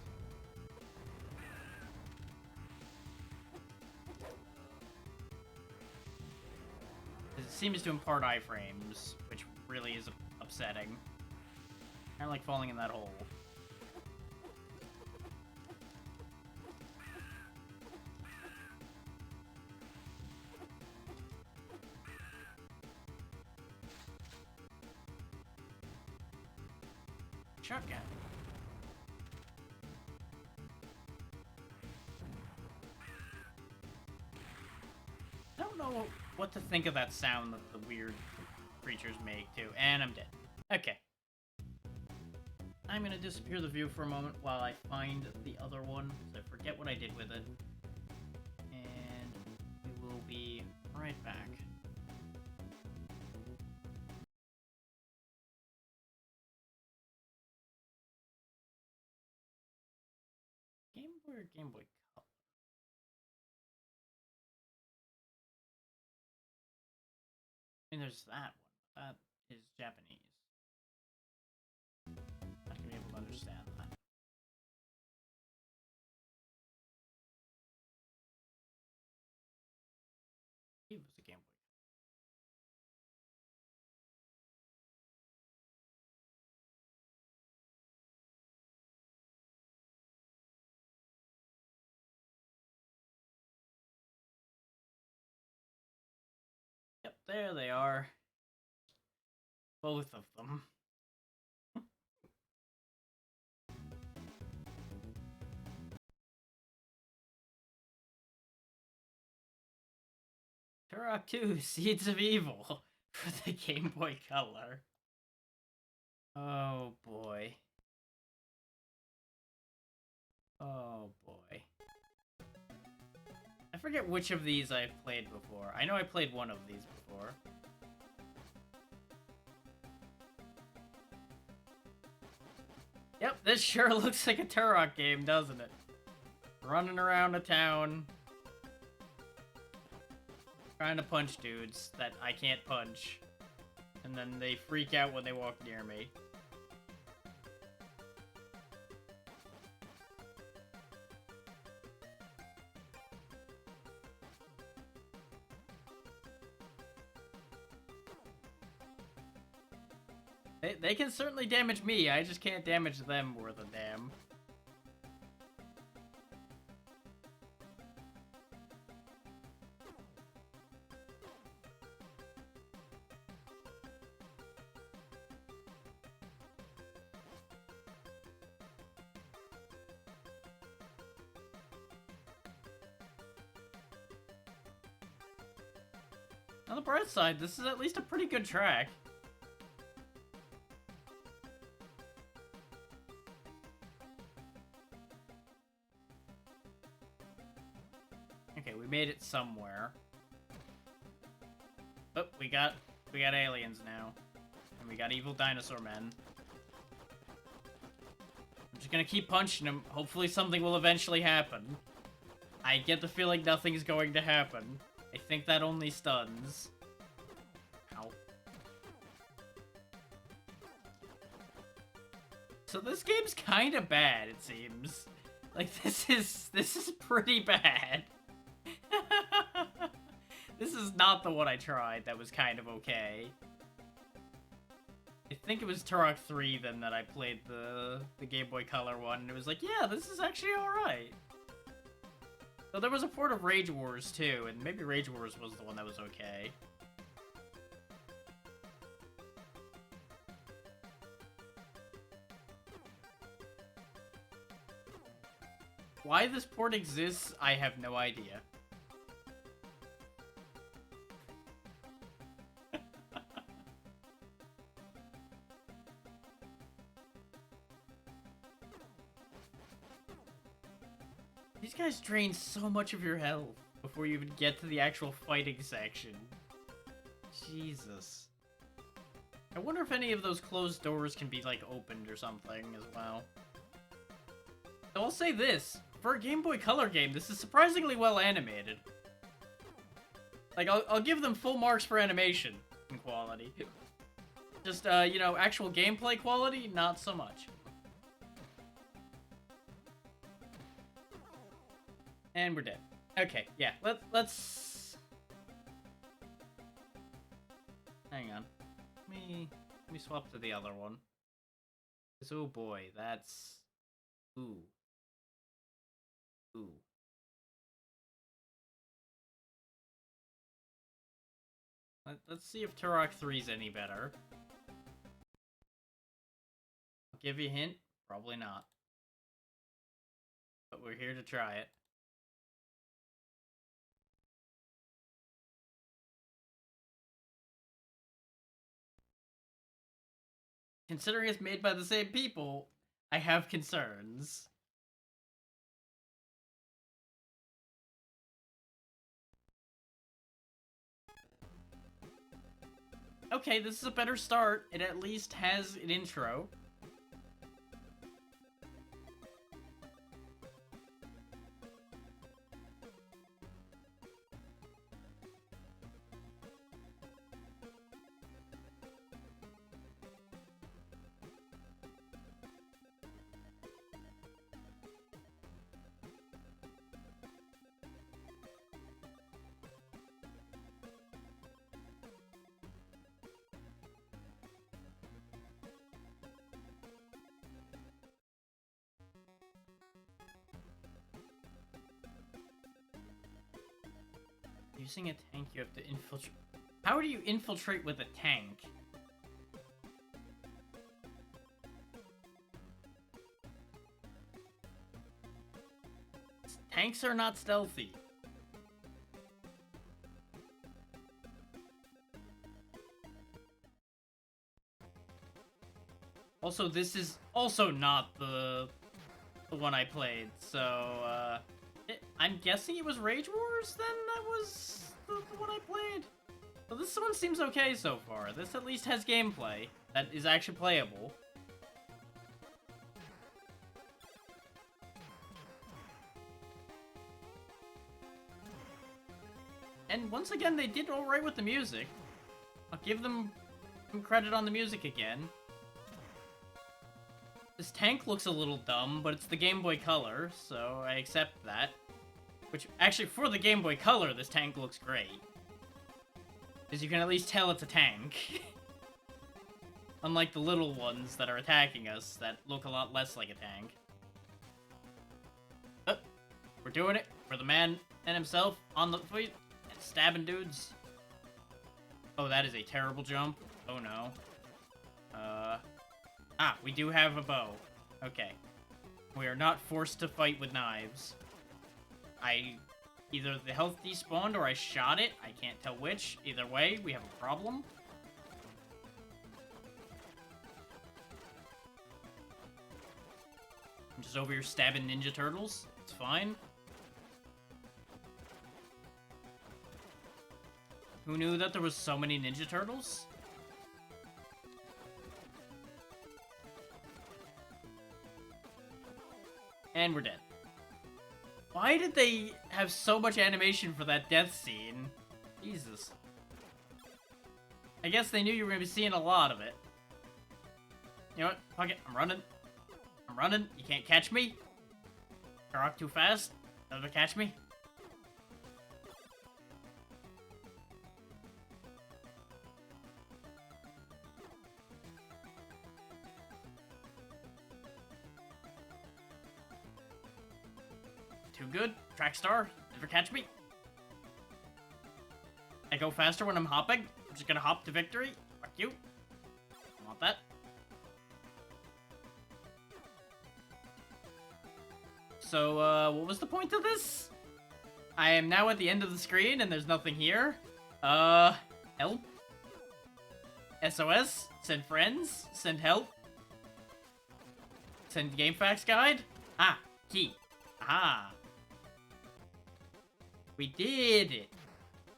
It seems to impart iframes, which really is upsetting. Kind of like falling in that hole. Shotgun. I don't know what to think of that sound that the weird creatures make, too. And I'm dead. Okay. I'm gonna disappear the view for a moment while I find the other one, so I forget what I did with it. And we will be right back. Game Boy or Game Boy Color? I mean, there's that one. That is Japanese. Not gonna be able to understand that. It was a Game Boy. Yep, there they are. Both of them. Turok 2, Seeds of Evil for the Game Boy Color. Oh boy. Oh boy. I forget which of these I've played before. I know I played one of these before. Yep, this sure looks like a Turok game, doesn't it? Running around a town. Trying to punch dudes that I can't punch. And then they freak out when they walk near me. They can certainly damage me, I just can't damage them worth a damn. On the bright side, this is at least a pretty good track. Okay, we made it somewhere. Oh, we got aliens now. And we got evil dinosaur men. I'm just gonna keep punching them. Hopefully something will eventually happen. I get the feeling nothing's going to happen. I think that only stuns. Ow. So this game's kind of bad, it seems. Like, this is pretty bad. This is not the one I tried that was kind of okay. I think it was Turok 3 then that I played the Game Boy Color one, and it was like, yeah, this is actually alright. So there was a port of Rage Wars too, and maybe Rage Wars was the one that was okay. Why this port exists, I have no idea. These guys drain so much of your health before you even get to the actual fighting section. Jesus. I wonder if any of those closed doors can be, like, opened or something as well. So I'll say this. For a Game Boy Color game, this is surprisingly well animated. Like, I'll give them full marks for animation and quality. Just, you know, actual gameplay quality, not so much. And we're dead. Okay, yeah, let's... Hang on. Let me swap to the other one. Oh boy, that's... Ooh. Ooh. Let's see if Turok 3's any better. I'll give you a hint. Probably not. But we're here to try it. Considering it's made by the same people, I have concerns. Okay, this is a better start. It at least has an intro. Using a tank, you have to infiltrate. How do you infiltrate with a tank? Tanks are not stealthy. Also, this is also not the one I played, so, I'm guessing it was Rage Wars, then? That was the one I played? So this one seems okay so far. This at least has gameplay that is actually playable. And once again, they did alright with the music. I'll give them some credit on the music again. This tank looks a little dumb, but it's the Game Boy Color, so I accept that. Which, actually, for the Game Boy Color, this tank looks great. Because you can at least tell it's a tank. Unlike the little ones that are attacking us, that look a lot less like a tank. We're doing it for the man and himself on the feet and stabbing dudes. Oh, that is a terrible jump. Oh, no. We do have a bow. Okay. We are not forced to fight with knives. Either the health despawned or I shot it. I can't tell which. Either way, we have a problem. I'm just over here stabbing Ninja Turtles. It's fine. Who knew that there was so many Ninja Turtles? And we're dead. Why did they have so much animation for that death scene? Jesus. I guess they knew you were going to be seeing a lot of it. You know what? Fuck it. I'm running. I'm running. You can't catch me. Turok too fast. Never catch me. Too good. Track star. Never catch me. I go faster when I'm hopping. I'm just gonna hop to victory. Fuck you. I want that. So, what was the point of this? I am now at the end of the screen and there's nothing here. Help? SOS? Send friends? Send help? Send GameFAQs guide? Ah, key. Aha. We did it!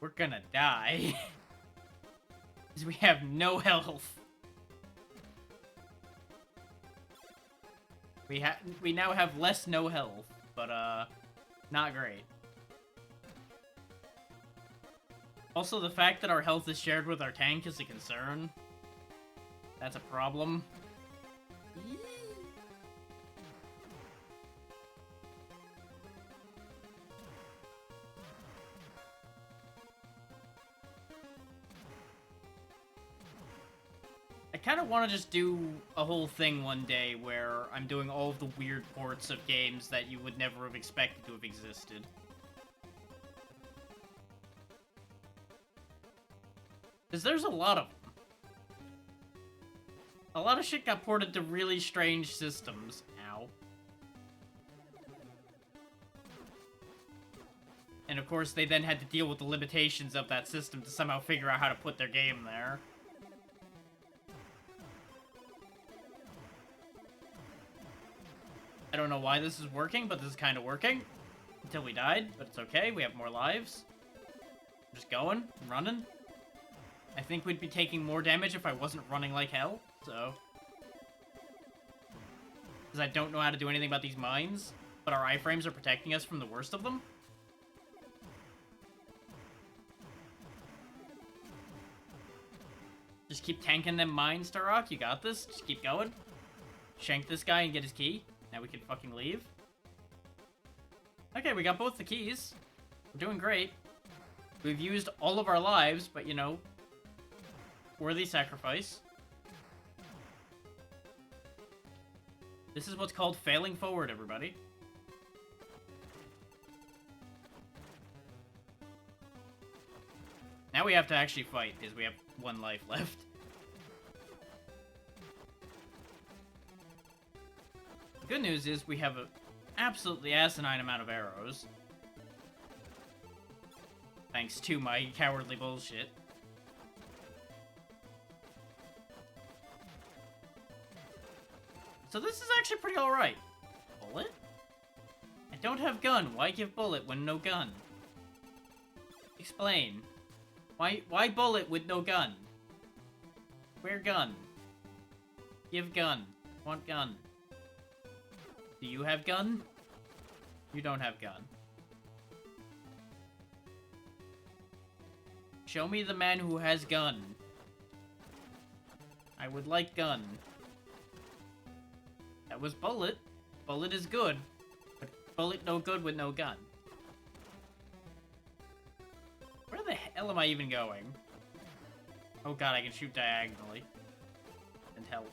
We're gonna die. Because we have no health. We now have less no health, but not great. Also, the fact that our health is shared with our tank is a concern. That's a problem. I kind of want to just do a whole thing one day where I'm doing all of the weird ports of games that you would never have expected to have existed. Because there's a lot of them. A lot of shit got ported to really strange systems. Ow. And of course, they then had to deal with the limitations of that system to somehow figure out how to put their game there. I don't know why this is working, but this is kind of working. Until we died, but it's okay. We have more lives. I'm just going, running. I think we'd be taking more damage if I wasn't running like hell, so... Because I don't know how to do anything about these mines, but our iframes are protecting us from the worst of them. Just keep tanking them mines, Turok. You got this. Just keep going. Shank this guy and get his key. Now we can fucking leave. Okay, we got both the keys. We're doing great. We've used all of our lives, but, you know, worthy sacrifice. This is what's called failing forward, everybody. Now we have to actually fight, because we have 1 life left. The good news is we have an absolutely asinine amount of arrows. Thanks to my cowardly bullshit. So this is actually pretty alright. Bullet? I don't have gun. Why give bullet when no gun? Explain. Why bullet with no gun? Where gun? Give gun. Want gun. Do you have gun? You don't have gun. Show me the man who has gun. I would like gun. That was bullet. Bullet is good. But bullet no good with no gun. Where the hell am I even going? Oh god, I can shoot diagonally. And health.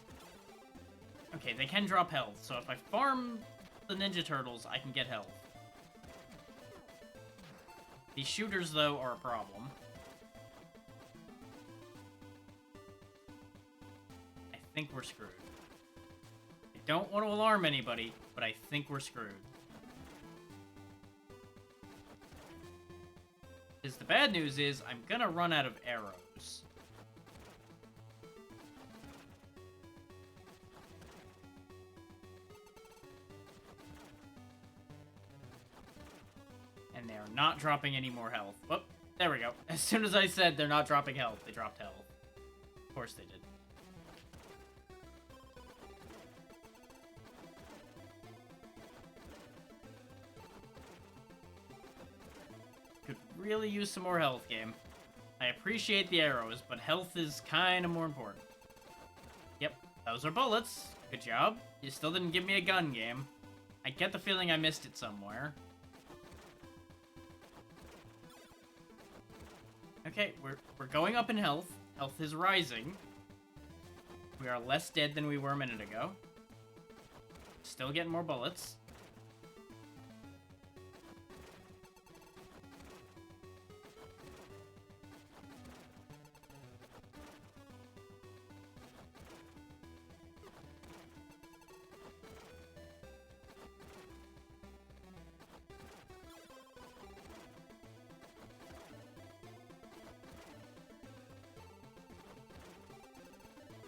Okay, they can drop health, so if I farm the Ninja Turtles, I can get health. These shooters, though, are a problem. I think we're screwed. I don't want to alarm anybody, but I think we're screwed. Because the bad news is, I'm gonna run out of arrows. And they're not dropping any more health. Whoop, there we go. As soon as I said they're not dropping health, they dropped health. Of course they did. Could really use some more health, game. I appreciate the arrows, but health is kind of more important. Yep, those are bullets. Good job. You still didn't give me a gun, game. I get the feeling I missed it somewhere. Okay, we're going up in health. Health is rising. We are less dead than we were a minute ago. Still getting more bullets.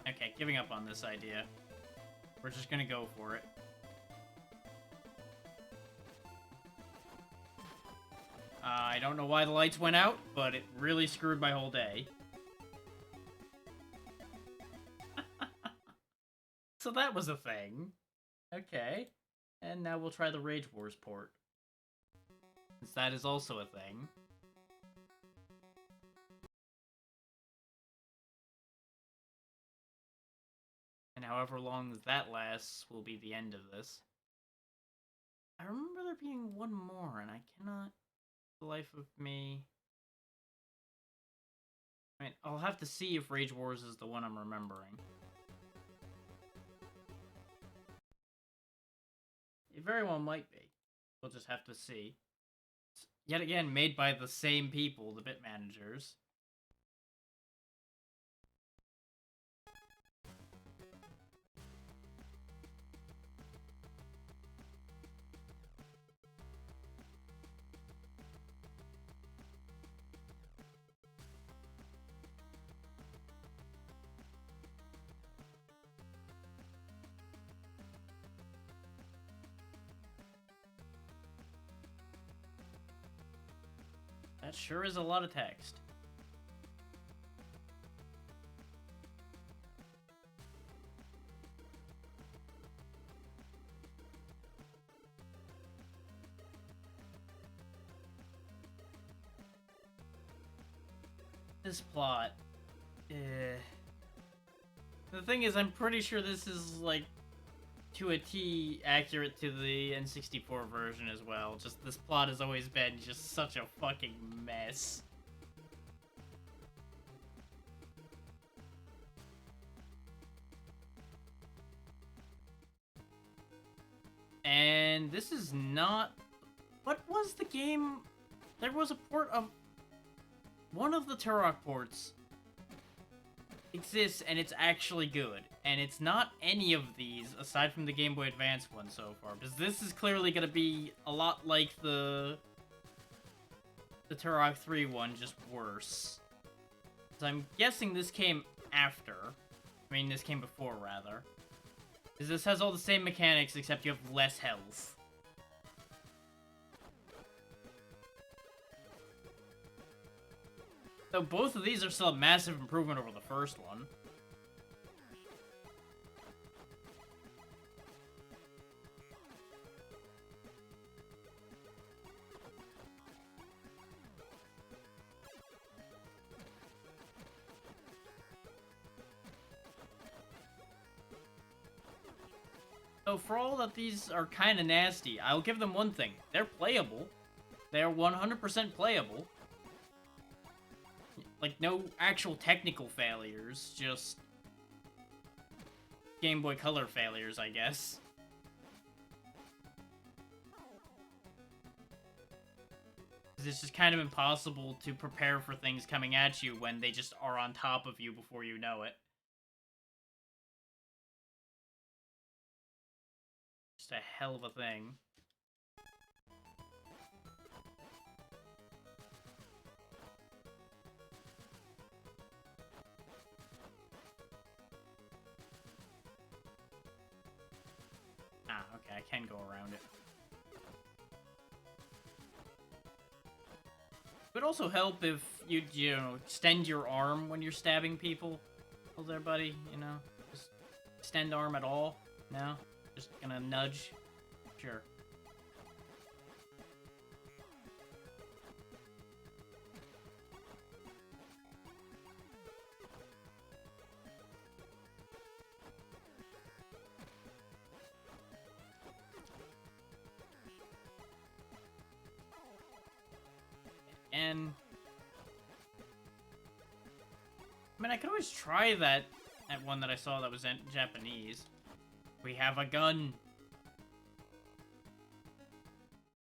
Okay, giving up on this idea. We're just gonna go for it. I I don't know why the lights went out, but it really screwed my whole day. So that was a thing. Okay. And now we'll try the Rage Wars port. Since that is also a thing. And however long that lasts will be the end of this. I remember there being one more, and I cannot, for the life of me... I mean, I'll have to see if Rage Wars is the one I'm remembering. It very well might be. We'll just have to see. It's, yet again, made by the same people, the bit managers. That sure is a lot of text. This plot. The thing is, I'm pretty sure this is, like, to a T accurate to the N64 version as well. Just this plot has always been just such a fucking mess. And this is not... What was the game? There was a port of... One of the Turok ports exists, and it's actually good. And it's not any of these, aside from the Game Boy Advance one so far. Because this is clearly going to be a lot like the Turok 3 one, just worse. So I'm guessing this came after. I mean, this came before, rather. Because this has all the same mechanics, except you have less health. So both of these are still a massive improvement over the first one. So for all that these are kind of nasty, I'll give them one thing. They're playable. They're 100% playable. Like, no actual technical failures, just Game Boy Color failures, I guess. It's just kind of impossible to prepare for things coming at you when they just are on top of you before you know it. Just a hell of a thing. Ah, okay, I can go around it. It would also help if you know, extend your arm when you're stabbing people. Oh, there, buddy, you know? Just extend arm at all? No? Just gonna nudge? Sure. And I mean, I could always try that one that I saw that was in Japanese. We have a gun.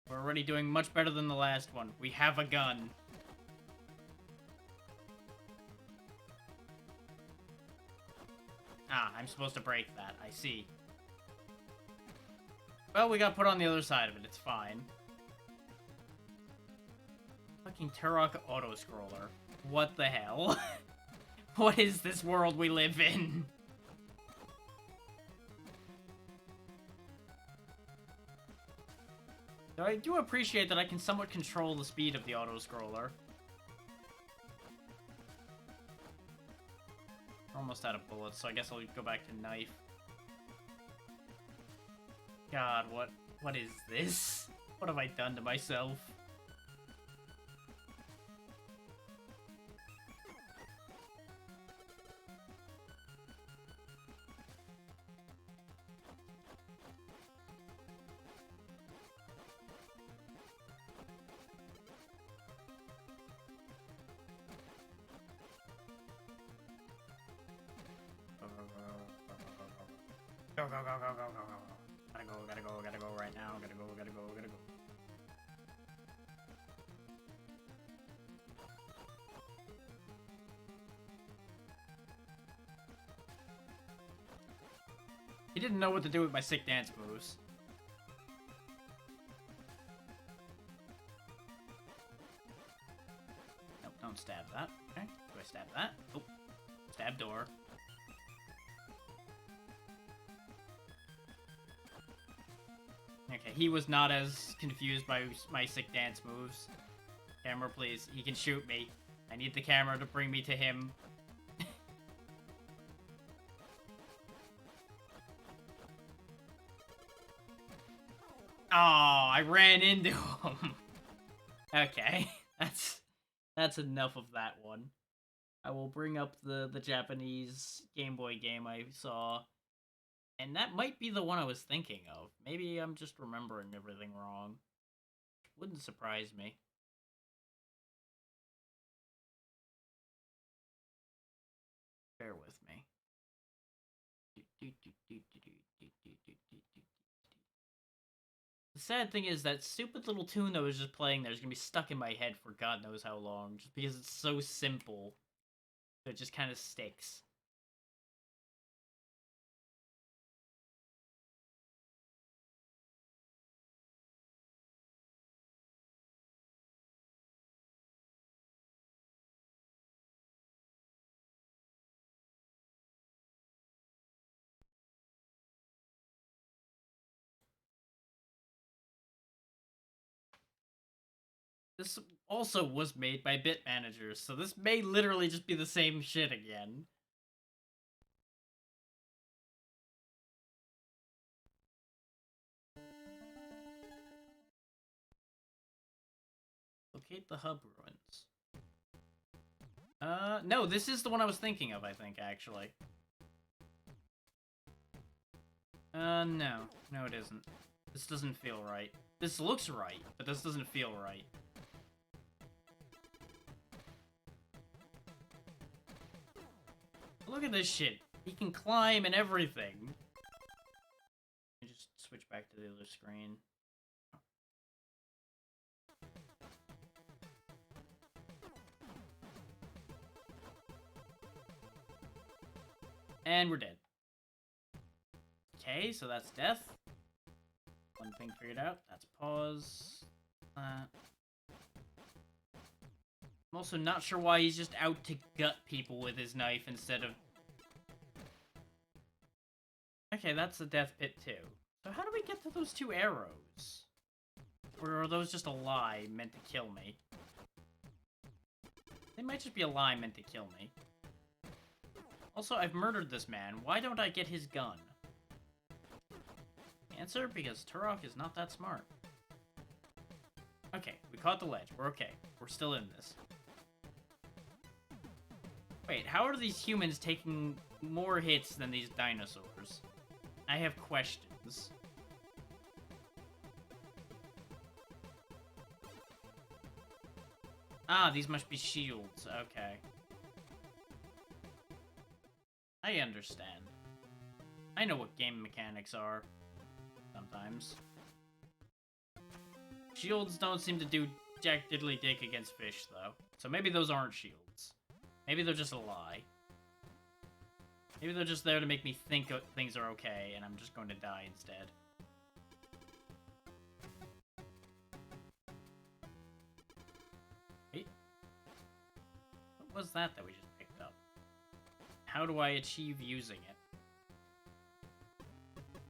We're already doing much better than the last one. We have a gun. Ah, I'm supposed to break that. I see. Well, we got put on the other side of it. It's fine. Fucking Turok auto-scroller. What the hell? What is this world we live in? So I do appreciate that I can somewhat control the speed of the auto-scroller. Almost out of bullets, so I guess I'll go back to knife. God, what is this? What have I done to myself? Go, go, go, go, go, go, go, go. Gotta go right now. Gotta go. He didn't know what to do with my sick dance moves. Nope, don't stab that. Okay, do I stab that? Oh, stab door. Okay, he was not as confused by my sick dance moves. Camera, please. He can shoot me. I need the camera to bring me to him. Oh, I ran into him. Okay, that's enough of that one. I will bring up the Japanese Game Boy game I saw. And that might be the one I was thinking of. Maybe I'm just remembering everything wrong. Wouldn't surprise me. Bear with me. The sad thing is that stupid little tune that was just playing there is going to be stuck in my head for God knows how long. Just because it's so simple. So it just kind of sticks. This also was made by Bit Managers, so this may literally just be the same shit again. Locate the hub ruins. No, this is the one I was thinking of, I think, actually. No. No, it isn't. This doesn't feel right. This looks right, but this doesn't feel right. Look at this shit. He can climb and everything. Let me just switch back to the other screen. And we're dead. Okay, so that's death. One thing figured out. That's pause. I'm also not sure why he's just out to gut people with his knife instead of... Okay, that's the death pit too. So how do we get to those two arrows? Or are those just a lie meant to kill me? They might just be a lie meant to kill me. Also, I've murdered this man. Why don't I get his gun? Answer, because Turok is not that smart. Okay, we caught the ledge. We're okay. We're still in this. Wait, how are these humans taking more hits than these dinosaurs? I have questions. Ah, these must be shields. Okay. I understand. I know what game mechanics are. Sometimes. Shields don't seem to do jack diddly dick against fish, though. So maybe those aren't shields. Maybe they're just a lie. Maybe they're just there to make me think things are okay, and I'm just going to die instead. Wait. What was that we just picked up? How do I achieve using it?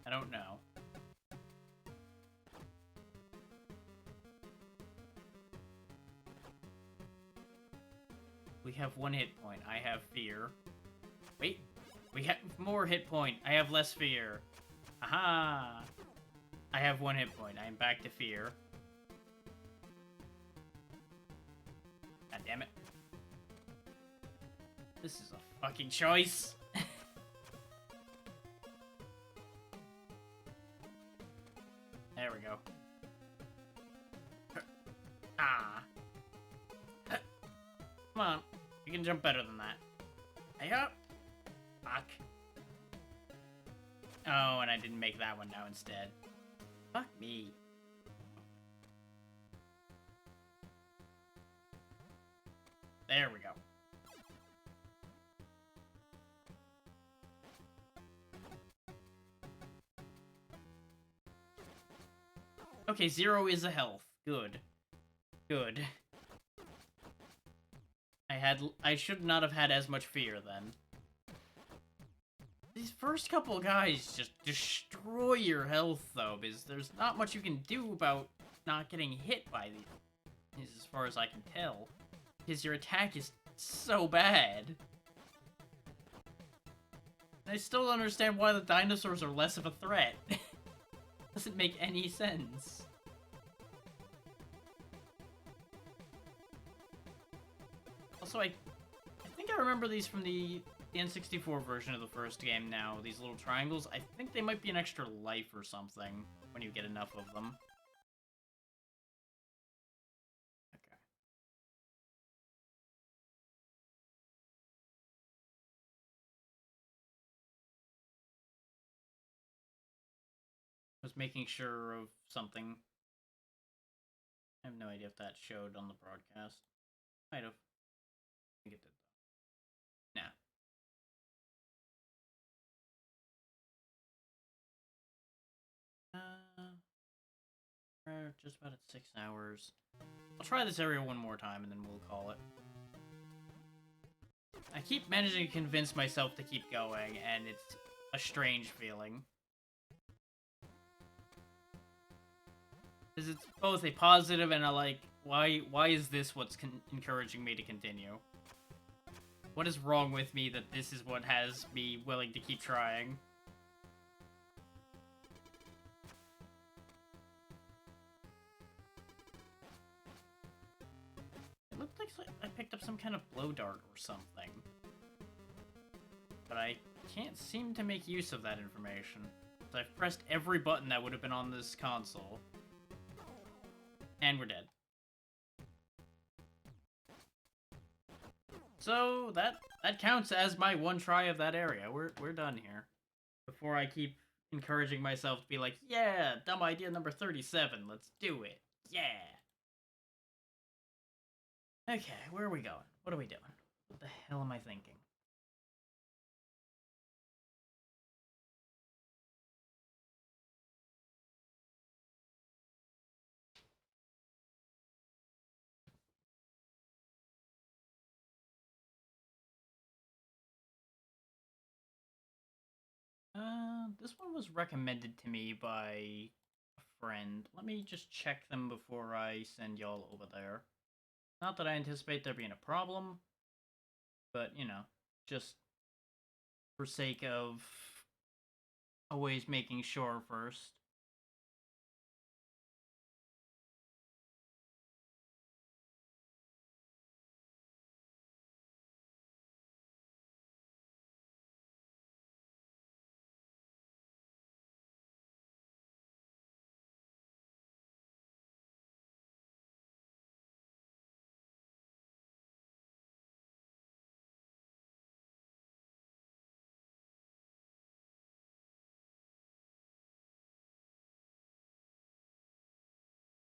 I don't know. we have 1 hit point. I have fear. Wait, we have more hit point. I have less fear. Aha! I have 1 hit point. I am back to fear. God damn it. This is a fucking choice. There we go. Ah. Come on. You can jump better than that. Hey up. Fuck. Oh, and I didn't make that one now instead. Fuck me. There we go. Okay, 0 is a health. Good. Good. I should not have had as much fear then. These first couple guys just destroy your health though, because there's not much you can do about not getting hit by these, as far as I can tell. Because your attack is so bad. I still don't understand why the dinosaurs are less of a threat. Doesn't make any sense. Also, I think I remember these from the N64 version of the first game now. These little triangles. I think they might be an extra life or something when you get enough of them. Okay. Was making sure of something. I have no idea if that showed on the broadcast. Might have. I think it did though. Nah. We're just about at 6 hours. I'll try this area one more time and then we'll call it. I keep managing to convince myself to keep going, and it's a strange feeling. Because it's both a positive and a like, why is this what's encouraging me to continue? What is wrong with me that this is what has me willing to keep trying? It looked like I picked up some kind of blow dart or something. But I can't seem to make use of that information. I've pressed every button that would have been on this console. And we're dead. So that counts as my one try of that area. We're done here. Before I keep encouraging myself to be like, yeah, dumb idea number 37, let's do it. Yeah. Okay, where are we going? What are we doing? What the hell am I thinking? This one was recommended to me by a friend. Let me just check them before I send y'all over there. Not that I anticipate there being a problem, but, you know, just for sake of always making sure first.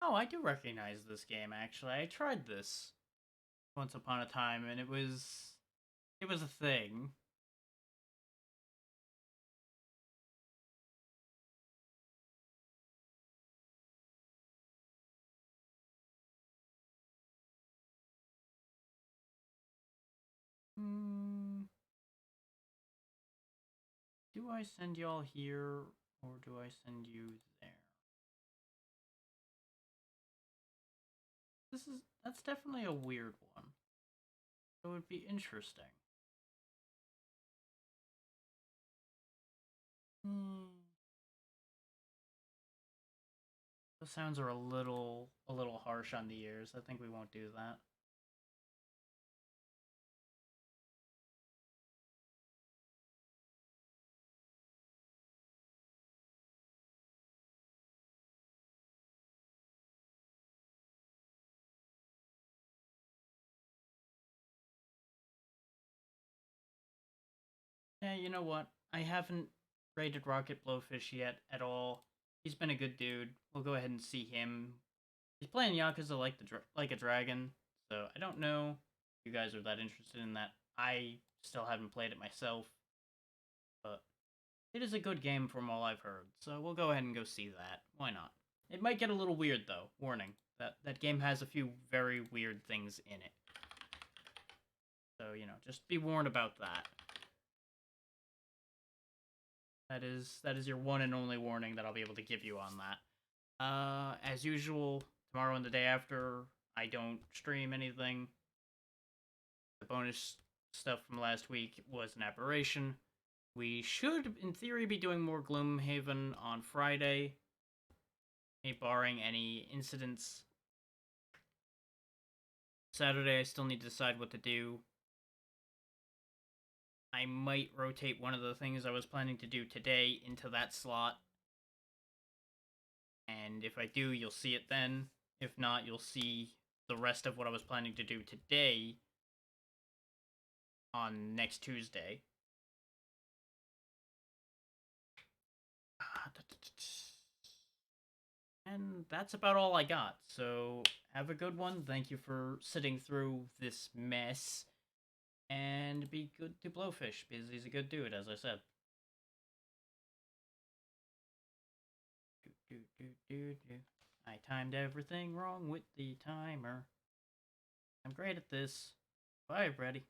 Oh, I do recognize this game, actually. I tried this once upon a time, and it was a thing. Do I send y'all here, or do I send you there? That's definitely a weird one. It would be interesting. The sounds are a little harsh on the ears. I think we won't do that. Yeah, you know what? I haven't rated Rocket Blowfish yet at all. He's been a good dude. We'll go ahead and see him. He's playing Yakuza like a dragon, so I don't know if you guys are that interested in that. I still haven't played it myself, but it is a good game from all I've heard, so we'll go ahead and go see that. Why not? It might get a little weird though. Warning: that game has a few very weird things in it. So, just be warned about that. That is your one and only warning that I'll be able to give you on that. As usual, tomorrow and the day after, I don't stream anything. The bonus stuff from last week was an aberration. We should, in theory, be doing more Gloomhaven on Friday, barring any incidents. Saturday, I still need to decide what to do. I might rotate one of the things I was planning to do today into that slot. And if I do, you'll see it then. If not, you'll see the rest of what I was planning to do today on next Tuesday. And that's about all I got. So have a good one. Thank you for sitting through this mess. And be good to Blowfish, because he's a good dude, as I said. I timed everything wrong with the timer. I'm great at this. Bye, everybody.